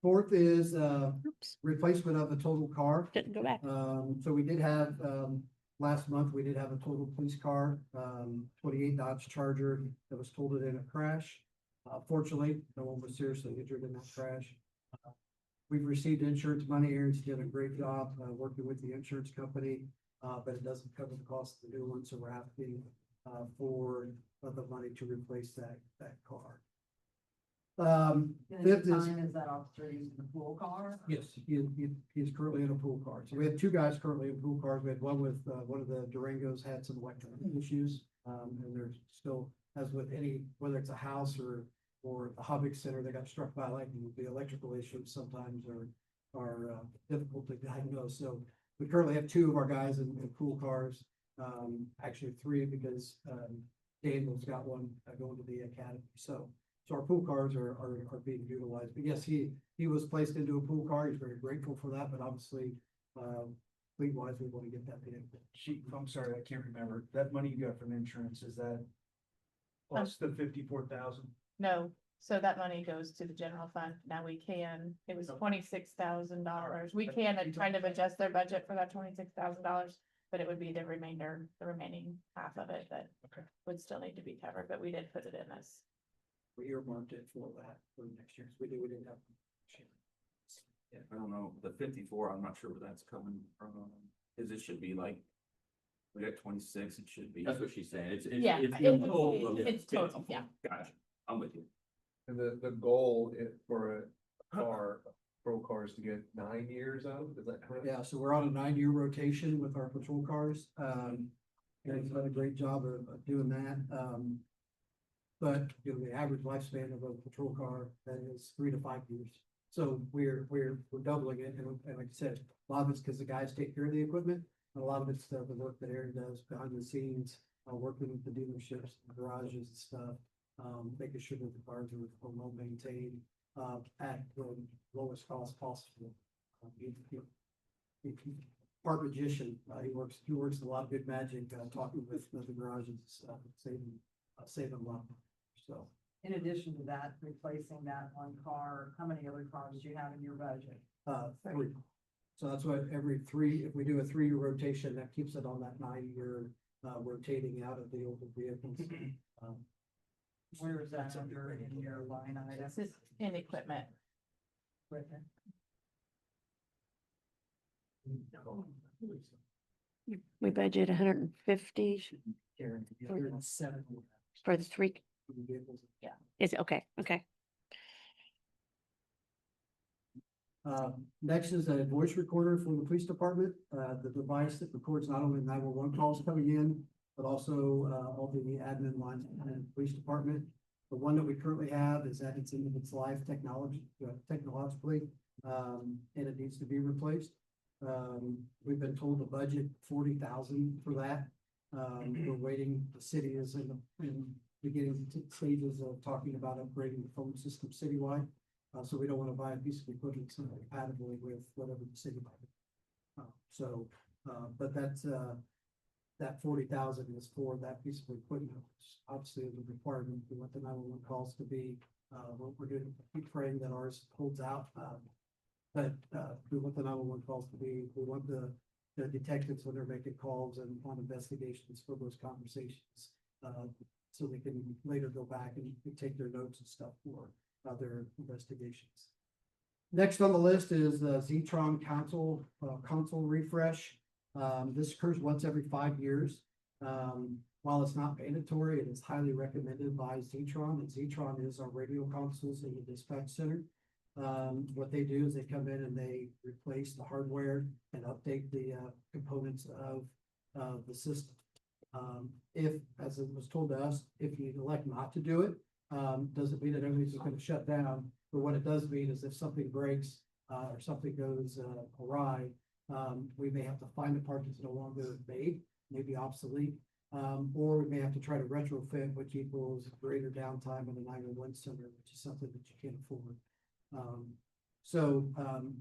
[SPEAKER 12] Fourth is,
[SPEAKER 7] Oops,
[SPEAKER 12] replacement of a total car.
[SPEAKER 7] didn't go back.
[SPEAKER 12] So we did have, last month, we did have a total police car, 28 Dodge Charger that was totaled in a crash. Fortunately, no one was seriously injured in that crash. We've received insurance money. Aaron's did a great job, working with the insurance company, but it doesn't cover the cost of the new one, so we're asking, for the money to replace that car.
[SPEAKER 3] In the
[SPEAKER 12] Fifth is,
[SPEAKER 3] meantime, is that officer using the pool car?
[SPEAKER 12] yes, he's currently in a pool car. So we have two guys currently in pool cars. We had one with, one of the Durangos had some electrical issues. And there's still, as with any, whether it's a house or the Hobby Center, they got struck by lightning. The electrical issues sometimes are difficult to diagnose. So we currently have two of our guys in pool cars. Actually three, because Daniel's got one going to the academy. So our pool cars are being utilized. But yes, he was placed into a pool car. He's very grateful for that, but obviously, fleet wise, we want to get that vehicle.
[SPEAKER 9] I'm sorry, I can't remember. That money you got from insurance, is that plus the 54,000?
[SPEAKER 5] No, so that money goes to the general fund. Now it was $26,000. We can kind of adjust their budget for that $26,000. But it would be the remaining half of it that would still need to be covered, but we did put it in as.
[SPEAKER 12] We earmarked it for that for next year. We didn't have.
[SPEAKER 6] Yeah, I don't know, the 54, I'm not sure where that's coming from, cause it should be like. We got 26, it should be.
[SPEAKER 13] That's what she's saying. It's
[SPEAKER 5] Yeah,
[SPEAKER 13] it's
[SPEAKER 5] it-
[SPEAKER 13] the total of
[SPEAKER 5] it's total,
[SPEAKER 13] 54.
[SPEAKER 5] yeah.
[SPEAKER 13] Gotcha. I'm with you.
[SPEAKER 11] And the goal for a car, patrol car is to get 9 years out, is that correct?
[SPEAKER 12] Yeah, so we're on a 9-year rotation with our patrol cars. And he's done a great job of doing that. But you know, the average lifespan of a patrol car that is 3 to 5 years. So we're doubling it. And like I said, a lot of it's because the guys take care of the equipment. And a lot of it's the work that Aaron does behind the scenes, working with the dealerships, the garages and stuff. Making sure that the cars are well maintained, at the lowest cost possible. Part magician, he works a lot of good magic, talking with the garages and stuff, saving a lot. So,
[SPEAKER 3] In addition to that, replacing that one car, how many other cars do you have in your budget?
[SPEAKER 12] 3. So that's why every 3, if we do a 3-year rotation, that keeps it on that 9-year, rotating out of the older vehicles.
[SPEAKER 3] Where is that under in your line item?
[SPEAKER 5] This is in equipment.
[SPEAKER 3] Equipment.
[SPEAKER 7] We budget 150 for the 3.
[SPEAKER 5] Yeah.
[SPEAKER 7] Is it okay? Okay.
[SPEAKER 12] Next is a voice recorder for the police department, the device that records not only 911 calls coming in, but also all the admin lines in the police department. The one that we currently have is at its end of its life technologically, and it needs to be replaced. We've been told to budget 40,000 for that. We're waiting. The city is in beginning stages of talking about upgrading the phone system citywide. So we don't want to buy a piece of equipment that's not compatible with whatever the city might. But that's that 40,000 is for that piece of equipment, which obviously is a requirement. We want the 911 calls to be, what we're doing, keep praying that ours holds out. But we want the 911 calls to be, we want the detectives when they're making calls and on investigations for those conversations. So they can later go back and take their notes and stuff for other investigations. Next on the list is the Zetron console refresh. This occurs once every 5 years. While it's not mandatory, it is highly recommended by Zetron, and Zetron is our radio consoles in the dispatch center. What they do is they come in and they replace the hardware and update the components of the system. If, as it was told to us, if you elect not to do it, doesn't mean that everything's going to shut down. But what it does mean is if something breaks or something goes awry, we may have to find a part that's no longer made, maybe obsolete, or we may have to try to retrofit, which equals greater downtime in the 911 center, which is something that you can't afford.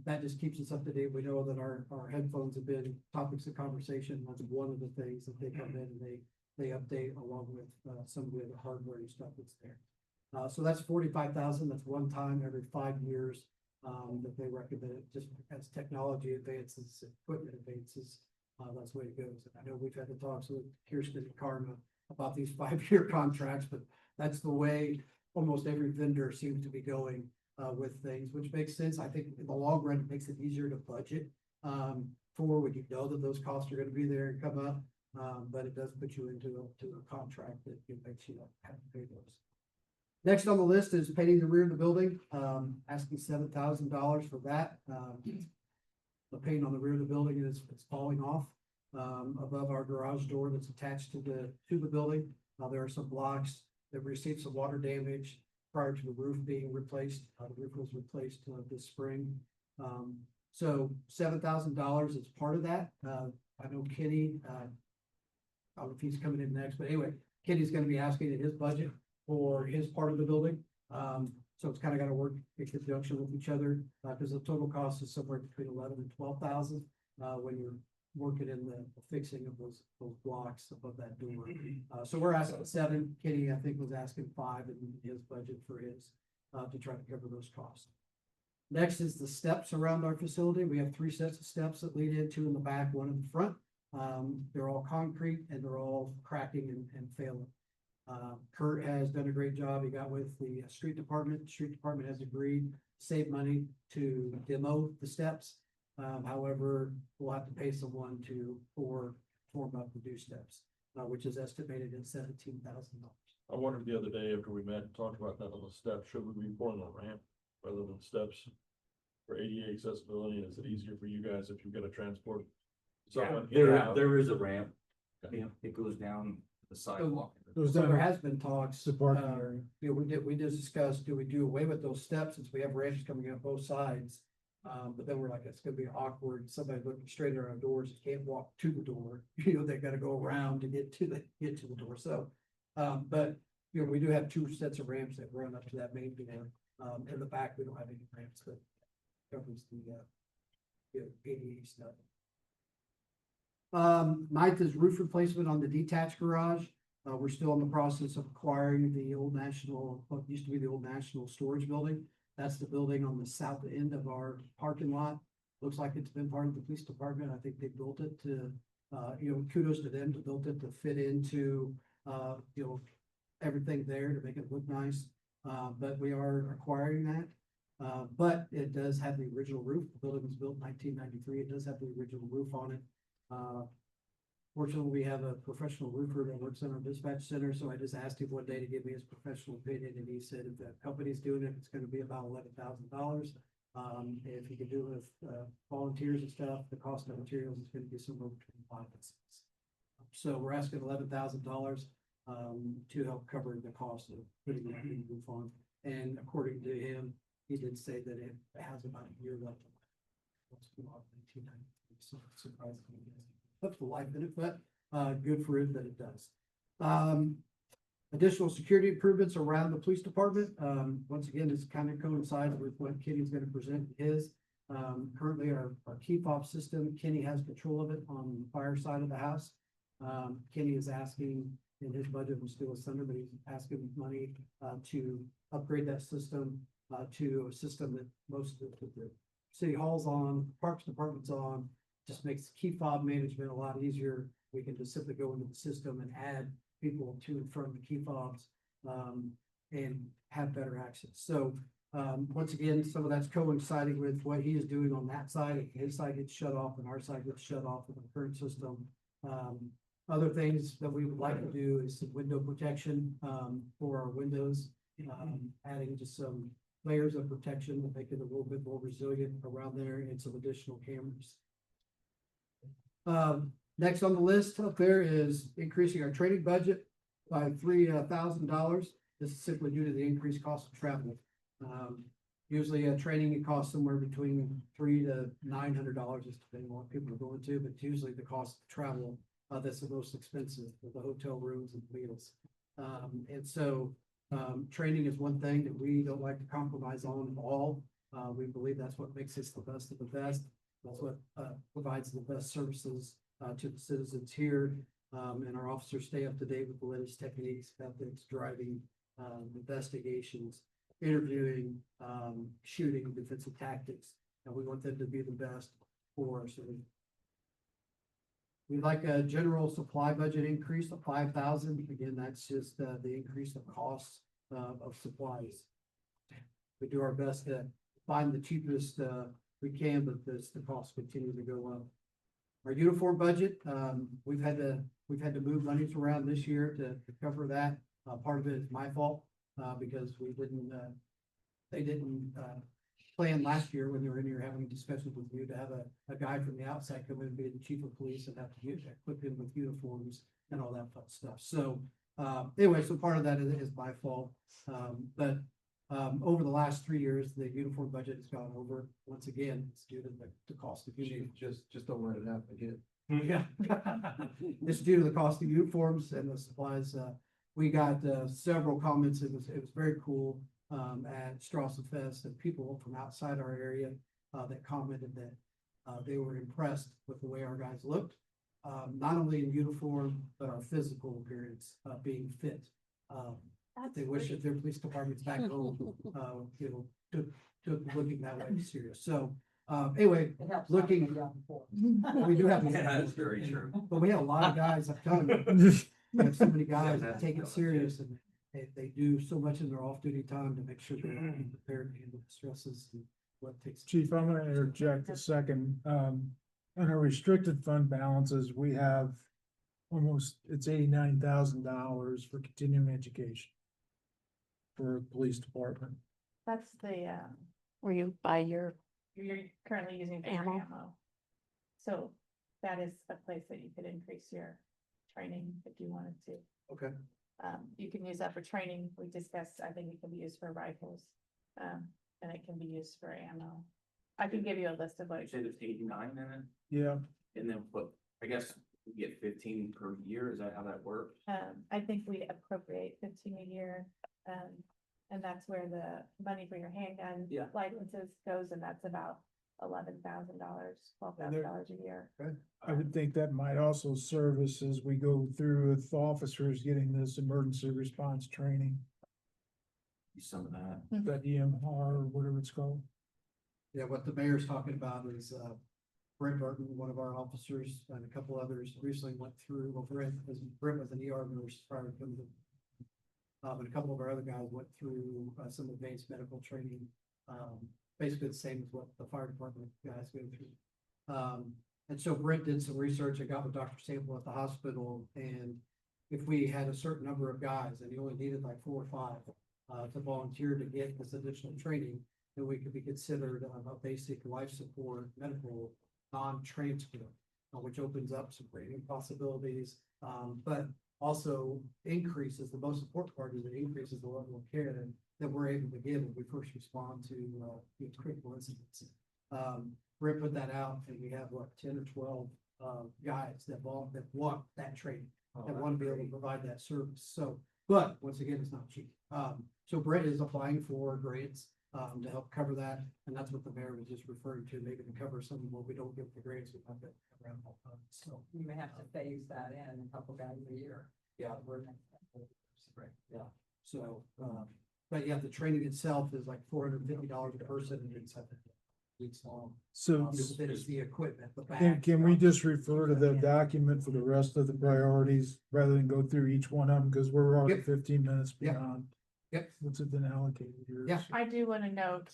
[SPEAKER 12] That just keeps us up to date. We know that our headphones have been topics of conversation. That's one of the things that they come in and they update along with some of the other hardware and stuff that's there. So that's 45,000. That's one time every 5 years that they recommend it. Just as technology advances, equipment advances, that's the way it goes. I know we've had the talks with Kirsten and Karma about these 5-year contracts, but that's the way almost every vendor seems to be going with things, which makes sense. I think in the long run, it makes it easier to budget for when you know that those costs are gonna be there and come up. But it does put you into a contract that it makes you have to pay those. Next on the list is painting the rear of the building, asking $7,000 for that. The paint on the rear of the building is falling off above our garage door that's attached to the building. There are some blocks that received some water damage prior to the roof being replaced. The roof was replaced this spring. So $7,000 is part of that. I know Kenny, I don't know if he's coming in next, but anyway, Kenny's gonna be asking in his budget for his part of the building. So it's kind of got to work in conjunction with each other, because the total cost is somewhere between 11 and 12,000 when you're working in the fixing of those blocks above that door. So we're asking 7. Kenny, I think, was asking 5 in his budget for his to try to cover those costs. Next is the steps around our facility. We have 3 sets of steps that lead in, 2 in the back, 1 in the front. They're all concrete and they're all cracking and failing. Kurt has done a great job. He got with the street department. The street department has agreed to save money to demo the steps. However, we'll have to pay someone to form up the new steps, which is estimated at $17,000.
[SPEAKER 6] I wondered the other day after we met and talked about that on the steps, should we be pouring a ramp rather than steps for ADA accessibility? Is it easier for you guys if you've got to transport someone in or out?
[SPEAKER 13] There is a ramp. Yeah, it goes down the sidewalk.
[SPEAKER 12] So there has been talks,
[SPEAKER 2] The parking area.
[SPEAKER 12] you know, we just discussed, do we do away with those steps since we have ramps coming out both sides? But then we're like, it's gonna be awkward. Somebody looking straight at our doors, can't walk to the door, you know, they gotta go around to get to the door. So, but, you know, we do have 2 sets of ramps that run up to that main door. In the back, we don't have any ramps that covers the ADA stuff. 9th is roof replacement on the detached garage. We're still in the process of acquiring the old national, what used to be the old national storage building. That's the building on the south end of our parking lot. Looks like it's been part of the police department. I think they built it to, you know, kudos to them to build it to fit into, you know, everything there to make it look nice. But we are acquiring that. But it does have the original roof. The building was built in 1993. It does have the original roof on it. Fortunately, we have a professional roofer that works in our dispatch center, so I just asked him one day to give me his professional opinion, and he said if the company's doing it, it's gonna be about $11,000. If you can do it with volunteers and stuff, the cost of materials is gonna be somewhere between 5 and 6. So we're asking $11,000 to help cover the cost of putting that new roof on. And according to him, he did say that it has about a year left. So surprisingly, up to life in it, but good for it that it does. Additional security improvements around the police department. Once again, this kind of coincides with what Kenny's going to present his. Currently our key fob system, Kenny has control of it on the fire side of the house. Kenny is asking in his budget, we're still a center, but he's asking money to upgrade that system to a system that most of the city hall's on, parks department's on. Just makes key fob management a lot easier. We can just simply go into the system and add people to and from the key fobs and have better access. So once again, some of that's coinciding with what he is doing on that side. His side gets shut off and our side gets shut off with the current system. Other things that we would like to do is some window protection for our windows, adding just some layers of protection to make it a little bit more resilient around there and some additional cameras. Next on the list up there is increasing our training budget by $3,000. This is simply due to the increased cost of travel. Usually training, it costs somewhere between $300 to $900, just depending on what people are going to, but it's usually the cost of travel that's the most expensive, with the hotel rooms and meals. And so training is one thing that we don't like to compromise on at all. We believe that's what makes us the best of the best. That's what provides the best services to the citizens here. And our officers stay up to date with the latest techniques, methods, driving, investigations, interviewing, shooting, defensive tactics. And we want them to be the best for us. we'd like a general supply budget increase of 5,000. Again, that's just, the increase of costs, of supplies. We do our best to find the cheapest, we can, but the costs continue to go up. Our uniform budget, we've had to move monies around this year to cover that. Part of it is my fault, because they didn't plan last year when they were in here having discussions with you to have a guy from the outside come in and be the chief of police and have to equip him with uniforms and all that fun stuff. So, anyway, so part of that is my fault. But over the last 3 years, the uniform budget has gone over. Once again, it's due to the cost of uniforms.
[SPEAKER 2] Just don't let it happen again.
[SPEAKER 12] Yeah. It's due to the cost of uniforms and the supplies. We got several comments. It was very cool at Strawson Fest, and people from outside our area that commented that they were impressed with the way our guys looked, not only in uniform, but our physical appearance being fit. They wish that their police departments back home, took looking that way serious. So, anyway,
[SPEAKER 3] It helps.
[SPEAKER 12] looking, we do have.
[SPEAKER 13] Yeah, that's very true.
[SPEAKER 12] But we have a lot of guys, I'm telling you, we have so many guys that take it serious, and they do so much in their off-duty time to make sure they're prepared to handle the stresses and what takes.
[SPEAKER 2] Chief, I'm gonna interject a second. On our restricted fund balances, we have it's $89,000 for continuing education for the police department.
[SPEAKER 5] That's the,
[SPEAKER 7] Where you buy your,
[SPEAKER 5] you're currently using for your
[SPEAKER 7] Ammo.
[SPEAKER 5] ammo. So that is a place that you could increase your training if you wanted to.
[SPEAKER 12] Okay.
[SPEAKER 5] You can use that for training. We discussed, I think it can be used for rifles. And it can be used for ammo. I can give you a list of what.
[SPEAKER 6] You said it's 89 in it,
[SPEAKER 2] Yeah,
[SPEAKER 6] and then what, I guess we get 15 per year, is that how that works?
[SPEAKER 5] I think we appropriate 15 a year. And that's where the money for your handgun
[SPEAKER 6] Yeah.
[SPEAKER 5] licenses goes, and that's about $11,000, $12,000 a year.
[SPEAKER 2] I would think that might also serve us as we go through with officers getting this emergency response training,
[SPEAKER 6] Some of that.
[SPEAKER 2] that EMR or whatever it's called.
[SPEAKER 12] Yeah, what the mayor's talking about is, Brent Burton, one of our officers, and a couple others recently went through, well, Brent was an ER nurse prior to coming to. But a couple of our other guys went through, some advanced medical training, basically the same as what the fire department guys go through. And so Brent did some research. I got with Dr. Sample at the hospital, and if we had a certain number of guys, and he only needed like 4 or 5, to volunteer to get this additional training, then we could be considered a basic life support medical non-transfer, which opens up some rating possibilities, but also increases, the most important part is it increases the level of care that we're able to give when we first respond to critical incidents. Brent put that out, and we have 10 or 12 guys that want that training, that want to be able to provide that service. So, but once again, it's not cheap. So Brent is applying for grants to help cover that, and that's what the mayor was just referring to, maybe to cover some of what we don't get the grants we have to around all time. So
[SPEAKER 3] You may have to phase that in a couple guys a year.
[SPEAKER 12] Yeah.
[SPEAKER 3] Right.
[SPEAKER 12] yeah, so but yeah, the training itself is like $450 a person, and it's weeks long.
[SPEAKER 2] So
[SPEAKER 12] Then it's the equipment, the
[SPEAKER 2] can,
[SPEAKER 12] bags.
[SPEAKER 2] can we just refer to the document for the rest of the priorities rather than go through each one of them? Because we're already
[SPEAKER 12] Yep.
[SPEAKER 2] 15 minutes
[SPEAKER 12] Yep.
[SPEAKER 2] beyond.
[SPEAKER 12] Yep.
[SPEAKER 2] What's it been allocated here?
[SPEAKER 12] Yeah.
[SPEAKER 5] I do want to note,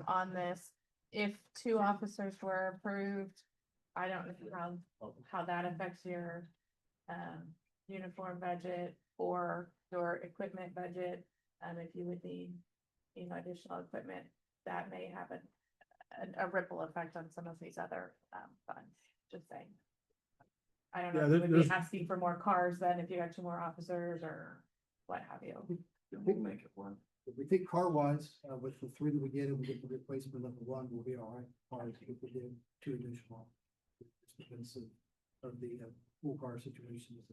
[SPEAKER 5] on this, if 2 officers were approved, I don't know how that affects your, uniform budget or your equipment budget. If you would need, additional equipment, that may have a ripple effect on some of these other, funds, just saying. I don't know,
[SPEAKER 2] Yeah,
[SPEAKER 5] if you would be
[SPEAKER 2] there's-
[SPEAKER 5] asking for more cars then if you had 2 more officers or what have you.
[SPEAKER 6] We'll make it work.
[SPEAKER 12] If we think car wise, with the 3 that we get, and we get the replacement of the 1, we'll be all right. Cars, if we did 2 additional. Just because of the pool car situations.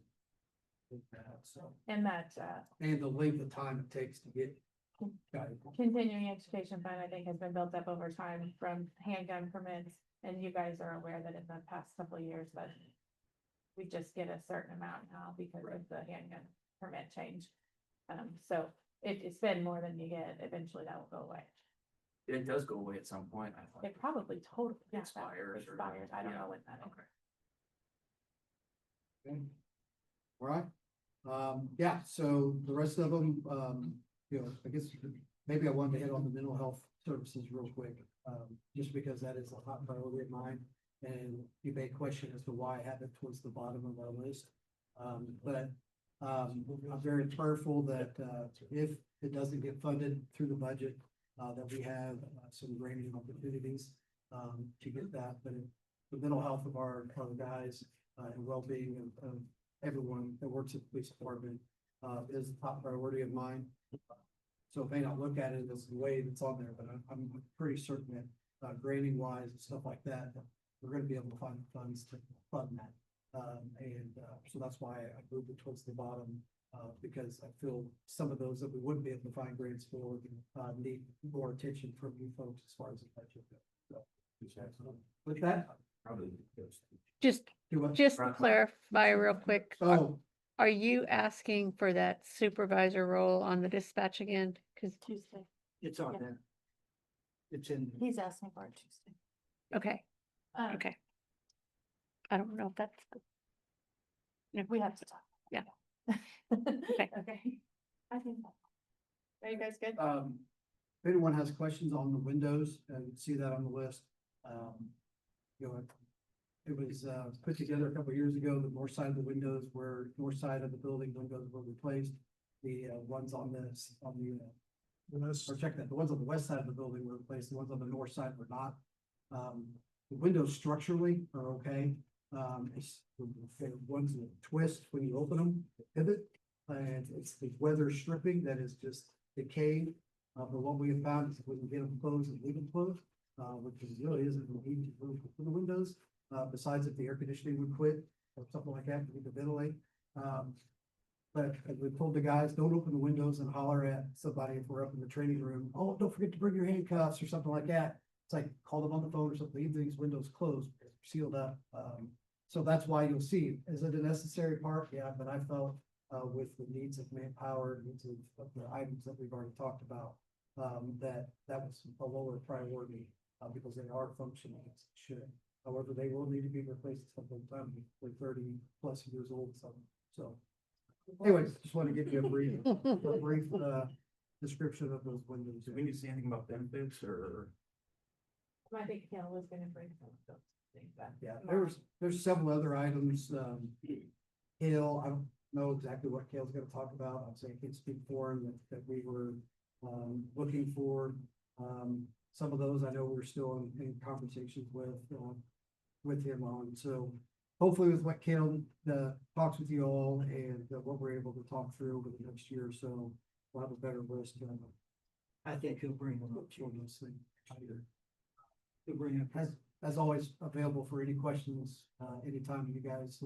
[SPEAKER 12] So,
[SPEAKER 5] And that,
[SPEAKER 12] and the length of time it takes to get. guys.
[SPEAKER 5] continuing education fund, I think, has been built up over time from handgun permits. And you guys are aware that in the past couple of years that we just get a certain amount now because of the handgun permit change. So it's been more than you get, eventually that will go away.
[SPEAKER 6] It does go away at some point, I thought.
[SPEAKER 5] It probably totally. Yeah, that
[SPEAKER 6] Expires or-
[SPEAKER 5] expires. I don't
[SPEAKER 6] yeah.
[SPEAKER 5] know when that is.
[SPEAKER 6] Okay.
[SPEAKER 12] Okay. All right, yeah, so the rest of them, I guess maybe I wanted to hit on the mental health services real quick, just because that is a hot priority of mine. And you may question as to why I have it towards the bottom of our list. But I'm very prayerful that, if it doesn't get funded through the budget, that we have some granting opportunities, to get that, but the mental health of our guys, and well-being of everyone that works at the police department, is a top priority of mine. So it may not look at it as the way that's on there, but I'm pretty certain that, grading wise and stuff like that, we're gonna be able to find the funds to fund that. So that's why I moved it towards the bottom, because I feel some of those that we wouldn't be able to find grants for, need more attention from you folks as far as the budget goes. So, with that,
[SPEAKER 7] Just,
[SPEAKER 12] do what?
[SPEAKER 7] just to clarify real quick,
[SPEAKER 12] Oh,
[SPEAKER 7] are you asking for that supervisor role on the dispatch again? Cause
[SPEAKER 5] Tuesday.
[SPEAKER 8] It's on
[SPEAKER 5] Yeah.
[SPEAKER 8] there. It's in.
[SPEAKER 5] He's asking for it Tuesday.
[SPEAKER 7] okay,
[SPEAKER 5] Um,
[SPEAKER 7] okay. I don't know if that's,
[SPEAKER 5] We have to talk.
[SPEAKER 7] Yeah.
[SPEAKER 5] Okay. Okay. I think. Are you guys good?
[SPEAKER 12] if anyone has questions on the windows, see that on the list. It was, put together a couple of years ago, the north side of the windows were, north side of the building windows were replaced. The, ones on this, or check that, the ones on the west side of the building were replaced, the ones on the north side were not. The windows structurally are okay. It's the ones that twist when you open them, they pivot, and it's the weather stripping that is just decayed. But what we have found is when you get them closed and leave them closed, which is really isn't easy to move the windows, besides if the air conditioning would quit or something like that, we need to ventilate. But as we told the guys, don't open the windows and holler at somebody if we're up in the training room. Oh, don't forget to bring your handcuffs or something like that. It's like, call them on the phone or something, leave these windows closed, sealed up. So that's why you'll see, is it a necessary part? Yeah, but I felt, with the needs of manpower, needs of the items that we've already talked about, that was a lower priority, because they are functioning as it should. However, they will need to be replaced at some time, they're 30+ years old, so. Anyways, just want to give you a brief, description of those windows.
[SPEAKER 10] Do we need to say anything about benefits or?
[SPEAKER 5] I think Kel was gonna bring some of those things back.
[SPEAKER 12] Yeah, there's several other items, Kale, I don't know exactly what Kale's gonna talk about, I'll say I can't speak for him, that we were, looking for. Some of those I know we're still in conversations with him on, so hopefully with what Kale, talks with you all and what we're able to talk through over the next year or so, we'll have a better list.
[SPEAKER 8] I think he'll bring them up to
[SPEAKER 12] those things.
[SPEAKER 8] He'll bring up.
[SPEAKER 12] As always, available for any questions, anytime you guys,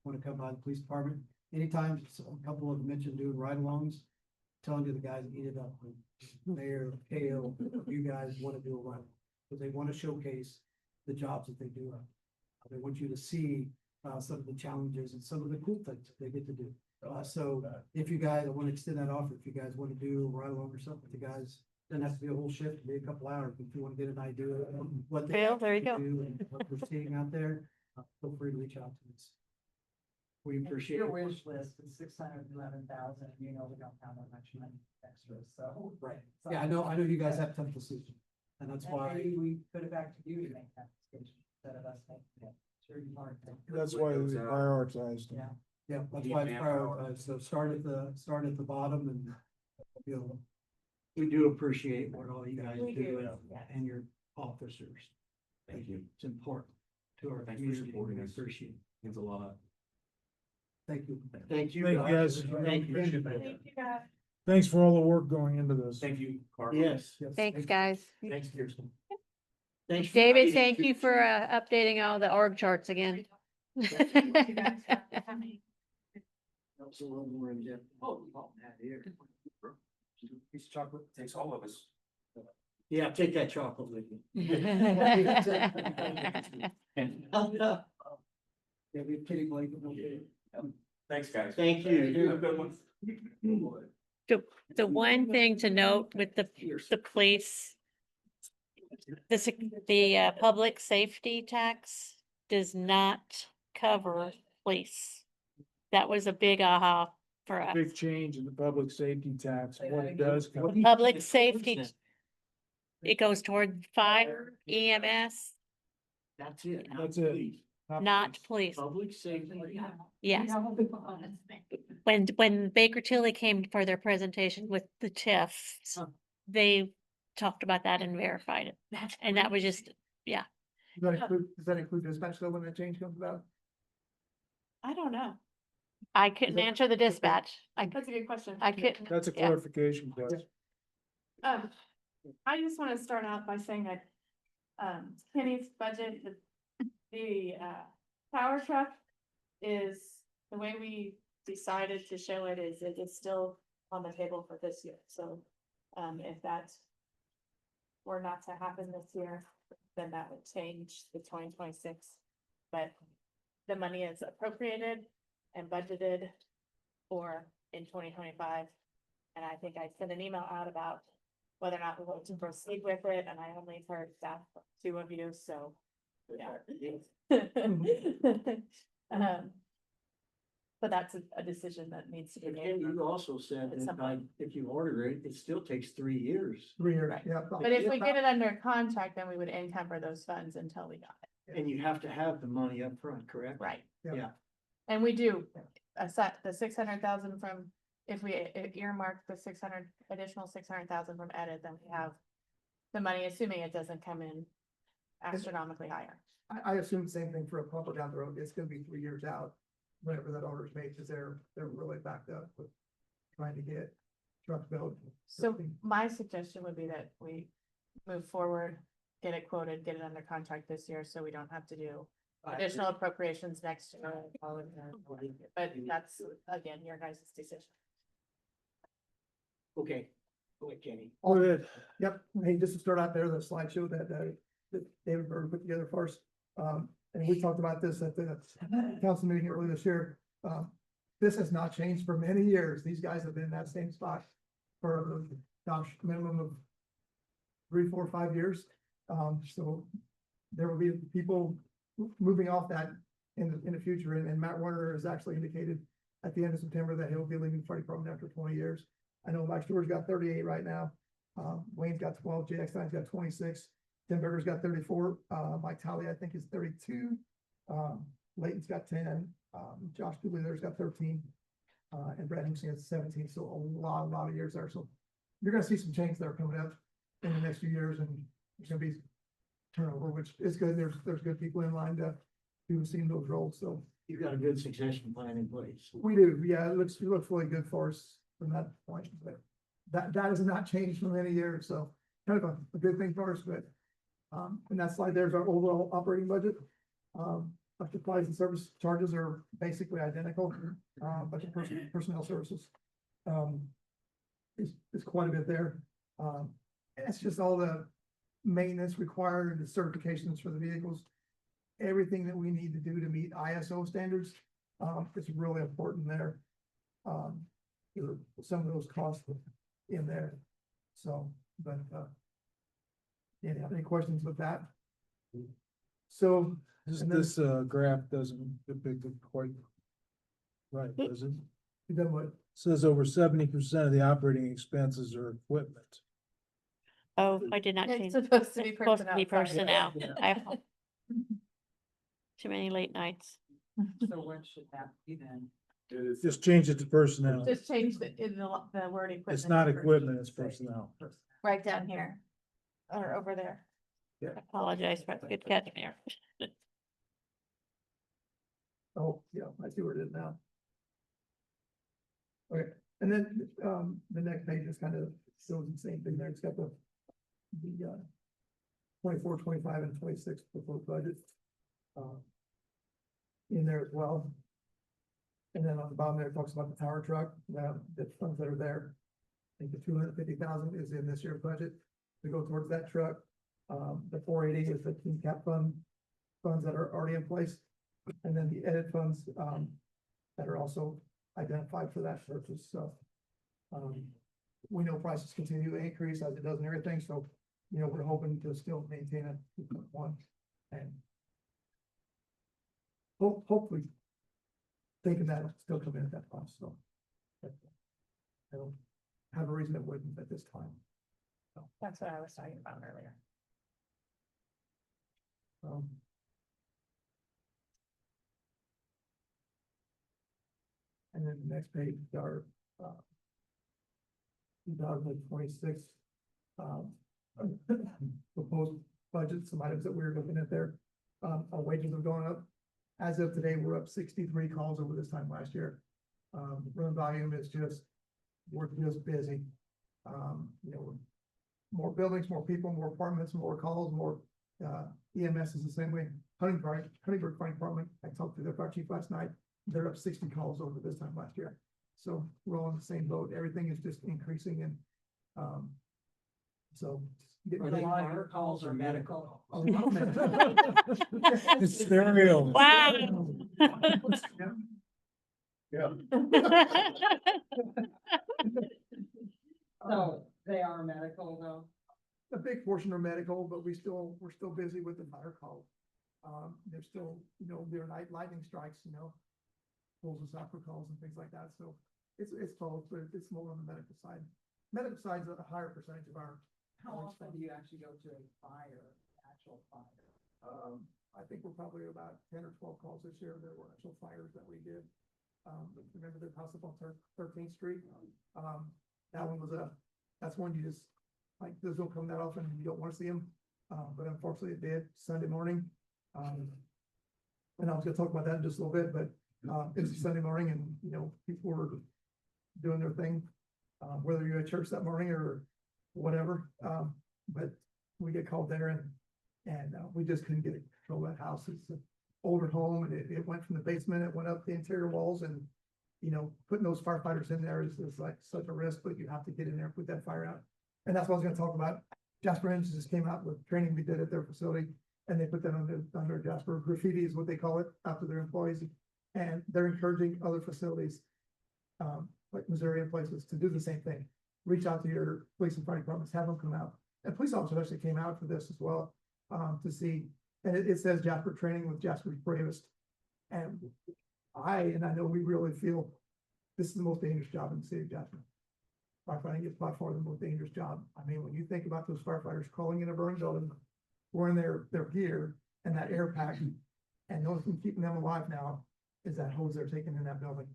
[SPEAKER 12] want to come by the police department. Anytime, a couple of them mentioned doing ride-alongs, telling you the guys eat it up. Mayor, Kale, you guys want to do a ride, because they want to showcase the jobs that they do. They want you to see, some of the challenges and some of the cool things that they get to do. So if you guys, I want to extend that offer, if you guys want to do a ride-along or something, the guys, doesn't have to be a whole shift, maybe a couple hours, if you want to get an idea of what they
[SPEAKER 7] Bill, there you go.
[SPEAKER 12] do and what we're seeing out there, feel free to reach out to us.
[SPEAKER 8] We appreciate
[SPEAKER 3] Your
[SPEAKER 8] it.
[SPEAKER 3] wish list is 611,000, we don't have that much money extra, so.
[SPEAKER 12] Right. Yeah, I know you guys have tough decisions, and that's
[SPEAKER 3] And
[SPEAKER 12] why,
[SPEAKER 3] maybe we put it back to you to make that decision instead of us making it. Sure, you are.
[SPEAKER 2] That's why we prioritized them.
[SPEAKER 3] Yeah.
[SPEAKER 12] yeah, that's
[SPEAKER 10] Need
[SPEAKER 12] why it's
[SPEAKER 10] manpower.
[SPEAKER 12] prioritized, so start at the bottom and, you know,
[SPEAKER 8] We do appreciate what all you guys
[SPEAKER 5] We
[SPEAKER 8] do
[SPEAKER 5] do, yes.
[SPEAKER 8] and your officers.
[SPEAKER 10] Thank you.
[SPEAKER 8] It's important to our
[SPEAKER 10] Thanks for
[SPEAKER 8] community.
[SPEAKER 10] supporting
[SPEAKER 8] We
[SPEAKER 10] us.
[SPEAKER 8] appreciate it.
[SPEAKER 10] Means a lot.
[SPEAKER 12] thank you.
[SPEAKER 8] Thank you.
[SPEAKER 2] Thank you, guys.
[SPEAKER 8] Thank you.
[SPEAKER 5] Thank you, guys.
[SPEAKER 2] Thanks for all the work going into this.
[SPEAKER 10] Thank you, Carl.
[SPEAKER 8] Yes.
[SPEAKER 7] Thanks, guys.
[SPEAKER 8] Thanks, Kirsten. Thanks. for-
[SPEAKER 7] David, thank you for updating all the org charts again.
[SPEAKER 8] Helps a little more in depth. Oh, that here.
[SPEAKER 10] Piece of chocolate takes all of us.
[SPEAKER 8] Yeah, take that chocolate with you.
[SPEAKER 12] Yeah, we're kidding, Blake.
[SPEAKER 10] Thanks, guys.
[SPEAKER 8] Thank you.
[SPEAKER 10] Have a good one.
[SPEAKER 7] The one thing to note with the police, the public safety tax does not cover police. That was a big aha for us.
[SPEAKER 2] Big change in the public safety tax, what it does. cover.
[SPEAKER 7] The public safety, it goes toward fire, EMS,
[SPEAKER 8] That's it.
[SPEAKER 2] That's it.
[SPEAKER 7] not police.
[SPEAKER 8] Public safety.
[SPEAKER 7] Yes. When Baker Tilly came for their presentation with the TIFs,
[SPEAKER 8] Huh.
[SPEAKER 7] they talked about that and verified it. And that was just,
[SPEAKER 9] Does that include dispatch though when that change comes about?
[SPEAKER 5] I don't know.
[SPEAKER 7] I couldn't
[SPEAKER 9] that-
[SPEAKER 7] answer the dispatch.
[SPEAKER 5] That's a good question.
[SPEAKER 7] I couldn't.
[SPEAKER 2] That's a
[SPEAKER 7] yeah.
[SPEAKER 2] clarification question.
[SPEAKER 5] I just want to start out by saying that, Kenny's budget, the power truck is, the way we decided to show it is still on the table for this year, so, if that were not to happen this year, then that would change the 2026. But the money is appropriated and budgeted for in 2025. And I think I sent an email out about whether or not we want to proceed with it, and I only heard that from 2 of you, so. Yeah. But that's a decision that needs to be
[SPEAKER 8] And
[SPEAKER 5] made.
[SPEAKER 8] you also said
[SPEAKER 5] At some
[SPEAKER 8] that like, if you order it, it still takes 3 years.
[SPEAKER 9] 3 years,
[SPEAKER 5] Right.
[SPEAKER 9] yeah.
[SPEAKER 5] But if we get it under contract, then we would encumber those funds until we got it.
[SPEAKER 8] And you have to have the money up front, correct?
[SPEAKER 5] Right.
[SPEAKER 9] Yeah.
[SPEAKER 8] Yeah.
[SPEAKER 5] And we do, the 600,000 from, if we earmark the additional 600,000 from edit, then we have the money, assuming it doesn't come in astronomically higher.
[SPEAKER 9] I assume the same thing for a pumper down the road. It's gonna be 3 years out, whenever that order's made, because they're really backed up with trying to get trucks built.
[SPEAKER 5] So my suggestion would be that we move forward, get it quoted, get it under contract this year, so we don't have to do additional appropriations next year. But that's, again, your guys' decision.
[SPEAKER 8] Okay, go ahead, Kenny.
[SPEAKER 2] Go ahead.
[SPEAKER 9] Yep, hey, just to start out there, the slideshow that David Bird put together for us. And we talked about this at the council meeting earlier this year. This has not changed for many years. These guys have been in that same spot for, gosh, minimum of 3, 4, 5 years. So there will be people moving off that in the future, and Matt Warner has actually indicated at the end of September that he'll be leaving the fire department after 20 years. I know Mike Stewart's got 38 right now. Wayne's got 12, JX Stein's got 26, Tim Berger's got 34, Mike Talley, I think, is 32. Layton's got 10, Josh Dooley there's got 13, and Brad Hinckley has 17, so a lot of years there. So you're gonna see some change there coming up in the next few years, and there's gonna be turnover, which is good. There's good people in line to do seeing those roles, so.
[SPEAKER 8] You've got a good succession plan in place.
[SPEAKER 9] We do, yeah, it looks really good for us from that point, but that has not changed for many years, so kind of a good thing for us, but. And that slide there's our overall operating budget. Our supplies and service charges are basically identical, but the personnel services. Is quite a bit there. And it's just all the maintenance required and the certifications for the vehicles. Everything that we need to do to meet ISO standards, is really important there. There are some of those costs in there, so, but, yeah, any questions with that? So, and then-
[SPEAKER 2] This graph doesn't depict it quite right, does it?
[SPEAKER 9] then what?
[SPEAKER 2] Says over 70% of the operating expenses are equipment.
[SPEAKER 7] Oh, I did not
[SPEAKER 5] It's
[SPEAKER 7] change.
[SPEAKER 5] supposed to be
[SPEAKER 7] It's supposed to be
[SPEAKER 5] personnel.
[SPEAKER 7] personnel. I- Too many late nights.
[SPEAKER 3] So what should that be then?
[SPEAKER 2] Just change it to personnel.
[SPEAKER 5] Just change the word equipment.
[SPEAKER 2] It's not
[SPEAKER 5] to
[SPEAKER 2] equipment, it's personnel.
[SPEAKER 5] Right down here, or over there.
[SPEAKER 7] I apologize, but good catch there.
[SPEAKER 9] Oh, yeah, I see where it is now. Okay, and then, the next page is kind of shows the same thing there. It's got the 24, 25, and 26 proposed budgets. In there as well. And then on the bottom there, it talks about the tower truck, the funds that are there. I think the 250,000 is in this year's budget to go towards that truck. The 480 is the team cap funds that are already in place. And then the edit funds, that are also identified for that purpose, so. We know prices continue to increase as it does in everything, so, we're hoping to still maintain a 2.1 and hopefully
[SPEAKER 12] thinking that'll still come in at that cost, so. I don't have a reason it wouldn't at this time.
[SPEAKER 5] That's what I was talking about earlier.
[SPEAKER 12] Um, And then the next page, is our, 2026, proposed budget, some items that we're looking at there. Our wages have gone up. As of today, we're up 63 calls over this time last year. Run volume is just, we're just busy. You know, more buildings, more people, more apartments, more calls, more, EMS is the same way. Huntingburg Fire Department, I talked to their fire chief last night, they're up 60 calls over this time last year. So we're all in the same boat, everything is just increasing and, so. getting
[SPEAKER 8] Are
[SPEAKER 12] ready
[SPEAKER 8] they
[SPEAKER 12] for-
[SPEAKER 8] fire calls or medical?
[SPEAKER 12] A lot of medical.
[SPEAKER 2] It's stereo.
[SPEAKER 7] Wow.
[SPEAKER 2] Yeah.
[SPEAKER 3] So they are medical though.
[SPEAKER 12] A big portion are medical, but we're still busy with the fire calls. There's still, you know, there are lightning strikes, you know, pulls us out for calls and things like that, so it's both, but it's more on the medical side. Medical side's a higher percentage of our.
[SPEAKER 3] How often do you actually go to a fire, actual fire?
[SPEAKER 12] I think we're probably about 10 or 12 calls this year. There were actual fires that we did. Remember the house up on 13th Street? That one was that's one you just, like, those don't come that often, and you don't want to see them. But unfortunately it did Sunday morning. And I was gonna talk about that in just a little bit, but, it was Sunday morning and, you know, people were doing their thing. Whether you're at church that morning or whatever, but we get called there and we just couldn't get control of that house. It's an older home and it went from the basement, it went up the interior walls and, you know, putting those firefighters in there is like such a risk, but you have to get in there and put that fire out. And that's what I was gonna talk about. Jasper Engines just came out with training we did at their facility and they put that under Jasper graffiti is what they call it after their employees. And they're encouraging other facilities, like Missouri and places to do the same thing. Reach out to your police and fire departments, have them come out. And police officers actually came out for this as well, to see, and it says Jasper training with Jasper's bravest. And I know we really feel this is the most dangerous job in the city of Jasper. Firefighting is by far the most dangerous job. I mean, when you think about those firefighters crawling in a burning building, wearing their gear and that air pack, and the only thing keeping them alive now is that hose they're taking in that building.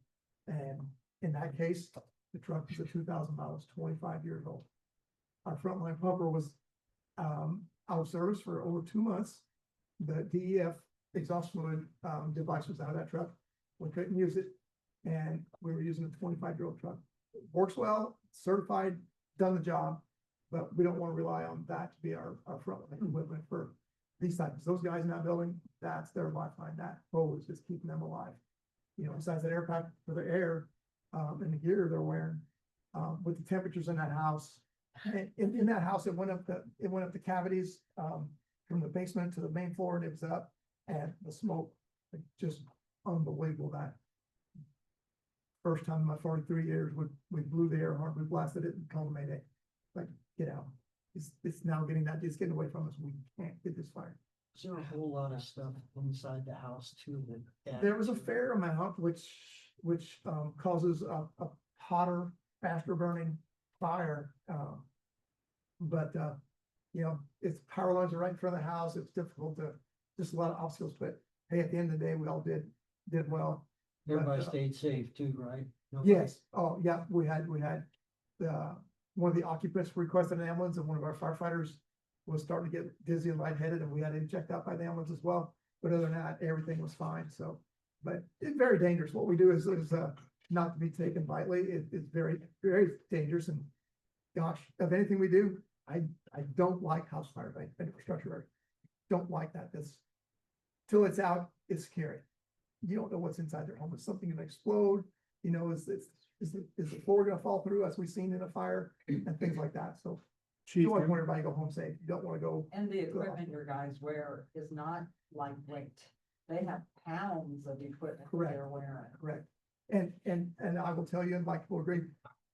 [SPEAKER 12] And in that case, the truck is a 2,000 miles, 25 years old. Our frontline pumper was out of service for over 2 months. The DEF exhaust fluid device was out of that truck. We couldn't use it, and we were using a 25-year-old truck. It works well, certified, done the job, but we don't want to rely on that to be our frontline equipment for these types. Those guys in that building, that's their lifeline. That hose is keeping them alive. You know, besides that air pack for the air and the gear they're wearing, with the temperatures in that house. In that house, it went up the cavities from the basement to the main floor, and it was up, and the smoke, like, just unbelievable. That first time in my 43 years, we blew the air horn, we blasted it and called Mayday. Like, get out. It's now getting that, it's getting away from us. We can't get this fire.
[SPEAKER 8] Is there a whole lot of stuff inside the house too that?
[SPEAKER 12] There was a fair amount, which causes a hotter, faster burning fire. But you know, it's power lines are right in front of the house. It's difficult to, just a lot of obstacles, but hey, at the end of the day, we all did well.
[SPEAKER 8] Everybody
[SPEAKER 12] But,
[SPEAKER 8] stayed safe too, right? Nobody-
[SPEAKER 12] yes, oh, yeah, we had one of the occupants requested an ambulance and one of our firefighters was starting to get dizzy and lightheaded and we had him checked out by the ambulance as well. But other than that, everything was fine, so, but it's very dangerous. What we do is not to be taken lightly. It's very, very dangerous and gosh, of anything we do, I don't like house fire, like infrastructure. Don't like that. That's till it's out, it's scary. You don't know what's inside their home. Is something gonna explode? You know, is the floor gonna fall through as we've seen in a fire and things like that? So you always want everybody to go home safe. You don't want to go.
[SPEAKER 3] And the equipment your guys wear is not lightweight. They have pounds of equipment that they're wearing.
[SPEAKER 12] Correct. And I will tell you, and Mike will agree,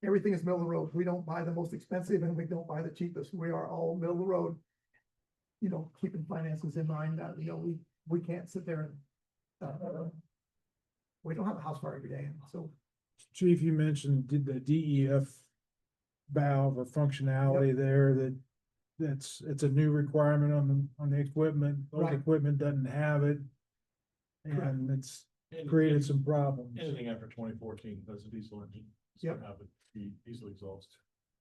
[SPEAKER 12] everything is middle of the road. We don't buy the most expensive and we don't buy the cheapest. We are all middle of the road. You know, keeping finances in mind that, you know, we can't sit there and
[SPEAKER 9] We don't have a house fire every day, so.
[SPEAKER 2] Chief, you mentioned did the DEF valve or functionality there it's a new requirement on the equipment. Old
[SPEAKER 9] Right.
[SPEAKER 2] equipment doesn't have it. And it's created some problems.
[SPEAKER 6] Anything after 2014, that's a diesel engine. it's gonna have it diesel exhaust.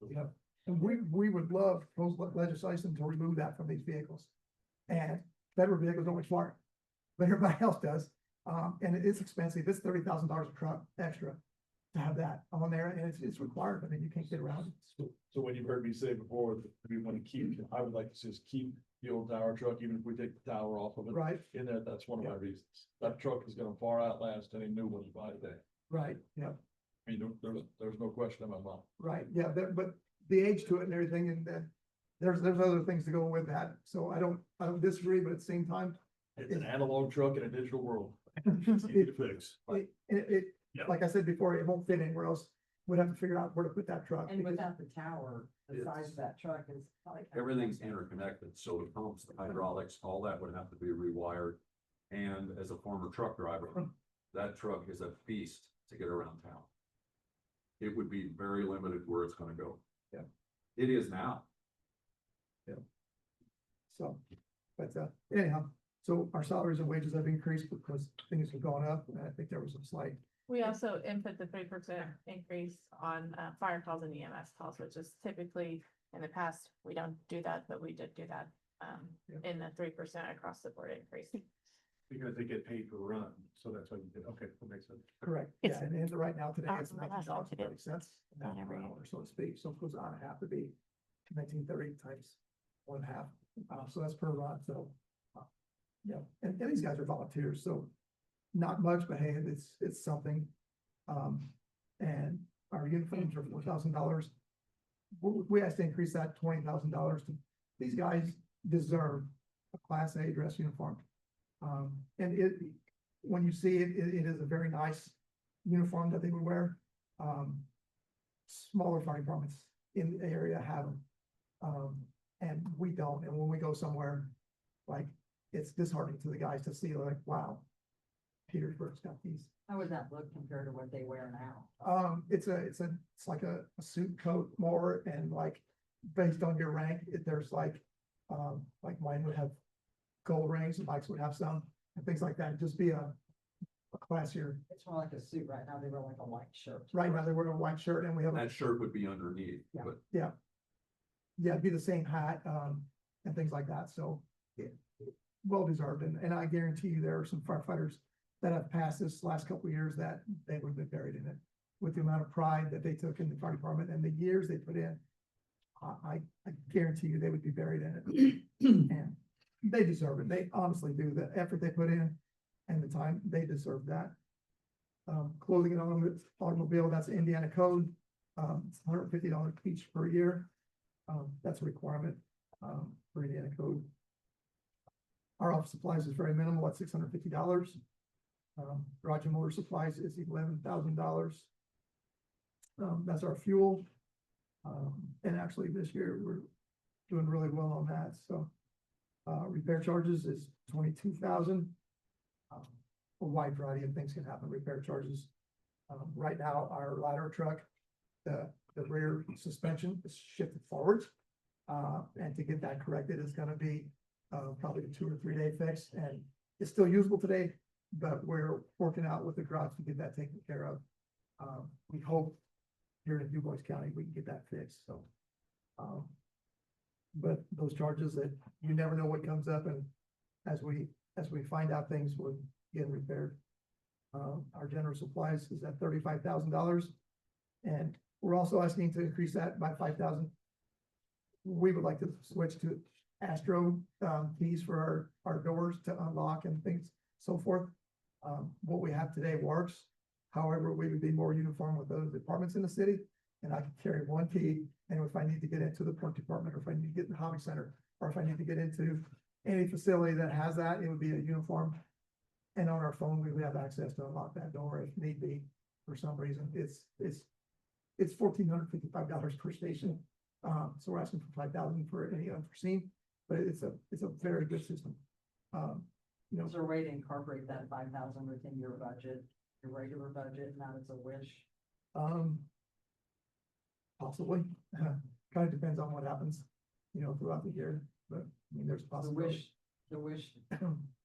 [SPEAKER 9] Yep. And we would love legislation to remove that from these vehicles. And federal vehicles don't require it, but everybody else does. And it is expensive. It's $30,000 a truck extra to have that on there, and it's required. I mean, you can't get around it.
[SPEAKER 6] So when you've heard me say before, that we want to keep, I would like to just keep the old tower truck, even if we take the tower off of it.
[SPEAKER 9] Right,
[SPEAKER 6] In there, that's one of my reasons. That truck is gonna far outlast any new one you buy today.
[SPEAKER 9] right, yeah,
[SPEAKER 6] I mean, there's no question in my mind.
[SPEAKER 9] right, yeah, but the age to it and everything, and then there's other things to go with that. So I don't disagree, but at the same time,
[SPEAKER 6] It's an analog truck in a digital world. It's easy to fix. Yeah.
[SPEAKER 9] like I said before, it won't fit anywhere else. We'd have to figure out where to put that truck.
[SPEAKER 3] And
[SPEAKER 9] because-
[SPEAKER 3] without the tower, the size of that truck is like.
[SPEAKER 14] Everything's interconnected, so the pumps, the hydraulics, all that would have to be rewired. And as a former truck driver, that truck is a beast to get around town. It would be very limited where it's gonna go.
[SPEAKER 9] Yeah.
[SPEAKER 14] It is now.
[SPEAKER 9] So, but anyhow, so our salaries and wages have increased because things have gone up, and I think there was a slight.
[SPEAKER 5] We also input the 3% increase on fire calls and EMS calls, which is typically, in the past, we don't do that, but we did do that. In the 3% across the board increase.
[SPEAKER 6] Because they get paid per run, so that's why you did, okay, that makes sense.
[SPEAKER 9] Correct.
[SPEAKER 7] It's-
[SPEAKER 9] Yeah, and right now today it's
[SPEAKER 7] Our last
[SPEAKER 9] $19.30
[SPEAKER 7] Not every year.
[SPEAKER 9] so to speak. So it goes on a half to be 1930 times 1/2. So that's per run. So, yeah, and these guys are volunteers, so not much, but hey, it's something. And our uniforms are $4,000. We asked to increase that $20,000 to, these guys deserve a Class A dress uniform. And when you see it, it is a very nice uniform that they would wear. Smaller fire departments in the area have them. And we don't, and when we go somewhere, like, it's disheartening to the guys to see like, wow, Petersburg's got these.
[SPEAKER 3] How would that look compared to what they wear now?
[SPEAKER 9] It's like a suit coat more, and like, based on your rank, there's like mine would have gold rings, and Mike's would have some, and things like that, just be a classier.
[SPEAKER 3] It's more like a suit right now. They wear like a white shirt.
[SPEAKER 9] Right now, they wear a white shirt, and we have,
[SPEAKER 14] That shirt would be underneath,
[SPEAKER 3] Yeah.
[SPEAKER 14] but
[SPEAKER 9] yeah, it'd be the same hat, and things like that, so well deserved, and I guarantee you there are some firefighters that have passed this last couple of years that they would have been buried in it, with the amount of pride that they took in the fire department and the years they put in. I guarantee you they would be buried in it, and they deserve it. They honestly do. The effort they put in and the time, they deserve that. Clothing and automobile, that's Indiana code. It's $150 each per year. That's a requirement, for Indiana code. Our office supplies is very minimal at $650. Garage and motor supplies is $11,000. That's our fuel. And actually this year we're doing really well on that, so. Repair charges is 22,000. A wide variety of things can happen, repair charges. Right now, our ladder truck, the rear suspension is shifted forwards. And to get that corrected is gonna be, probably a 2 or 3 day fix, and it's still usable today, but we're working out with the garage to get that taken care of. We hope here in DuBois County, we can get that fixed, so. But those charges that you never know what comes up, and as we find out things, we're getting repaired. Our general supplies is at $35,000, and we're also asking to increase that by 5,000. We would like to switch to Astro keys for our doors to unlock and things, so forth. What we have today works. However, we would be more uniform with those departments in the city, and I could carry one key. And if I need to get into the park department, or if I need to get in the hobby center, or if I need to get into any facility that has that, it would be a uniform. And on our phone, we would have access to unlock that door if need be. For some reason, it's $1,455 per station. So we're asking for 5,000 for any unforeseen, but it's a very good system.
[SPEAKER 3] Is there a way to incorporate that 5,000 within your budget? your regular budget, and that is a wish?
[SPEAKER 12] Possibly, kind of depends on what happens, throughout the year, but I mean, there's
[SPEAKER 3] The
[SPEAKER 12] possibility.
[SPEAKER 3] wish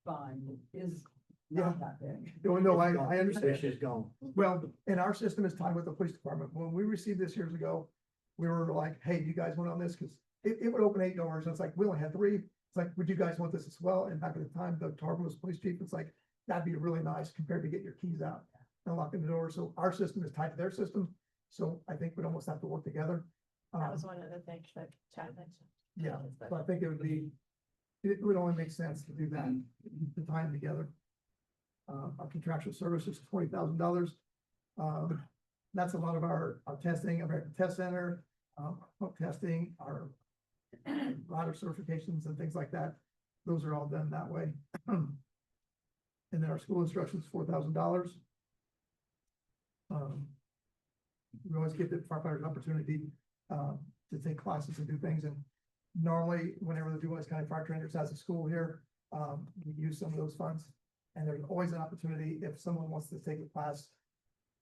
[SPEAKER 3] fund is
[SPEAKER 12] Yeah.
[SPEAKER 3] not that big.
[SPEAKER 12] No, I understand.
[SPEAKER 8] Fish is gone.
[SPEAKER 12] Well, and our system is tied with the police department. When we received this years ago, we were like, hey, you guys want on this? Cause it would open 8 doors. And it's like, we only had 3. It's like, would you guys want this as well? And back at the time, Doug Tarver was police chief. It's like, that'd be really nice compared to get your keys out and locking the door. So our system is tied to their system. So I think we'd almost have to work together.
[SPEAKER 5] That was one of the things that Chad mentioned.
[SPEAKER 12] Yeah, so I think it would only make sense to do that, to tie them together. Our contractual services, $20,000. That's a lot of our testing, American Test Center, pump testing, our ladder certifications and things like that. Those are all done that way. And then our school instruction is $4,000. We always give the firefighters an opportunity to take classes and do things. And normally, whenever the Dubois County Fire Trainers has a school here, we use some of those funds. And there's always an opportunity if someone wants to take a class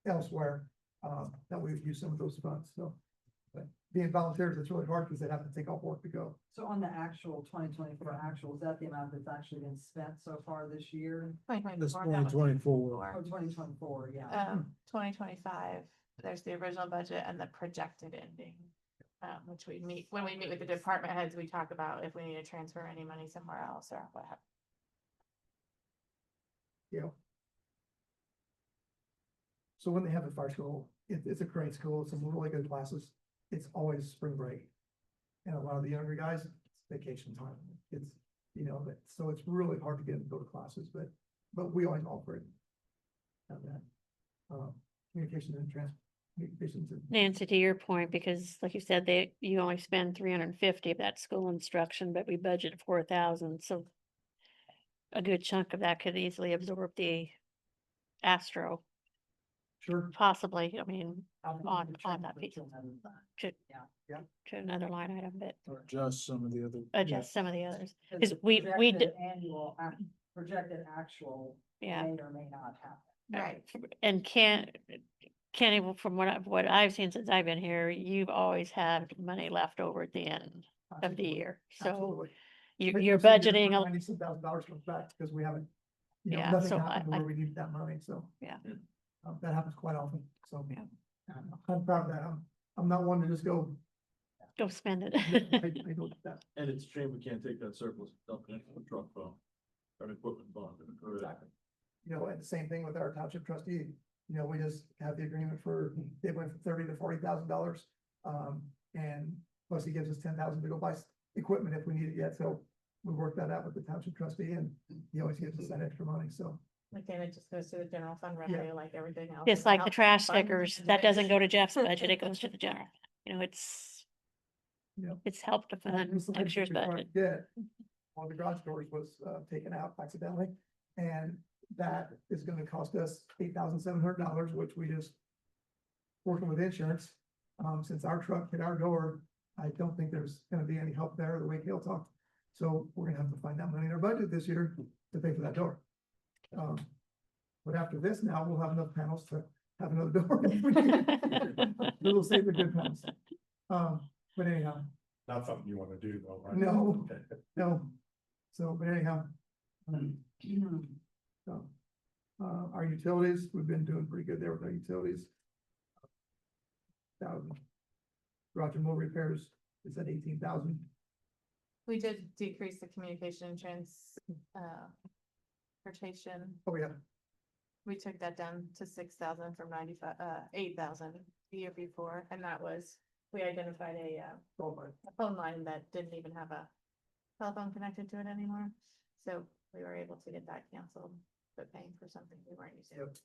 [SPEAKER 12] elsewhere, that we would use some of those funds. So, but being volunteers, it's really hard because they have to take off work to go.
[SPEAKER 3] So on the actual 2024 actual, is that the amount that's actually been spent so far this year?
[SPEAKER 2] This
[SPEAKER 5] 2024, that was
[SPEAKER 2] 2024.
[SPEAKER 3] Oh, 2024, yeah.
[SPEAKER 5] 2025, there's the original budget and the projected ending. Which when we meet with the department heads, we talk about if we need to transfer any money somewhere else or what have.
[SPEAKER 12] Yeah. So when they have a fire school, it's a great school, some really good classes. It's always spring break. And a lot of the younger guys, it's vacation time. It's, so it's really hard to get them to go to classes, but we always offer it. Have that. Communications and communications.
[SPEAKER 7] Nancy, to your point, because like you said, you only spend 350 of that school instruction, but we budget 4,000, so a good chunk of that could easily absorb the Astro,
[SPEAKER 12] Sure.
[SPEAKER 7] possibly, I mean, on that piece. Should,
[SPEAKER 3] Yeah.
[SPEAKER 7] to another line item, but
[SPEAKER 2] Or just some of the other.
[SPEAKER 7] adjust some of the others,
[SPEAKER 3] Because
[SPEAKER 7] because we
[SPEAKER 3] projected projected actual
[SPEAKER 7] yeah.
[SPEAKER 3] may or may not happen.
[SPEAKER 5] Right.
[SPEAKER 7] And Kenny, from what I've seen since I've been here, you've always had money left over at the end of the year, so
[SPEAKER 12] Absolutely.
[SPEAKER 7] you're budgeting.
[SPEAKER 12] $90,000 comes back because we haven't,
[SPEAKER 7] Yeah,
[SPEAKER 12] nothing
[SPEAKER 7] so
[SPEAKER 12] happened
[SPEAKER 7] I-
[SPEAKER 12] where we needed that money, so.
[SPEAKER 7] Yeah.
[SPEAKER 12] That happens quite often, so.
[SPEAKER 7] Yeah.
[SPEAKER 12] I'm proud of that. I'm not one to just go.
[SPEAKER 7] Go spend it.
[SPEAKER 12] I don't do that.
[SPEAKER 6] And it's a shame we can't take that surplus, dump it into the truck fund, or an equipment fund.
[SPEAKER 12] Exactly. And the same thing with our township trustee, we just have the agreement they went from $30,000 to $40,000. And plus he gives us 10,000 to go buy equipment if we need it yet, so we worked that out with the township trustee and he always gives us that extra money, so.
[SPEAKER 5] Like, and it just goes to the general fund revenue like everything else.
[SPEAKER 7] Just like the trash
[SPEAKER 5] Fund.
[SPEAKER 7] stickers, that doesn't go to Jeff's budget, it goes to the general,
[SPEAKER 12] Yep.
[SPEAKER 7] it's helped to
[SPEAKER 12] And
[SPEAKER 7] fund
[SPEAKER 12] this is
[SPEAKER 7] next year's
[SPEAKER 12] what we're trying
[SPEAKER 7] budget.
[SPEAKER 12] to get. One of the garage doors was taken out accidentally, and that is gonna cost us $8,700, which we just working with insurance. Since our truck hit our door, I don't think there's gonna be any help there the way Gail talked. So we're gonna have to find that money in our budget this year to pay for that door. But after this now, we'll have enough panels to have another door. It'll save the good panels. But anyhow.
[SPEAKER 6] Not something you wanna do though, right?
[SPEAKER 12] No. No, so, but anyhow. So, our utilities, we've been doing pretty good there with our utilities. Garage and motor repairs is at 18,000.
[SPEAKER 5] We did decrease the communication and transportation.
[SPEAKER 12] Oh, yeah,
[SPEAKER 5] We took that down to 6,000 from 8,000 the year before, and that was, we identified a phone line that didn't even have a telephone connected to it anymore. So we were able to get that canceled, but paying for something we weren't using.
[SPEAKER 12] Yep.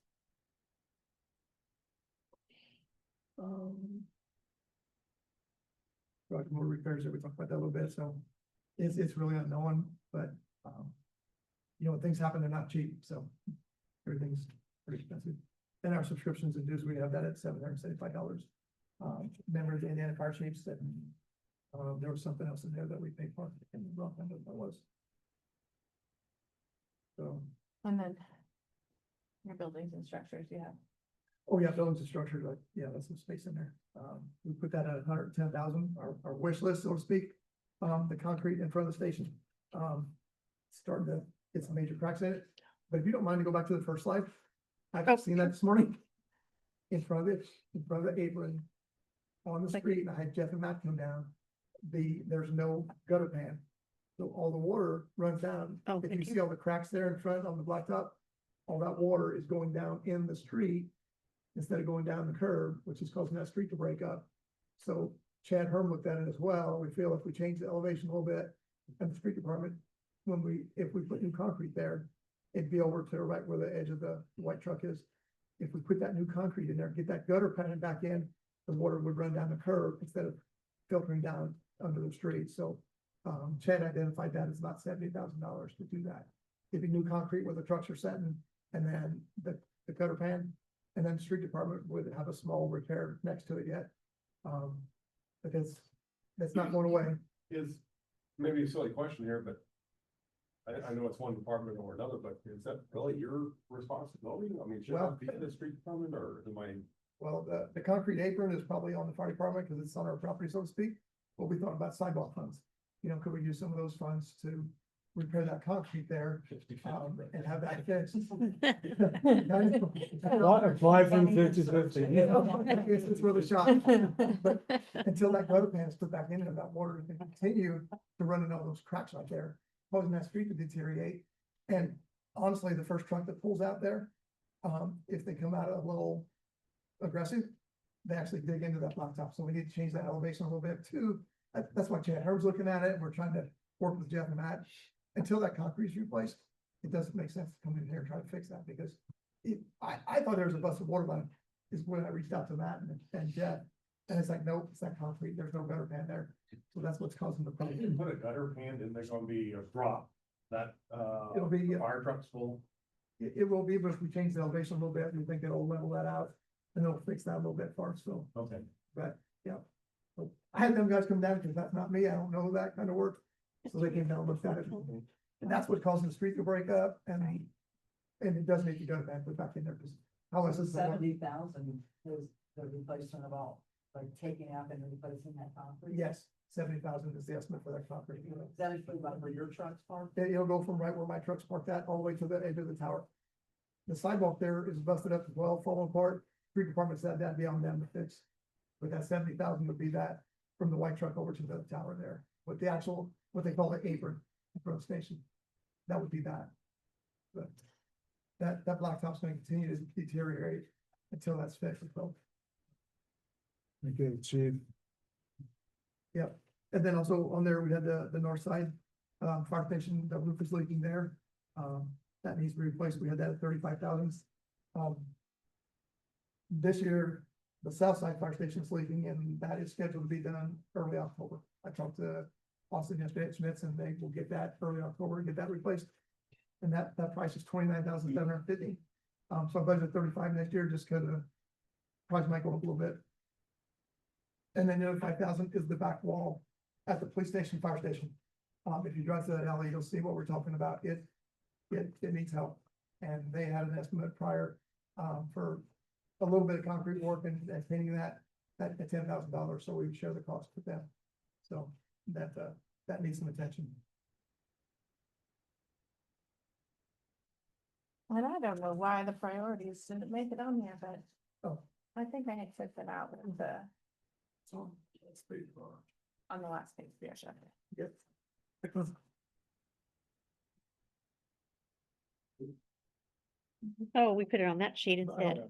[SPEAKER 12] Garage and motor repairs, we talked about that a little bit, so it's really unknown, but, when things happen, they're not cheap, so everything's pretty expensive. And our subscriptions and dues, we have that at $775. Members and the fire chiefs that, there was something else in there that we paid for, I can't remember what that was. So.
[SPEAKER 5] And then Your buildings and structures, yeah.
[SPEAKER 15] Oh, yeah, buildings and structures, like, yeah, that's some space in there. We put that at 110,000, our wish list, so to speak. The concrete in front of the station. Starting to get some major cracks in it. But if you don't mind to go back to the first slide,
[SPEAKER 7] Oh.
[SPEAKER 15] I've seen that this morning. In front of the apron, on the
[SPEAKER 7] Like-
[SPEAKER 15] street, and I had Jeff and Matt come down. There's no gutter pan. So all the water runs down.
[SPEAKER 7] Oh,
[SPEAKER 15] If you
[SPEAKER 7] thank you.
[SPEAKER 15] see all the cracks there in front on the blacktop, all that water is going down in the street instead of going down the curb, which is causing that street to break up. So Chad Herm looked at it as well. We feel if we change the elevation a little bit and the street department, if we put new concrete there, it'd be over to right where the edge of the white truck is. If we put that new concrete in there, get that gutter pan back in, the water would run down the curb instead of filtering down under the street. So Chad identified that as about $70,000 to do that. It'd be new concrete where the trucks are setting, and then the gutter pan, and then the street department would have a small repair next to it yet. Because that's not going away.
[SPEAKER 11] Is, maybe a silly question here, but I know it's one department or another, but is that really your responsibility? I mean, should
[SPEAKER 15] Well-
[SPEAKER 11] that be the street department, or am I?
[SPEAKER 15] Well, the concrete apron is probably on the fire department because it's on our property, so to speak. But we thought about sidewalk funds. You know, could we use some of those funds to repair that concrete there, and have that fixed?
[SPEAKER 2] Apply for the 50/50.
[SPEAKER 15] It's really shot. But until that gutter pan is put back in, and that water can continue to run in all those cracks right there, causing that street to deteriorate. And honestly, the first truck that pulls out there, if they come out a little aggressive, they actually dig into that blacktop. So we need to change that elevation a little bit too. That's why Chad Herb's looking at it, and we're trying to work with Jeff and Matt. Until that concrete is replaced, it doesn't make sense to come in here and try to fix that, because I thought there was a busted water line, is when I reached out to Matt and Jeff. And it's like, nope, it's that concrete, there's no gutter pan there. So that's what's causing the
[SPEAKER 11] You
[SPEAKER 15] problem.
[SPEAKER 11] put a gutter pan in, there's gonna be a drop, that,
[SPEAKER 15] It'll be,
[SPEAKER 11] fire truck's full.
[SPEAKER 15] it will be, but if we change the elevation a little bit, we think it'll level that out, and it'll fix that a little bit for us, so.
[SPEAKER 11] Okay.
[SPEAKER 15] But, yeah. So I had them guys come down, because that's not me, I don't know that kind of work. So they came down and looked at it. And that's what caused the street to break up, and it does need to go back, put back in there, because how else
[SPEAKER 3] So
[SPEAKER 15] is that?
[SPEAKER 3] 70,000 is the replacement of all, like taking out and replacing that concrete?
[SPEAKER 15] Yes, 70,000 is the estimate for that concrete.
[SPEAKER 3] Is that include like where your trucks parked?
[SPEAKER 15] It'll go from right where my truck's parked at, all the way to the edge of the tower. The sidewalk there is busted up as well, falling apart. Street department said that'd be on them to fix. But that 70,000 would be that from the white truck over to the tower there, with the actual, what they call the apron in front of the station. That would be that. But that blacktop's gonna continue to deteriorate until that's fixed, so.
[SPEAKER 2] Okay, chief.
[SPEAKER 15] Yep, and then also on there, we had the north side, fire station, the roof is leaking there. That needs to be replaced, we had that at 35,000. This year, the south side fire station is leaking, and that is scheduled to be done early October. I talked to Austin yesterday at Schmitz, and they will get that early October, get that replaced. And that price is $29,750. So I budgeted 35 next year, just because price might go up a little bit. And then the other 5,000 is the back wall at the police station, fire station. If you drive through that alley, you'll see what we're talking about. It needs help. And they had an estimate prior, for a little bit of concrete work and painting that at $10,000. So we would share the cost with them. So that needs some attention.
[SPEAKER 5] And I don't know why the priorities didn't make it on here, but.
[SPEAKER 15] Oh.
[SPEAKER 5] I think I had checked that out with the, on the last page, yeah, sure.
[SPEAKER 15] Yep.
[SPEAKER 7] Oh, we put it on that sheet instead.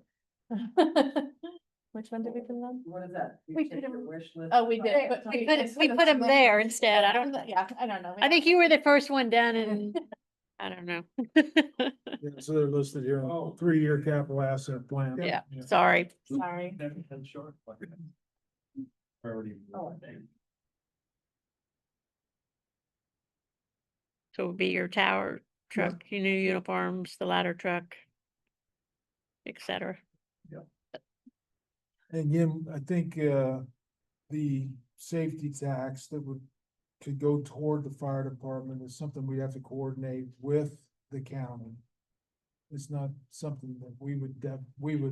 [SPEAKER 5] Which one did we put it on?
[SPEAKER 3] What is that?
[SPEAKER 5] We
[SPEAKER 3] Take
[SPEAKER 5] put
[SPEAKER 3] your
[SPEAKER 5] 'em-
[SPEAKER 3] wish list.
[SPEAKER 5] Oh, we did. but
[SPEAKER 7] We put them there instead. I don't,
[SPEAKER 5] Yeah, I don't know.
[SPEAKER 7] I think you were the first one done and I don't know.
[SPEAKER 2] Yeah, so they're listed here,
[SPEAKER 11] Oh.
[SPEAKER 2] 3-year capital asset plan.
[SPEAKER 7] Yeah, sorry.
[SPEAKER 5] Sorry.
[SPEAKER 11] Priority.
[SPEAKER 3] Oh.
[SPEAKER 7] So it would be your tower truck, your new uniforms, the ladder truck, et cetera.
[SPEAKER 2] And again, I think, the safety tax that could go toward the fire department is something we have to coordinate with the county. it's not something that we would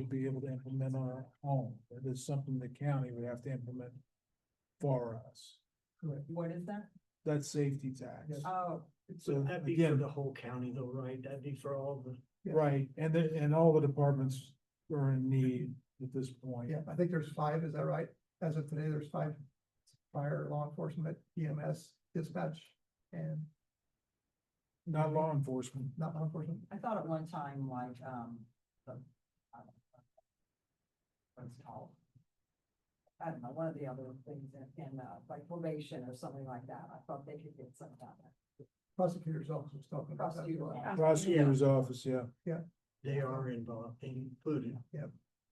[SPEAKER 2] be able to implement on our own. It is something the county would have to implement for us.
[SPEAKER 3] What is that?
[SPEAKER 2] That's safety tax.
[SPEAKER 3] Oh,
[SPEAKER 2] So
[SPEAKER 12] That'd be for
[SPEAKER 2] again,
[SPEAKER 12] the whole county though, right? That'd be for all the.
[SPEAKER 2] right, and all the departments are in need at this point.
[SPEAKER 15] Yeah, I think there's 5, is that right? As of today, there's 5 fire, law enforcement, EMS, dispatch, and
[SPEAKER 2] Not law enforcement.
[SPEAKER 15] not law enforcement.
[SPEAKER 3] I thought at one time, like, the, I don't know, what's it called? I don't know, one of the other things in like probation or something like that. I thought they could get some down there.
[SPEAKER 15] Prosecutor's office was talking about that. as well.
[SPEAKER 2] Prosecutor's office, yeah.
[SPEAKER 12] They are involved, included.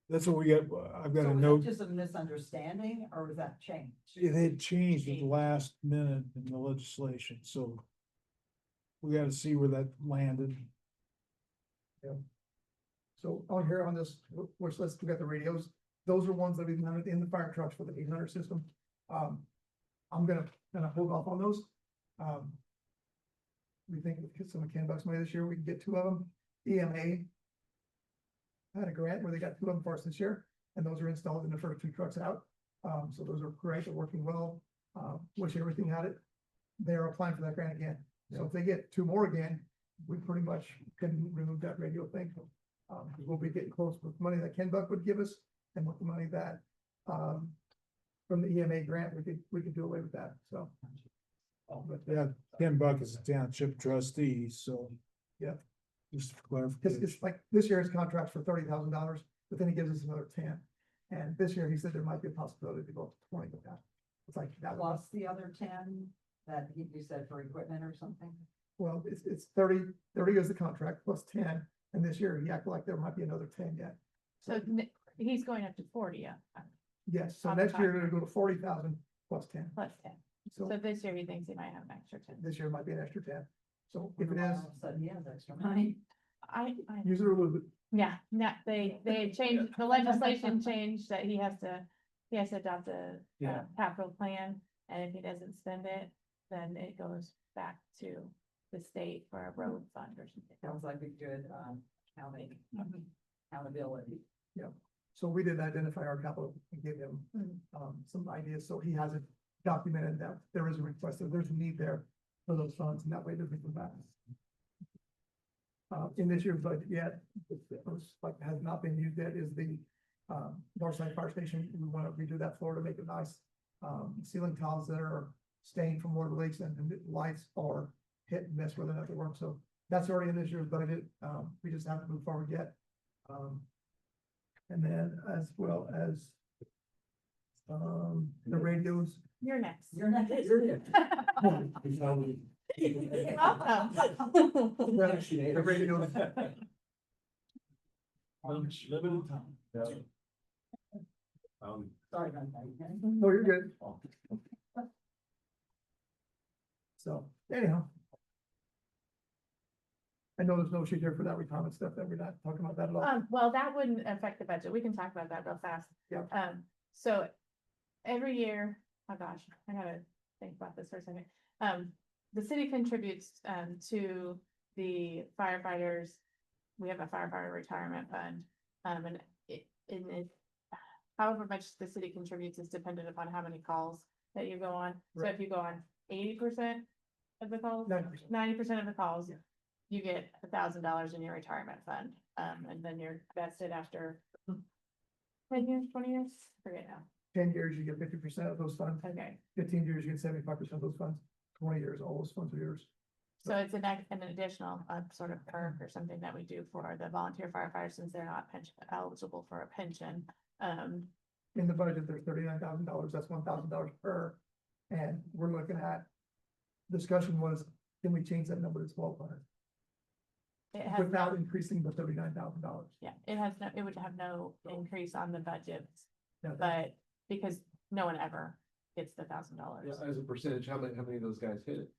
[SPEAKER 2] That's what we got. I've got
[SPEAKER 3] So
[SPEAKER 2] a
[SPEAKER 3] was
[SPEAKER 2] note.
[SPEAKER 3] that just a misunderstanding or was that changed?
[SPEAKER 2] It had changed at the last minute in the legislation, so we gotta see where that landed.
[SPEAKER 15] So on here on this wish list, we got the radios. Those are ones that we've mounted in the fire trucks for the 800 system. I'm gonna hold off on those. We think we get some $10 money this year, we can get 2 of them. EMA had a grant where they got 2 of them for us this year, and those are installed in the first 2 trucks out. So those are great, they're working well. Wish everything had it. They're applying for that grant again. So if they get 2 more again, we pretty much can remove that radio thing. We'll be getting close with money that Ken Buck would give us and with the money that, from the EMA grant, we could do away with that, so. But
[SPEAKER 2] Yeah, Ken Buck is a township trustee, so.
[SPEAKER 15] Yeah.
[SPEAKER 2] Just for
[SPEAKER 15] It's,
[SPEAKER 2] clarification.
[SPEAKER 15] it's like this year's contract's for $30,000, but then he gives us another 10. And this year he said there might be a possibility to go up to 20 with that. It's like that was,
[SPEAKER 3] Plus the other 10 that you said for equipment or something?
[SPEAKER 15] well, it's 30 is the contract plus 10. And this year he acted like there might be another 10 yet.
[SPEAKER 5] So he's going up to 40, yeah,
[SPEAKER 15] Yes, so
[SPEAKER 5] On the
[SPEAKER 15] next year it'll
[SPEAKER 5] contract.
[SPEAKER 15] go to 40,000 plus 10.
[SPEAKER 5] plus 10.
[SPEAKER 15] So
[SPEAKER 5] So this year he thinks he might have an extra 10.
[SPEAKER 15] this year might be an extra 10. So if it
[SPEAKER 3] Why
[SPEAKER 15] is,
[SPEAKER 3] all of a sudden he has extra money.
[SPEAKER 5] I,
[SPEAKER 15] use it or lose it.
[SPEAKER 5] yeah, they changed, the legislation changed that he has to adopt a
[SPEAKER 2] Yeah.
[SPEAKER 5] capital plan. And if he doesn't spend it, then it goes back to the state for a road fund or something.
[SPEAKER 3] Sounds like a good, accountability.
[SPEAKER 15] So we did identify our capital and give him some ideas, so he has it documented that there is a request, that there's a need there for those funds, and that way they'll be come back. In this year's budget yet, like has not been used yet, is the Northside Fire Station. We want to redo that floor to make it nice. Ceiling tiles that are stained from water leaks and the lights are hit and miss whether or not they work, so that's already in this year's budget. We just haven't moved forward yet. And then as well as the radios.
[SPEAKER 5] You're next.
[SPEAKER 3] You're not.
[SPEAKER 5] Welcome.
[SPEAKER 15] The radios.
[SPEAKER 11] Limited time.
[SPEAKER 3] Sorry about that.
[SPEAKER 15] No, you're good. So anyhow. I know there's no sheet here for that retirement stuff, that we're not talking about that at all.
[SPEAKER 5] Well, that wouldn't affect the budget. We can talk about that real fast.
[SPEAKER 15] Yeah.
[SPEAKER 5] So every year, oh gosh, I gotta think about this for a second. The city contributes, to the firefighters. We have a firefighter retirement fund, and however much the city contributes is dependent upon how many calls that you go on. So
[SPEAKER 15] Right.
[SPEAKER 5] if you go on 80% of the calls,
[SPEAKER 15] 90%.
[SPEAKER 5] 90% of the calls,
[SPEAKER 15] Yeah.
[SPEAKER 5] you get $1,000 in your retirement fund. And then you're vested after 10 years, 20 years, forget now.
[SPEAKER 15] 10 years, you get 50% of those funds.
[SPEAKER 5] Okay,
[SPEAKER 15] 15 years, you get 75% of those funds. 20 years, all those funds are yours.
[SPEAKER 5] so it's an additional sort of perk or something that we do for the volunteer firefighters since they're not pension eligible for a pension.
[SPEAKER 15] In the budget, there's $39,000, that's $1,000 per. And we're looking at, discussion was, can we change that number to 1,200
[SPEAKER 5] It has,
[SPEAKER 15] without increasing the $39,000?
[SPEAKER 5] yeah, it would have no increase on the budget,
[SPEAKER 15] Now,
[SPEAKER 5] but because no one ever gets the $1,000.
[SPEAKER 10] As a percentage, how many of those guys hit it?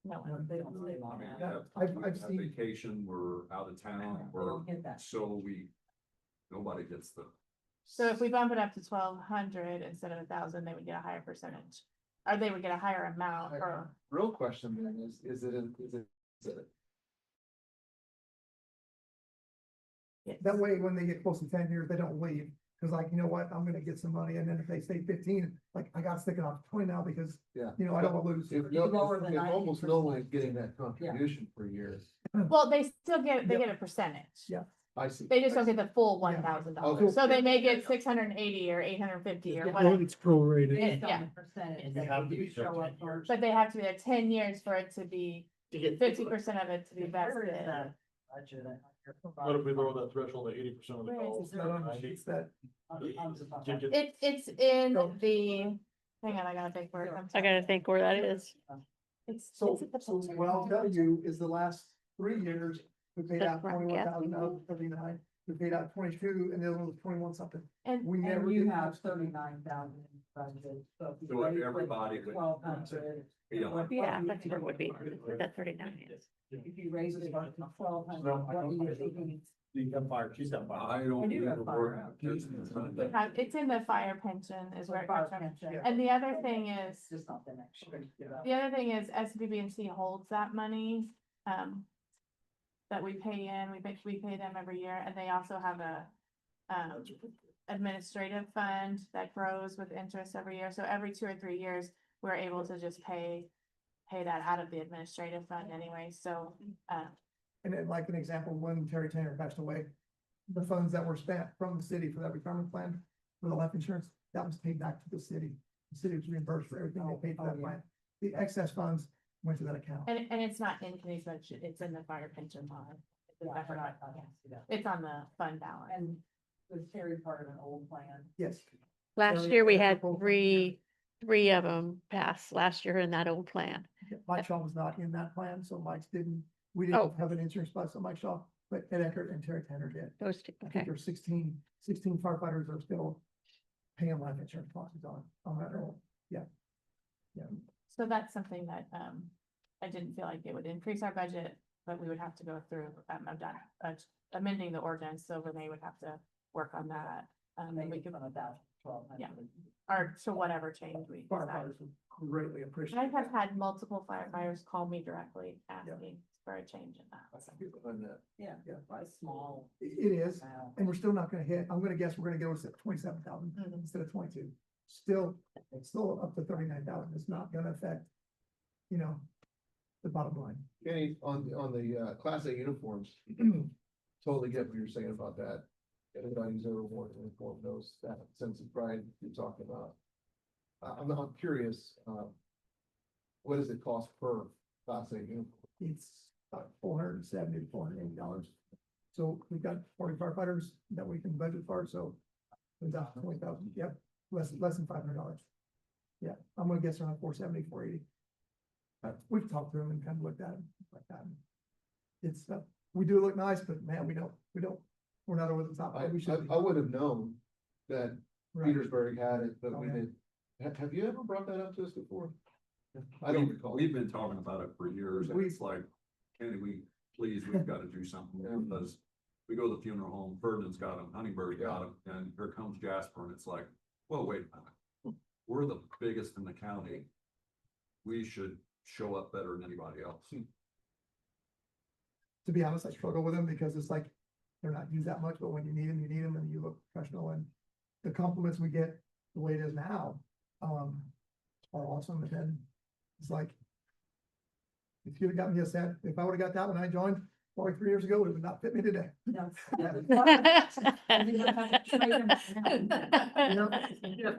[SPEAKER 5] No one.
[SPEAKER 3] They don't stay long enough.
[SPEAKER 15] Yeah, I've
[SPEAKER 14] Have
[SPEAKER 15] seen,
[SPEAKER 14] vacation, we're out of town,
[SPEAKER 3] They
[SPEAKER 14] or
[SPEAKER 3] don't get that.
[SPEAKER 14] so nobody gets the.
[SPEAKER 5] So if we bump it up to 1,200 instead of 1,000, they would get a higher percentage. Or they would get a higher amount or.
[SPEAKER 10] Real question then is it
[SPEAKER 15] That way, when they get close to 10 years, they don't leave. Cause like, you know what, I'm gonna get some money, and then if they say 15, like, I gotta stick it off 20 now because,
[SPEAKER 2] Yeah.
[SPEAKER 15] you know, I don't wanna lose.
[SPEAKER 3] lower than 90%.
[SPEAKER 2] getting that contribution per year.
[SPEAKER 5] Well, they still get, they
[SPEAKER 15] Yeah.
[SPEAKER 5] get a percentage.
[SPEAKER 15] Yeah.
[SPEAKER 2] I see.
[SPEAKER 5] They just don't get the full
[SPEAKER 15] Yeah.
[SPEAKER 5] $1,000. So they may get 680 or 850 or
[SPEAKER 15] Yeah.
[SPEAKER 5] whatever.
[SPEAKER 9] It's prorated.
[SPEAKER 3] Based on
[SPEAKER 5] Yeah.
[SPEAKER 3] the percentage
[SPEAKER 6] You
[SPEAKER 3] that
[SPEAKER 6] have to
[SPEAKER 3] you
[SPEAKER 6] be
[SPEAKER 3] show up
[SPEAKER 6] 10
[SPEAKER 3] first.
[SPEAKER 5] But they have to be there 10 years for it to be
[SPEAKER 6] To get
[SPEAKER 5] 50% of it to be
[SPEAKER 3] Where is
[SPEAKER 5] vested.
[SPEAKER 3] that budget at?
[SPEAKER 6] What if we lower that threshold to 80% of the
[SPEAKER 5] Where is
[SPEAKER 6] calls?
[SPEAKER 15] It's not on the sheets that,
[SPEAKER 5] It's in the, hang on, I gotta think where it comes.
[SPEAKER 7] I gotta think where that is.
[SPEAKER 5] It's
[SPEAKER 15] so,
[SPEAKER 5] at the
[SPEAKER 15] so
[SPEAKER 5] picture.
[SPEAKER 15] what I'll tell you is the last 3 years, we paid
[SPEAKER 7] That's
[SPEAKER 15] out
[SPEAKER 7] right,
[SPEAKER 15] 21,000 out of 39. We paid out 22, and the other one was 21 something.
[SPEAKER 5] And
[SPEAKER 15] We never
[SPEAKER 3] And you
[SPEAKER 15] did
[SPEAKER 3] have 39,000 budget. So if you
[SPEAKER 14] So if
[SPEAKER 3] raise it
[SPEAKER 14] everybody
[SPEAKER 3] to
[SPEAKER 14] would-
[SPEAKER 3] 1,200.
[SPEAKER 14] Yeah.
[SPEAKER 3] what
[SPEAKER 7] Yeah,
[SPEAKER 3] do you
[SPEAKER 7] that's where it would be.
[SPEAKER 3] think?
[SPEAKER 7] That 39 is.
[SPEAKER 3] If you raise it to 1,200,
[SPEAKER 6] No, I
[SPEAKER 3] what do
[SPEAKER 6] don't-
[SPEAKER 3] you think?
[SPEAKER 6] You got fired, she's got fired.
[SPEAKER 14] I don't.
[SPEAKER 3] I do have
[SPEAKER 14] even
[SPEAKER 3] fire
[SPEAKER 14] work-
[SPEAKER 3] out.
[SPEAKER 5] It's in the fire pension is where it
[SPEAKER 3] Fire
[SPEAKER 5] comes from.
[SPEAKER 3] pension.
[SPEAKER 5] And the other thing
[SPEAKER 3] It's
[SPEAKER 5] is,
[SPEAKER 3] just not the next year.
[SPEAKER 5] the other thing is SBBNC holds that money, that we pay in, we pay them every year, and they also have a, administrative fund that grows with interest every year, so every 2 or 3 years, we're able to just pay that out of the administrative fund anyway, so,
[SPEAKER 15] And then like an example, when Terry Tanner passed away, the funds that were spent from the city for that retirement plan, for the life insurance, that was paid back to the city. The city was reimbursed for everything they paid for that plan. The excess funds went to that account.
[SPEAKER 5] and it's not in Kenny's budget, it's in the fire pension line. It's a separate line. It's on the fund balance.
[SPEAKER 3] And was Terry part of an old plan?
[SPEAKER 15] Yes.
[SPEAKER 7] Last year, we had three of them pass last year in that old plan.
[SPEAKER 15] Mike Shaw was not in that plan, so Mike's we
[SPEAKER 7] Oh.
[SPEAKER 15] didn't have an insurance plan, so Mike Shaw, but Ed Eckert and Terry Tanner did.
[SPEAKER 7] Those two,
[SPEAKER 15] I
[SPEAKER 7] okay.
[SPEAKER 15] think there's 16 firefighters are still paying life insurance policies on that roll. Yeah. Yeah.
[SPEAKER 5] So that's something that, I didn't feel like it would increase our budget, but we would have to go through, amending the ordinance, so Renee would have to work on that. And we
[SPEAKER 3] Make
[SPEAKER 5] could,
[SPEAKER 3] it from 1,200.
[SPEAKER 5] Yeah. or to whatever change we decide.
[SPEAKER 15] Firefighters would greatly appreciate.
[SPEAKER 5] I have had multiple firefighters call me directly asking for a change in that.
[SPEAKER 3] Yeah,
[SPEAKER 15] Yeah.
[SPEAKER 3] by small.
[SPEAKER 15] It is,
[SPEAKER 3] amount.
[SPEAKER 15] and we're still not gonna hit, I'm gonna guess we're gonna go to 27,000 instead of 22. Still, it's still up to 39,000. It's not gonna affect, the bottom line.
[SPEAKER 2] Kenny, on the Class A uniforms, totally get what you're saying about that. Anybody who's ever worn a uniform knows that sense of pride you're talking about. I'm curious, what does it cost per Class A uniform?
[SPEAKER 15] It's about $470 to $480. So we've got 40 firefighters that we can budget for, so about 20,000, yep, less than $500. Yeah, I'm gonna guess around 470, 480. We've talked to them and kind of looked at them like that. It's, we do look nice, but man, we're not over the top. We should be.
[SPEAKER 2] I would have known that
[SPEAKER 15] Right.
[SPEAKER 2] Petersburg had it, but we
[SPEAKER 15] Okay.
[SPEAKER 2] didn't. Have you ever brought that up to us before? I don't recall.
[SPEAKER 14] We've been talking about it for years, and
[SPEAKER 15] We-
[SPEAKER 14] it's like, we've got to do something, because we go to the funeral home, Ferdinand's got them, Honeyberg got them, and here comes Jasper, and it's like, well, wait a minute. We're the biggest in the county. We should show up better than anybody else.
[SPEAKER 15] To be honest, I struggle with them because it's like, they're not used that much, but when you need them and you look professional, and the compliments we get the way it is now, are awesome. And then it's like, if you'd have got me a set, if I would have got that when I joined 43 years ago, it would not fit me today.
[SPEAKER 3] No.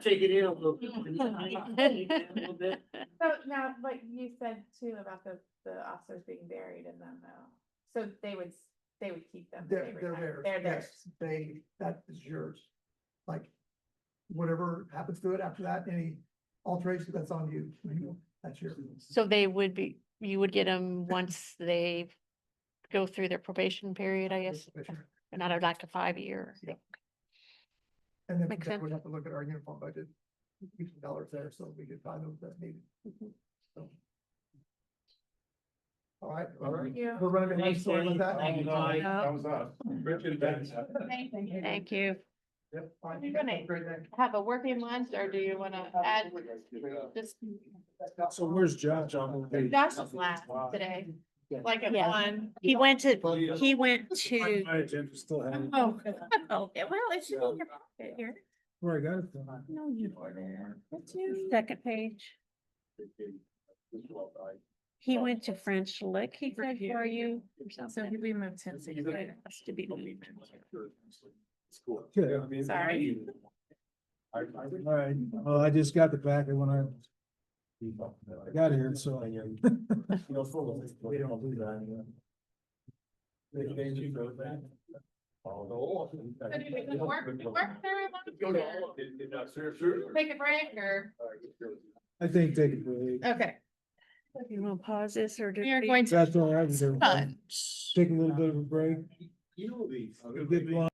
[SPEAKER 6] Take it in a little bit.
[SPEAKER 5] So now, like you said too about the officers being buried in them though, so they would keep them. when
[SPEAKER 15] They're
[SPEAKER 5] they retire.
[SPEAKER 15] theirs.
[SPEAKER 5] They're theirs.
[SPEAKER 15] Yes, that is yours. Like, whatever happens to it after that, any alteration, that's on you. That's yours.
[SPEAKER 7] So you would get them once they go through their probation period, I guess, not like a 5-year.
[SPEAKER 15] Yeah. And then
[SPEAKER 7] Makes
[SPEAKER 15] from there,
[SPEAKER 7] sense.
[SPEAKER 15] we'd have to look at our uniform budget, keep some dollars there, so we could find those that needed. So. All right.
[SPEAKER 5] Yeah.
[SPEAKER 15] We're running behind,
[SPEAKER 6] Thanks,
[SPEAKER 15] sorry about
[SPEAKER 6] Kenny.
[SPEAKER 15] that.
[SPEAKER 6] Thank you, Kenny.
[SPEAKER 7] No.
[SPEAKER 6] That was us. Richard, thanks.
[SPEAKER 7] Thank you.
[SPEAKER 15] Yep. fine.
[SPEAKER 5] You're gonna-
[SPEAKER 15] Great day.
[SPEAKER 5] Have a working lunch, or do you wanna add just,
[SPEAKER 9] So where's Josh?
[SPEAKER 5] Josh is last today? Like a
[SPEAKER 7] Yeah.
[SPEAKER 5] fun.
[SPEAKER 7] He went to,
[SPEAKER 2] My agenda still has.
[SPEAKER 5] Oh, well, it's in your pocket here.
[SPEAKER 2] Where I got it from.
[SPEAKER 5] No, you were there.
[SPEAKER 7] second page. He went to French Lick, he said, for you. or
[SPEAKER 5] So
[SPEAKER 7] something.
[SPEAKER 5] we moved since.
[SPEAKER 7] It has to be moved.
[SPEAKER 2] Good.
[SPEAKER 5] Sorry.
[SPEAKER 2] All right, well, I just got the packet when I got here, so. We don't do that.
[SPEAKER 5] Take a break or?
[SPEAKER 2] I think take a break.
[SPEAKER 5] Okay.
[SPEAKER 7] You wanna pause this or?
[SPEAKER 5] We are going to.
[SPEAKER 2] That's all right.
[SPEAKER 5] Fun.
[SPEAKER 2] Take a little bit of a break. Good lunch.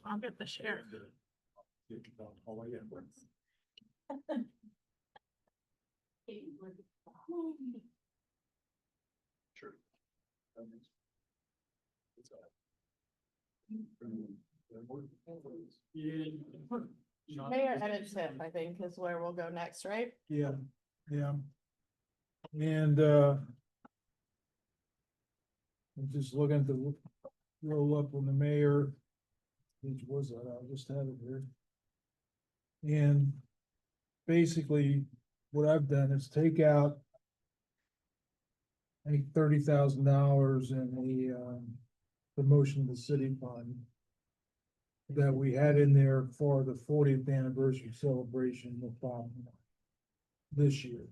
[SPEAKER 5] I'll get the share. Mayor edit tip, I think, is where we'll go next, right?
[SPEAKER 2] Yeah, yeah. And, I'm just looking at the roll up on the mayor. Which was that? I just had it here. And basically, what I've done is take out I think $30,000 in the promotion of the city fund that we had in there for the 40th anniversary celebration of Bob this year.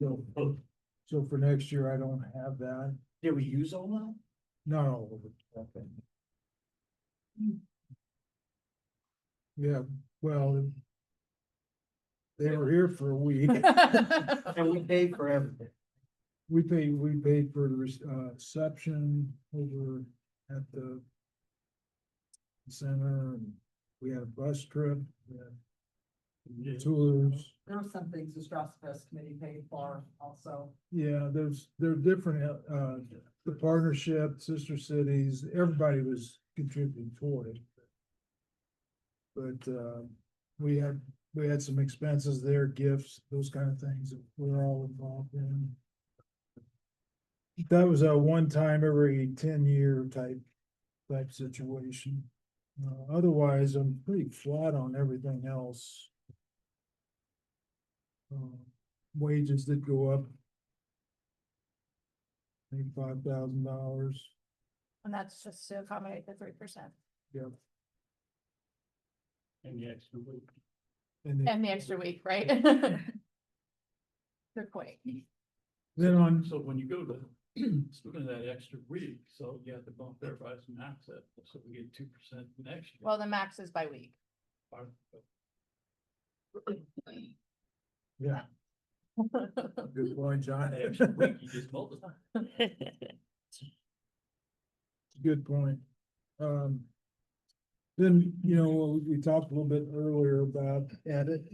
[SPEAKER 2] So for next year, I don't have that.
[SPEAKER 8] Did we use all that?
[SPEAKER 2] Not all of it. Okay. Yeah, well, they were here for a week.
[SPEAKER 8] And we paid for everything.
[SPEAKER 2] We paid for the reception over at the center, and we had a bus trip, we had tours.
[SPEAKER 3] There were some things the Strasser Fest committee paid for also.
[SPEAKER 2] Yeah, there are different, the partnership, sister cities, everybody was contributing toward it. But, we had some expenses there, gifts, those kind of things that we're all involved in. That was a one-time every 10-year type situation. Otherwise, I'm pretty flat on everything else. Wages did go up. I think $5,000.
[SPEAKER 5] And that's just to accommodate the 3%.
[SPEAKER 2] Yep.
[SPEAKER 6] And the extra week.
[SPEAKER 5] And the extra week, right? Good point.
[SPEAKER 2] Then on,
[SPEAKER 6] So when you go to, speaking of that extra week, so you have to bump everybody's max up, so we get 2% next year.
[SPEAKER 5] Well, the max is by week.
[SPEAKER 2] yeah, good point, John.
[SPEAKER 6] The extra week, you just multiply.
[SPEAKER 2] Good point. Then, we talked a little bit earlier about edit.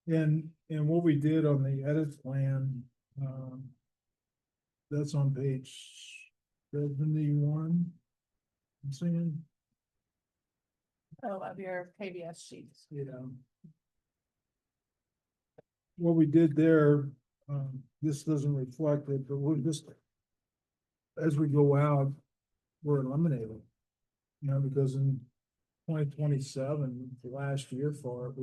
[SPEAKER 2] And what we did on the edit plan, that's on page 71. I'm seeing,
[SPEAKER 5] Oh, of your KBS sheets.
[SPEAKER 2] what we did there, this doesn't reflect it, but we're just, as we go out, we're eliminating. Because in 2027, the last year for it,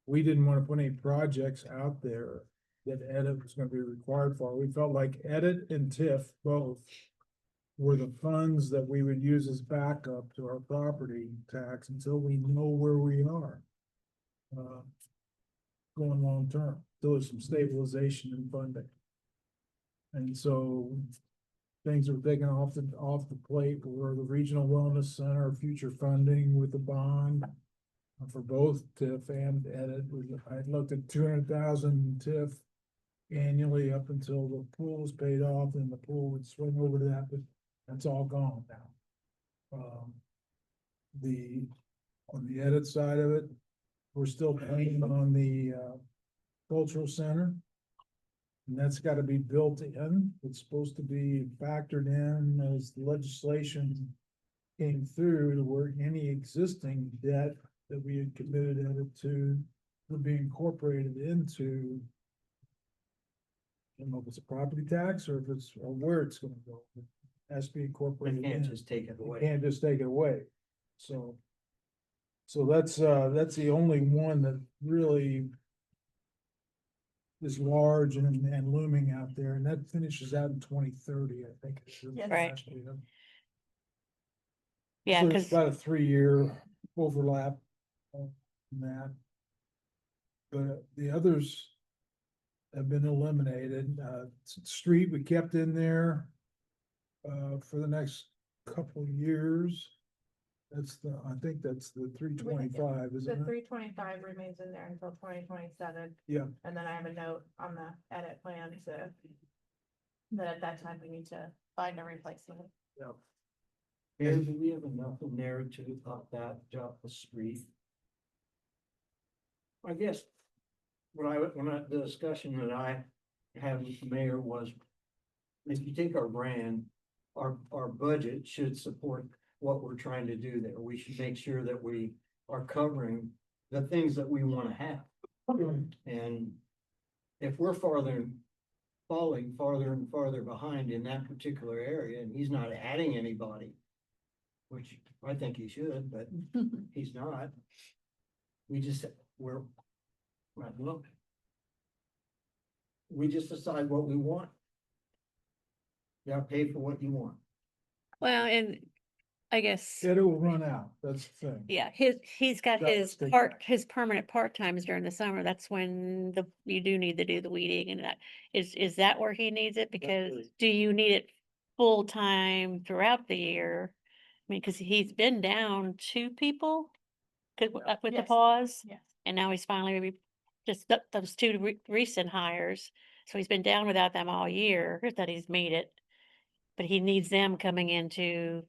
[SPEAKER 2] we didn't want to put any projects out there that edit was going to be required for. We felt like edit and TIF both were the funds that we would use as backup to our property tax until we know where we are. Going long term, till there's some stabilization in funding. And so things are taken off the plate where the Regional Wellness Center, future funding with the bond for both TIF and edit. I looked at 200,000 TIF annually up until the pool was paid off, and the pool would swing over to that, but that's all gone now. On the edit side of it, we're still paying on the cultural center. And that's got to be built in. It's supposed to be factored in as the legislation came through to where any existing debt that we had committed edit to would be incorporated into, I don't know if it's a property tax or where it's gonna go. It has to be
[SPEAKER 8] We
[SPEAKER 2] incorporated
[SPEAKER 8] can't
[SPEAKER 2] in.
[SPEAKER 8] just take it
[SPEAKER 2] You
[SPEAKER 8] away.
[SPEAKER 2] can't just take it away. So that's the only one that really is large and looming out there, and that finishes out in 2030, I think.
[SPEAKER 5] Yes.
[SPEAKER 7] Right.
[SPEAKER 2] So
[SPEAKER 7] Yeah,
[SPEAKER 2] there's
[SPEAKER 7] because
[SPEAKER 2] about a 3-year overlap on that. But the others have been eliminated. Street we kept in there for the next couple of years. I think that's the 325,
[SPEAKER 5] The
[SPEAKER 2] isn't it?
[SPEAKER 5] 325 remains in there until 2027.
[SPEAKER 2] Yeah.
[SPEAKER 5] And then I have a note on the edit plan that at that time we need to find a replacement.
[SPEAKER 2] Yeah.
[SPEAKER 8] And do we have enough in there to up that, up the street? I guess, the discussion that I had with the mayor was, if you take our brand, our budget should support what we're trying to do there. We should make sure that we are covering the things that we wanna have. And if we're falling farther and farther behind in that particular area, and he's not adding anybody, which I think he should, but he's not. We're, right, look. We just decide what we want. You gotta pay for what you want.
[SPEAKER 7] Well, and I guess,
[SPEAKER 2] It will run out, that's the thing.
[SPEAKER 7] yeah, he's got
[SPEAKER 2] That
[SPEAKER 7] his
[SPEAKER 2] was the-
[SPEAKER 7] his permanent part-times during the summer. That's when you do need to do the weeding and that. Is that where he needs it? Because
[SPEAKER 8] really-
[SPEAKER 7] do you need it full-time throughout the year? I mean, cause he's been down 2 people. Cause with the
[SPEAKER 5] Yes.
[SPEAKER 7] pause.
[SPEAKER 5] Yes.
[SPEAKER 7] And now he's finally just those 2 recent hires. So he's been down without them all year, that he's made it. But he needs them coming into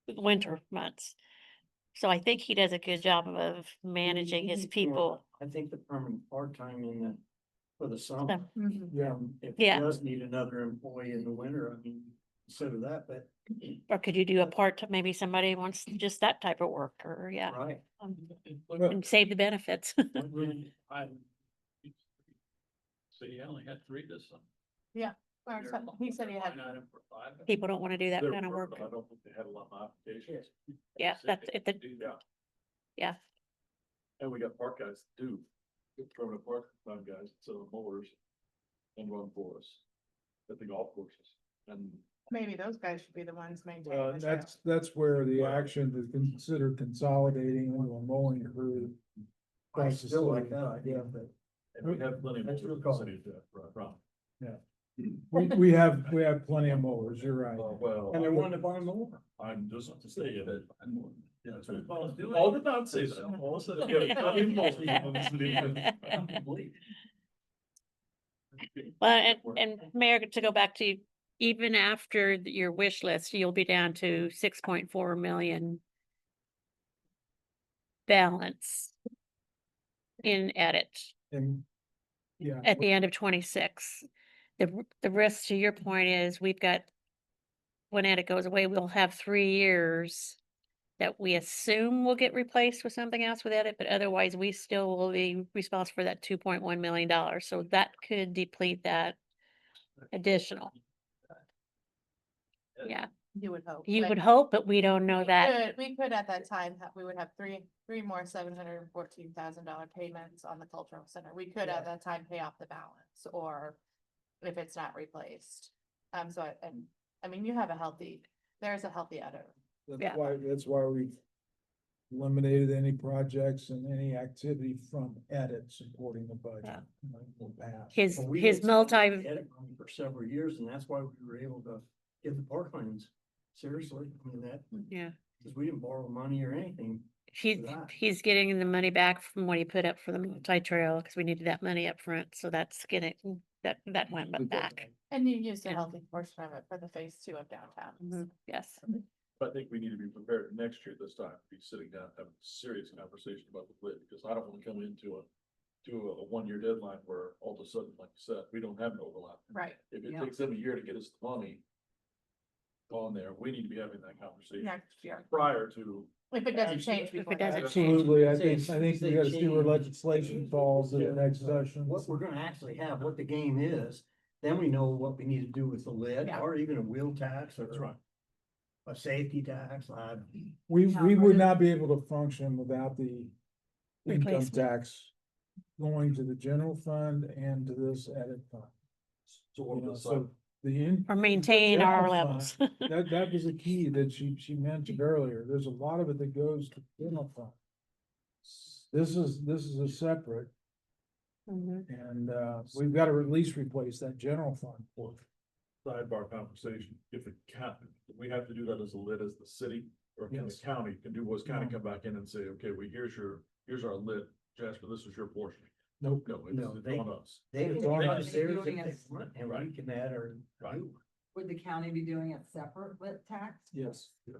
[SPEAKER 7] the winter months. So I think he does a good job of managing his people.
[SPEAKER 8] I think the permanent part-time for the summer.
[SPEAKER 7] So,
[SPEAKER 2] Yeah.
[SPEAKER 8] If he
[SPEAKER 7] Yeah.
[SPEAKER 8] does need another employee in the winter, I mean, consider that, but,
[SPEAKER 7] Or could you do a part, maybe somebody wants just that type of work, or yeah,
[SPEAKER 8] right.
[SPEAKER 7] and save the benefits.
[SPEAKER 6] So you only had 3 this summer.
[SPEAKER 5] He said he had.
[SPEAKER 7] People don't want to do that
[SPEAKER 6] There
[SPEAKER 7] kind of
[SPEAKER 6] were,
[SPEAKER 7] work.
[SPEAKER 6] but I don't think they had a lot of applications.
[SPEAKER 7] Yeah, that's it.
[SPEAKER 6] Yeah. And we got park guys too, permanent part-time guys, so mowers and run for us at the golf courses. And
[SPEAKER 5] Maybe those guys should be the ones maintaining the trail.
[SPEAKER 2] That's where the action to consider consolidating into a mowing crew.
[SPEAKER 8] I still like that idea, but
[SPEAKER 6] and we have plenty of
[SPEAKER 8] That's your
[SPEAKER 6] mowers in the
[SPEAKER 8] call.
[SPEAKER 6] city to run.
[SPEAKER 2] We have plenty of mowers, you're right.
[SPEAKER 6] Well,
[SPEAKER 8] and they're wanting to buy more.
[SPEAKER 6] I'm just to say that. Yeah, that's what all the not say that. All of a sudden, you have plenty of mowers in the city.
[SPEAKER 7] Well, and Mayor, to go back to, even after your wish list, you'll be down to 6.4 million balance in edit
[SPEAKER 2] And, yeah,
[SPEAKER 7] at the end of 26. The risk, to your point, is we've got, when edit goes away, we'll have 3 years that we assume will get replaced with something else with edit, but otherwise we still will be responsible for that $2.1 million. So that could deplete that additional. Yeah,
[SPEAKER 5] You would hope.
[SPEAKER 7] you
[SPEAKER 5] but
[SPEAKER 7] would hope, but we don't know that.
[SPEAKER 5] We could at that time, we would have three more $714,000 payments on the cultural center. We could at that time pay off the balance, or if it's not replaced. I mean, there's a healthy edit.
[SPEAKER 7] Yeah.
[SPEAKER 2] That's why we've eliminated any projects and any activity from edit supporting the budget.
[SPEAKER 7] Yeah.
[SPEAKER 2] In the past.
[SPEAKER 7] His
[SPEAKER 8] Well, we
[SPEAKER 7] his
[SPEAKER 8] did
[SPEAKER 7] multi,
[SPEAKER 8] edit money for several years, and that's why we were able to get the parklands. Seriously, I mean that,
[SPEAKER 7] yeah,
[SPEAKER 8] because we didn't borrow money or anything.
[SPEAKER 7] he's getting the money back from what he put up for the multi-trail, because we needed that money up front, so that's getting, that went back.
[SPEAKER 5] And you used a
[SPEAKER 7] Yeah.
[SPEAKER 5] healthy portion of it for the phase 2 of downtown.
[SPEAKER 7] Mhm, yes.
[SPEAKER 6] I think we need to be prepared next year this time, be sitting down, having a serious conversation about the lid, because I don't want to come into a 1-year deadline where all of a sudden, like you said, we don't have an overlap.
[SPEAKER 5] Right.
[SPEAKER 6] If it
[SPEAKER 3] Yeah.
[SPEAKER 6] takes them a year to get us the money on there, we need to be having that conversation
[SPEAKER 5] Next year.
[SPEAKER 6] prior to.
[SPEAKER 5] If it doesn't change.
[SPEAKER 7] If
[SPEAKER 5] before
[SPEAKER 7] it doesn't
[SPEAKER 5] then.
[SPEAKER 7] change.
[SPEAKER 2] Absolutely, I
[SPEAKER 8] Say
[SPEAKER 2] think,
[SPEAKER 8] as
[SPEAKER 2] I
[SPEAKER 8] soon
[SPEAKER 2] think
[SPEAKER 8] as
[SPEAKER 2] we
[SPEAKER 8] they
[SPEAKER 2] gotta see where
[SPEAKER 8] change-
[SPEAKER 2] legislation falls in the next session.
[SPEAKER 8] What we're gonna actually have, what the game is, then we know what we need to do with the lid,
[SPEAKER 5] Yeah.
[SPEAKER 8] or even a wheel tax,
[SPEAKER 6] That's
[SPEAKER 8] or
[SPEAKER 6] right.
[SPEAKER 8] a safety tax.
[SPEAKER 2] We
[SPEAKER 5] No,
[SPEAKER 2] would
[SPEAKER 5] we're
[SPEAKER 2] not be able to function without the income
[SPEAKER 7] Replacement.
[SPEAKER 2] tax going to the general fund and to this edit fund.
[SPEAKER 6] So
[SPEAKER 2] You
[SPEAKER 6] what
[SPEAKER 2] know,
[SPEAKER 6] was
[SPEAKER 2] so the.
[SPEAKER 7] Or maintain our
[SPEAKER 2] general
[SPEAKER 7] levels.
[SPEAKER 2] fund, That was a key that she mentioned earlier. There's a lot of it that goes to the general fund. This is a separate,
[SPEAKER 7] Mhm.
[SPEAKER 2] and we've got to at least replace that general fund portion.
[SPEAKER 6] Sidebar conversation, if it can, we have to do that as a lid as the city, or can the
[SPEAKER 2] Yes.
[SPEAKER 6] county, can Dubois County come back in and say, okay, well, here's our lid, Jasper, this is your portion.
[SPEAKER 2] Nope.
[SPEAKER 6] No,
[SPEAKER 8] No,
[SPEAKER 6] it's
[SPEAKER 8] they-
[SPEAKER 6] on us.
[SPEAKER 8] They
[SPEAKER 2] It's
[SPEAKER 8] can
[SPEAKER 2] on
[SPEAKER 8] use
[SPEAKER 2] us.
[SPEAKER 8] theirs if
[SPEAKER 3] Doing
[SPEAKER 8] they
[SPEAKER 3] it.
[SPEAKER 8] want, and
[SPEAKER 6] Right.
[SPEAKER 8] we can add our.
[SPEAKER 6] Right.
[SPEAKER 3] would the county be doing a separate lit tax?
[SPEAKER 2] Yes, yes.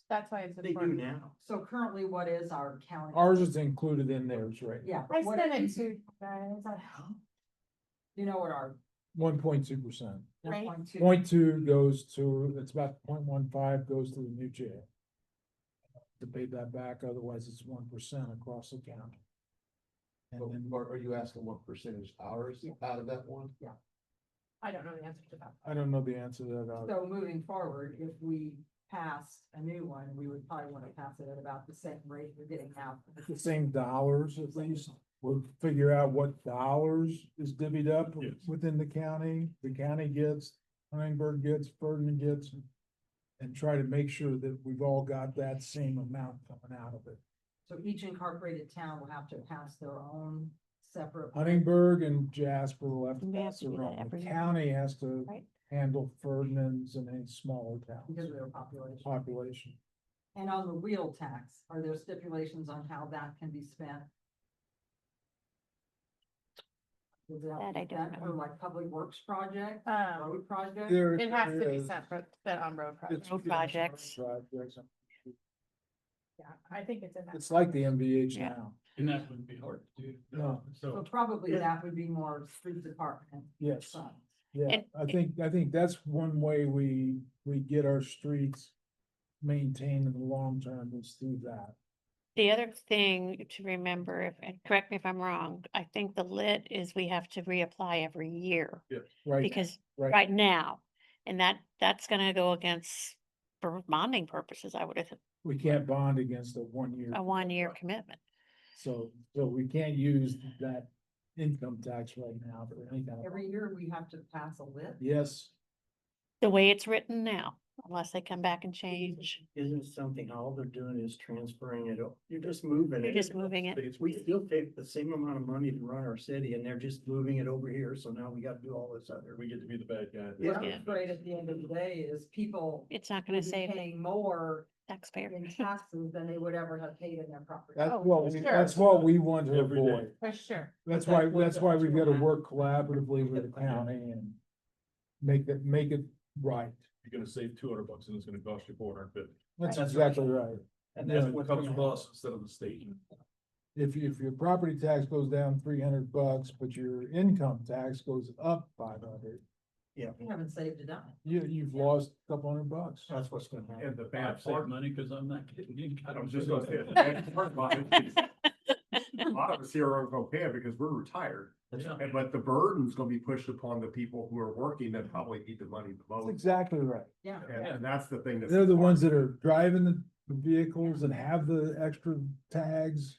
[SPEAKER 5] That's why it's
[SPEAKER 8] They do
[SPEAKER 5] important.
[SPEAKER 8] now.
[SPEAKER 3] So currently, what is our county?
[SPEAKER 2] Ours is included in theirs, right?
[SPEAKER 3] Yeah.
[SPEAKER 5] I
[SPEAKER 3] what-
[SPEAKER 5] sent it to you guys.
[SPEAKER 3] You know what our
[SPEAKER 2] 1.2%.
[SPEAKER 5] Right.
[SPEAKER 3] 1.2
[SPEAKER 2] 0.2 goes to, it's about 0.15 goes to the new jail. To pay that back, otherwise it's 1% across the county. And then,
[SPEAKER 6] Are you asking what percentage ours out of that one?
[SPEAKER 5] I don't know the answer to that.
[SPEAKER 2] I don't know the answer to that.
[SPEAKER 3] So moving forward, if we pass a new one, we would probably want to pass it at about the same rate we're getting now.
[SPEAKER 2] The same dollars at least. We'll figure out what dollars is divvied up
[SPEAKER 11] Yes.
[SPEAKER 2] within the county. The county gets, Huntingburg gets, Ferdinand gets. And try to make sure that we've all got that same amount coming out of it.
[SPEAKER 3] So each incorporated town will have to pass their own separate.
[SPEAKER 2] Huntingburg and Jasper will have to
[SPEAKER 7] We have
[SPEAKER 2] pass
[SPEAKER 7] to do
[SPEAKER 2] their
[SPEAKER 7] that
[SPEAKER 2] own.
[SPEAKER 7] every
[SPEAKER 2] The
[SPEAKER 7] year.
[SPEAKER 2] county has to
[SPEAKER 7] Right.
[SPEAKER 2] handle Ferdinand's and any smaller towns.
[SPEAKER 3] Because of their population.
[SPEAKER 2] Population.
[SPEAKER 3] And on the wheel tax, are there stipulations on how that can be spent? Is
[SPEAKER 7] That I don't
[SPEAKER 3] that
[SPEAKER 7] know.
[SPEAKER 3] for like public works project, road project?
[SPEAKER 5] It has to be sent for, spent on road projects.
[SPEAKER 7] Road projects.
[SPEAKER 2] Projects.
[SPEAKER 5] Yeah, I think it's in that.
[SPEAKER 2] It's like the MVH
[SPEAKER 7] Yeah.
[SPEAKER 2] now.
[SPEAKER 10] And that wouldn't be hard to do.
[SPEAKER 2] No.
[SPEAKER 3] So probably that would be more street department.
[SPEAKER 2] Yes.
[SPEAKER 3] funds.
[SPEAKER 2] Yeah,
[SPEAKER 7] And-
[SPEAKER 2] I think that's one way we get our streets maintained in the long term is through that.
[SPEAKER 7] The other thing to remember, and correct me if I'm wrong, I think the lit is we have to reapply every year.
[SPEAKER 2] Right,
[SPEAKER 7] Because
[SPEAKER 2] right.
[SPEAKER 7] right now, and that's gonna go against, for bonding purposes, I would have,
[SPEAKER 2] We can't bond against a 1 year.
[SPEAKER 7] a 1 year commitment.
[SPEAKER 2] So we can't use that income tax right now for any kind of.
[SPEAKER 3] Every year we have to pass a lit.
[SPEAKER 2] Yes,
[SPEAKER 7] The way it's written now, unless they come back and change,
[SPEAKER 8] Isn't something, all they're doing is transferring it, you're just moving
[SPEAKER 7] you're
[SPEAKER 8] it.
[SPEAKER 7] just moving it.
[SPEAKER 8] We still take the same amount of money to run our city and they're just moving it over here, so now we gotta do all this other.
[SPEAKER 10] We get to be the bad guy.
[SPEAKER 3] What's
[SPEAKER 7] Yeah.
[SPEAKER 3] great at the end of the day is people
[SPEAKER 7] It's not
[SPEAKER 3] will
[SPEAKER 7] gonna
[SPEAKER 3] be
[SPEAKER 7] save the
[SPEAKER 3] paying more
[SPEAKER 7] taxpayer.
[SPEAKER 3] in taxes than they would ever have paid in their property.
[SPEAKER 2] that's
[SPEAKER 5] Oh,
[SPEAKER 2] what,
[SPEAKER 5] sure.
[SPEAKER 2] that's what we want to
[SPEAKER 10] Every day.
[SPEAKER 2] avoid.
[SPEAKER 5] For sure.
[SPEAKER 2] That's
[SPEAKER 3] But
[SPEAKER 2] why we've
[SPEAKER 3] that's
[SPEAKER 2] got to
[SPEAKER 3] what
[SPEAKER 2] work collaboratively with the county and make it right.
[SPEAKER 11] You're gonna save $200 and it's gonna cost you $450.
[SPEAKER 2] That's
[SPEAKER 8] That's
[SPEAKER 2] exactly right.
[SPEAKER 8] And
[SPEAKER 2] Yeah.
[SPEAKER 8] that's what
[SPEAKER 11] Comes from us instead of the state.
[SPEAKER 2] If your property tax goes down $300, but your income tax goes up 500,
[SPEAKER 8] Yeah,
[SPEAKER 3] You haven't saved a dime.
[SPEAKER 2] you've lost a couple $100.
[SPEAKER 8] that's what's gonna happen.
[SPEAKER 11] And the
[SPEAKER 10] I've
[SPEAKER 11] bad
[SPEAKER 10] saved
[SPEAKER 11] part,
[SPEAKER 10] money because I'm not getting income.
[SPEAKER 11] I was just gonna say, the bad part about it is a lot of us here are gonna pay it because we're retired.
[SPEAKER 10] Yeah.
[SPEAKER 11] But the burden's gonna be pushed upon the people who are working that probably need the money the
[SPEAKER 2] That's
[SPEAKER 11] most.
[SPEAKER 2] exactly right.
[SPEAKER 3] Yeah.
[SPEAKER 11] And that's the thing that's.
[SPEAKER 2] They're the ones that are driving the vehicles and have the extra tags.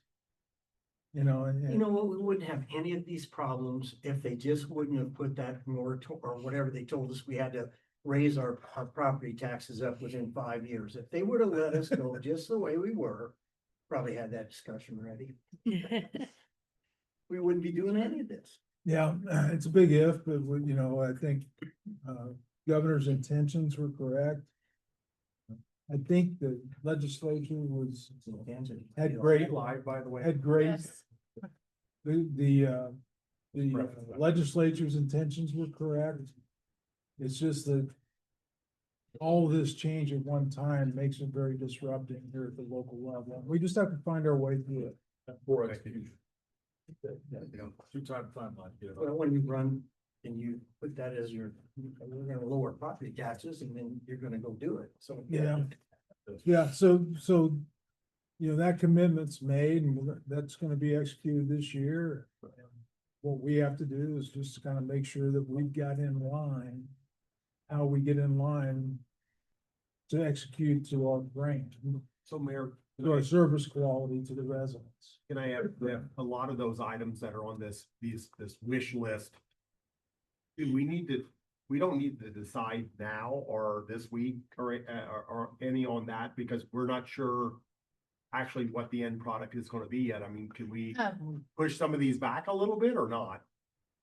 [SPEAKER 2] You know,
[SPEAKER 8] You know what, we wouldn't have any of these problems if they just wouldn't have put that moratorium or whatever they told us we had to raise our property taxes up within 5 years. If they would have let us go just the way we were, probably had that discussion ready. We wouldn't be doing any of this.
[SPEAKER 2] yeah, it's a big if, but you know, I think governor's intentions were correct. I think the legislature had great,
[SPEAKER 11] Live, by the way.
[SPEAKER 2] had great,
[SPEAKER 5] Yes.
[SPEAKER 2] the legislature's intentions were correct. It's just that all this change at one time makes it very disrupting here at the local level. We just have to find our way through it.
[SPEAKER 11] For execution. Two time timeline, you know.
[SPEAKER 8] Well, when you run and you put that as your, we're gonna lower property taxes and then you're gonna go do it, so.
[SPEAKER 2] Yeah. Yeah, so, you know, that commitment's made and that's gonna be executed this year. What we have to do is just kind of make sure that we've got in line, how we get in line to execute to our grant,
[SPEAKER 11] So Mayor,
[SPEAKER 2] to our service quality to the residents.
[SPEAKER 11] can I have a lot of those items that are on this wish list? Do we don't need to decide now or this week or any on that because we're not sure actually what the end product is gonna be yet. I mean, can we push some of these back a little bit or not?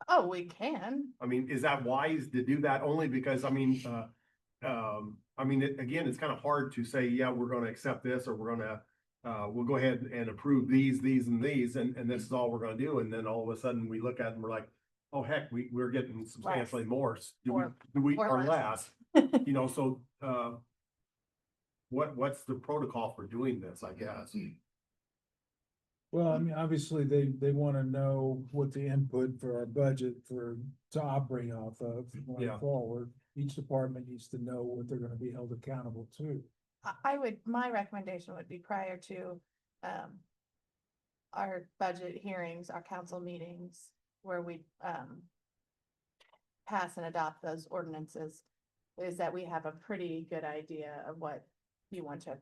[SPEAKER 5] Oh, we can.
[SPEAKER 11] I mean, is that wise to do that only because, again, it's kind of hard to say, yeah, we're gonna accept this or we're gonna, we'll go ahead and approve these, and this is all we're gonna do. And then all of a sudden we look at it and we're like,
[SPEAKER 6] oh heck, we're getting substantially more,
[SPEAKER 5] Or- or
[SPEAKER 6] or
[SPEAKER 5] less.
[SPEAKER 6] less, you know, so, what's the protocol for doing this, I guess?
[SPEAKER 2] Well, I mean, obviously, they wanna know what the input for our budget to operate off of going
[SPEAKER 6] Yeah.
[SPEAKER 2] forward. Each department needs to know what they're gonna be held accountable to.
[SPEAKER 5] My recommendation would be prior to, our budget hearings, our council meetings, where we, pass and adopt those ordinances, is that we have a pretty good idea of what you want to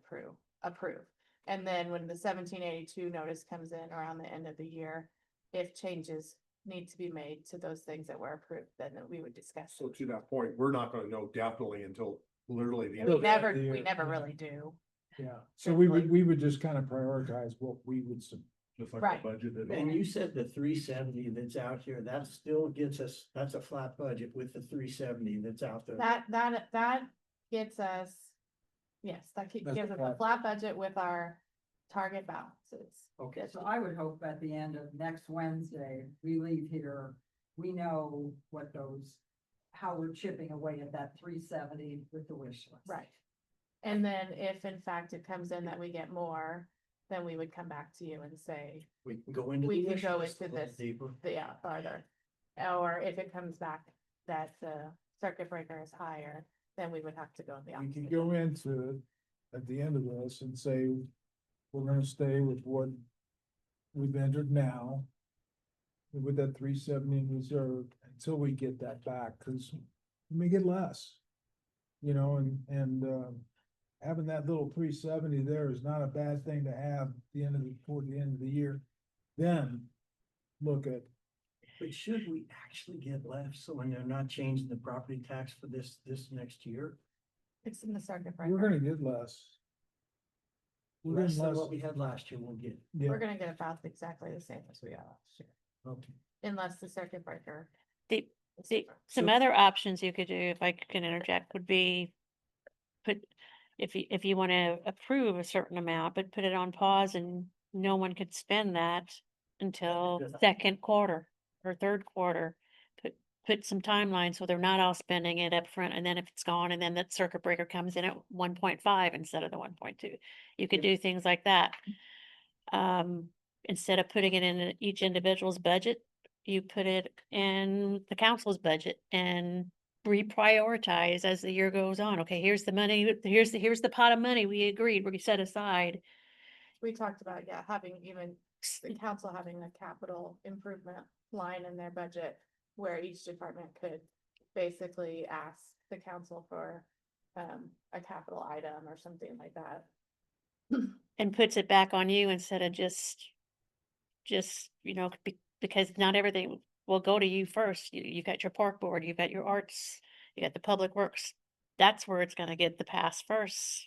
[SPEAKER 5] approve. And then when the 1782 notice comes in around the end of the year, if changes need to be made to those things that were approved, then we would discuss.
[SPEAKER 6] So to that point, we're not gonna know definitely until literally the end.
[SPEAKER 5] We
[SPEAKER 6] of the
[SPEAKER 5] never,
[SPEAKER 2] the year,
[SPEAKER 5] we never
[SPEAKER 2] yeah.
[SPEAKER 5] really do.
[SPEAKER 2] Yeah, so we would just kind of prioritize what we would,
[SPEAKER 6] Just like
[SPEAKER 5] Right.
[SPEAKER 6] the budget.
[SPEAKER 8] And you said the 370 that's out here, that still gets us, that's a flat budget with the 370 that's out there.
[SPEAKER 5] That gets us, yes,
[SPEAKER 2] That's
[SPEAKER 5] gives us a
[SPEAKER 2] flat.
[SPEAKER 5] flat budget with our target balances.
[SPEAKER 8] Okay,
[SPEAKER 3] So I would hope at the end of next Wednesday, we leave here, we know what those, how we're chipping away at that 370 with the wish list.
[SPEAKER 5] Right. And then if in fact it comes in that we get more, then we would come back to you and say,
[SPEAKER 8] we can go into.
[SPEAKER 5] we
[SPEAKER 8] the
[SPEAKER 5] can
[SPEAKER 8] wish
[SPEAKER 5] go
[SPEAKER 8] list a
[SPEAKER 5] into
[SPEAKER 8] little
[SPEAKER 5] this,
[SPEAKER 8] Deeper.
[SPEAKER 5] yeah, farther. Or if it comes back that the circuit breaker is higher, then we would have to go in the
[SPEAKER 2] we can
[SPEAKER 5] opposite.
[SPEAKER 2] go into it at the end of this and say, we're gonna stay with what we've entered now. With that 370 in reserve until we get that back, cause we may get less. You know, and having that little 370 there is not a bad thing to have toward the end of the year. Then look at,
[SPEAKER 8] But should we actually get left, so when they're not changing the property tax for this next year?
[SPEAKER 5] It's in the circuit
[SPEAKER 2] we're
[SPEAKER 5] breaker.
[SPEAKER 2] gonna get less. We're
[SPEAKER 8] Less
[SPEAKER 2] getting
[SPEAKER 8] than
[SPEAKER 2] less,
[SPEAKER 8] what we had last year, we'll get.
[SPEAKER 2] yeah,
[SPEAKER 5] We're gonna get about exactly the same as we got last year,
[SPEAKER 8] Okay.
[SPEAKER 5] unless the circuit breaker.
[SPEAKER 7] The, some
[SPEAKER 2] So-
[SPEAKER 7] other options you could do, if I can interject, would be put, if you want to approve a certain amount, but put it on pause and no one could spend that until
[SPEAKER 8] good.
[SPEAKER 7] second quarter or third quarter. Put some timeline so they're not all spending it up front, and then if it's gone, and then that circuit breaker comes in at 1.5 instead of the 1.2. You could do things like that. Instead of putting it in each individual's budget, you put it in the council's budget and reprioritize as the year goes on. Okay, here's the money, here's the pot of money we agreed, we set aside.
[SPEAKER 5] We talked about, yeah, having even the council having a capital improvement line in their budget where each department could basically ask the council for a capital item or something like that.
[SPEAKER 7] And puts it back on you instead of just, because not everything will go to you first. You got your park board, you got your arts, you got the public works. That's where it's gonna get the pass first.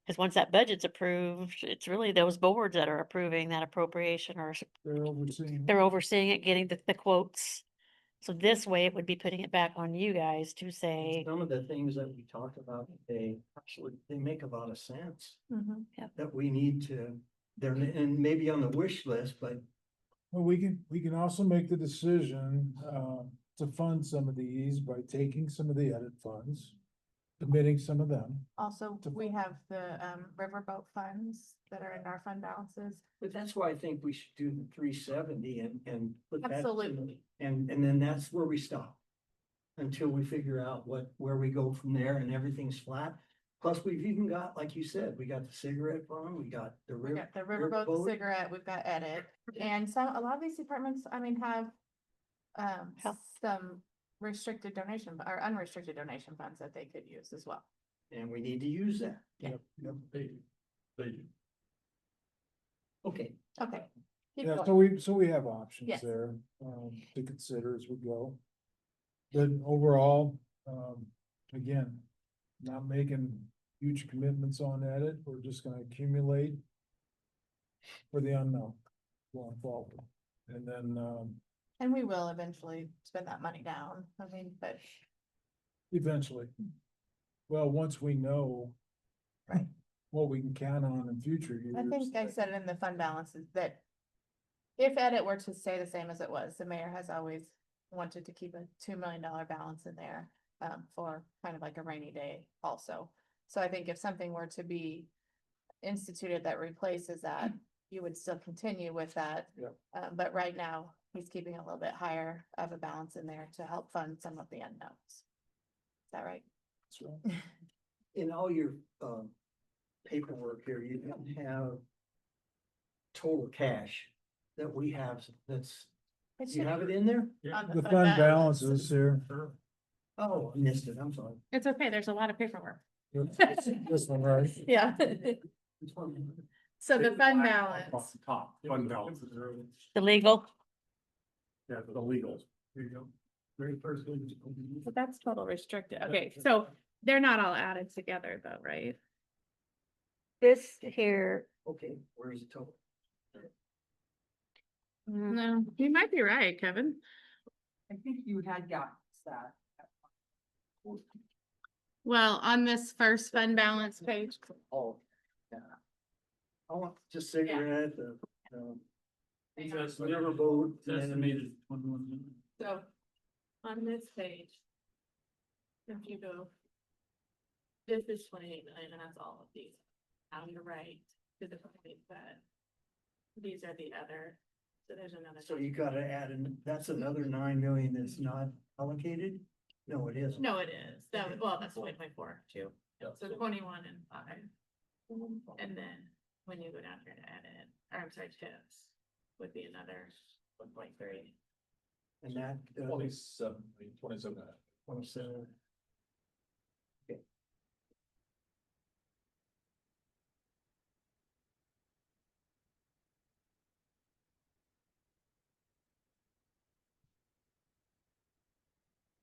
[SPEAKER 7] Cause once that budget's approved, it's really those boards that are approving that appropriation, or
[SPEAKER 2] they're overseeing.
[SPEAKER 7] they're overseeing it, getting the quotes. So this way it would be putting it back on you guys to say,
[SPEAKER 8] Some of the things that we talked about, they make a lot of sense, that we need to, they're, and maybe on the wish list, but
[SPEAKER 2] Well, we can also make the decision, to fund some of these by taking some of the edit funds, committing some of them.
[SPEAKER 5] Also, we have the riverboat funds that are in our fund balances.
[SPEAKER 8] But that's why I think we should do the 370 and put that.
[SPEAKER 5] Absolutely.
[SPEAKER 8] And then that's where we stop. Until we figure out where we go from there and everything's flat. Plus, we've even got, like you said, we got the cigarette fund, we got the
[SPEAKER 5] We got the riverboat, the cigarette, we've got edit, and a lot of these departments, I mean, have some restricted donation or unrestricted donation funds that they could use as well.
[SPEAKER 8] And we need to use that.
[SPEAKER 5] Yeah.
[SPEAKER 2] Yep.
[SPEAKER 6] They do.
[SPEAKER 8] Okay,
[SPEAKER 5] Okay. Keep
[SPEAKER 2] Yeah,
[SPEAKER 5] going.
[SPEAKER 2] so we have options
[SPEAKER 5] Yes.
[SPEAKER 2] there, to consider as we go. But overall, again, not making huge commitments on edit, we're just gonna accumulate for the unknown going forward. And then,
[SPEAKER 5] And we will eventually spend that money down, I mean, but
[SPEAKER 2] eventually, well, once we know
[SPEAKER 5] Right.
[SPEAKER 2] what we can count on in future years.
[SPEAKER 5] I think I said it in the fund balances that if edit were to stay the same as it was, the mayor has always wanted to keep a $2 million balance in there, for kind of like a rainy day also. So I think if something were to be instituted that replaces that, you would still continue with that.
[SPEAKER 2] Yep.
[SPEAKER 5] But right now, he's keeping a little bit higher of a balance in there to help fund some of the unknowns. Is that right?
[SPEAKER 8] In all your, paperwork here, you don't have total cash that we have, that's,
[SPEAKER 5] It
[SPEAKER 8] you
[SPEAKER 5] should
[SPEAKER 8] have
[SPEAKER 5] be
[SPEAKER 8] it in there?
[SPEAKER 5] on
[SPEAKER 2] The fund balance is here.
[SPEAKER 8] Oh, I missed it, I'm sorry.
[SPEAKER 5] It's okay, there's a lot of paperwork.
[SPEAKER 2] This one, right?
[SPEAKER 5] Yeah. So the fund balance,
[SPEAKER 11] Top, fund balance.
[SPEAKER 7] The legal,
[SPEAKER 11] Yeah, the legals.
[SPEAKER 15] Here you go. Very first thing.
[SPEAKER 5] but that's total restricted. Okay, so they're not all added together though, right?
[SPEAKER 7] this here,
[SPEAKER 8] Okay, where's the total?
[SPEAKER 5] No, you might be right, Kevin.
[SPEAKER 3] I think you had gotten that.
[SPEAKER 5] Well, on this first fund balance page.
[SPEAKER 8] Oh, yeah. I want just cigarette, whatever boat.
[SPEAKER 6] Estimated 21 million.
[SPEAKER 5] So, on this page. If you go. This is 28 million, and that's all of these. On the right, to the point that. These are the other, so there's another.
[SPEAKER 8] So you gotta add in, that's another 9 million that's not allocated? No, it isn't.
[SPEAKER 5] No, it is, well, that's 2024 too, so 21 and 5. And then, when you go down here to edit, or I'm sorry, tips, would be another 1.3.
[SPEAKER 8] And that,
[SPEAKER 11] 27.
[SPEAKER 8] 27.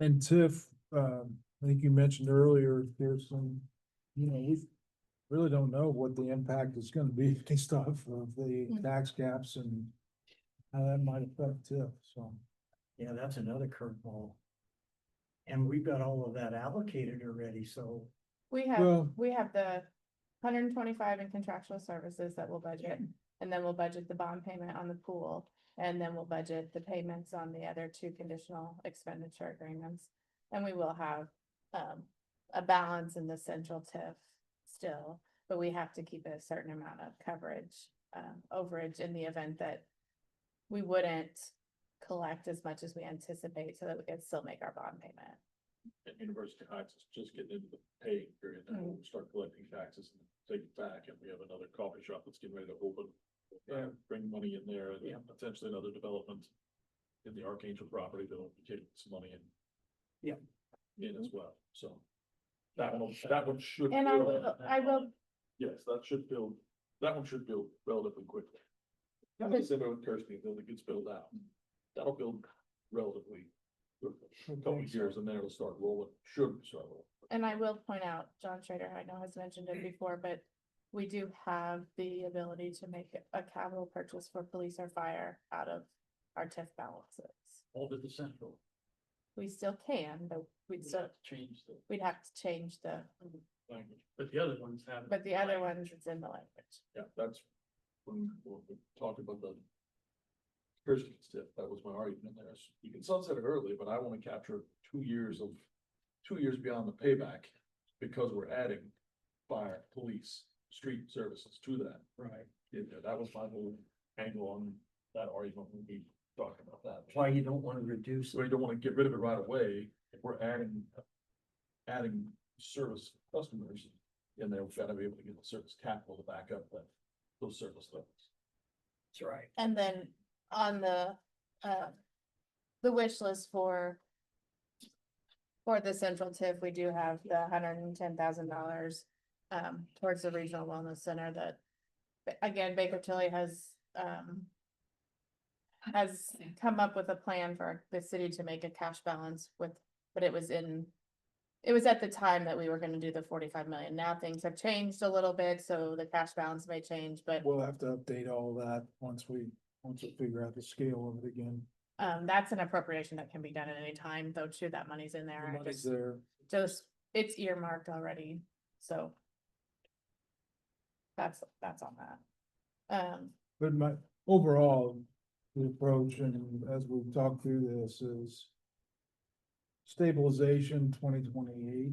[SPEAKER 2] And Tiff, I think you mentioned earlier, there's some, we really don't know what the impact is gonna be based off of the tax caps and how that might affect Tiff, so.
[SPEAKER 8] Yeah, that's another curveball. And we've got all of that allocated already, so.
[SPEAKER 5] We
[SPEAKER 2] Well-
[SPEAKER 5] have the 125 in contractual services that we'll budget, and then we'll budget the bond payment on the pool. And then we'll budget the payments on the other 2 conditional expenditure agreements. And we will have, a balance in the central TIF still, but we have to keep a certain amount of coverage, overage in the event that we wouldn't collect as much as we anticipate so that we can still make our bond payment.
[SPEAKER 6] And University Heights is just getting into the paying period, now we'll start collecting taxes and take it back, and we have another coffee shop that's getting ready to open. Bring money in there, and then potentially another development in the Archangel property that'll be taking some money in.
[SPEAKER 8] Yeah.
[SPEAKER 6] In as well, so. That one should.
[SPEAKER 5] And I will,
[SPEAKER 6] Yes, that one should build relatively quickly. Not the same with Kirsty, until it gets built out, that'll build relatively quickly, a couple of years, and then it'll start rolling, should start rolling.
[SPEAKER 5] and I will point out, John Schrader, I know has mentioned it before, but we do have the ability to make a capital purchase for police or fire out of our TIF balances.
[SPEAKER 6] All to the central.
[SPEAKER 5] We still can, but we'd still,
[SPEAKER 6] Change the
[SPEAKER 5] we'd have to change the,
[SPEAKER 6] language, but the other ones have.
[SPEAKER 5] but the other ones, it's in the language.
[SPEAKER 6] Yeah, that's when we talked about the Kirsten tip, that was my argument there. is You can sunset it early, but I want to capture 2 years beyond the payback because we're adding fire, police, street services to that.
[SPEAKER 11] Right.
[SPEAKER 6] Yeah, that was my whole angle on that argument when we talked about that.
[SPEAKER 8] Why you don't wanna reduce
[SPEAKER 6] So you don't want to get rid of it right away. If we're adding service customers in there, we've got to be able to get the service capital to back up those service levels.
[SPEAKER 8] That's right.
[SPEAKER 5] And then on the wish list for the central TIF, we do have the $110,000 towards the regional wellness center that, again, Baker Tilly has come up with a plan for the city to make a cash balance with, but it was at the time that we were gonna do the 45 million. Now things have changed a little bit, so the cash balance may change, but
[SPEAKER 2] We'll have to update all that once we figure out the scale of it again.
[SPEAKER 5] that's an appropriation that can be done at any time, though, too, that money's in there.
[SPEAKER 2] The
[SPEAKER 5] I
[SPEAKER 2] money's
[SPEAKER 5] just,
[SPEAKER 2] there.
[SPEAKER 5] it's earmarked already, so. That's on that.
[SPEAKER 2] But overall, the approach, and as we've talked through this, is stabilization 2028,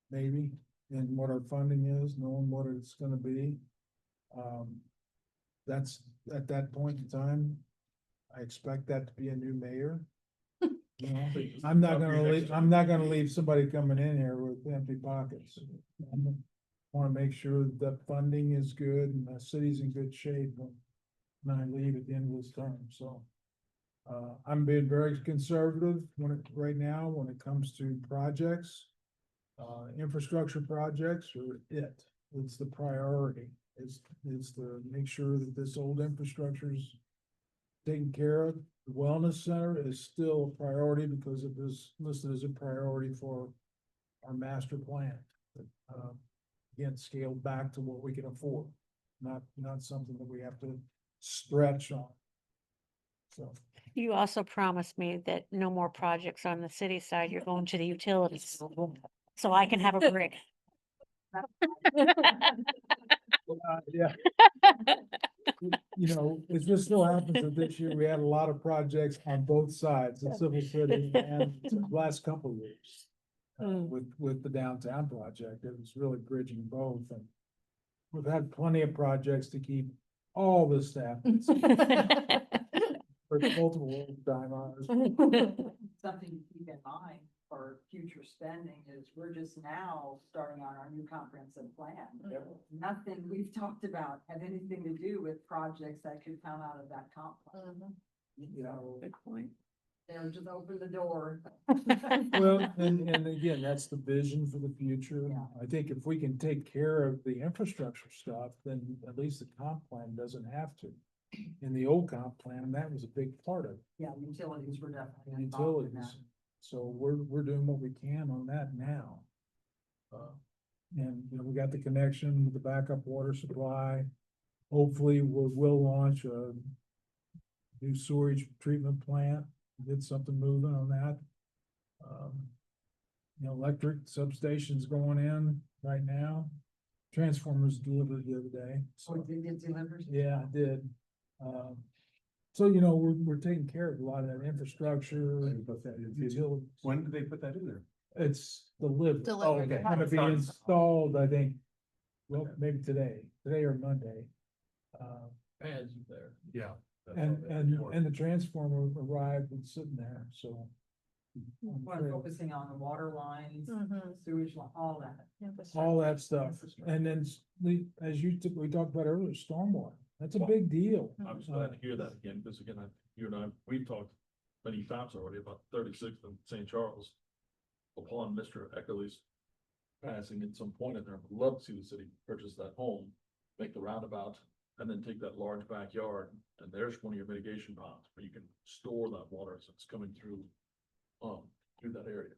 [SPEAKER 2] maybe, and what our funding is, knowing what it's gonna be. That's, at that point in time, I expect that to be a new mayor. You know, I'm not gonna leave somebody coming in here with empty pockets. I wanna make sure that funding is good and the city's in good shape when I leave at the end of this term, so. I'm being very conservative right now, when it comes to projects. Infrastructure projects are it's the priority, it's to make sure that this old infrastructure is taken care of. The wellness center is still a priority because it was listed as a priority for our master plan. Again, scaled back to what we can afford, not something that we have to stretch on. So.
[SPEAKER 7] You also promised me that no more projects on the city side, you're going to the utilities, so I can have a break.
[SPEAKER 2] Yeah. You know, it just so happens that this year we had a lot of projects on both sides, the civil city and the last couple of years. With the downtown project, it was really bridging both, and we've had plenty of projects to keep all the staff. For multiple time hours.
[SPEAKER 3] Something to keep in mind for future spending is we're just now starting on our new comprehensive plan. Nothing we've talked about had anything to do with projects that could come out of that comp plan.
[SPEAKER 2] You know,
[SPEAKER 7] Good point.
[SPEAKER 3] They'll just open the door.
[SPEAKER 2] well, and again, that's the vision for the future.
[SPEAKER 3] Yeah.
[SPEAKER 2] I think if we can take care of the infrastructure stuff, then at least the comp plan doesn't have to. In the old comp plan, that was a big part of it.
[SPEAKER 3] Yeah, utilities were definitely involved in that.
[SPEAKER 2] Utilities. So we're doing what we can on that now. And, you know, we got the connection with the backup water supply. Hopefully, we'll launch a new sewage treatment plant, get something moving on that. You know, electric substations going in right now. Transformers delivered the other day.
[SPEAKER 3] So it did get delivered?
[SPEAKER 2] Yeah, I did. So, you know, we're taking care of a lot of that infrastructure. Utilities.
[SPEAKER 11] When did they put that in there?
[SPEAKER 2] It's delivered.
[SPEAKER 5] Delivered.
[SPEAKER 2] It's gonna be installed, I think, well, maybe today or Monday.
[SPEAKER 11] Pads there. Yeah.
[SPEAKER 2] And the transformer arrived and sitting there, so.
[SPEAKER 3] We're focusing on the water lines, sewage, all that.
[SPEAKER 2] All that stuff, and then as we talked about earlier, stormwater, that's a big deal.
[SPEAKER 6] I'm just glad to hear that again, because again, you and I, we've talked many times already about 36th and St. Charles. Upon Mr. Eckerly's passing at some point in there, I'd love to see the city purchase that home, make the roundabout, and then take that large backyard, and there's one of your mitigation ponds where you can store that water as it's coming through that area.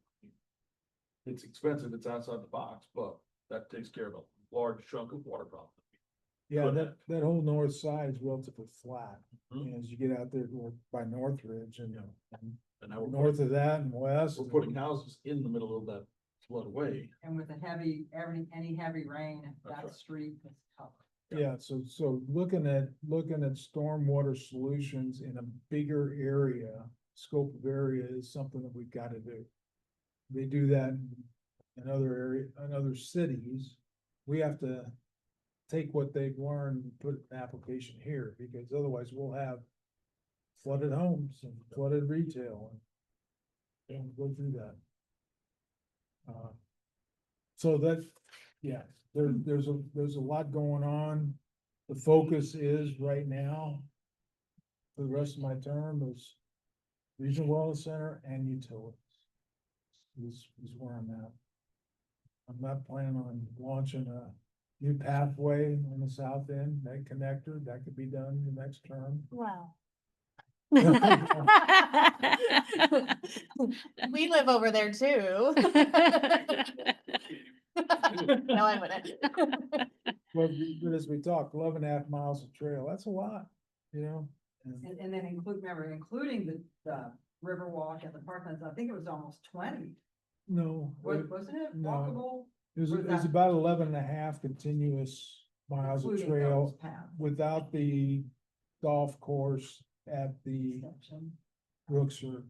[SPEAKER 6] It's expensive, it's outside the box, but that takes care of a large chunk of water problem.
[SPEAKER 2] Yeah, that whole north side is relatively flat,
[SPEAKER 6] Mhm.
[SPEAKER 2] as you get out there by Northridge and
[SPEAKER 6] And now we're
[SPEAKER 2] north of that and west.
[SPEAKER 6] putting houses in the middle of that floodway.
[SPEAKER 3] And with any heavy rain, that
[SPEAKER 6] right.
[SPEAKER 3] street is tough.
[SPEAKER 2] Yeah, so looking at stormwater solutions in a bigger area, scope of area is something that we've got to do. They do that in other cities. We have to take what they've learned and put it in application here, because otherwise we'll have flooded homes and flooded retail and go through that. So that, yeah, there's a lot going on. The focus is right now, for the rest of my term, is Regional Wellness Center and utilities. Is where I'm at. I'm not planning on launching a new pathway on the south end, that connector, that could be done the next term.
[SPEAKER 5] Wow. We live over there too. No, I wouldn't.
[SPEAKER 2] But as we talked, 11.5 miles of trail, that's a lot, you know?
[SPEAKER 3] And then including the Riverwalk and the parklands, I think it was almost 20,
[SPEAKER 2] No.
[SPEAKER 3] wasn't it?
[SPEAKER 2] No.
[SPEAKER 3] Walkable.
[SPEAKER 2] It was
[SPEAKER 3] Or that-
[SPEAKER 2] about 11.5 continuous miles of
[SPEAKER 3] Including
[SPEAKER 2] trail
[SPEAKER 3] those paths.
[SPEAKER 2] without the golf course at the
[SPEAKER 3] Section.
[SPEAKER 2] Brookser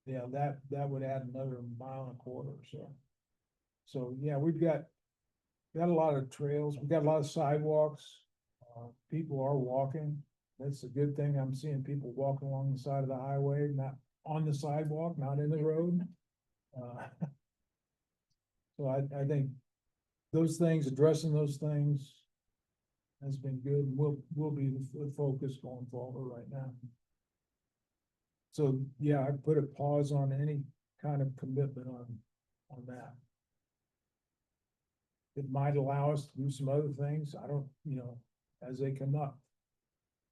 [SPEAKER 2] Yeah, that would add another mile and a quarter or so. So, yeah, we've got a lot of trails, we've got a lot of sidewalks. People are walking. That's a good thing. I'm seeing people walking along the side of the highway, not on the sidewalk, not in the road. So I think those things, addressing those things has been good, and will be the focus going forward right now. So, yeah, I put a pause on any kind of commitment on that. It might allow us to do some other things, I don't, as they come up.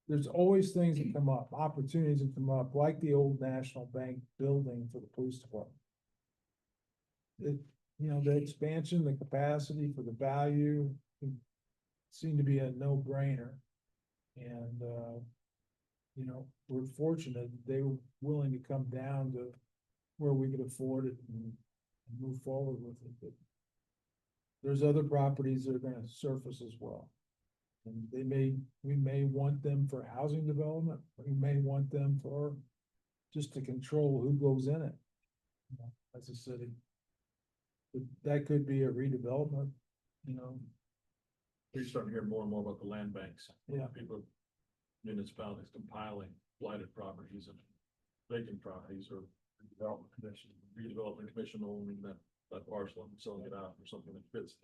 [SPEAKER 2] There's always things that come up, opportunities that come up, like the old National Bank building for the police department. The expansion, the capacity for the value seemed to be a no-brainer. And, we're fortunate that they were willing to come down to where we could afford it and move forward with it. But there's other properties that are gonna surface as well. And we may want them for housing development, we may want them for just to control who goes in it. As a city. But that could be a redevelopment,
[SPEAKER 6] We're starting to hear more and more about the land banks.
[SPEAKER 2] Yeah.
[SPEAKER 6] People, municipalities compiling blighted properties and vacant properties or redevelopment commission owning that parcel and selling it out for something that fits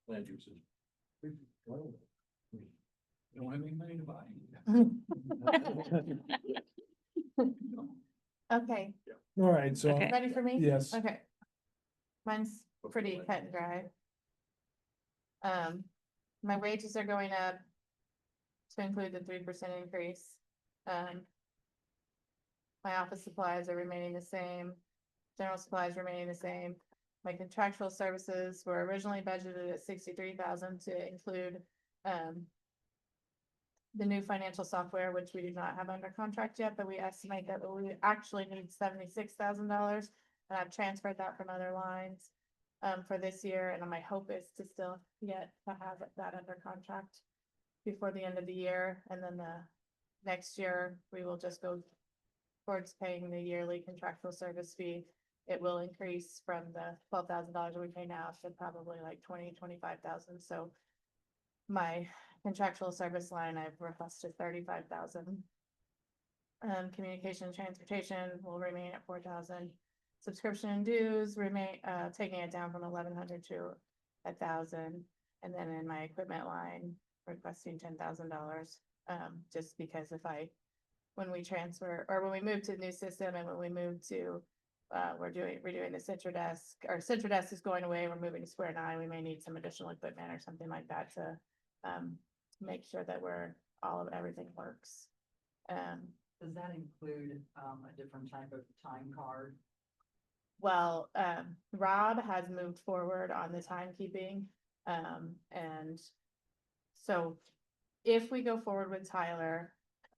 [SPEAKER 6] the land usage. We don't have any money to buy.
[SPEAKER 5] Okay,
[SPEAKER 2] all right, so.
[SPEAKER 7] Okay.
[SPEAKER 5] ready for me?
[SPEAKER 2] Yes.
[SPEAKER 5] Okay. Mine's pretty cut and dry. My wages are going up to include the 3% increase. My office supplies are remaining the same. General supplies remaining the same. My contractual services were originally budgeted at 63,000 to include, the new financial software, which we do not have under contract yet, but we estimate that we actually need $76,000. And I've transferred that from other lines, for this year, and my hope is to still get to have that under contract before the end of the year, and then the next year, we will just go towards paying the yearly contractual service fee. It will increase from the $12,000 we pay now to probably like 25,000. So my contractual service line, I've requested 35,000. Communication and transportation will remain at 4,000. Subscription and dues remain, taking it down from 1,100 to 1,000. And then in my equipment line, requesting $10,000. Just because when we transfer, or when we move to the new system and when we move to, we're doing the Citra Desk, our Citra Desk is going away, we're moving to Square 9, we may need some additional equipment or something like that to make sure that everything works.
[SPEAKER 3] Does that include, a different type of time card?
[SPEAKER 5] Well, Rob has moved forward on the timekeeping. And so if we go forward with Tyler,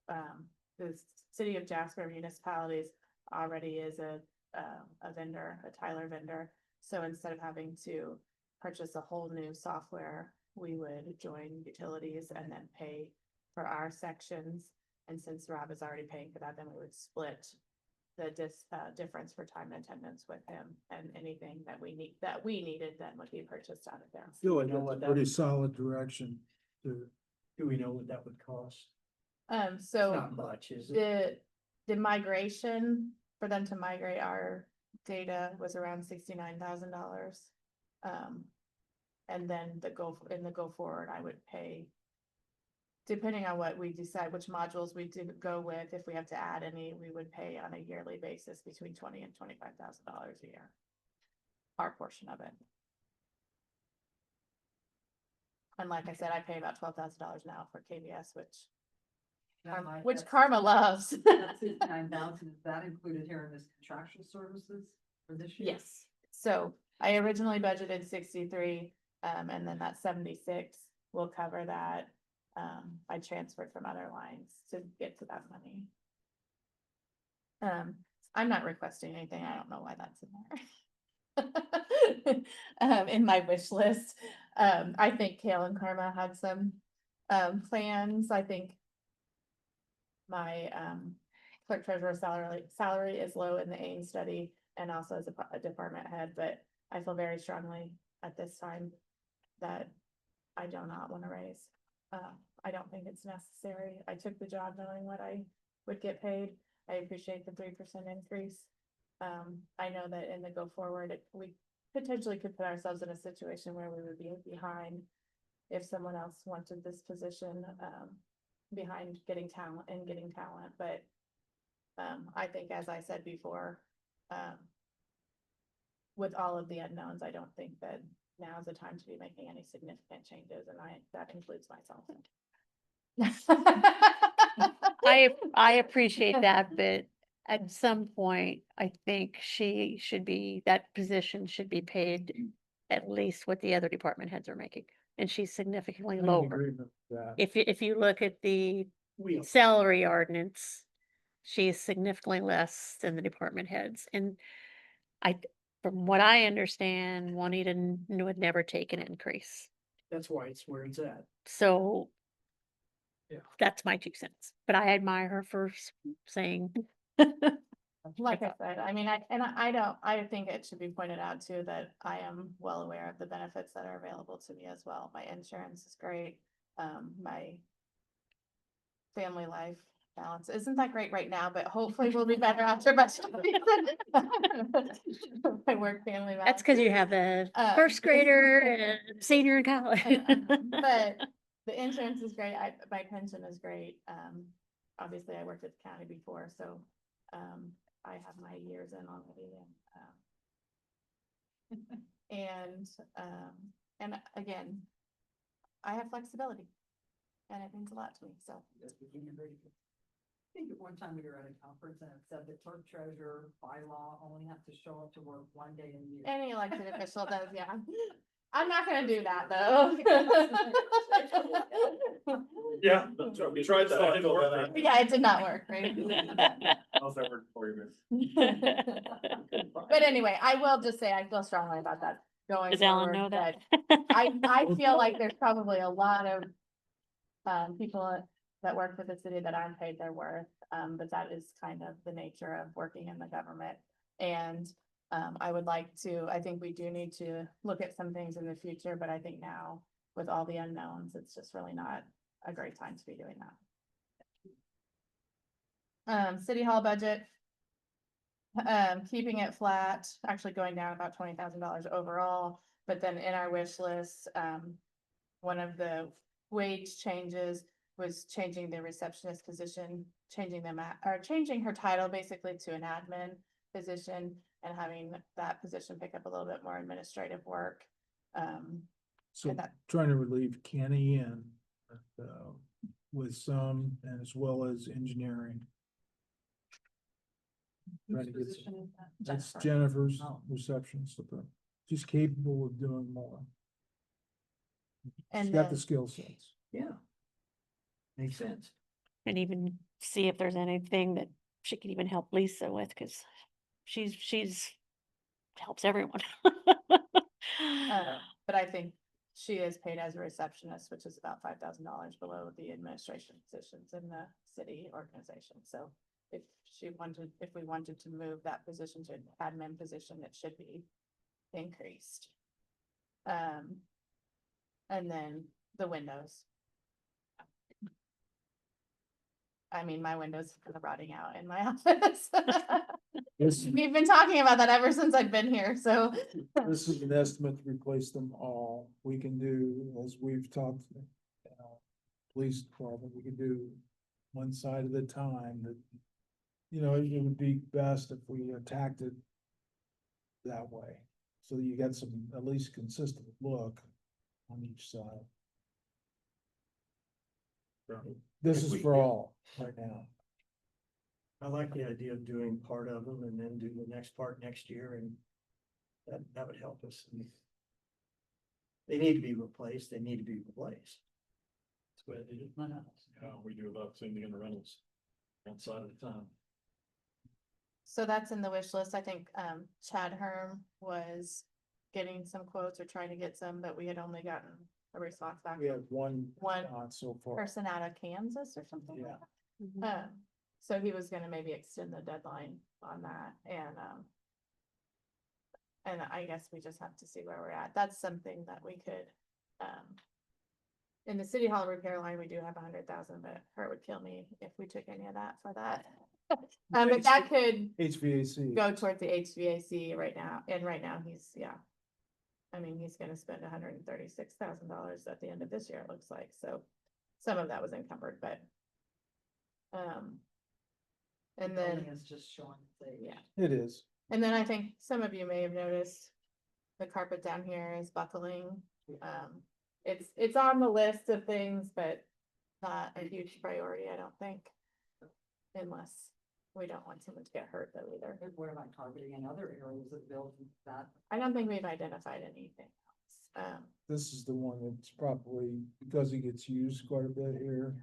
[SPEAKER 5] the city of Jasper municipalities already is a vendor, a Tyler vendor. So instead of having to purchase a whole new software, we would join utilities and then pay for our sections. And since Rob is already paying for that, then we would split the difference for time and attendance with him, and anything that we needed then would be purchased out of there.
[SPEAKER 2] I feel like that's a pretty solid direction to.
[SPEAKER 8] Do we know what that would cost?
[SPEAKER 5] So
[SPEAKER 8] Not much, is it?
[SPEAKER 5] the migration for them to migrate our data was around $69,000. And then the go forward, I would pay, depending on what we decide, which modules we do go with, if we have to add any, we would pay on a yearly basis between $20,000 and $25,000 a year. Our portion of it. And like I said, I pay about $12,000 now for KBS, which Karma loves.
[SPEAKER 3] That's his 9,000, is that included here in this contractual services for this year?
[SPEAKER 5] Yes, so I originally budgeted 63, and then that 76 will cover that. I transferred from other lines to get to that money. I'm not requesting anything, I don't know why that's in there. In my wish list, I think Kale and Karma had some plans. I think my clerk treasurer salary is low in the AIM study and also as a department head, but I feel very strongly at this time that I do not want to raise. I don't think it's necessary. I took the job knowing what I would get paid. I appreciate the 3% increase. I know that in the go forward, we potentially could put ourselves in a situation where we would be behind if someone else wanted this position, behind getting talent, but I think, as I said before, with all of the unknowns, I don't think that now is the time to be making any significant changes, and that includes myself.
[SPEAKER 7] I appreciate that, but at some point, I think that position should be paid at least what the other department heads are making, and she's significantly
[SPEAKER 2] I'm in
[SPEAKER 7] lower.
[SPEAKER 2] agreement with that.
[SPEAKER 7] If you look at the
[SPEAKER 8] We,
[SPEAKER 7] salary ordinance, she is significantly less than the department heads, and from what I understand, Juanita would never take an increase.
[SPEAKER 8] that's why it's where it's at.
[SPEAKER 7] So
[SPEAKER 8] Yeah.
[SPEAKER 7] that's my 2 cents, but I admire her for saying.
[SPEAKER 5] Like I said, I mean, I think it should be pointed out too, that I am well aware of the benefits that are available to me as well. My insurance is great. My family life balance isn't that great right now, but hopefully will be better after budget season. My work family balance.
[SPEAKER 7] That's because you have a first grader and senior in college.
[SPEAKER 5] But the insurance is great. My pension is great. Obviously I worked at the county before, so, I have my years in already and again, I have flexibility and it means a lot to me, so.
[SPEAKER 3] I think at one time we were at a conference and it said the clerk treasurer by law only have to show up to work 1 day a year.
[SPEAKER 5] Any elected official does, yeah. I'm not gonna do that, though.
[SPEAKER 6] Yeah, that's right. We tried that. It didn't work.
[SPEAKER 5] Yeah, it did not work, right?
[SPEAKER 6] How's that work for you,
[SPEAKER 5] But anyway, I will just say, I feel strongly about that going
[SPEAKER 7] Does Alan
[SPEAKER 5] forward,
[SPEAKER 7] know that?
[SPEAKER 5] I feel like there's probably a lot of people that work for the city that aren't paid their worth, but that is kind of the nature of working in the government. And I think we do need to look at some things in the future, but I think now with all the unknowns, it's just really not a great time to be doing that. City hall budget. Keeping it flat, actually going down about $20,000 overall, but then in our wish list, one of the wage changes was changing the receptionist position, changing her title basically to an admin position and having that position pick up a little bit more administrative work.
[SPEAKER 2] So
[SPEAKER 5] and that-
[SPEAKER 2] trying to relieve Kenny and with some, and as well as engineering. Trying to get
[SPEAKER 3] Position
[SPEAKER 2] some-
[SPEAKER 3] is that?
[SPEAKER 2] That's
[SPEAKER 5] Jasper.
[SPEAKER 2] Jennifer's
[SPEAKER 3] Oh.
[SPEAKER 2] receptionist, but she's capable of doing more.
[SPEAKER 5] And
[SPEAKER 2] She's got the
[SPEAKER 5] then-
[SPEAKER 2] skill sets.
[SPEAKER 8] Yeah. Makes sense.
[SPEAKER 7] And even see if there's anything that she can even help Lisa with, because she's helps everyone.
[SPEAKER 5] But I think she is paid as a receptionist, which is about $5,000 below the administration positions in the city organization. So if we wanted to move that position to an admin position, it should be increased. And then the windows. I mean, my windows are kind of rotting out in my office.
[SPEAKER 2] This,
[SPEAKER 5] We've been talking about that ever since I've been here, so.
[SPEAKER 2] this is an estimate to replace them all. We can do, as we've talked, police department, we can do one side at a time. That, you know, it would be best if we attacked it that way. So that you get some at least consistent look on each side. This is for all right now.
[SPEAKER 8] I like the idea of doing part of them and then do the next part next year, and that would help us. They need to be replaced, they need to be replaced. That's what I did at my house.
[SPEAKER 6] Yeah, we do about the same thing in the rentals. One side at a time.
[SPEAKER 5] So that's in the wish list. I think Chad Herm was getting some quotes or trying to get some, but we had only gotten a response back
[SPEAKER 2] We
[SPEAKER 5] from
[SPEAKER 2] have one
[SPEAKER 5] one
[SPEAKER 2] so far.
[SPEAKER 5] person out of Kansas or something like
[SPEAKER 2] Yeah.
[SPEAKER 5] that. So he was gonna maybe extend the deadline on that and I guess we just have to see where we're at. That's something that we could, in the city hall repair line, we do have 100,000, but her would kill me if we took any of that for that. But that could
[SPEAKER 2] HVAC.
[SPEAKER 5] go towards the HVAC right now, and right now he's, yeah. I mean, he's gonna spend $136,000 at the end of this year, it looks like, so some of that was encumbered, but. And then,
[SPEAKER 3] It's just showing.
[SPEAKER 5] yeah,
[SPEAKER 2] It is.
[SPEAKER 5] and then I think some of you may have noticed the carpet down here is buckling. It's on the list of things, but not a huge priority, I don't think. Unless we don't want someone to get hurt though either.
[SPEAKER 3] Where am I targeting in other areas of the building that?
[SPEAKER 5] I don't think we've identified anything else.
[SPEAKER 2] This is the one that's probably, because it gets used quite a bit here,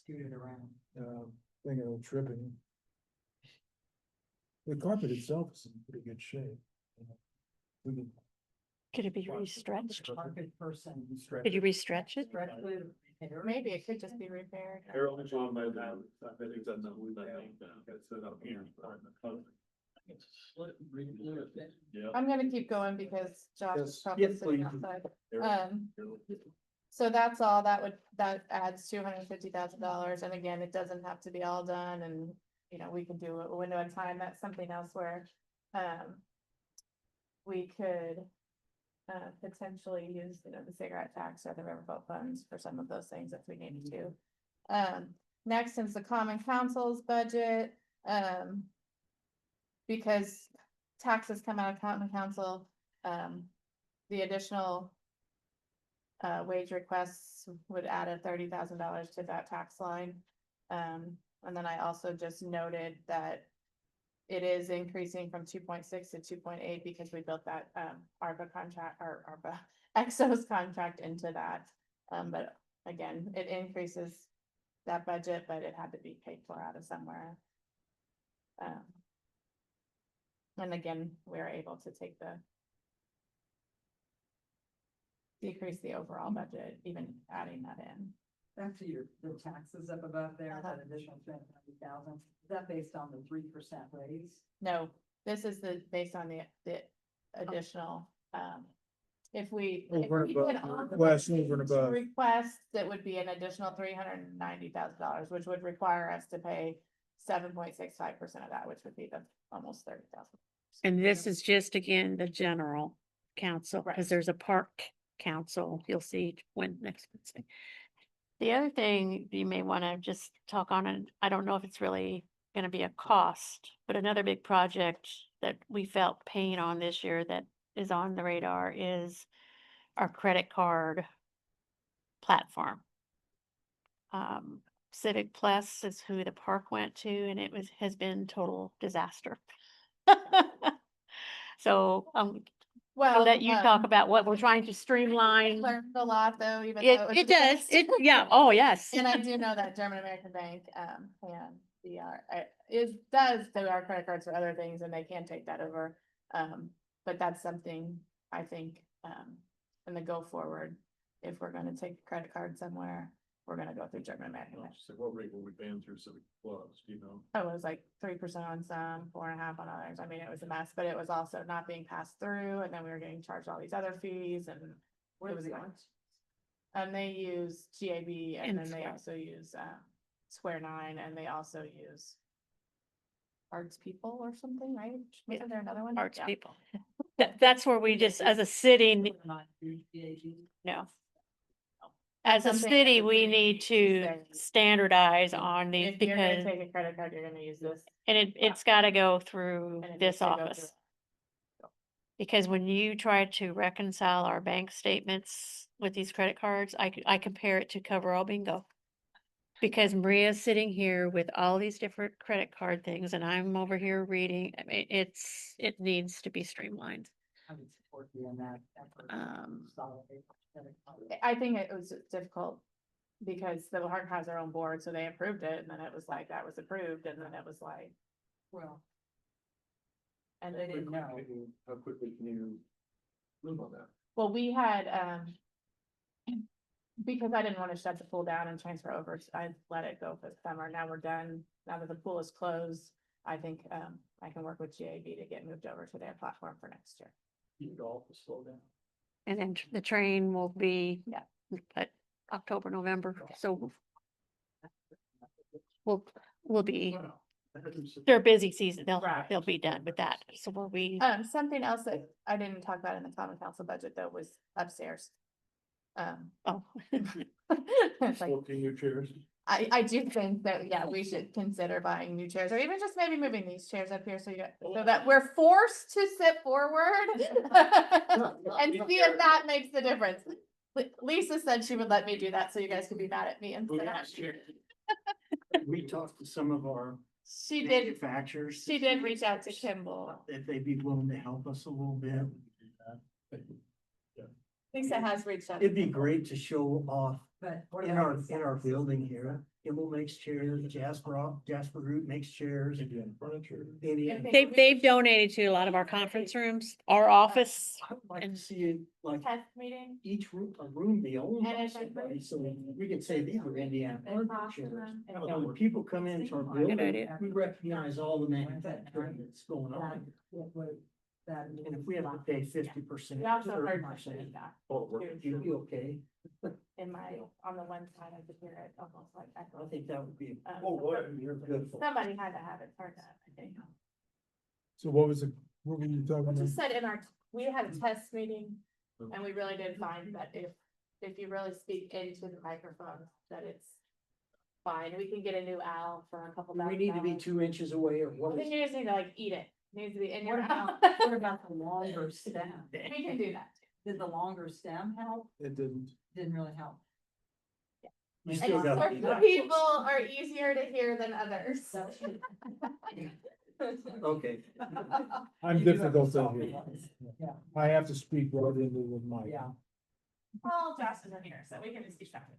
[SPEAKER 3] Scooted around.
[SPEAKER 2] thinking of tripping. The carpet itself is in pretty good shape. We can,
[SPEAKER 7] Could it be restretched?
[SPEAKER 3] Target person.
[SPEAKER 7] Could you restretch it?
[SPEAKER 3] Stretch it, repair it.
[SPEAKER 5] Maybe it could just be repaired.
[SPEAKER 6] Harold's on my list. I bet he doesn't know who that is. It's set up here. Yeah.
[SPEAKER 5] I'm gonna keep going because Josh is
[SPEAKER 2] Yes.
[SPEAKER 5] probably
[SPEAKER 8] Yes,
[SPEAKER 5] sitting
[SPEAKER 8] please.
[SPEAKER 5] outside. So that's all, that adds $250,000, and again, it doesn't have to be all done, and, you know, we can do a window of time, that's something else where, we could potentially use, you know, the cigarette tax or the riverboat funds for some of those things if we needed to. Next is the common council's budget, because taxes come out of common council, the additional wage requests would add a $30,000 to that tax line. And then I also just noted that it is increasing from 2.6 to 2.8 because we built that ARPA contract or ARPA Exos contract into that. But again, it increases that budget, but it had to be paid for out of somewhere. And again, we were able to take decrease the overall budget, even adding that in.
[SPEAKER 3] Back to the taxes up above there, that additional 390,000, is that based on the 3% raise?
[SPEAKER 5] No, this is based on the additional, if we.
[SPEAKER 2] Over and
[SPEAKER 5] if we did
[SPEAKER 2] above,
[SPEAKER 5] all the
[SPEAKER 2] request over and above.
[SPEAKER 5] Request, that would be an additional $390,000, which would require us to pay 7.65% of that, which would be the almost 30,000.
[SPEAKER 7] And this is just, again, the general council,
[SPEAKER 5] Right.
[SPEAKER 7] because there's a park council, you'll see when next Wednesday. The other thing you may want to just talk on, and I don't know if it's really going to be a cost, but another big project that we felt pain on this year that is on the radar is our credit card platform. Civic Plus is who the park went to, and has been total disaster. So I'll
[SPEAKER 5] Well,
[SPEAKER 7] let you talk about what we're trying to streamline.
[SPEAKER 5] Learned a lot though, even
[SPEAKER 7] It,
[SPEAKER 5] though was
[SPEAKER 7] it
[SPEAKER 5] a
[SPEAKER 7] does,
[SPEAKER 5] disaster.
[SPEAKER 7] yeah, oh, yes.
[SPEAKER 5] And I do know that German American Bank, can does do our credit cards for other things, and they can take that over. But that's something I think, in the go forward, if we're gonna take a credit card somewhere, we're gonna go through German American Bank.
[SPEAKER 6] So what rate will we ban through Civic Plus, do you know?
[SPEAKER 5] Oh, it was like 3% on some, 4.5% on others. I mean, it was a mess, but it was also not being passed through, and then we were getting charged all these other fees, and
[SPEAKER 3] What
[SPEAKER 5] it
[SPEAKER 3] is
[SPEAKER 5] was
[SPEAKER 3] it?
[SPEAKER 5] and they use GAB, and
[SPEAKER 7] And
[SPEAKER 5] then they
[SPEAKER 7] Square.
[SPEAKER 5] also use Square 9, and they also use Arts People or something, right?
[SPEAKER 7] Yeah.
[SPEAKER 5] Wasn't there another one?
[SPEAKER 7] Arts
[SPEAKER 5] Yeah.
[SPEAKER 7] people. That's where we just, as a city, no. As a
[SPEAKER 5] Something
[SPEAKER 7] city,
[SPEAKER 5] that
[SPEAKER 7] we
[SPEAKER 5] we
[SPEAKER 7] need
[SPEAKER 5] need
[SPEAKER 7] to
[SPEAKER 5] to say,
[SPEAKER 7] standardize on these
[SPEAKER 5] If you're gonna
[SPEAKER 7] because,
[SPEAKER 5] take a credit card, you're gonna use this.
[SPEAKER 7] and it's gotta go through
[SPEAKER 5] and it needs
[SPEAKER 7] this
[SPEAKER 5] to go
[SPEAKER 7] office.
[SPEAKER 5] through-
[SPEAKER 7] Because when you try to reconcile our bank statements with these credit cards, I compare it to coverall bingo. Because Maria's sitting here with all these different credit card things and I'm over here reading, I mean, it needs to be streamlined.
[SPEAKER 3] I would support you in that effort. Consolidate credit card.
[SPEAKER 5] I think it was difficult because the Heart has their own board, so they approved it, and then it was like, that was approved, and then it was like,
[SPEAKER 3] Well,
[SPEAKER 5] and
[SPEAKER 3] they
[SPEAKER 5] then,
[SPEAKER 3] didn't know.
[SPEAKER 6] How quickly can you move on that?
[SPEAKER 5] well, we had, because I didn't want to shut the pool down and transfer over, I let it go for the summer. Now we're done. Now that the pool is closed, I think, I can work with GAB to get moved over to their platform for next year.
[SPEAKER 8] You golf to slow down.
[SPEAKER 7] And then the train will be,
[SPEAKER 5] Yeah.
[SPEAKER 7] but October, November, so we'll be, they're busy season,
[SPEAKER 5] Right.
[SPEAKER 7] they'll be done with that, so we'll be.
[SPEAKER 5] Something else that I didn't talk about in the common council budget though was upstairs.
[SPEAKER 7] Oh.
[SPEAKER 5] It's like,
[SPEAKER 2] 14 new chairs.
[SPEAKER 5] I do think that, yeah, we should consider buying new chairs or even just maybe moving these chairs up here so that we're forced to sit forward. And see if that makes the difference. Lisa said she would let me do that, so you guys could be mad at me instead.
[SPEAKER 8] We talked to some of our
[SPEAKER 5] She did,
[SPEAKER 8] manufacturers.
[SPEAKER 5] she did reach out to Kimball.
[SPEAKER 8] If they'd be willing to help us a little bit.
[SPEAKER 5] Lisa has reached out.
[SPEAKER 8] It'd be great to show off
[SPEAKER 3] But what
[SPEAKER 8] in
[SPEAKER 3] about
[SPEAKER 8] our,
[SPEAKER 3] the
[SPEAKER 8] in our
[SPEAKER 3] sound
[SPEAKER 8] building
[SPEAKER 3] system?
[SPEAKER 8] here. Kimball makes chairs, Jasper Group makes chairs.
[SPEAKER 2] Indian furniture.
[SPEAKER 8] Indian.
[SPEAKER 7] They've donated to a lot of our conference rooms, our office,
[SPEAKER 8] I would like to
[SPEAKER 7] and-
[SPEAKER 8] see it like
[SPEAKER 5] Test meeting.
[SPEAKER 8] each room, a room be owned by
[SPEAKER 5] And it's like-
[SPEAKER 8] somebody, so we could say these are Indiana chairs.
[SPEAKER 5] And
[SPEAKER 8] So when people come into our
[SPEAKER 7] Good
[SPEAKER 8] building,
[SPEAKER 7] idea.
[SPEAKER 8] we recognize all the manufacturing that's going
[SPEAKER 3] That-
[SPEAKER 8] on.
[SPEAKER 3] that-
[SPEAKER 8] And if we have to pay 50%.
[SPEAKER 5] We also heard my feedback
[SPEAKER 8] You'd be okay.
[SPEAKER 5] in my, on the one side I could hear it almost like
[SPEAKER 8] I
[SPEAKER 5] echo.
[SPEAKER 8] think that would be,
[SPEAKER 5] Um,
[SPEAKER 8] you're good for.
[SPEAKER 5] Somebody had to have it turned up, I think.
[SPEAKER 2] So what was what were you talking
[SPEAKER 5] We
[SPEAKER 2] about?
[SPEAKER 5] just said in our, we had a test meeting and we really did find that if you really speak into the microphone, that it's fine. We can get a new owl for a couple
[SPEAKER 8] Do we
[SPEAKER 5] $1,000.
[SPEAKER 8] need to be 2 inches away or
[SPEAKER 5] I
[SPEAKER 8] what?
[SPEAKER 5] think you just need to like eat it. It needs to be in your
[SPEAKER 3] What
[SPEAKER 5] mouth.
[SPEAKER 3] about, what about the longer stem?
[SPEAKER 5] We can do that.
[SPEAKER 3] Did the longer stem help?
[SPEAKER 2] It didn't.
[SPEAKER 3] Didn't really help.
[SPEAKER 8] You
[SPEAKER 5] And
[SPEAKER 8] still got.
[SPEAKER 5] certain people are easier to hear than others.
[SPEAKER 8] Okay.
[SPEAKER 2] I'm
[SPEAKER 3] You do have
[SPEAKER 2] difficult
[SPEAKER 3] to
[SPEAKER 2] to
[SPEAKER 3] solve
[SPEAKER 2] hear.
[SPEAKER 3] it. Yeah,
[SPEAKER 2] I have to speak right into the mic.
[SPEAKER 3] yeah.
[SPEAKER 5] Well, Josh isn't here, so we can just keep talking.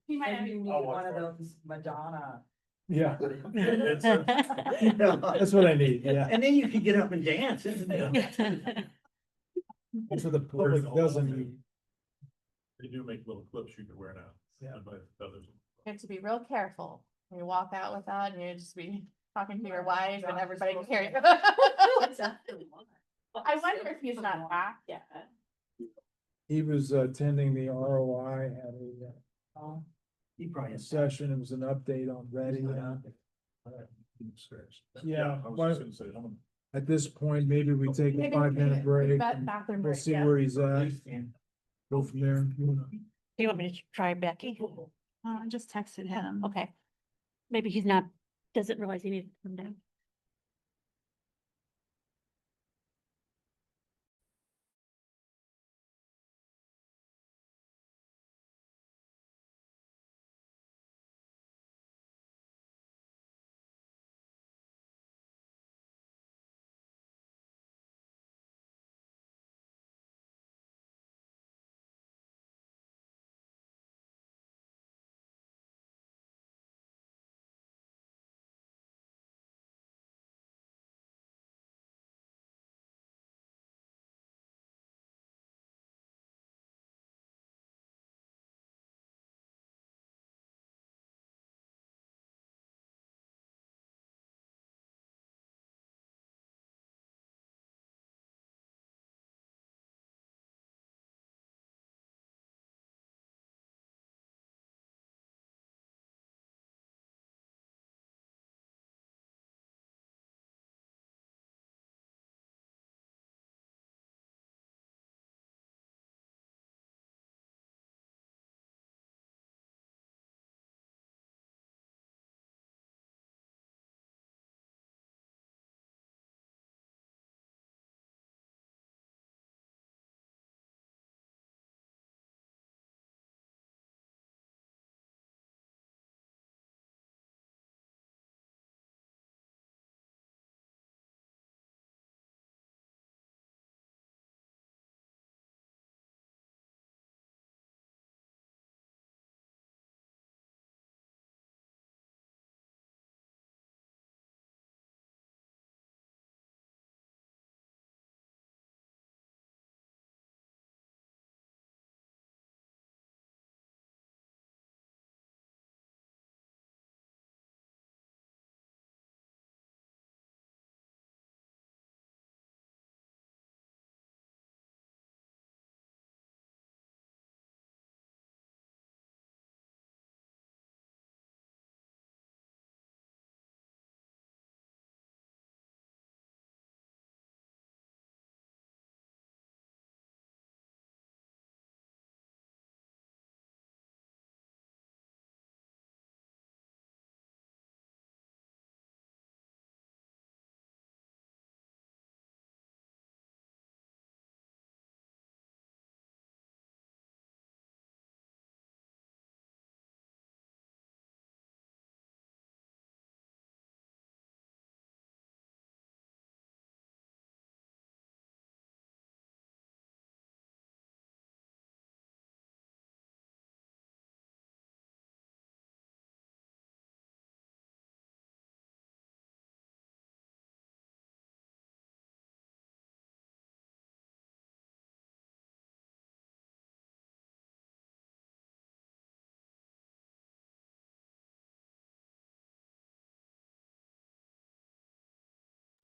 [SPEAKER 5] He might have.
[SPEAKER 3] Maybe you need one of those Madonna.
[SPEAKER 2] Yeah.
[SPEAKER 8] Yeah.
[SPEAKER 2] That's what I need, yeah.
[SPEAKER 8] And then you can get up and dance, isn't it?
[SPEAKER 2] That's what the public doesn't need.
[SPEAKER 6] They do make little clips you can wear now.
[SPEAKER 2] Yeah.
[SPEAKER 6] But others.
[SPEAKER 5] You have to be real careful. When you walk out with that and you just be talking to your wife and everybody can hear you. I wonder if he's not back yet.
[SPEAKER 2] He was attending the ROI, had
[SPEAKER 8] He probably
[SPEAKER 2] a
[SPEAKER 8] has.
[SPEAKER 2] session, it was an update on Ready. Yeah,
[SPEAKER 6] I was
[SPEAKER 2] why-
[SPEAKER 6] just gonna say, how many.
[SPEAKER 2] At this point, maybe we take a
[SPEAKER 5] Maybe
[SPEAKER 2] 5-minute break.
[SPEAKER 5] ba-
[SPEAKER 2] and
[SPEAKER 5] bathroom
[SPEAKER 2] We'll
[SPEAKER 5] break,
[SPEAKER 2] see
[SPEAKER 5] yeah.
[SPEAKER 2] where he's at, go from there.
[SPEAKER 7] You want me to try Becky?
[SPEAKER 5] I just texted him.
[SPEAKER 7] Okay. Maybe he's not, doesn't realize he needs to come down.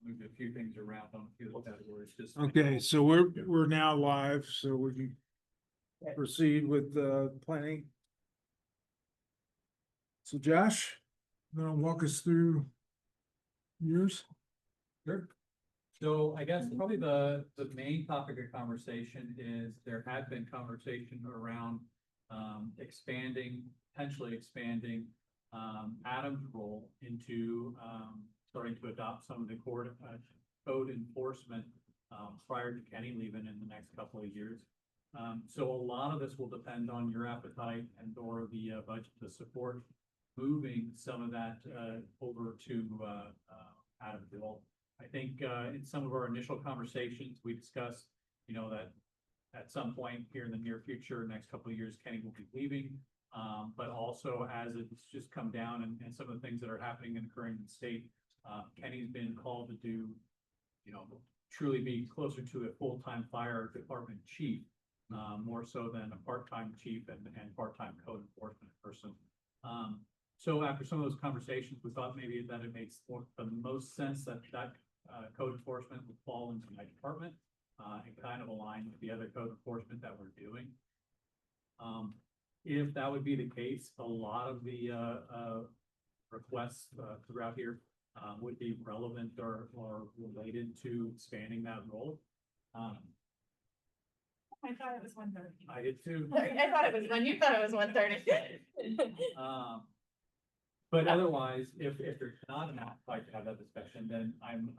[SPEAKER 6] moved a few things around on a few of the categories, just.
[SPEAKER 2] Okay, so we're now live, so we can proceed with planning. So Josh, you wanna walk us through yours?
[SPEAKER 6] Sure. So I guess probably the main topic of conversation is there had been conversation around potentially expanding Adam's role into starting to adopt some of the code enforcement prior to Kenny leaving in the next couple of years. So a lot of this will depend on your appetite and or the budget to support moving some of that over to Adam's role. I think in some of our initial conversations, we discussed, that at some point here in the near future, next couple of years, Kenny will be leaving. But also as it's just come down and some of the things that are happening and occurring in the state, Kenny's been called to do, truly be closer to a full-time fire department chief, more so than a part-time chief and part-time code enforcement person. So after some of those conversations, we thought maybe that it makes the most sense that code enforcement would fall into my department and kind of align with the other code enforcement that we're doing. If that would be the case, a lot of the requests throughout here would be relevant or related to expanding that role.
[SPEAKER 5] I thought it was 1:30.
[SPEAKER 6] I did too.
[SPEAKER 5] I thought it was you thought it was 1:30.
[SPEAKER 6] But otherwise, if there's not an appetite to have that discussion, then I'm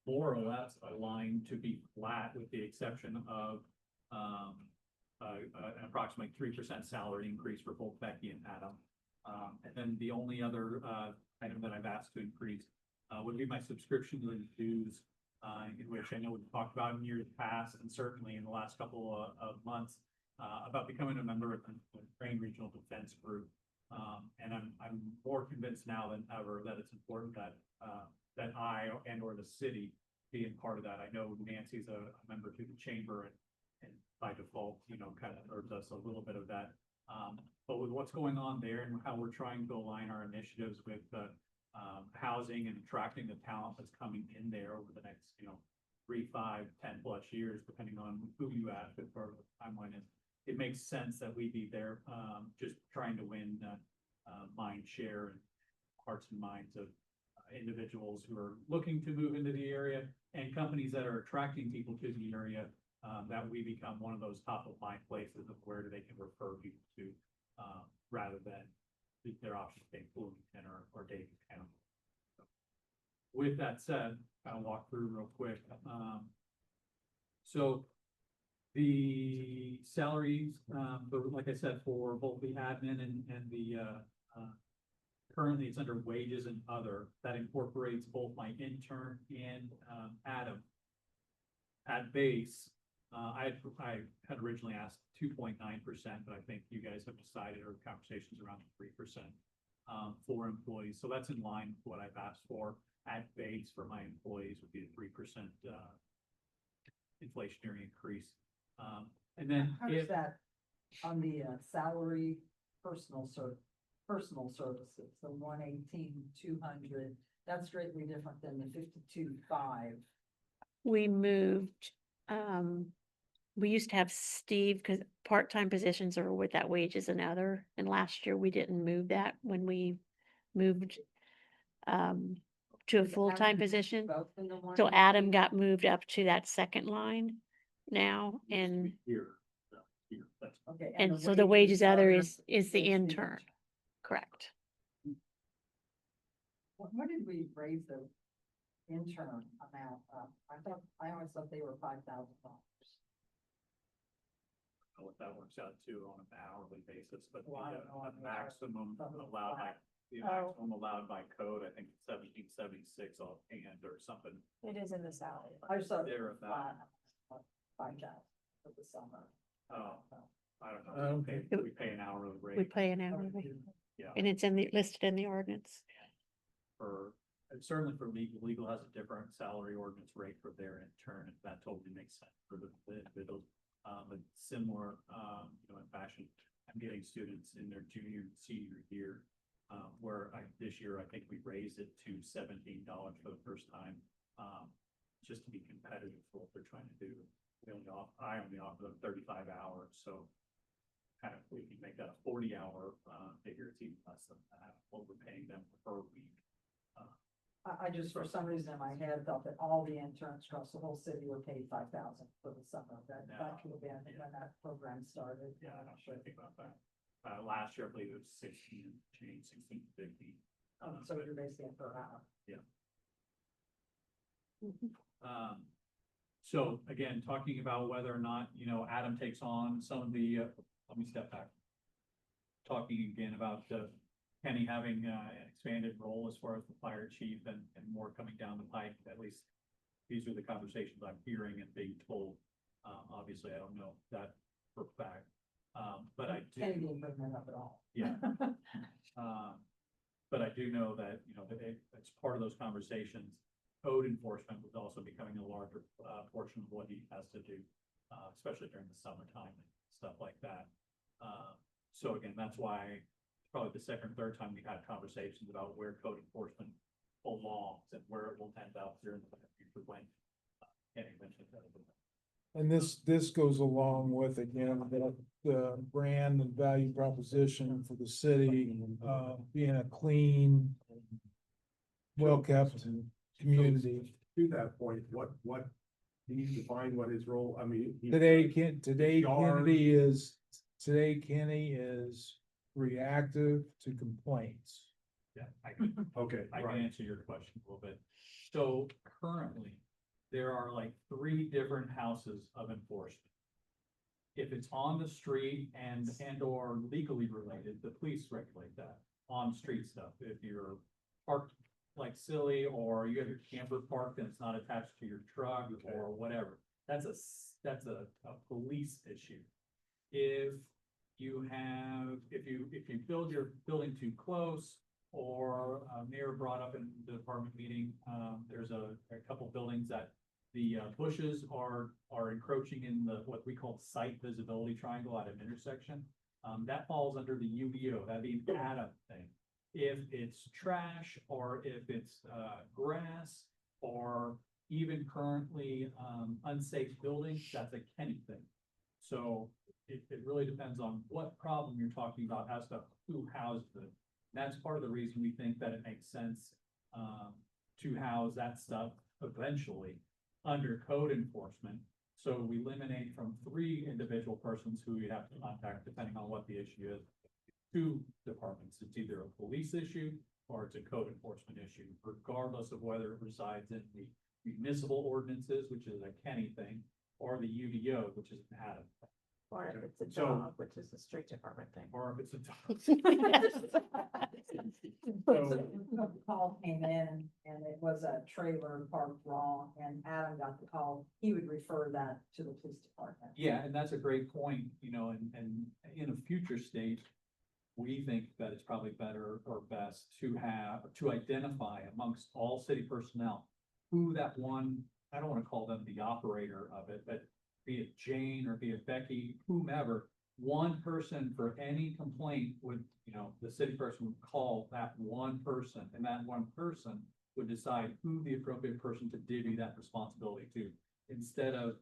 [SPEAKER 6] more or less aligned to be flat with the exception of an approximately 3% salary increase for both Becky and Adam. And then the only other item that I've asked to increase would be my subscription to the dues, in which I know we've talked about in years past and certainly in the last couple of months about becoming a member of the Crane Regional Defense Group. And I'm more convinced now than ever that it's important that I and or the city be a part of that. I know Nancy's a member to the chamber and by default, kind of urges us a little bit of that. But with what's going on there and how we're trying to align our initiatives with housing and attracting the talent that's coming in there over the next, 3, 5, 10 plus years, depending on who you ask as far as the timeline is. It makes sense that we be there, just trying to win mind share and hearts and minds of individuals who are looking to move into the area and companies that are attracting people to the area, that we become one of those top of mind places of where they can refer people to, rather than their options being Bloomington or Dade County. So, with that said, I'll walk through real quick. So the salaries, like I said, for both the admin and the currently it's under wages and other. That incorporates both my intern and Adam. At base, I had originally asked 2.9%, but I think you guys have decided, or conversations around 3% for employees. So that's in line with what I've asked for. At base for my employees would be a 3% inflationary increase. And then
[SPEAKER 3] How does that on the salary, personal services, the 118,200, that's greatly different than the 52,500.
[SPEAKER 7] We moved, we used to have Steve, because part-time positions are with that wages and other, and last year we didn't move that when we moved to a full-time position. So Adam got moved up to that second line now, and
[SPEAKER 3] Okay.
[SPEAKER 7] and so the wages other is the intern, correct?
[SPEAKER 3] When did we raise the intern amount up? I always thought they were $5,000.
[SPEAKER 6] What that works out to on an hourly basis, but
[SPEAKER 3] Well, I don't know.
[SPEAKER 6] the maximum allowed by,
[SPEAKER 5] Oh.
[SPEAKER 6] maximum allowed by code, I think 1776 offhand or something.
[SPEAKER 5] It is in the salary.
[SPEAKER 3] I just thought
[SPEAKER 6] There about.
[SPEAKER 3] 5,000 for the summer.
[SPEAKER 6] Oh, I don't know. We pay an hourly
[SPEAKER 7] We
[SPEAKER 6] rate
[SPEAKER 7] pay an hourly,
[SPEAKER 6] yeah,
[SPEAKER 7] and it's listed in the ordinance.
[SPEAKER 6] for, and certainly for legal. Legal has a different salary ordinance rate for their intern, if that totally makes sense for the individuals. But similar, in fashion, I'm getting students in their junior and senior year, where this year, I think we raised it to $17 for the first time. just to be competitive for what they're trying to do. I only offer them 35 hours, so kind of, we can make that a 40-hour, figure, it's even less than that, what we're paying them per week.
[SPEAKER 3] I just, for some reason in my head, thought that all the interns across the whole city were paid 5,000 for the summer. That could have been when that program started.
[SPEAKER 6] Yeah, I'm not sure I think about that. Last year, I believe it was 16 change, 16.50.
[SPEAKER 3] So you're basically per hour.
[SPEAKER 6] Yeah. So again, talking about whether or not, Adam takes on some of the, let me step back. Talking again about, Kenny having, an expanded role as far as the fire chief and more coming down the pipe, at least these are the conversations I'm hearing and being told. Obviously, I don't know that for a fact, but I do.
[SPEAKER 3] Kenny didn't bring that up at all.
[SPEAKER 6] Yeah. But I do know that, that it's part of those conversations. Code enforcement was also becoming a larger, portion of what he has to do, especially during the summertime and stuff like that. So again, that's why probably the second, third time we had conversations about where code enforcement belongs and where it will end up during the future when, Kenny mentioned that.
[SPEAKER 2] And this goes along with, again, the brand and value proposition for the city, being a clean, well-kept community.
[SPEAKER 11] To that point, what, can you define what his role, I mean?
[SPEAKER 2] Today,
[SPEAKER 11] Yard.
[SPEAKER 2] Kenny is reactive to complaints.
[SPEAKER 6] Yeah,
[SPEAKER 11] Okay,
[SPEAKER 6] I can answer your question a little bit. So currently, there are like 3 different houses of enforcement. If it's on the street and or legally related, the police regulate that on street stuff. If you're parked like silly, or you have your camper parked and it's not attached to your truck or whatever, that's a police issue. If you build your building too close, or Mayor brought up in the department meeting, there's a couple buildings that the bushes are encroaching in the, what we call site visibility triangle at an intersection. That falls under the UBO, that'd be an Adam thing. If it's trash, or if it's grass, or even currently unsafe buildings, that's a Kenny thing. So it really depends on what problem you're talking about as to who housed it. That's part of the reason we think that it makes sense to house that stuff eventually under code enforcement. So we eliminate from 3 individual persons who you have to contact depending on what the issue is. 2 departments, it's either a police issue or it's a code enforcement issue, regardless of whether it resides in the municipal ordinances, which is a Kenny thing, or the UDO, which is an Adam thing.
[SPEAKER 5] Or if it's a
[SPEAKER 11] So-
[SPEAKER 5] dog, which is a street department thing.
[SPEAKER 6] Or if it's a
[SPEAKER 3] So the call came in and it was a trailer parked wrong, and Adam got the call, he would refer that to the police department.
[SPEAKER 6] Yeah, and that's a great point, and in a future state, we think that it's probably better or best to identify amongst all city personnel who that one, I don't want to call them the operator of it, but be it Jane or be it Becky, whomever, one person for any complaint would, the city person would call that one person, and that one person would decide who the appropriate person to divvy that responsibility to, instead of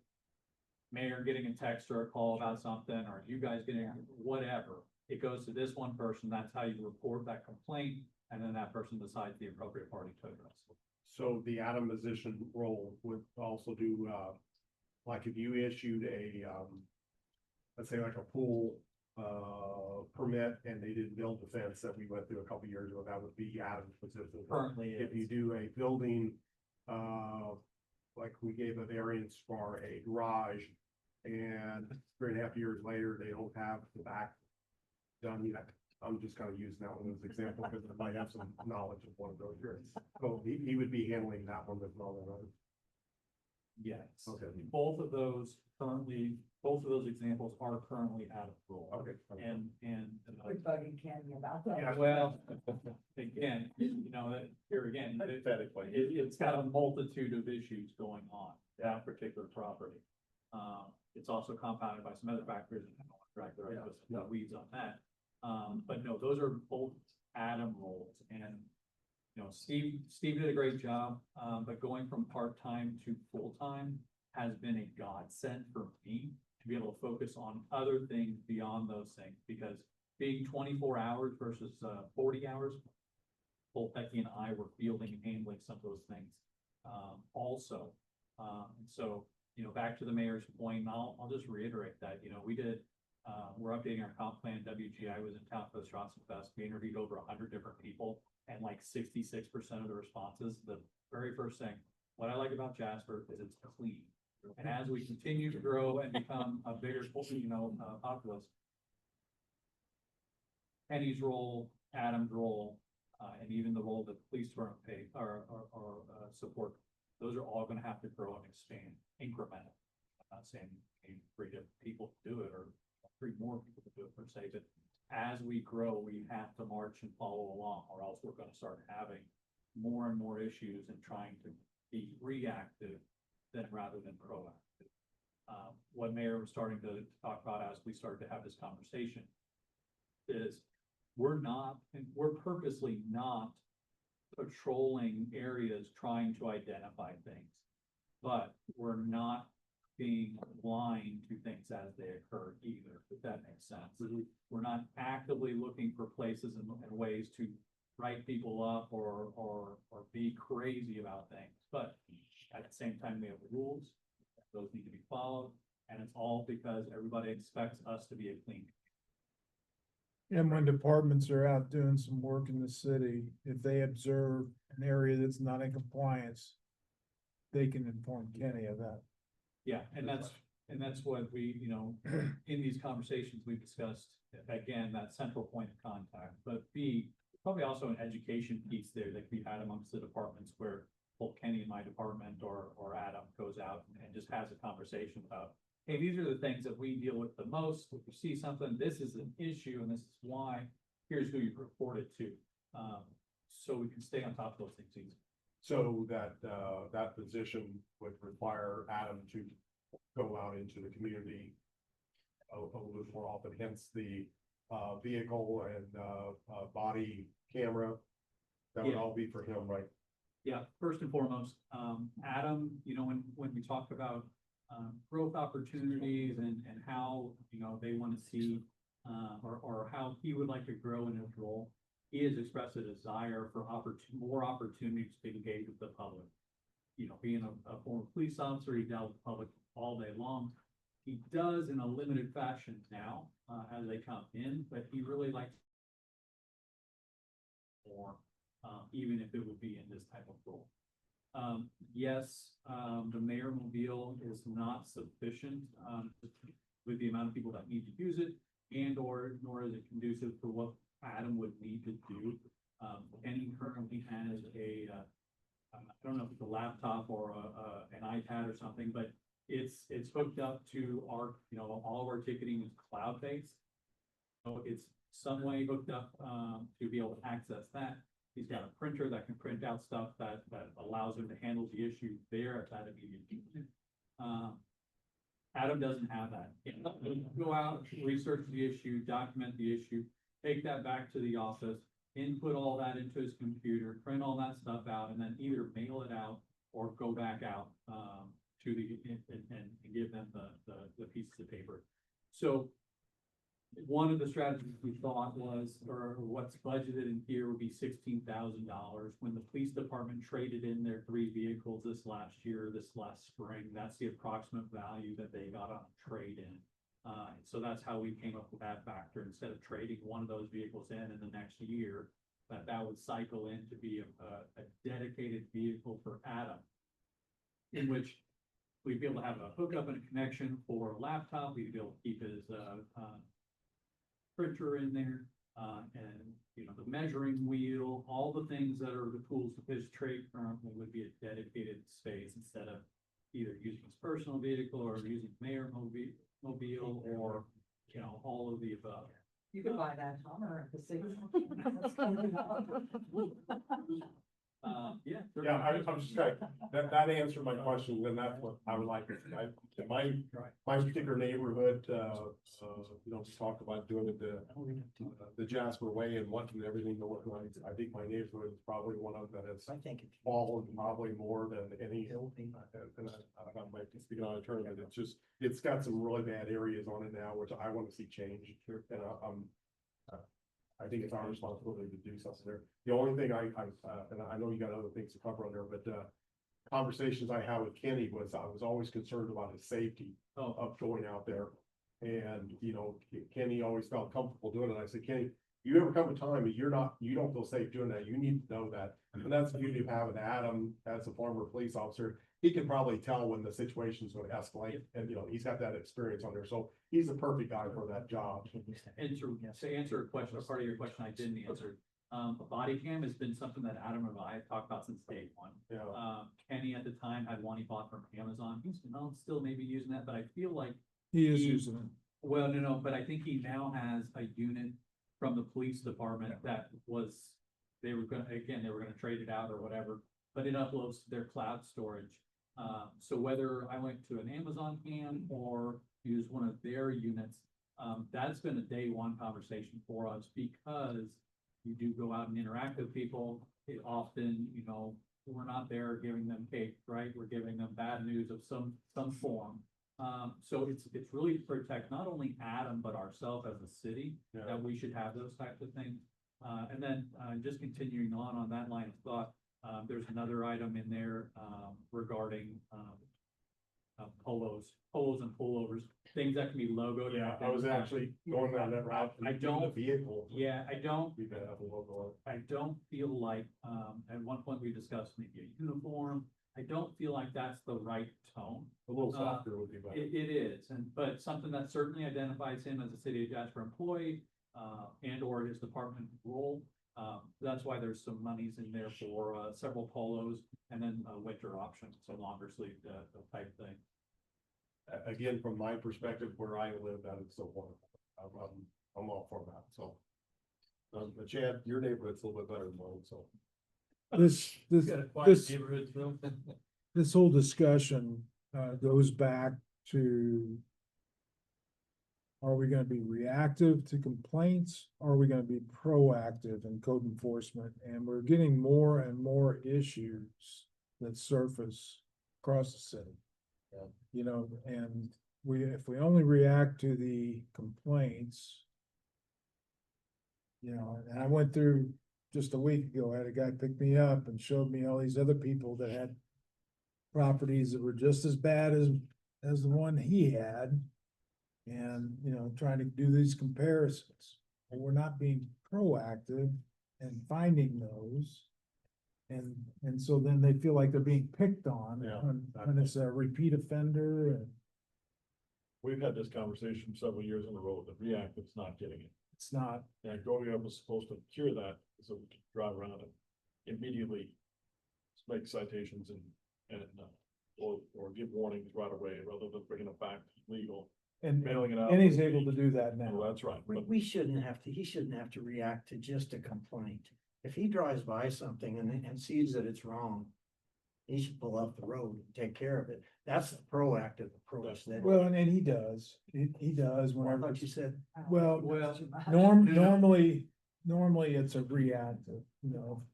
[SPEAKER 6] mayor getting a text or a call about something, or you guys getting whatever. It goes to this one person, that's how you report that complaint, and then that person decides the appropriate party to address it.
[SPEAKER 11] So the atomization role would also do, like if you issued a, let's say like a pool, permit and they didn't build the fence that we went through a couple years ago, that would be Adam's position.
[SPEAKER 6] Currently
[SPEAKER 11] If you
[SPEAKER 6] is.
[SPEAKER 11] do a building, like we gave a variance for a garage, and 3.5 years later, they don't have the back done yet. I'm just kind of using that one as an example because I might have some knowledge of one of those years. So he would be handling that one as well.
[SPEAKER 6] Yes.
[SPEAKER 11] Okay.
[SPEAKER 6] Both of those examples are currently out of rule.
[SPEAKER 11] Okay.
[SPEAKER 6] And,
[SPEAKER 3] Quit bugging Kenny about that.
[SPEAKER 11] Yeah.
[SPEAKER 6] well, again, here again, it's got a multitude of issues going on, that particular property. It's also compounded by some other factors, and I don't want to drag the rest of the weeds on that. But no, those are both Adam roles, and Steve did a great job, but going from part-time to full-time has been a godsend for me to be able to focus on other things beyond those things, because being 24 hours versus 40 hours, both Becky and I were fielding and handling some of those things also. And so, back to the mayor's point, and I'll just reiterate that, we did, we're updating our comp plan. WGI was in town for the Strawson Fest. We interviewed over 100 different people, and like 66% of the responses, the very first thing, what I like about Jasper is it's clean. And as we continue to grow and become a bigger, populace, Penny's role, Adam's role, and even the role that the police department pay or support, those are all gonna have to grow and expand incrementally. I'm not saying we need 3 different people to do it, or 3 more people to do it per se, but as we grow, we have to march and follow along, or else we're gonna start having more and more issues and trying to be reactive rather than proactive. What Mayor was starting to talk about as we started to have this conversation is we're purposely not patrolling areas trying to identify things, but we're not being blind to things as they occur either, if that makes sense. We're not actively looking for places and ways to write people up or be crazy about things, but at the same time, we have rules, those need to be followed, and it's all because everybody expects us to be a clean.
[SPEAKER 2] And when departments are out doing some work in the city, if they observe an area that's not in compliance, they can inform Kenny of that.
[SPEAKER 6] Yeah, and that's what we, in these conversations, we discussed, again, that central point of contact, but probably also an education piece there that we had amongst the departments where both Kenny and my department or Adam goes out and just has a conversation about, hey, these are the things that we deal with the most. If you see something, this is an issue and this is why, here's who you report it to. So we can stay on top of those things easy.
[SPEAKER 11] So that position would require Adam to go out into the community a little more often, hence the vehicle and body camera. That would all be for him, right?
[SPEAKER 6] Yeah, first and foremost, Adam, when we talk about growth opportunities and how, they want to see or how he would like to grow in his role, he has expressed a desire for more opportunities to engage with the public. Being a former police officer, he dealt with the public all day long. He does in a limited fashion now as they come in, but he really likes more, even if it would be in this type of role. Yes, the mayor mobile is not sufficient with the amount of people that need to use it, nor is it conducive for what Adam would need to do. Kenny currently has I don't know if it's a laptop or an iPad or something, but it's hooked up to our, all of our ticketing is cloud-based. So it's some way hooked up to be able to access that. He's got a printer that can print out stuff that allows him to handle the issue there at that immediate moment. Adam doesn't have that. Go out, research the issue, document the issue, take that back to the office, input all that into his computer, print all that stuff out, and then either mail it out or go back out to and give them the pieces of paper. So one of the strategies we thought was, or what's budgeted in here would be $16,000. When the police department traded in their 3 vehicles this last spring, that's the approximate value that they got on a trade-in. So that's how we came up with that factor. Instead of trading one of those vehicles in the next year, that would cycle in to be a dedicated vehicle for Adam, in which we'd be able to have a hookup and a connection for a laptop. We'd be able to keep his printer in there, and the measuring wheel, all the things that are the tools of his trade currently would be a dedicated space instead of either using his personal vehicle or using mayor mobile or all of the above.
[SPEAKER 3] You could buy that Hummer at the city.
[SPEAKER 10] Yeah.
[SPEAKER 11] Yeah, I'm just like, that answered my question, and that's what I would like, my particular neighborhood, just talk about doing it the Jasper way and wanting everything to look nice. I think my neighborhood is probably one of them that has
[SPEAKER 8] I think it's
[SPEAKER 11] fallen probably more than any, and I might be speaking out of turn, but it's got some really bad areas on it now, which I want to see change, and I think it's our responsibility to do something there. The only thing and I know you got other things to cover on there, but, conversations I had with Kenny was, I was always concerned about his safety of going out there. And, Kenny always felt comfortable doing it. I said, Kenny, you ever come a time that you don't feel safe doing that, you need to know that. And that's the beauty of having Adam as a former police officer. He can probably tell when the situation's going to escalate, and, he's got that experience on there. So he's the perfect guy for that job.
[SPEAKER 10] And to answer a question, a part of your question I didn't answer, a body cam has been something that Adam and I have talked about since day one.
[SPEAKER 11] Yeah.
[SPEAKER 10] Kenny at the time had one he bought from Amazon. He's still maybe using that, but I feel like,
[SPEAKER 2] He is using it.
[SPEAKER 10] well, no, but I think he now has a unit from the police department that was, they were gonna trade it out or whatever, but it uploads to their cloud storage. So whether I went to an Amazon cam or use one of their units, that's been a day one conversation for us, because you do go out and interact with people. It often, we're not there giving them cake, right? We're giving them bad news of some form. So it's really to protect not only Adam, but ourselves as a city, that we should have those types of things. And then, just continuing on that line of thought, there's another item in there, regarding, polos and pullovers, things that can be logoed.
[SPEAKER 11] Yeah, I was actually going down that route.
[SPEAKER 10] I don't-
[SPEAKER 11] The vehicle.
[SPEAKER 10] Yeah, I don't
[SPEAKER 11] We better have a logo.
[SPEAKER 10] I don't feel like, at one point we discussed maybe a uniform. I don't feel like that's the right tone.
[SPEAKER 11] A little softer would be better.
[SPEAKER 10] It is, but something that certainly identifies him as a city of Jasper employee, and or his department role. That's why there's some monies in there for, several polos and then a winter option, so longer sleeve, type thing.
[SPEAKER 11] Again, from my perspective, where I live, that is so wonderful. I'm all for that, so. But Chad, your neighborhood's a little bit better than mine, so.
[SPEAKER 2] This whole discussion, goes back to, are we gonna be reactive to complaints? Or are we gonna be proactive in code enforcement? And we're getting more and more issues that surface across the city. And if we only react to the complaints. And I went through just a week ago, I had a guy pick me up and showed me all these other people that had properties that were just as bad as the one he had. And, trying to do these comparisons, and we're not being proactive in finding those. And so then they feel like they're being picked on
[SPEAKER 11] Yeah.
[SPEAKER 2] when it's a repeat offender, and
[SPEAKER 6] We've had this conversation several years in a row, that reactive's not getting it.
[SPEAKER 2] it's not.
[SPEAKER 6] And going up was supposed to cure that, so we could drive around and immediately make citations or give warnings right away, rather than bringing it back legal,
[SPEAKER 2] And
[SPEAKER 6] mailing it out.
[SPEAKER 2] he's able to do that
[SPEAKER 6] Well,
[SPEAKER 2] now.
[SPEAKER 6] that's right. But
[SPEAKER 8] We shouldn't have to, he shouldn't have to react to just a complaint. If he drives by something and sees that it's wrong, he should pull off the road and take care of it. That's the proactive approach that.
[SPEAKER 2] Well, and he does, he does
[SPEAKER 8] I
[SPEAKER 2] whenever,
[SPEAKER 8] thought you said.
[SPEAKER 2] well,
[SPEAKER 10] Well,
[SPEAKER 2] normally it's a reactive,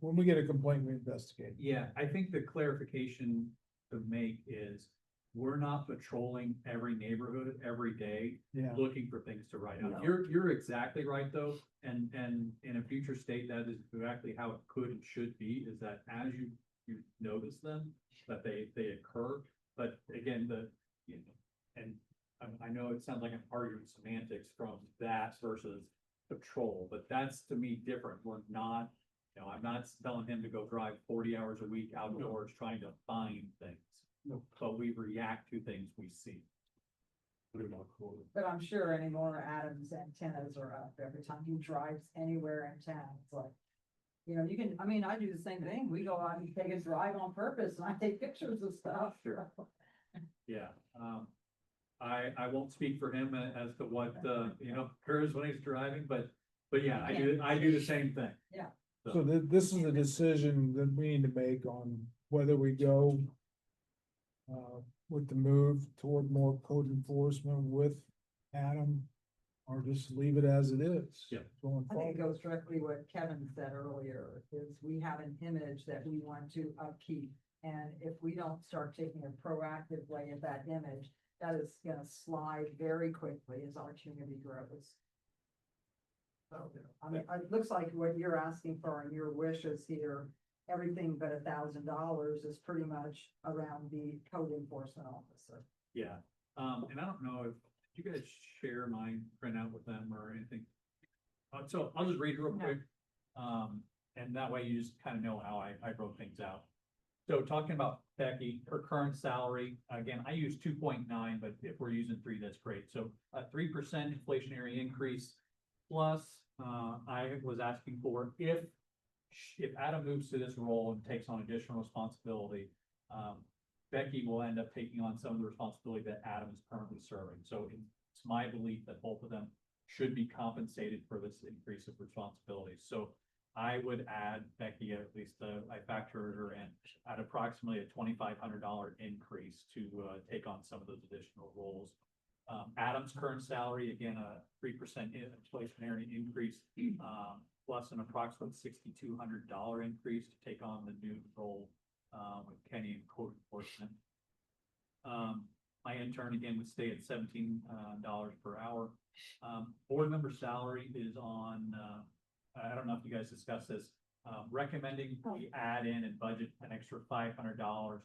[SPEAKER 2] when we get a complaint, we investigate.
[SPEAKER 10] yeah, I think the clarification to make is, we're not patrolling every neighborhood every day,
[SPEAKER 2] Yeah,
[SPEAKER 10] looking for things to write out.
[SPEAKER 8] No.
[SPEAKER 10] You're exactly right, though, and in a future state, that is exactly how it could and should be, is that as you notice them, that they occur, but again, and I know it sounds like I'm arguing semantics from that versus patrol, but that's to me different. We're not, I'm not telling him to go drive 40 hours a week outdoors trying to find things. No, but we react to things we see.
[SPEAKER 3] But I'm sure anymore Adam's antennas are up every time he drives anywhere in town. It's like, I do the same thing. We go out and take a drive on purpose and I take pictures of stuff.
[SPEAKER 10] Sure. Yeah, I won't speak for him as to what, occurs when he's driving, but yeah, I do the same thing.
[SPEAKER 3] Yeah.
[SPEAKER 2] So this is a decision that we need to make on whether we go with the move toward more code enforcement with Adam, or just leave it as it is.
[SPEAKER 10] Yeah.
[SPEAKER 2] Going
[SPEAKER 3] I think it
[SPEAKER 2] forward.
[SPEAKER 3] goes directly what Kevin said earlier, is we have an image that we want to upkeep. And if we don't start taking a proactive way at that image, that is gonna slide very quickly as our community grows. So, I mean, it looks like what you're asking for and your wishes here, everything but $1,000 is pretty much around the code enforcement officer.
[SPEAKER 10] Yeah, and I don't know if you guys share my printout with them or anything. So I'll just read it real quick. And that way you just kind of know how I wrote things out. So talking about Becky, her current salary, again, I use 2.9, but if we're using 3, that's great. So a 3% inflationary increase plus, I was asking for if Adam moves to this role and takes on additional responsibility, Becky will end up taking on some of the responsibility that Adam is currently serving. So it's my belief that both of them should be compensated for this increase of responsibility. So I would add Becky, at least, I factored her in at approximately a $2,500 increase to take on some of those additional roles. Adam's current salary, again, a 3% inflationary increase, plus an approximate $6,200 increase to take on the new role with Kenny and code enforcement. My intern again would stay at $17 per hour. Board member salary is on, I don't know if you guys discussed this, recommending we add in and budget an extra $500.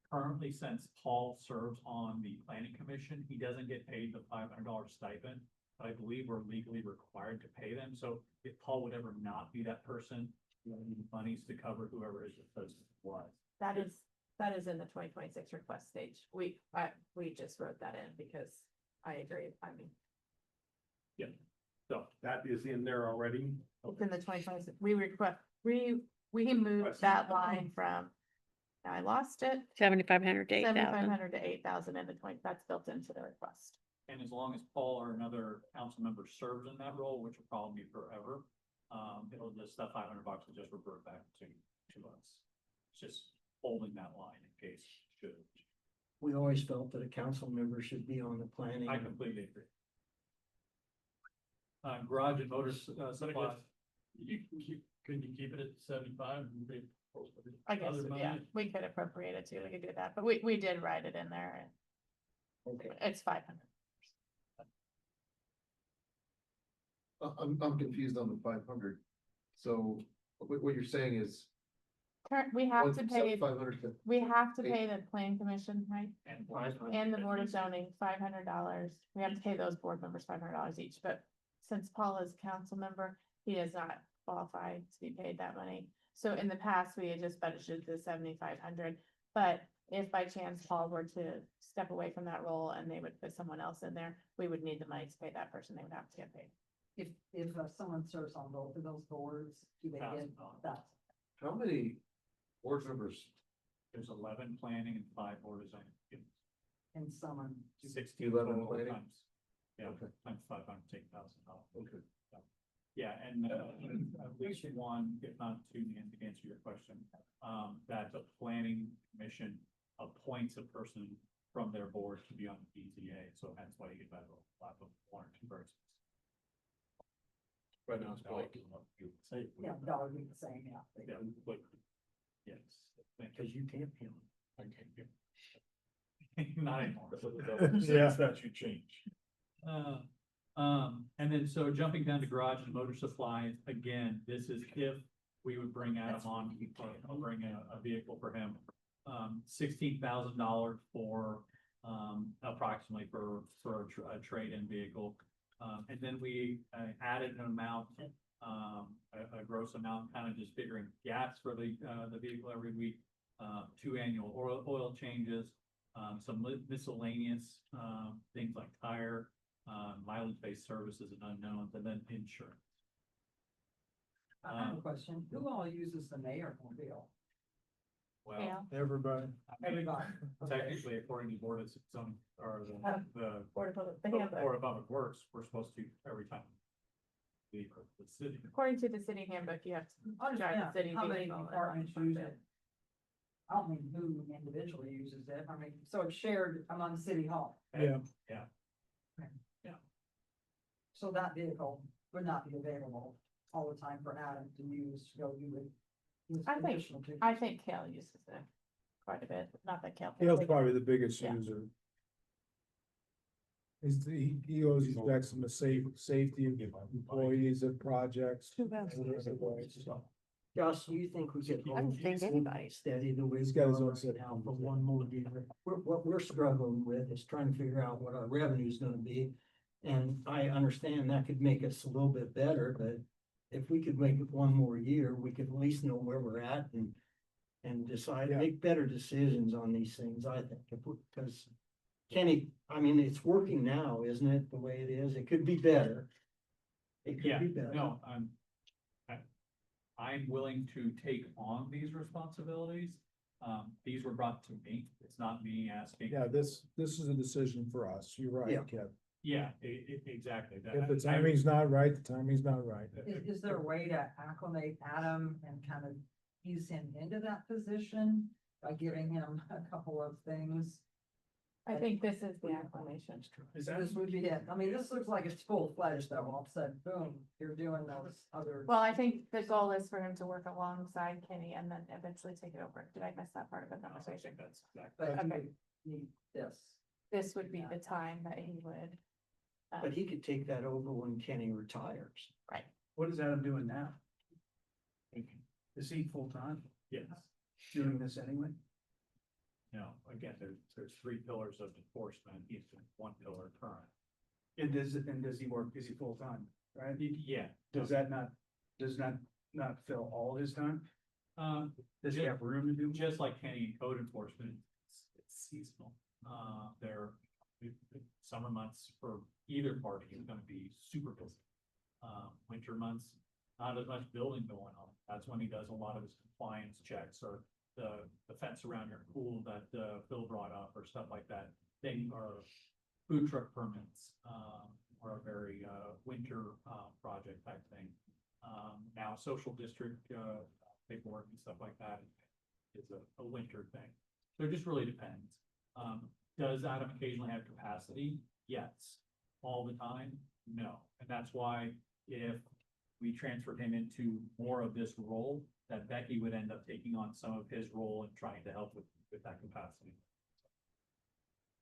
[SPEAKER 10] Currently, since Paul serves on the planning commission, he doesn't get paid the $500 stipend. But I believe we're legally required to pay them. So if Paul would ever not be that person, we need monies to cover whoever his replacement was.
[SPEAKER 5] That is in the 2026 request stage. We just wrote that in because I agree. I mean,
[SPEAKER 10] So
[SPEAKER 11] That is in there already.
[SPEAKER 5] it's in the 2026, we moved that line from, I lost it,
[SPEAKER 7] 7,500 to 8,000.
[SPEAKER 5] 7,500 to 8,000 in the 20, that's built into the request.
[SPEAKER 10] and as long as Paul or another council member serves in that role, which will probably be forever, it'll just, that $500 will just revert back to us. It's just holding that line in case it should.
[SPEAKER 8] We always felt that a council member should be on the planning.
[SPEAKER 10] I completely agree. Garage and motor supply. Could you keep it at 75?
[SPEAKER 5] I guess, yeah, we could appropriate it too, we could do that, but we did write it in there and
[SPEAKER 8] Okay.
[SPEAKER 5] it's 500.
[SPEAKER 6] I'm confused on the 500. So what you're saying is.
[SPEAKER 5] We have to pay,
[SPEAKER 6] 500 to.
[SPEAKER 5] we have to pay the plan commission, right?
[SPEAKER 10] And
[SPEAKER 5] And the board of zoning, $500. We have to pay those board members $500 each, but since Paul is council member, he does not qualify to be paid that money. So in the past, we had just budgeted the 7,500, but if by chance Paul were to step away from that role and they would put someone else in there, we would need the money to pay that person. They would have to get paid.
[SPEAKER 3] If someone serves on both of those boards, do they get that?
[SPEAKER 6] How many board members?
[SPEAKER 10] There's 11 planning and 5 board design.
[SPEAKER 3] And someone,
[SPEAKER 10] 16
[SPEAKER 6] 11
[SPEAKER 10] total
[SPEAKER 6] planning?
[SPEAKER 10] times. Yeah,
[SPEAKER 6] Okay.
[SPEAKER 10] times 500, take $1,000.
[SPEAKER 6] Okay.
[SPEAKER 10] Yeah, and at least one, if not two, Nancy, to answer your question, that the planning commission appoints a person from their board to be on the BZA, so that's why you get that lot of 1 or 2 persons.
[SPEAKER 6] Right now it's Blake.
[SPEAKER 3] yeah, that would be the same, yeah.
[SPEAKER 10] Yeah, but, yes.
[SPEAKER 8] Because you can't pay them.
[SPEAKER 10] I can't get. Not anymore.
[SPEAKER 2] Yeah.
[SPEAKER 11] Statute change.
[SPEAKER 10] And then so jumping down to garage and motor supplies, again, this is if we would bring Adam on, I'll bring a vehicle for him. $16,000 for, approximately for a trade-in vehicle. And then we added an amount, a gross amount, kind of just figuring gas for the vehicle every week. 2 annual oil changes, some miscellaneous, things like tire, mileage-based services and unknowns, and then insurance.
[SPEAKER 3] I have a question. Who all uses the mayor mobile?
[SPEAKER 10] Well,
[SPEAKER 5] Yeah.
[SPEAKER 2] Everybody.
[SPEAKER 3] Everybody.
[SPEAKER 10] technically, according to board of zoning, or the
[SPEAKER 5] Board of Public, the
[SPEAKER 10] Board
[SPEAKER 5] handbook.
[SPEAKER 10] of Public Works, we're supposed to every time. the city.
[SPEAKER 5] According to the city handbook, you have to drive the city
[SPEAKER 3] How many
[SPEAKER 5] vehicle. and
[SPEAKER 3] departments
[SPEAKER 5] not
[SPEAKER 3] use
[SPEAKER 5] the-
[SPEAKER 3] it? I don't mean who individually uses it, I mean, so it's shared among city hall,
[SPEAKER 2] Yeah,
[SPEAKER 3] so that vehicle would not be available all the time for Adam to use, to go you would. use
[SPEAKER 5] I think-
[SPEAKER 3] additional duties.
[SPEAKER 5] I think Kale uses it quite a bit, not that Kale.
[SPEAKER 2] Dale's probably the biggest
[SPEAKER 5] Yeah.
[SPEAKER 2] user. He always expects them to safety of employees of projects.
[SPEAKER 8] Josh, do you think we could?
[SPEAKER 7] I don't think anybody.
[SPEAKER 8] Steady the way.
[SPEAKER 2] He's
[SPEAKER 8] we
[SPEAKER 2] got his
[SPEAKER 8] are
[SPEAKER 2] own
[SPEAKER 8] right
[SPEAKER 2] set of
[SPEAKER 8] now for
[SPEAKER 2] numbers.
[SPEAKER 8] one more year. What we're struggling with is trying to figure out what our revenue is gonna be. And I understand that could make us a little bit better, but if we could make it one more year, we could at least know where we're at and decide,
[SPEAKER 2] Yeah.
[SPEAKER 8] make better decisions on these things, I think, because Kenny, I mean, it's working now, isn't it, the way it is? It could be better. It
[SPEAKER 10] Yeah,
[SPEAKER 8] could be better.
[SPEAKER 10] no, I'm willing to take on these responsibilities. These were brought to me. It's not me asking.
[SPEAKER 2] Yeah, this is a decision for us. You're right,
[SPEAKER 8] Yeah.
[SPEAKER 2] Kev.
[SPEAKER 10] Yeah, exactly.
[SPEAKER 2] If the timing's not right, the timing's not right.
[SPEAKER 3] Is there a way to acclimate Adam and kind of ease him into that position by giving him a couple of things?
[SPEAKER 5] I think this is the acclamation.
[SPEAKER 3] This would be it. I mean, this looks like it's full fledged though. All of a sudden, boom, you're doing those other.
[SPEAKER 5] Well, I think the goal is for him to work alongside Kenny and then eventually take it over. Did I miss that part of the
[SPEAKER 10] I
[SPEAKER 5] conversation?
[SPEAKER 10] think that's exactly.
[SPEAKER 3] But you
[SPEAKER 5] Okay.
[SPEAKER 3] would need this.
[SPEAKER 5] This would be the time that he would.
[SPEAKER 8] But he could take that over when Kenny retires.
[SPEAKER 5] Right.
[SPEAKER 9] What is Adam doing now? Is he full-time
[SPEAKER 10] Yes.
[SPEAKER 9] doing this anyway?
[SPEAKER 10] No, again, there's three pillars of enforcement. He's one pillar current.
[SPEAKER 9] And does he work, is he full-time, right?
[SPEAKER 10] Yeah.
[SPEAKER 9] Does that not fill all his time? Does he
[SPEAKER 10] ju-
[SPEAKER 9] have room to do?
[SPEAKER 10] Just like Kenny in code enforcement, it's seasonal. Summer months for either party is gonna be super busy. Winter months, not as much building going on. That's when he does a lot of his compliance checks or the fence around your pool that, Phil brought up or stuff like that. They are food truck permits, are a very, winter, project type thing. Now social district, paperwork and stuff like that is a winter thing. So it just really depends. Does Adam occasionally have capacity? Yes. All the time? No. And that's why if we transferred him into more of this role, that Becky would end up taking on some of his role and trying to help with that capacity.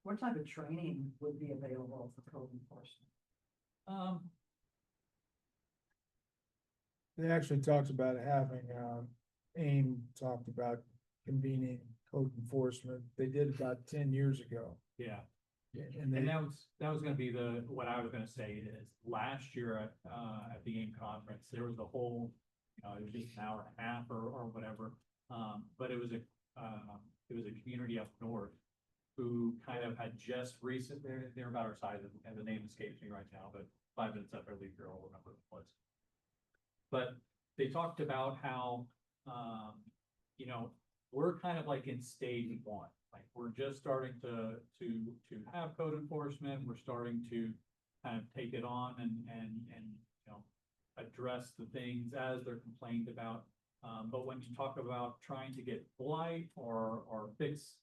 [SPEAKER 3] What type of training would be available for code enforcement?
[SPEAKER 2] They actually talked about having, AIM talked about convening code enforcement. They did about 10 years ago.
[SPEAKER 10] Yeah.
[SPEAKER 2] And they,
[SPEAKER 10] And that was gonna be what I was gonna say is last year at the AIM conference, there was a whole, it was just an hour and a half or whatever. But it was a community up north who kind of had just recently, they're about our size and the name escapes me right now, but 5 minutes after I leave here, I'll remember what it was. But they talked about how, we're kind of like in stage one. Like, we're just starting to have code enforcement, we're starting to kind of take it on and address the things as they're complained about. But when you talk about trying to get blight or fix,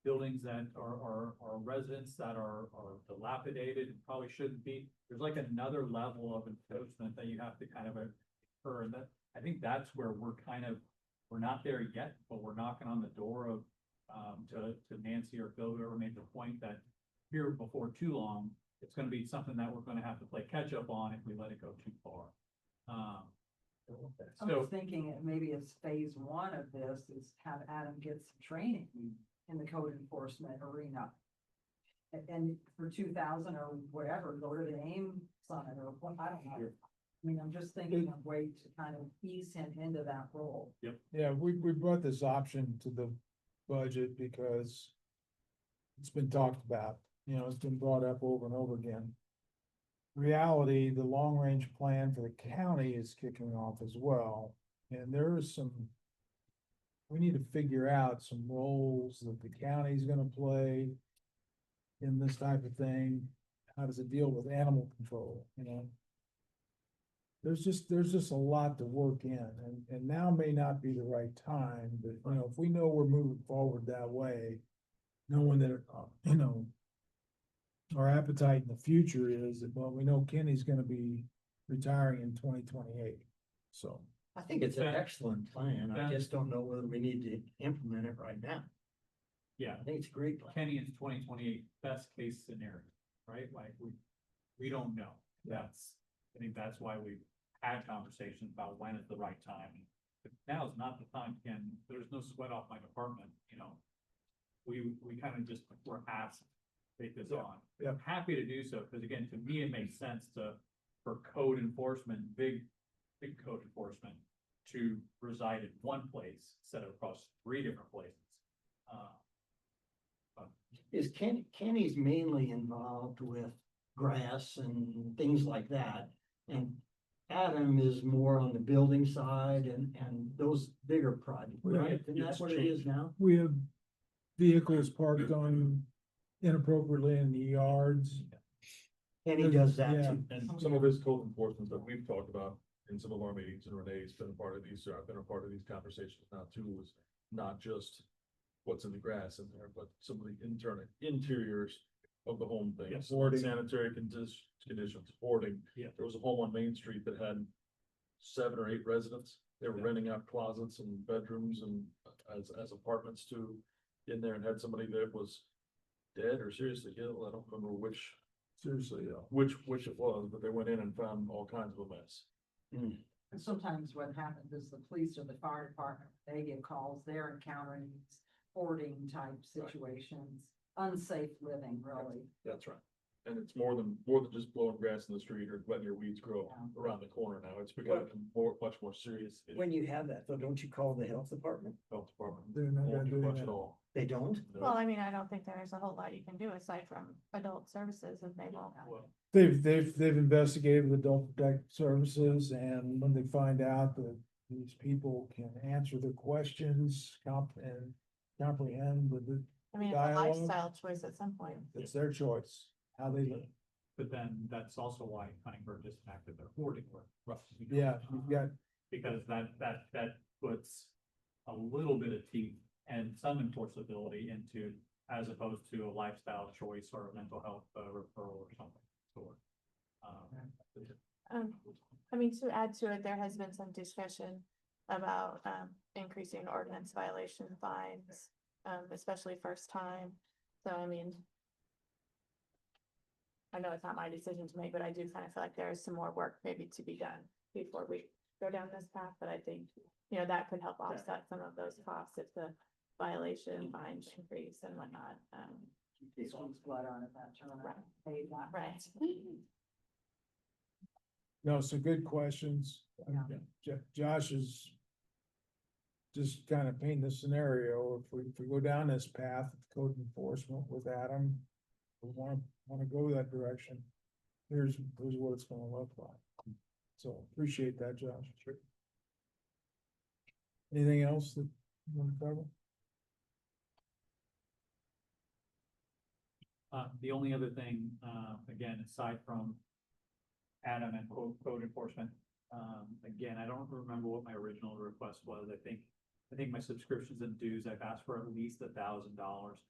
[SPEAKER 10] buildings that are residents that are dilapidated and probably shouldn't be, there's like another level of enforcement that you have to kind of occur. And that, I think that's where we're not there yet, but we're knocking on the door of, to Nancy or Phil, whoever made the point that here before too long, it's gonna be something that we're gonna have to play catch up on if we let it go too far.
[SPEAKER 3] I was thinking maybe it's phase one of this is have Adam get some training in the code enforcement arena. And for 2000 or whatever, go to the AIM summit or what, I don't know. I mean, I'm just thinking of ways to kind of ease him into that role.
[SPEAKER 2] yeah, we brought this option to the budget because it's been talked about, it's been brought up over and over again. Reality, the long-range plan for the county is kicking off as well, and there is we need to figure out some roles that the county's gonna play in this type of thing. How does it deal with animal control, there's just a lot to work in, and now may not be the right time, but, you know, if we know we're moving forward that way, knowing that, you know, our appetite in the future is that, well, we know Kenny's gonna be retiring in 2028, so.
[SPEAKER 8] I think it's an excellent plan. I just don't know whether we need to implement it right now.
[SPEAKER 6] Yeah,
[SPEAKER 8] I think it's a great plan.
[SPEAKER 6] Kenny is 2028 best case scenario, right? Like we don't know. I think that's why we've had conversations about when is the right time. But now is not the time, Ken. There's no sweat off my department, you know. We kind of just were asked to take this on.
[SPEAKER 2] yeah.
[SPEAKER 6] I'm happy to do so, because again, to me, it makes sense for code enforcement, big code enforcement to reside in one place instead of across 3 different places.
[SPEAKER 8] Is Kenny's mainly involved with grass and things like that. And Adam is more on the building side and those bigger projects, right? Isn't that what it is now?
[SPEAKER 2] We have vehicles parked on inappropriately in the yards.
[SPEAKER 8] And he does that
[SPEAKER 2] Yeah.
[SPEAKER 8] too.
[SPEAKER 14] And some of his code enforcement that we've talked about in some of our meetings, and Renee's been a part of these, or I've been a part of these conversations now too, was not just what's in the grass in there, but some of the interiors of the home things.
[SPEAKER 6] Yes.
[SPEAKER 2] Hoarding.
[SPEAKER 14] Sanitary conditions, hoarding.
[SPEAKER 6] Yeah.
[SPEAKER 14] There was a home on Main Street that had 7 or 8 residents. They were renting out closets and bedrooms and as apartments too in there, and had somebody that was dead or seriously ill. I don't remember which. Seriously, which it was, but they went in and found all kinds of a mess.
[SPEAKER 3] And sometimes what happens is the police or the fire department, they get calls, they're encountering these hoarding type situations, unsafe living, really.
[SPEAKER 14] That's right. And it's more than just blowing grass in the street or letting your weeds grow around the corner now. It's become much more serious.
[SPEAKER 8] When you have that, though, don't you call the health department?
[SPEAKER 14] Health department.
[SPEAKER 2] They're not
[SPEAKER 14] Won't
[SPEAKER 2] gonna
[SPEAKER 14] do
[SPEAKER 2] do
[SPEAKER 14] much
[SPEAKER 2] that.
[SPEAKER 14] at all.
[SPEAKER 8] They don't?
[SPEAKER 14] No.
[SPEAKER 5] Well, I mean, I don't think there's a whole lot you can do aside from adult services and they won't.
[SPEAKER 6] Well,
[SPEAKER 2] They've investigated with Adult Protective Services, and when they find out that these people can answer their questions, and comprehend the,
[SPEAKER 5] I mean, it's a
[SPEAKER 2] dialogue.
[SPEAKER 5] lifestyle choice at some point.
[SPEAKER 2] it's their choice, how they live.
[SPEAKER 6] But then that's also why Huntingburg just enacted their hoarding order.
[SPEAKER 2] Yeah, you've got,
[SPEAKER 6] Because that puts a little bit of teeth and some enforceability into, as opposed to a lifestyle choice or a mental health referral or something. Sort.
[SPEAKER 5] I mean, to add to it, there has been some discussion about, increasing ordinance violation fines, especially first time. So, I mean, I know it's not my decision to make, but I do kind of feel like there is some more work maybe to be done before we go down this path, but I think, you know, that could help offset some of those costs if the violation fines increase and whatnot.
[SPEAKER 3] This one's blood on it, that turn around, paid that.
[SPEAKER 5] Right.
[SPEAKER 2] no, some good questions. Josh is just kind of painting the scenario. If we go down this path of code enforcement with Adam, we wanna go that direction. Here's what it's gonna look like. So appreciate that, Josh. Sure. Anything else that you want to cover?
[SPEAKER 6] The only other thing, again, aside from Adam and code enforcement, again, I don't remember what my original request was. I think my subscriptions and dues, I've asked for at least $1,000.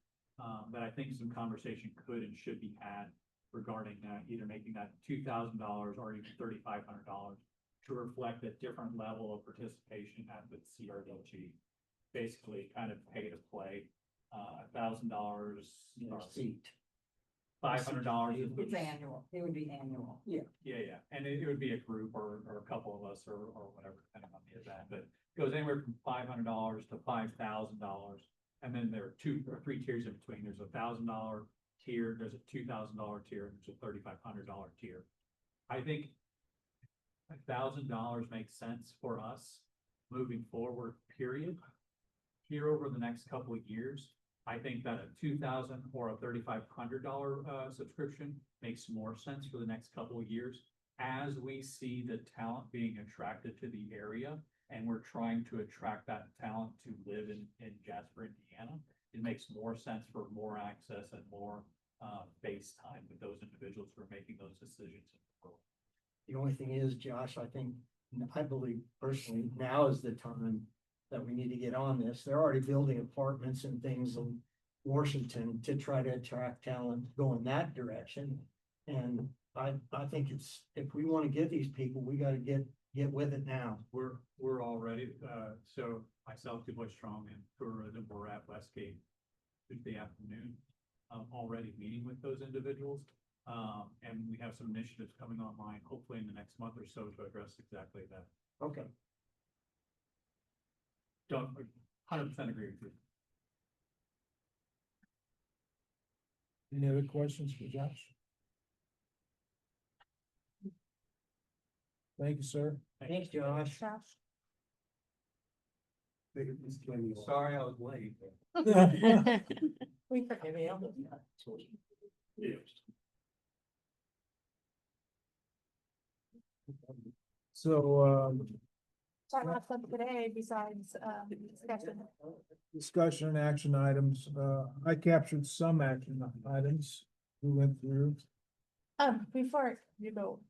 [SPEAKER 6] But I think some conversation could and should be had regarding either making that $2,000 or even $3,500 to reflect a different level of participation at the CRDG. Basically, kind of pay to play, $1,000.
[SPEAKER 8] Seat.
[SPEAKER 6] $500.
[SPEAKER 3] It's annual, it would be annual.
[SPEAKER 8] Yeah.
[SPEAKER 6] Yeah, and it would be a group or a couple of us or whatever, depending on the event, but it goes anywhere from $500 to $5,000. And then there are 2 or 3 tiers in between. There's $1,000 tier, there's a $2,000 tier, and there's a $3,500 tier. I think $1,000 makes sense for us moving forward, period. Here over the next couple of years, I think that a $2,000 or a $3,500 subscription makes more sense for the next couple of years. As we see the talent being attracted to the area, and we're trying to attract that talent to live in Jasper, Indiana, it makes more sense for more access and more face time with those individuals who are making those decisions.
[SPEAKER 8] The only thing is, Josh, I believe personally, now is the time that we need to get on this. They're already building apartments and things in Washington to try to attract talent, go in that direction. And I think if we want to get these people, we gotta get with it now.
[SPEAKER 10] We're already, so myself, DuBois Strong and tourism, we're at Westgate Tuesday afternoon. Already meeting with those individuals. And we have some initiatives coming online, hopefully in the next month or so to address exactly that.
[SPEAKER 8] Okay.
[SPEAKER 10] Don't, 100% agree with you.
[SPEAKER 2] Any other questions for Josh? Thank you, sir.
[SPEAKER 8] Thanks, Josh.
[SPEAKER 10] Sorry I was late.
[SPEAKER 5] We forgive you.
[SPEAKER 2] So,
[SPEAKER 5] So what's up today besides, discussion?
[SPEAKER 2] discussion and action items, I captured some action items we went through.
[SPEAKER 5] Before you go,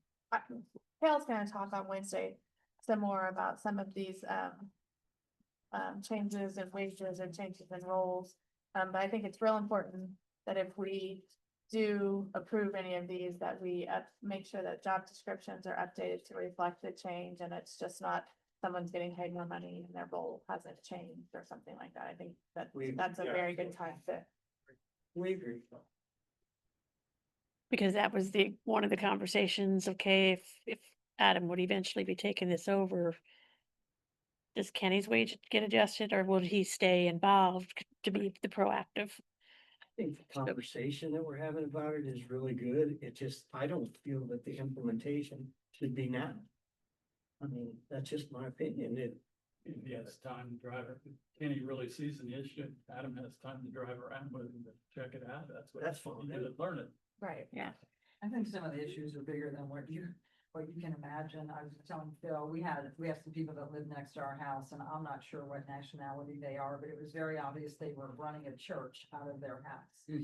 [SPEAKER 5] Carol's gonna talk on Wednesday some more about some of these, changes in wages and changes in roles. But I think it's real important that if we do approve any of these, that we make sure that job descriptions are updated to reflect the change, and it's just not someone's getting paid more money and their role hasn't changed or something like that. I think that's a very good time to.
[SPEAKER 8] We agree.
[SPEAKER 7] Because that was one of the conversations, okay, if Adam would eventually be taking this over, does Kenny's wage get adjusted or will he stay involved to be the proactive?
[SPEAKER 8] I think the conversation that we're having about it is really good. It just, I don't feel that the implementation should be now. I mean, that's just my opinion.
[SPEAKER 10] He has time to drive it. Kenny really sees an issue. Adam has time to drive around with him to check it out.
[SPEAKER 8] That's fine.
[SPEAKER 10] Learn it.
[SPEAKER 5] Right.
[SPEAKER 7] Yeah.
[SPEAKER 3] I think some of the issues are bigger than what you can imagine. I was telling Phil, we have some people that live next to our house, and I'm not sure what nationality they are, but it was very obvious they were running a church out of their house.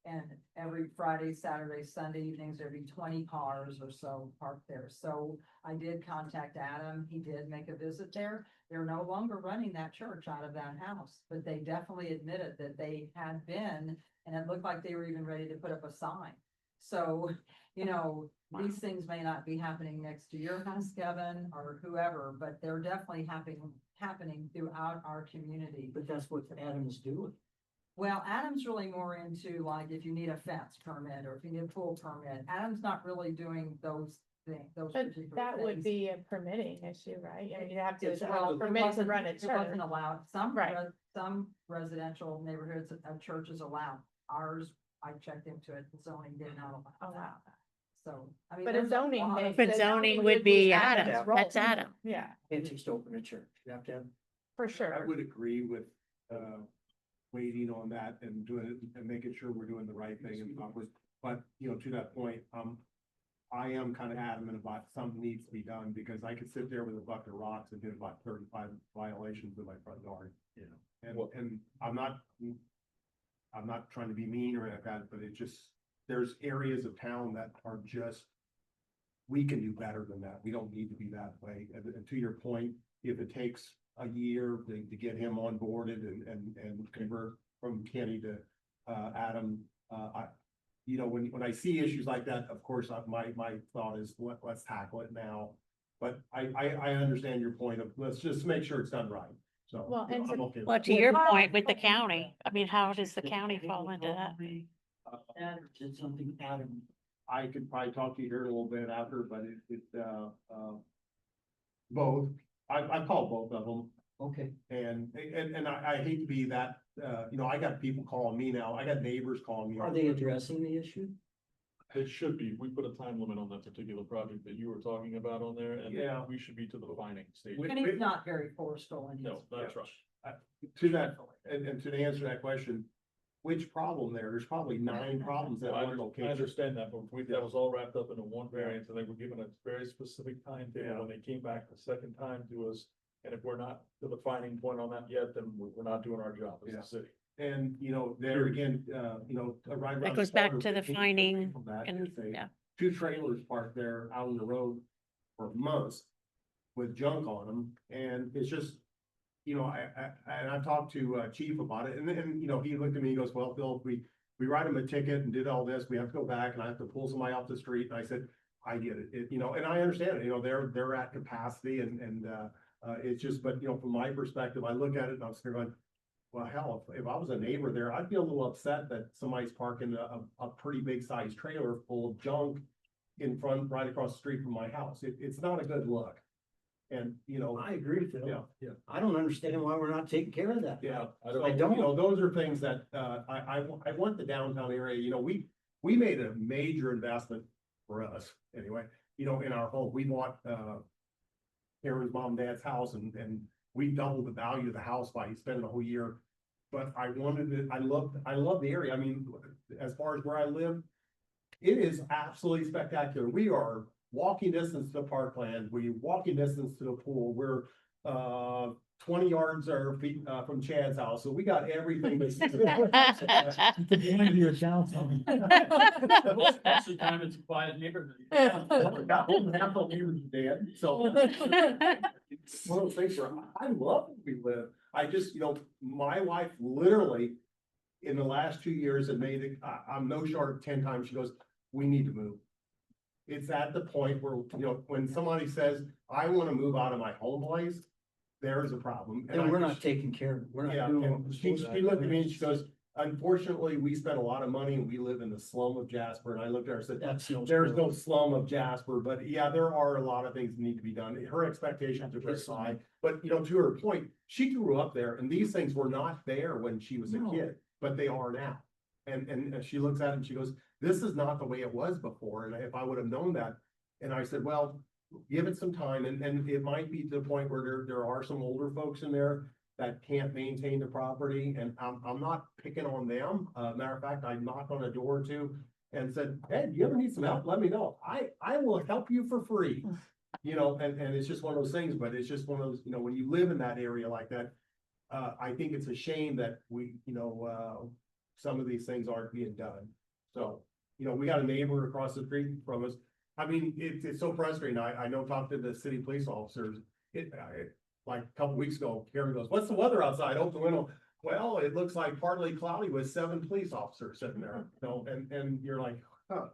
[SPEAKER 3] And every Friday, Saturday, Sunday evenings, there'd be 20 cars or so parked there. So I did contact Adam. He did make a visit there. They're no longer running that church out of that house, but they definitely admitted that they had been, and it looked like they were even ready to put up a sign. So, these things may not be happening next to your house, Kevin, or whoever, but they're definitely happening throughout our community.
[SPEAKER 8] But that's what Adam's doing.
[SPEAKER 3] Well, Adam's really more into like if you need a fence permit or if you need a pool permit. Adam's not really doing those things, those
[SPEAKER 5] But
[SPEAKER 3] particular
[SPEAKER 5] that would
[SPEAKER 3] things.
[SPEAKER 5] be a permitting issue, right? I mean, you have to
[SPEAKER 8] It's
[SPEAKER 3] Well,
[SPEAKER 5] permit to run a
[SPEAKER 3] it wasn't
[SPEAKER 5] church.
[SPEAKER 3] allowed.
[SPEAKER 5] Right.
[SPEAKER 3] Some residential neighborhoods, a church is allowed. Ours, I checked into it, the zoning did not allow that. So, I mean.
[SPEAKER 5] But a
[SPEAKER 3] there's
[SPEAKER 5] zoning
[SPEAKER 3] lot
[SPEAKER 5] may-
[SPEAKER 3] of-
[SPEAKER 7] But zoning would be Adam,
[SPEAKER 8] Adam's
[SPEAKER 7] that's Adam.
[SPEAKER 5] Yeah,
[SPEAKER 8] Can't just open a church. You have to have.
[SPEAKER 5] for
[SPEAKER 11] I
[SPEAKER 5] sure.
[SPEAKER 11] would agree with, waiting on that and doing it and making sure we're doing the right thing and proper. But, to that point, I am kind of adamant about something needs to be done because I could sit there with a bucket of rocks and hit about 35 violations in my front yard. And I'm not trying to be mean or like that, but there's areas of town that are just, we can do better than that. We don't need to be that way. And to your point, if it takes a year to get him onboarded and convert from Kenny to Adam, when I see issues like that, of course, my thought is let's tackle it now. But I understand your point of let's just make sure it's done right. So
[SPEAKER 5] Well, and
[SPEAKER 11] I'm
[SPEAKER 5] to-
[SPEAKER 11] okay.
[SPEAKER 7] Well, to your point with the county, I mean, how does the county fall into that?
[SPEAKER 8] Adam did something, Adam.
[SPEAKER 11] I could probably talk to you here in a little bit after, but both, I called both of them.
[SPEAKER 8] Okay.
[SPEAKER 11] And I hate to be that, I got people calling me now. I got neighbors calling me.
[SPEAKER 8] Are they addressing the issue?
[SPEAKER 6] It should be. We put a time limit on that particular project that you were talking about on there, and
[SPEAKER 11] Yeah.
[SPEAKER 6] we should be to the defining stage.
[SPEAKER 3] And he's not very forceful in his.
[SPEAKER 6] No, that's right.
[SPEAKER 11] To that, and to answer that question, which problem there's probably 9 problems at
[SPEAKER 6] I
[SPEAKER 11] one location.
[SPEAKER 6] understand that, but that was all wrapped up into one variance, and they were given a very specific timetable when they came back the second time to us. And if we're not to the defining point on that yet, then we're not doing our job as
[SPEAKER 11] Yeah.
[SPEAKER 6] a city.
[SPEAKER 11] And, there again, right around.
[SPEAKER 7] That goes back to the finding and,
[SPEAKER 11] and
[SPEAKER 7] yeah.
[SPEAKER 11] 2 trailers parked there out on the road.
[SPEAKER 16] for months with junk on them, and it's just, you know, and I've talked to Chief about it, and then, you know, he looked at me, he goes, well, Bill, we write him a ticket and did all this, we have to go back and I have to pull somebody off the street, and I said, I get it, you know, and I understand it, you know, they're at capacity and it's just, but, you know, from my perspective, I look at it and I'm sitting there going, well, hell, if I was a neighbor there, I'd be a little upset that somebody's parking a pretty big sized trailer full of junk in front, right across the street from my house. It's not a good look. And, you know.
[SPEAKER 8] I agree, Phil.
[SPEAKER 16] Yeah.
[SPEAKER 8] I don't understand why we're not taking care of that.
[SPEAKER 16] Yeah,
[SPEAKER 8] I don't.
[SPEAKER 16] You know, those are things that, I want the downtown area, you know, we made a major investment for us, anyway, you know, in our home. We bought, Karen's mom and dad's house, and we doubled the value of the house by spending a whole year. But I wanted it, I love the area. I mean, as far as where I live, it is absolutely spectacular. We are walking distance to the parkland, we walking distance to the pool, we're 20 yards or feet from Chad's house, so we got everything.
[SPEAKER 2] Most of
[SPEAKER 13] the time it's a quiet neighborhood.
[SPEAKER 16] So it's one of those things where I love where we live. I just, you know, my wife literally in the last 2 years had made it, I'm no short of 10 times, she goes, we need to move. It's at the point where, you know, when somebody says, I want to move out of my home place, there's a problem.
[SPEAKER 8] And we're not taking care of it. We're
[SPEAKER 16] Yeah,
[SPEAKER 8] not doing.
[SPEAKER 16] and she looked at me and she goes, unfortunately, we spent a lot of money and we live in the slum of Jasper. And I looked at her and said,
[SPEAKER 8] That's
[SPEAKER 16] there's no slum of Jasper, but yeah, there are a lot of things that need to be done. Her expectations are very high, but you know, to her point, she grew up there and these things were not there when she was a kid, but they are now. And she looks at it and she goes, this is not the way it was before. And if I would have known that, and I said, well, give it some time. And it might be to the point where there are some older folks in there that can't maintain the property. And I'm not picking on them. Matter of fact, I knocked on a door or two and said, hey, do you ever need some help? Let me know. I will help you for free. You know, and it's just one of those things, but it's just one of those, you know, when you live in that area like that, I think it's a shame that we, you know, some of these things aren't being done. So, you know, we got a neighbor across the street from us. I mean, it's so frustrating. I know, talk to the city police officers. Like a couple weeks ago, Karen goes, what's the weather outside? Open the window. Well, it looks like partly cloudy with 7 police officers sitting there, you know, and you're like, huh,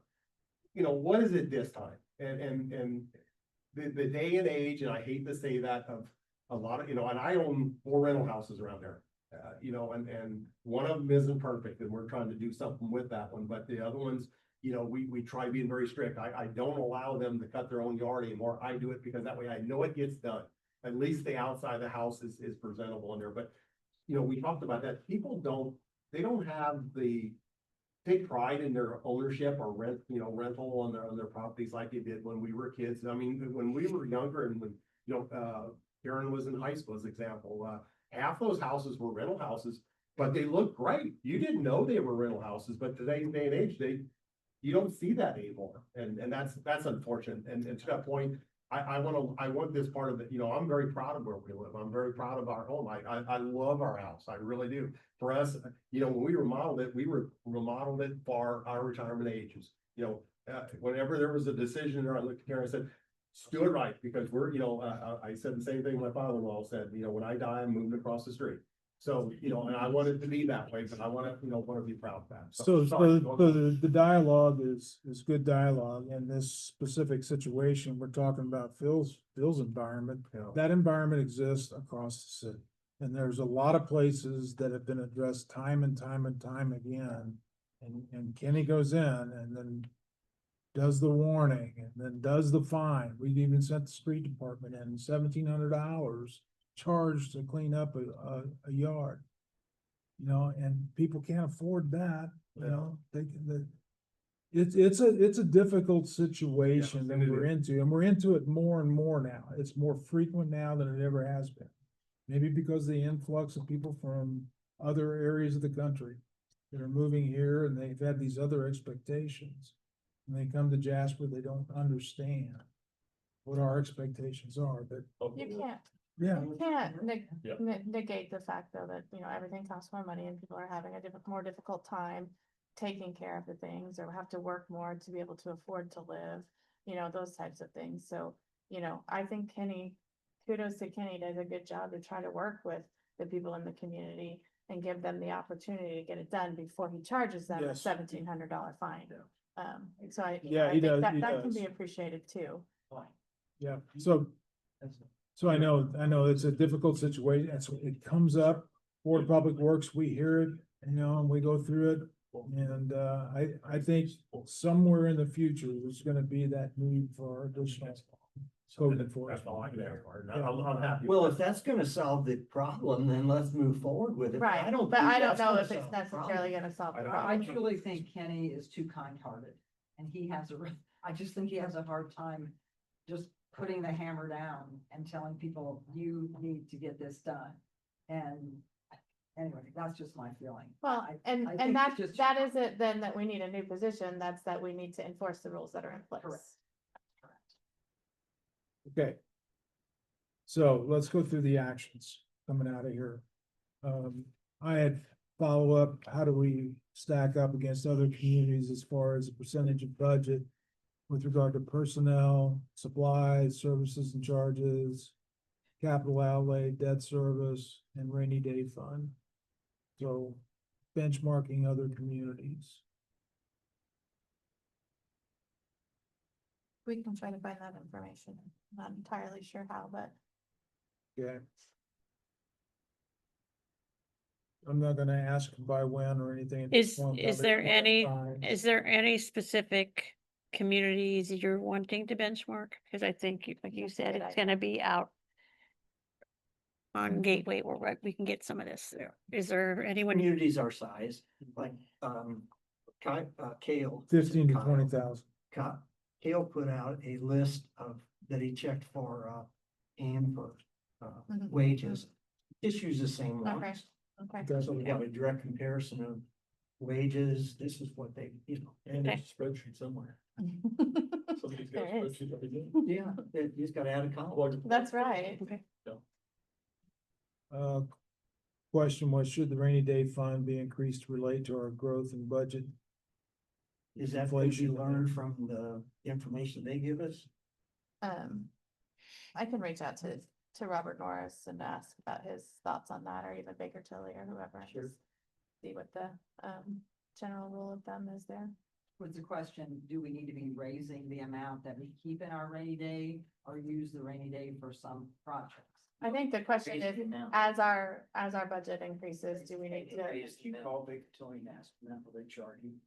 [SPEAKER 16] you know, what is it this time? And the day and age, and I hate to say that, of a lot of, you know, and I own 4 rental houses around there. You know, and one of them isn't perfect and we're trying to do something with that one, but the other ones, you know, we try being very strict. I don't allow them to cut their own yard anymore. I do it because that way I know it gets done. At least the outside of the house is presentable in there, but you know, we talked about that. People they don't have take pride in their ownership or rental on their properties like they did when we were kids. I mean, when we were younger and when, you know, Karen was in high school as example, half those houses were rental houses, but they looked great. You didn't know they were rental houses, but today's day and age, you don't see that anymore. And that's unfortunate. And to that point, I want this part of it, you know, I'm very proud of where we live. I'm very proud of our home. I love our house. I really do. For us, you know, when we remodeled it for our retirement ages. You know, whenever there was a decision there, I looked at Karen and said, do it right, because we're, you know, I said the same thing my father-in-law said, you know, when I die, I'm moving across the street. So, you know, and I want it to be that way, but I want to, you know, want to be proud of that.
[SPEAKER 2] So
[SPEAKER 16] sorry,
[SPEAKER 2] the dialogue is good dialogue. In this specific situation, we're talking about Phil's environment.
[SPEAKER 16] Yeah.
[SPEAKER 2] That environment exists across the city. And there's a lot of places that have been addressed time and time and time again. And Kenny goes in and then does the warning and then does the fine. We've even sent the street department in $1,700 charged to clean up a yard. You know, and people can't afford that, you know, it's a difficult situation that we're into, and we're into it more and more now. It's more frequent now than it ever has been. Maybe because of the influx of people from other areas of the country that are moving here and they've had these other expectations. When they come to Jasper, they don't understand what our expectations are, but.
[SPEAKER 5] You can't.
[SPEAKER 2] Yeah.
[SPEAKER 5] You can't negate the fact though that, you know, everything costs more money and people are having a more difficult time taking care of the things, or have to work more to be able to afford to live, you know, those types of things. So you know, I think Kenny, kudos to Kenny, does a good job to try to work with the people in the community and give them the opportunity to get it done before he charges them a
[SPEAKER 2] Yes.
[SPEAKER 5] $1,700 fine. So I,
[SPEAKER 2] Yeah,
[SPEAKER 5] I
[SPEAKER 2] he
[SPEAKER 5] think
[SPEAKER 2] does,
[SPEAKER 5] that,
[SPEAKER 2] he
[SPEAKER 5] that can
[SPEAKER 2] does.
[SPEAKER 5] be appreciated too.
[SPEAKER 2] Yeah, so I know it's a difficult situation, that's, it comes up, Board of Public Works, we hear it, and we go through it. And, I think somewhere in the future, there's gonna be that need for additional code enforcement.
[SPEAKER 16] I'm happy.
[SPEAKER 8] Well, if that's gonna solve the problem, then let's move forward with it.
[SPEAKER 5] Right, but
[SPEAKER 8] think
[SPEAKER 5] I don't
[SPEAKER 8] that's
[SPEAKER 5] know
[SPEAKER 8] gonna
[SPEAKER 5] if it's
[SPEAKER 8] solve the problem.
[SPEAKER 5] necessarily gonna solve the
[SPEAKER 3] I
[SPEAKER 5] problem.
[SPEAKER 3] truly think Kenny is too kind-hearted, and he has I just think he has a hard time just putting the hammer down and telling people, you need to get this done. And anyway, that's just my feeling.
[SPEAKER 5] Well,
[SPEAKER 3] I
[SPEAKER 5] and,
[SPEAKER 3] think
[SPEAKER 5] and
[SPEAKER 3] it's just-
[SPEAKER 5] that is it then, that we need a new position, that's that we need to enforce the rules that are in place.
[SPEAKER 3] Correct.
[SPEAKER 2] Okay. So let's go through the actions coming out of here. I had follow up, how do we stack up against other communities as far as the percentage of budget with regard to personnel, supplies, services and charges, capital outlay, debt service, and rainy day fund. So benchmarking other communities.
[SPEAKER 5] We can try to find that information, I'm not entirely sure how, but.
[SPEAKER 2] Okay. I'm not gonna ask by when or anything. at this
[SPEAKER 7] Is,
[SPEAKER 2] point,
[SPEAKER 7] is
[SPEAKER 2] but
[SPEAKER 7] there
[SPEAKER 2] it's
[SPEAKER 7] any,
[SPEAKER 2] fine.
[SPEAKER 7] is there any specific communities you're wanting to benchmark? Cause I think, like you
[SPEAKER 5] That's a
[SPEAKER 7] said,
[SPEAKER 5] good
[SPEAKER 7] it's
[SPEAKER 5] idea.
[SPEAKER 7] gonna be out on Gateway where we can get some of this through. Is there anyone?
[SPEAKER 8] Communities our size, like, Kale.
[SPEAKER 2] 15 to
[SPEAKER 8] Kyle.
[SPEAKER 2] 20,000.
[SPEAKER 8] Kale put out a list of, that he checked for, and for,
[SPEAKER 5] Mhm.
[SPEAKER 8] wages. Just use the same
[SPEAKER 5] Okay,
[SPEAKER 8] ones.
[SPEAKER 5] okay.
[SPEAKER 8] So we have a direct comparison of wages, this is what they, you know.
[SPEAKER 10] And there's a spreadsheet somewhere. Somebody's got a
[SPEAKER 5] There is.
[SPEAKER 10] spreadsheet every day.
[SPEAKER 8] Yeah, you just gotta add a column.
[SPEAKER 5] That's right.
[SPEAKER 2] Question was, should the rainy day fund be increased to relate to our growth and budget?
[SPEAKER 8] Is that what you
[SPEAKER 2] Inflation.
[SPEAKER 8] learned from the information they give us?
[SPEAKER 5] I can reach out to Robert Norris and ask about his thoughts on that, or even Baker Tilly or whoever. and
[SPEAKER 8] Sure.
[SPEAKER 5] just See what the, general rule of thumb is there.
[SPEAKER 3] Was the question, do we need to be raising the amount that we keep in our rainy day or use the rainy day for some projects?
[SPEAKER 5] I think the question is, as our budget increases, do we need to?
[SPEAKER 8] Call Baker Tilly and ask them what they charge you.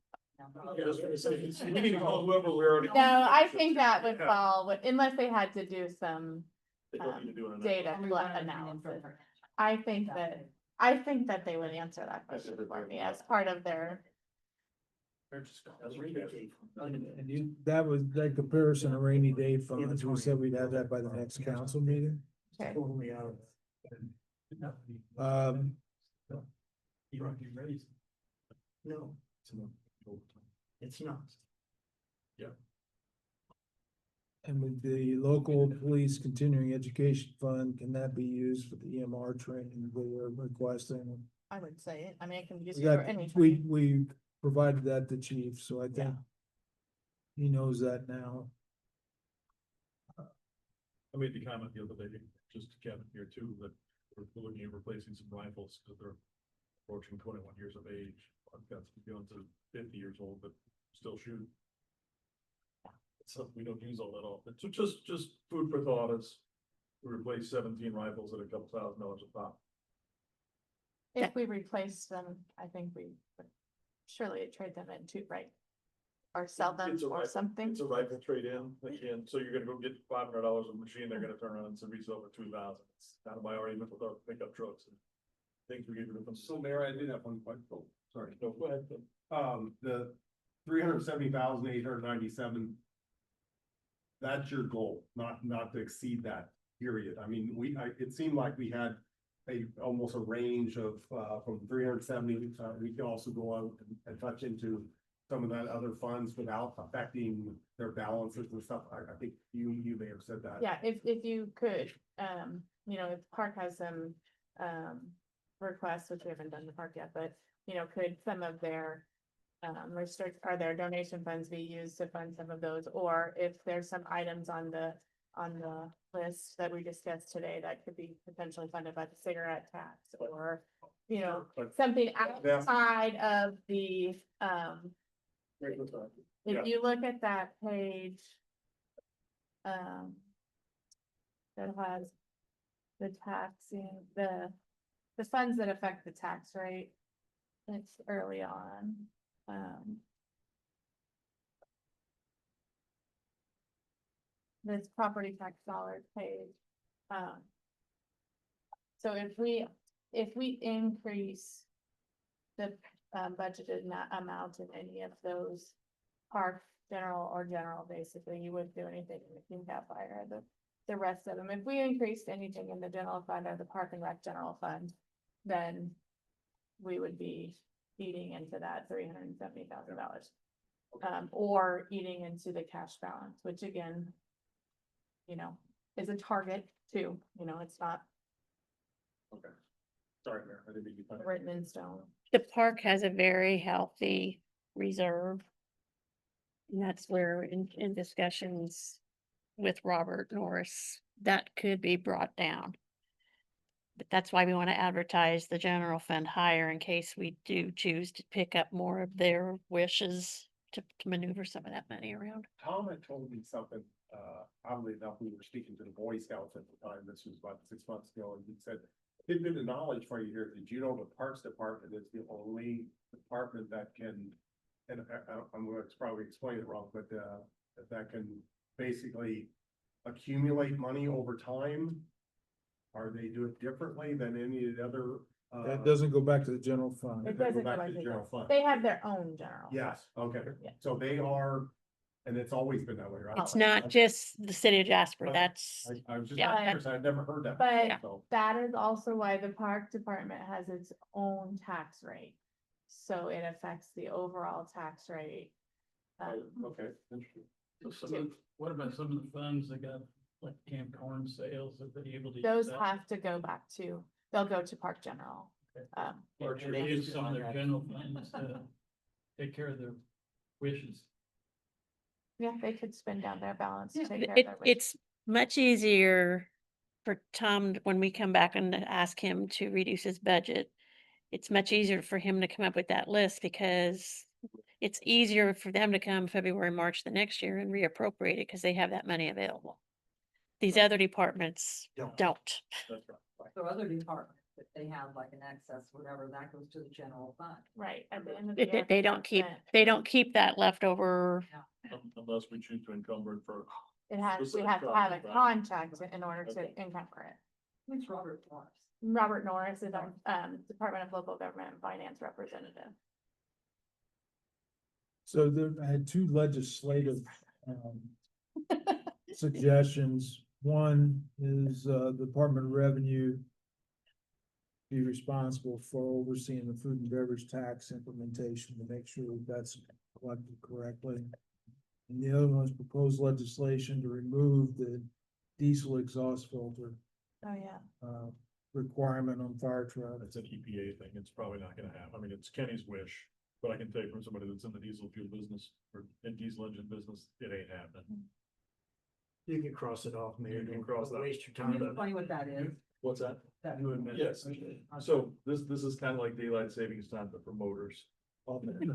[SPEAKER 10] We need to call whoever we already.
[SPEAKER 5] No, I think that would fall, unless they had to do some
[SPEAKER 10] They don't need to do it.
[SPEAKER 5] data
[SPEAKER 3] Only one
[SPEAKER 5] analysis.
[SPEAKER 3] opinion for-
[SPEAKER 5] I think that they would answer that question for me as part of their.
[SPEAKER 2] And that was that comparison of rainy day funds, we said we'd have that by the next council meeting.
[SPEAKER 5] Okay.
[SPEAKER 8] Totally out of. No, it's not.
[SPEAKER 2] And with the local police continuing education fund, can that be used for the EMR training that we're requesting?
[SPEAKER 5] I would say it, I mean, it can be used
[SPEAKER 2] We
[SPEAKER 5] for
[SPEAKER 2] got,
[SPEAKER 5] any.
[SPEAKER 2] we,
[SPEAKER 5] training.
[SPEAKER 2] we provided that to chief, so I think
[SPEAKER 5] Yeah.
[SPEAKER 2] he knows that now.
[SPEAKER 10] I made the comment the other day, just to Kevin here too, that we're looking at replacing some rifles because they're approaching 21 years of age. I've got some guns that are 50 years old, but still shoot. It's something we don't use all that often. So just food for thought is we replace 17 rifles at a couple $1,000s a pop.
[SPEAKER 5] If we replace them, I think we would surely trade them into, right? Or sell them
[SPEAKER 10] It's a
[SPEAKER 5] or
[SPEAKER 10] rifle-
[SPEAKER 5] something.
[SPEAKER 10] It's a rifle trade-in, again, so you're gonna go get $500 of a machine, they're gonna turn around and resell for 2,000. It's kind of my argument with our pickup trucks and things we get rid of them.
[SPEAKER 16] So Mayor, I did have one question. Oh, sorry.
[SPEAKER 10] No, go ahead.
[SPEAKER 16] The 370,897. That's your goal, not to exceed that period. I mean, it seemed like we had almost a range of, from 370, we can also go out and touch into some of that other funds without affecting their balances and stuff. I think you may have said that.
[SPEAKER 5] Yeah, if you could, if Park has some, requests, which we haven't done the park yet, but, could some of their their donation funds be used to fund some of those, or if there's some items on the on the list that we discussed today that could be potentially funded by the cigarette tax or, you know,
[SPEAKER 16] But
[SPEAKER 5] something
[SPEAKER 16] that's-
[SPEAKER 5] outside of the,
[SPEAKER 16] Yeah.
[SPEAKER 5] if you look at that page, that has the taxing, the funds that affect the tax rate. It's early on, this property tax dollars paid. So if we increase the budgeted amount in any of those park, general, basically, you wouldn't do anything in the clean cap fire, the rest of them. If we increased anything in the general fund or the park and rec general fund, then we would be eating into that $370,000. Or eating into the cash balance, which again, you know, is a target too, you know, it's not
[SPEAKER 16] Okay. Sorry, Mayor, I didn't mean to.
[SPEAKER 5] written in stone.
[SPEAKER 7] The park has a very healthy reserve. And that's where in discussions with Robert Norris, that could be brought down. But that's why we want to advertise the general fund higher in case we do choose to pick up more of their wishes to maneuver some of that money around.
[SPEAKER 16] Tom had told me something, oddly enough, we were speaking to the Boy Scouts at the time, this was about 6 months ago, and he said, tidbit of knowledge for you here, did you know the Parks Department is the only department that can, and I'm going to probably explain it wrong, but, that can basically accumulate money over time? Or they do it differently than any of the other?
[SPEAKER 2] That doesn't go back to the general fund.
[SPEAKER 5] It
[SPEAKER 16] doesn't
[SPEAKER 5] doesn't
[SPEAKER 16] go
[SPEAKER 5] go
[SPEAKER 16] back to
[SPEAKER 5] like
[SPEAKER 16] the general fund.
[SPEAKER 5] They have their own general.
[SPEAKER 16] Yes, okay,
[SPEAKER 5] Yeah.
[SPEAKER 16] so they are, and it's always been that way, right?
[SPEAKER 7] It's not just the city of Jasper,
[SPEAKER 16] Okay.
[SPEAKER 7] that's,
[SPEAKER 16] I was just
[SPEAKER 7] Yeah.
[SPEAKER 16] curious, I'd never heard that.
[SPEAKER 5] But
[SPEAKER 16] before, so.
[SPEAKER 5] that is also why the park department has its own tax rate. So it affects the overall tax rate.
[SPEAKER 16] Okay, interesting.
[SPEAKER 6] What about some of the funds that got like camp corn sales, are they able to? use
[SPEAKER 5] Those
[SPEAKER 6] that?
[SPEAKER 5] have to go back to, they'll go to park general.
[SPEAKER 6] Or they use some of their general funds to take care of their wishes.
[SPEAKER 5] Yeah, they could spend down their balance to take care of
[SPEAKER 7] it,
[SPEAKER 5] their.
[SPEAKER 7] it's much easier for Tom, when we come back and ask him to reduce his budget. It's much easier for him to come up with that list because it's easier for them to come February, March the next year and reappropriate it because they have that money available. These other departments don't.
[SPEAKER 16] That's right.
[SPEAKER 3] So other departments, if they have like an excess, whatever, that goes to the general fund.
[SPEAKER 5] Right, at the end of the
[SPEAKER 7] They,
[SPEAKER 5] year.
[SPEAKER 7] they don't keep, they don't keep that leftover.
[SPEAKER 6] Unless we choose to encumber it for.
[SPEAKER 5] It has, we
[SPEAKER 6] specific
[SPEAKER 5] have to have a
[SPEAKER 6] project, right?
[SPEAKER 5] contract in order to
[SPEAKER 6] Okay.
[SPEAKER 5] encumber it.
[SPEAKER 3] Who's Robert Morris?
[SPEAKER 5] Robert Norris is our, Department of Local Government and Finance representative.
[SPEAKER 2] So there, I had two legislative, suggestions. One is, Department of Revenue be responsible for overseeing the food and beverage tax implementation to make sure that that's collected correctly. And the other one is proposed legislation to remove the diesel exhaust filter,
[SPEAKER 5] Oh, yeah.
[SPEAKER 2] requirement on fire trucks.
[SPEAKER 6] It's an EPA thing. It's probably not gonna happen. I mean, it's Kenny's wish, but I can tell you from somebody that's in the diesel fuel business or in diesel engine business, it ain't happening.
[SPEAKER 8] You can cross it off, Mayor.
[SPEAKER 6] You can
[SPEAKER 8] Don't
[SPEAKER 6] cross that.
[SPEAKER 8] Waste your
[SPEAKER 3] Can you
[SPEAKER 8] time.
[SPEAKER 3] explain what that is?
[SPEAKER 6] What's that?
[SPEAKER 3] That-
[SPEAKER 6] Yes, so this is kind of like daylight savings time, but for motors.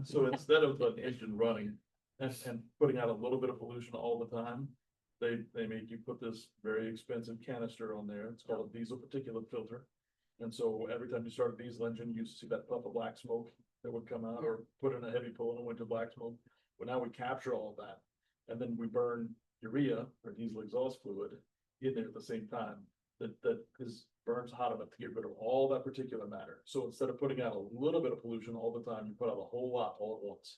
[SPEAKER 6] So instead of an engine running and putting out a little bit of pollution all the time, they make you put this very expensive canister on there. It's called a diesel particulate filter. And so every time you start a diesel engine, you used to see that puff of black smoke that would come out, or put in a heavy pull and it went to black smoke. But now we capture all of that, and then we burn urea or diesel exhaust fluid in there at the same time. That burns hot enough to get rid of all that particulate matter. So instead of putting out a little bit of pollution all the time, you put out a whole lot all at once.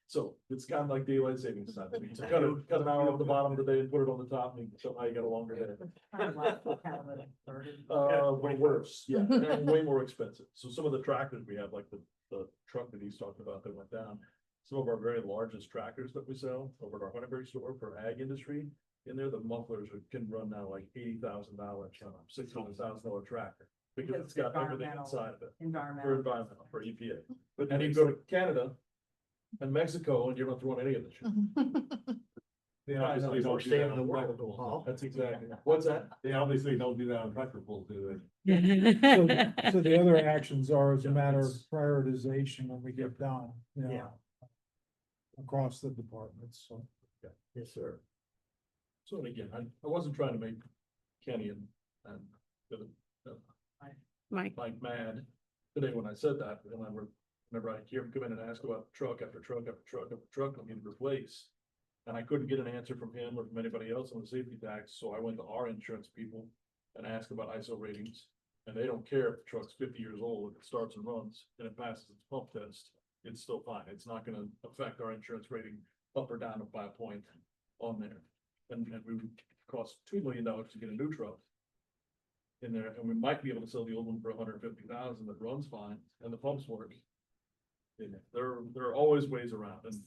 [SPEAKER 6] So it's kind of like daylight savings time. You cut an hour off the bottom of the day and put it on the top, and somehow you got a longer day.
[SPEAKER 3] Kind of like the catalytic converter.
[SPEAKER 6] Way worse, yeah, and way more expensive. So some of the tractors we have, like the truck that he's talking about that went down, some of our very largest tractors that we sell over at our Hunterbury store for ag industry, in there, the mufflers can run now like $80,000 on a $600,000 tractor. Because it's got everything
[SPEAKER 3] environmental-
[SPEAKER 6] inside of it, for
[SPEAKER 3] Environmental.
[SPEAKER 6] environmental, for EPA. But then you go to Canada and Mexico and you're not throwing any of the shit.
[SPEAKER 16] They obviously don't do that on tractor pulls.
[SPEAKER 10] That's exactly, what's that?
[SPEAKER 16] They obviously don't do that on tractor pulls, do
[SPEAKER 2] So the other actions are as a matter of prioritization when we get done, you know.
[SPEAKER 8] Yeah.
[SPEAKER 2] Across the departments, so.
[SPEAKER 8] Yes, sir.
[SPEAKER 10] So again, I wasn't trying to make Kenny and the other,
[SPEAKER 7] Mike,
[SPEAKER 10] Mike mad today when I said that, and whenever I hear him come in and ask about truck after truck after truck after truck, I'm getting replaced. And I couldn't get an answer from him or from anybody else on the safety tax, so I went to our insurance people and asked about ISO ratings. And they don't care if the truck's 50 years old, if it starts and runs and it passes its pump test, it's still fine. It's not gonna affect our insurance rating up or down by a point on there. And we would cost $2 million to get a new truck in there, and we might be able to sell the old one for 150,000 that runs fine and the pumps work. And there are always ways around, and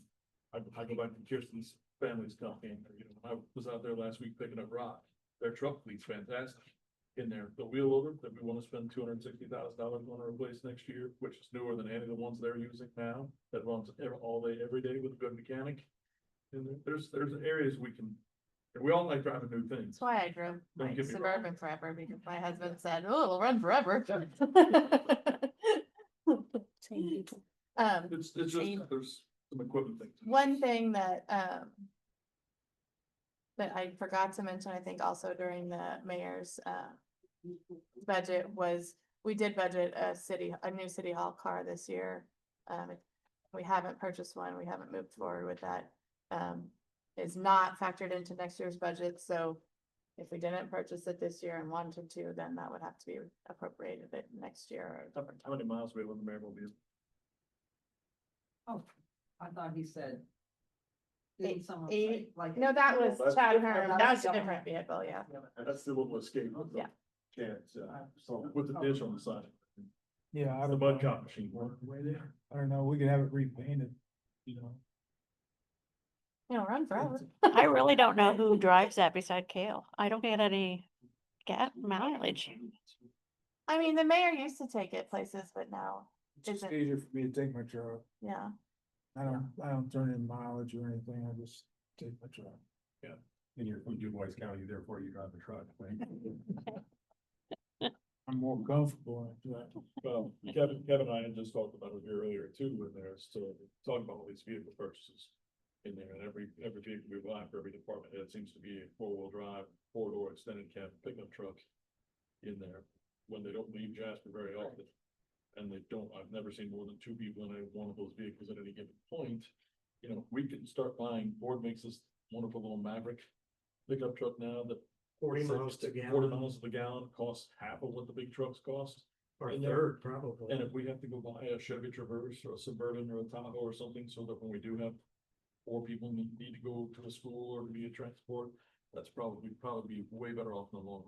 [SPEAKER 10] I go back to Kirsten's family's company, and, you know, when I was out there last week picking up rock, their truck fleet's fantastic. In there, the wheel loader that we wanna spend $260,000 on to replace next year, which is newer than any of the ones they're using now, that runs all day, every day with a good mechanic. And there's areas we can, and we all like driving new things.
[SPEAKER 5] That's why I drove
[SPEAKER 10] Don't
[SPEAKER 5] my
[SPEAKER 10] get me wrong.
[SPEAKER 5] Suburban forever, because my husband said, oh, it'll run forever.
[SPEAKER 10] It's just, there's some equipment things.
[SPEAKER 5] One thing that I forgot to mention, I think also during the mayor's budget was, we did budget a new city hall car this year. We haven't purchased one, we haven't moved forward with that. Is not factored into next year's budget, so if we didn't purchase it this year and wanted to, then that would have to be appropriated it next year. Or
[SPEAKER 10] How many miles we have on the mayor will be?
[SPEAKER 3] Oh, I thought he said. Didn't someone
[SPEAKER 5] Eight-
[SPEAKER 3] say, like?
[SPEAKER 5] No, that was
[SPEAKER 10] That's
[SPEAKER 5] Chad
[SPEAKER 10] different.
[SPEAKER 5] Herm, that was a different vehicle, yeah.
[SPEAKER 10] That's the little escape.
[SPEAKER 5] Yeah.
[SPEAKER 10] Chance, with the dish on the side.
[SPEAKER 2] Yeah, I
[SPEAKER 10] The
[SPEAKER 2] don't
[SPEAKER 10] mud
[SPEAKER 2] know.
[SPEAKER 10] cop machine.
[SPEAKER 2] I don't know, we could have it repainted, you know.
[SPEAKER 5] Run forever.
[SPEAKER 7] I really don't know who drives that beside Kale. I don't get any gas mileage.
[SPEAKER 5] I mean, the mayor used to take it places, but now,
[SPEAKER 2] It's just
[SPEAKER 5] Isn't-
[SPEAKER 2] easier for me to take my truck.
[SPEAKER 5] yeah.
[SPEAKER 2] I don't turn in mileage or anything, I just take my truck.
[SPEAKER 16] And you're from DuBois County, therefore you drive the truck, right?
[SPEAKER 2] I'm more comfortable in that.
[SPEAKER 10] Well, Kevin and I had just talked about it here earlier too, when there's to talk about all these vehicle purchases. In there, and every vehicle we buy for every department, it seems to be a 4-wheel drive, 4-door extended cab pickup truck. In there, when they don't leave Jasper very often. And I've never seen more than 2 people in one of those vehicles at any given point. You know, we can start buying, Ford makes this wonderful little Maverick pickup truck now that
[SPEAKER 8] 40 miles to
[SPEAKER 10] 40
[SPEAKER 8] gallon,
[SPEAKER 10] miles to the gallon, costs half of what the big trucks cost.
[SPEAKER 8] or a
[SPEAKER 10] in there.
[SPEAKER 8] third, probably.
[SPEAKER 10] And if we have to go buy a Chevy Traverse or a Suburban or a Tahoe or something, so that when we do have 4 people need to go to a school or to be a transport, that's probably be way better off in the long range.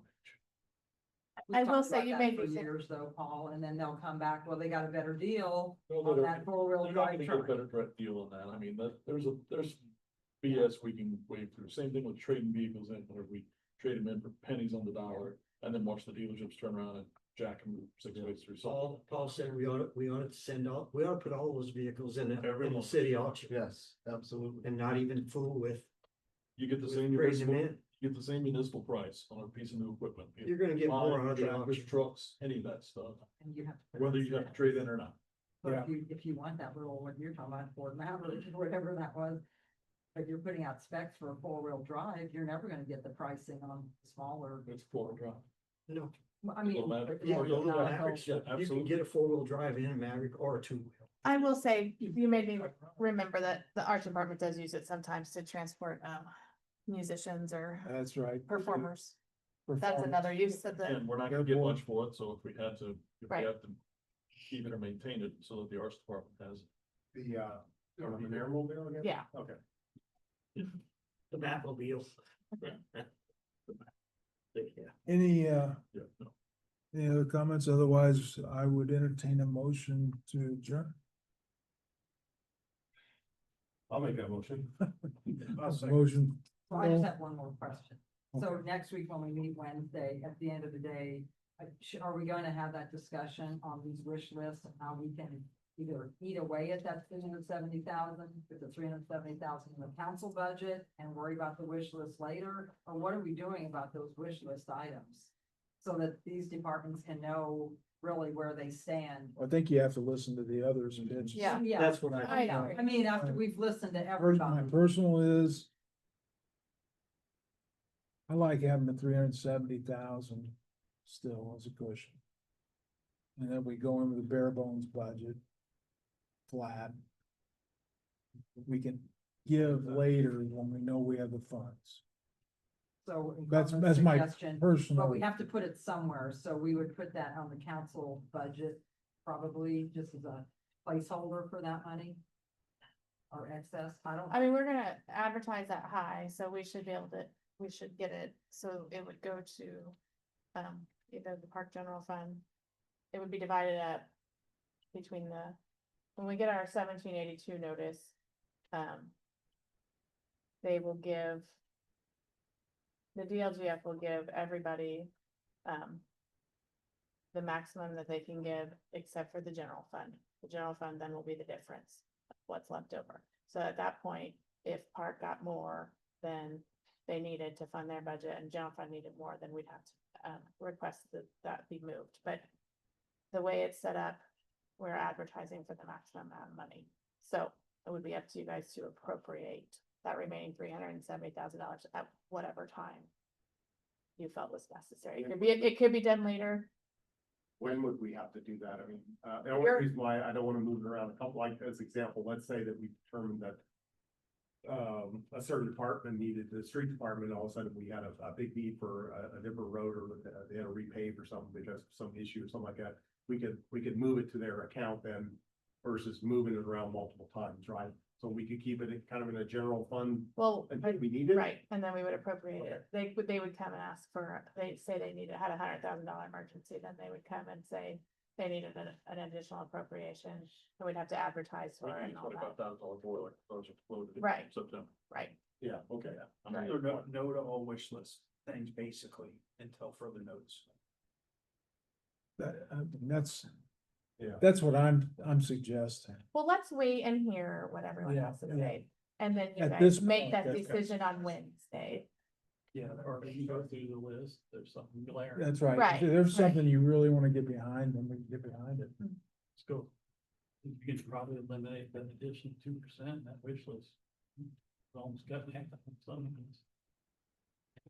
[SPEAKER 3] We
[SPEAKER 5] I will
[SPEAKER 3] talked
[SPEAKER 5] say
[SPEAKER 3] about
[SPEAKER 5] you
[SPEAKER 3] that
[SPEAKER 5] made
[SPEAKER 3] for
[SPEAKER 5] me think-
[SPEAKER 3] years though, Paul, and then they'll come back, well, they got a better deal
[SPEAKER 10] No,
[SPEAKER 3] on
[SPEAKER 10] they're-
[SPEAKER 3] that 4-wheel
[SPEAKER 10] You're not
[SPEAKER 3] drive
[SPEAKER 10] gonna get a
[SPEAKER 3] truck.
[SPEAKER 10] better deal on that. I mean, there's BS we can wade through. Same thing with trading vehicles in, where we trade them in for pennies on the dollar and then watch the dealerships turn around and jack them 6 ways through something.
[SPEAKER 8] Paul said we ought to put all those vehicles in
[SPEAKER 10] Every
[SPEAKER 8] the
[SPEAKER 10] one.
[SPEAKER 8] city auction
[SPEAKER 16] Yes, absolutely.
[SPEAKER 8] and not even fool with,
[SPEAKER 10] You get the
[SPEAKER 8] with
[SPEAKER 10] same
[SPEAKER 8] trading them
[SPEAKER 10] municipal,
[SPEAKER 8] in.
[SPEAKER 10] you get the same municipal price on a piece of new equipment.
[SPEAKER 8] You're gonna get more
[SPEAKER 10] Mine,
[SPEAKER 8] out of the
[SPEAKER 10] tractors,
[SPEAKER 8] auction.
[SPEAKER 10] trucks, any of that stuff,
[SPEAKER 3] And you have. to put
[SPEAKER 10] whether
[SPEAKER 3] it
[SPEAKER 10] you have to
[SPEAKER 3] in.
[SPEAKER 10] trade in or not.
[SPEAKER 3] But if you want that little, what you're talking about, Ford Maverick, or whatever that was. If you're putting out specs for a 4-wheel drive, you're never gonna get the pricing on smaller.
[SPEAKER 10] It's 4-wheel drive.
[SPEAKER 8] No.
[SPEAKER 3] I mean.
[SPEAKER 10] Little Maverick.
[SPEAKER 3] yeah,
[SPEAKER 8] No, no,
[SPEAKER 3] not a
[SPEAKER 8] Mavericks,
[SPEAKER 10] Yeah,
[SPEAKER 8] you can
[SPEAKER 10] absolutely.
[SPEAKER 8] get a 4-wheel drive in a Maverick or a 2-wheel.
[SPEAKER 5] I will say, you made me remember that the art department does use it sometimes to transport musicians or
[SPEAKER 2] That's right.
[SPEAKER 5] performers. That's
[SPEAKER 2] Performance.
[SPEAKER 5] another use of the,
[SPEAKER 10] And we're not gonna get much for it, so if we have to
[SPEAKER 5] Right.
[SPEAKER 10] keep it or maintain it so that the arts department has it.
[SPEAKER 16] The Airmobile again?
[SPEAKER 5] yeah.
[SPEAKER 16] Okay.
[SPEAKER 8] The Batmobile. Yeah.
[SPEAKER 2] Any,
[SPEAKER 10] Yeah, no.
[SPEAKER 2] any other comments? Otherwise, I would entertain a motion to adjourn.
[SPEAKER 16] I'll make that motion.
[SPEAKER 2] Motion.
[SPEAKER 3] So I just have one more question. So next week when we meet Wednesday, at the end of the day, are we going to have that discussion on these wish lists and how we can either eat away at that 370,000, put the 370,000 in the council budget and worry about the wish list later? Or what are we doing about those wish list items? So that these departments can know really where they stand.
[SPEAKER 2] I think you have to listen to the others and bitches.
[SPEAKER 5] Yeah.
[SPEAKER 3] Yeah.
[SPEAKER 8] That's what I.
[SPEAKER 3] Yeah, I mean, after we've listened to
[SPEAKER 2] My
[SPEAKER 3] everybody.
[SPEAKER 2] personal is. I like having the 370,000 still as a cushion. And then we go in with a bare bones budget. Flat. We can give later when we know we have the funds.
[SPEAKER 3] So.
[SPEAKER 2] That's
[SPEAKER 3] Incumbent's
[SPEAKER 2] my
[SPEAKER 3] suggestion,
[SPEAKER 2] personal.
[SPEAKER 3] but we have to put it somewhere, so we would put that on the council budget, probably just as a placeholder for that money. Or excess,
[SPEAKER 5] I mean, we're gonna advertise that high, so we should be able to, we should get it, so it would go to, either the park general fund. It would be divided up between when we get our 1782 notice, they will give. The DLGF will give everybody, the maximum that they can give, except for the general fund. The general fund then will be the difference of what's left over. So at that point, if park got more than they needed to fund their budget and general fund needed more, then we'd have to, request that be moved. But the way it's set up, we're advertising for the maximum amount of money. So it would be up to you guys to appropriate that remaining $370,000 at whatever time you felt was necessary. It could be done later.
[SPEAKER 16] When would we have to do that? I mean, the only reason why I don't wanna move it around, a couple, like, as example, let's say that we determined that. A certain department needed, the street department, all of a sudden we had a big need for a different road, or they had to repave or something because of some issue or something like that. We could move it to their account then versus moving it around multiple times, right? So we could keep it kind of in a general fund
[SPEAKER 5] Well,
[SPEAKER 16] until we need it.
[SPEAKER 5] right, and then we would appropriate it. They would come and ask for, they say they had $100,000 emergency, then they would come and say they needed an additional appropriation, and we'd have to advertise for it and all that.
[SPEAKER 14] $25,000 boiler, those are floated. in
[SPEAKER 5] Right.
[SPEAKER 14] September.
[SPEAKER 5] Right.
[SPEAKER 16] Yeah, okay.
[SPEAKER 5] Right.
[SPEAKER 11] So no to all wish list things basically until further notice.
[SPEAKER 2] That's what I'm suggesting.
[SPEAKER 5] Well, let's wait and hear what everyone
[SPEAKER 2] Yeah,
[SPEAKER 5] has to
[SPEAKER 2] yeah.
[SPEAKER 5] say, and then you
[SPEAKER 2] At
[SPEAKER 5] guys
[SPEAKER 2] this
[SPEAKER 5] make
[SPEAKER 2] point,
[SPEAKER 5] that
[SPEAKER 2] that's-
[SPEAKER 5] decision on Wednesday.
[SPEAKER 6] Yeah, or they can go through the list, there's something glaring.
[SPEAKER 2] That's right.
[SPEAKER 5] Right,
[SPEAKER 2] If there's
[SPEAKER 5] right.
[SPEAKER 2] something you really wanna get behind, then we can get behind it.
[SPEAKER 6] Let's go. You can probably eliminate that additional 2% in that wish list. It's almost got me.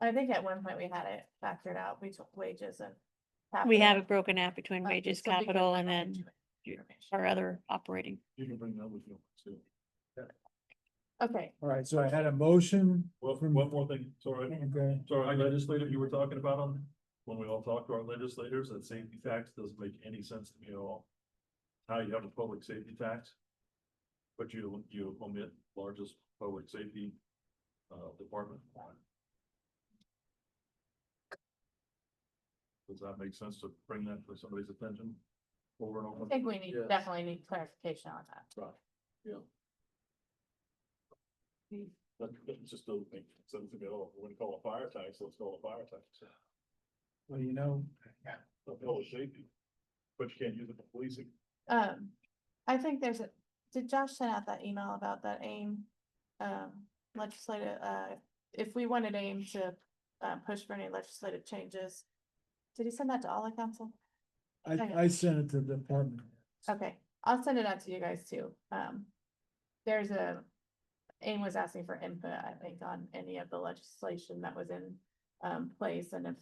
[SPEAKER 5] I think at one point we had it factored out, we took wages and.
[SPEAKER 7] We have
[SPEAKER 5] capital.
[SPEAKER 7] it broken out between wages,
[SPEAKER 5] So because
[SPEAKER 7] capital,
[SPEAKER 5] I
[SPEAKER 7] and
[SPEAKER 5] wanted
[SPEAKER 7] then
[SPEAKER 5] to information.
[SPEAKER 7] our other operating.
[SPEAKER 6] You can bring that with you too.
[SPEAKER 5] Okay,
[SPEAKER 2] All right, so I had a motion.
[SPEAKER 6] Well,
[SPEAKER 2] from-
[SPEAKER 6] one more thing, sorry.
[SPEAKER 2] Okay,
[SPEAKER 6] So our legislative you were talking about on, when we all talk to our legislators, that safety tax doesn't make any sense to me at all. How you have a public safety tax, but you omit largest public safety department. Does that make sense to bring that to somebody's attention? Over and over?
[SPEAKER 5] I think we need,
[SPEAKER 6] Yes.
[SPEAKER 5] definitely need clarification on that.
[SPEAKER 6] Right, yeah. That just doesn't make sense to me at all. We're gonna call it a fire tax, let's call it a fire tax.
[SPEAKER 2] well, you know,
[SPEAKER 6] Not public safety, but you can't use it for policing.
[SPEAKER 5] I think did Josh send out that email about that AIM? Legislative, if we wanted AIM to, push for any legislative changes. Did he send that to all the council?
[SPEAKER 2] I sent it to the department.
[SPEAKER 5] Okay, I'll send it out to you guys too. There's AIM was asking for input, I think, on any of the legislation that was in place, and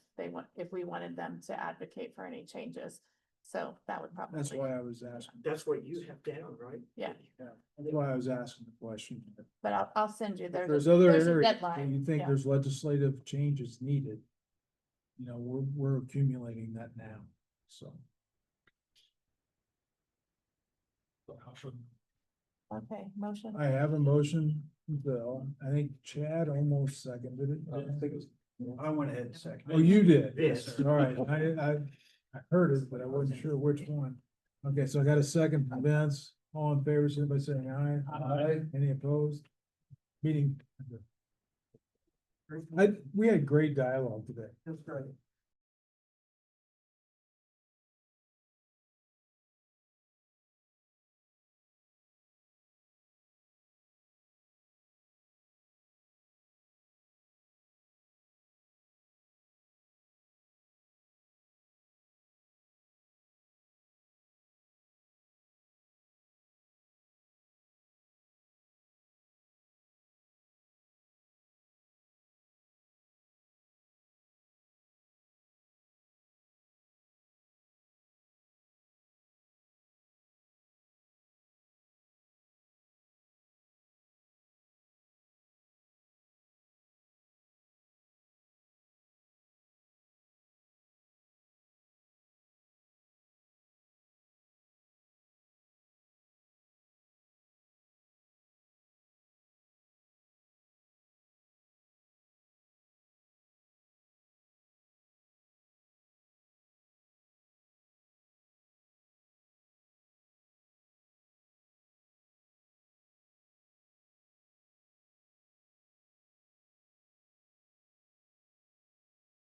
[SPEAKER 5] if we wanted them to advocate for any changes. So that would probably.
[SPEAKER 2] That's why I was asking.
[SPEAKER 8] That's what you have down, right?
[SPEAKER 5] Yeah,
[SPEAKER 2] Yeah, that's why I was asking the question.
[SPEAKER 5] but I'll send you,
[SPEAKER 2] If
[SPEAKER 5] there's
[SPEAKER 2] there's
[SPEAKER 5] a
[SPEAKER 2] other
[SPEAKER 5] there's a
[SPEAKER 2] areas where
[SPEAKER 5] deadline.
[SPEAKER 2] you think
[SPEAKER 5] yeah.
[SPEAKER 2] there's legislative changes needed. You know, we're accumulating that now, so.
[SPEAKER 6] So how should,
[SPEAKER 5] Okay, motion.
[SPEAKER 2] I have a motion, Bill. I think Chad almost seconded it.
[SPEAKER 8] I went ahead and seconded.
[SPEAKER 2] Oh, you did?
[SPEAKER 8] Yes.
[SPEAKER 2] All right, I heard it, but I wasn't sure which one. Okay, so I got a second from Vince. All in favor, signify by saying aye. Aye. Any opposed? Meeting. We had great dialogue today.
[SPEAKER 8] That's great.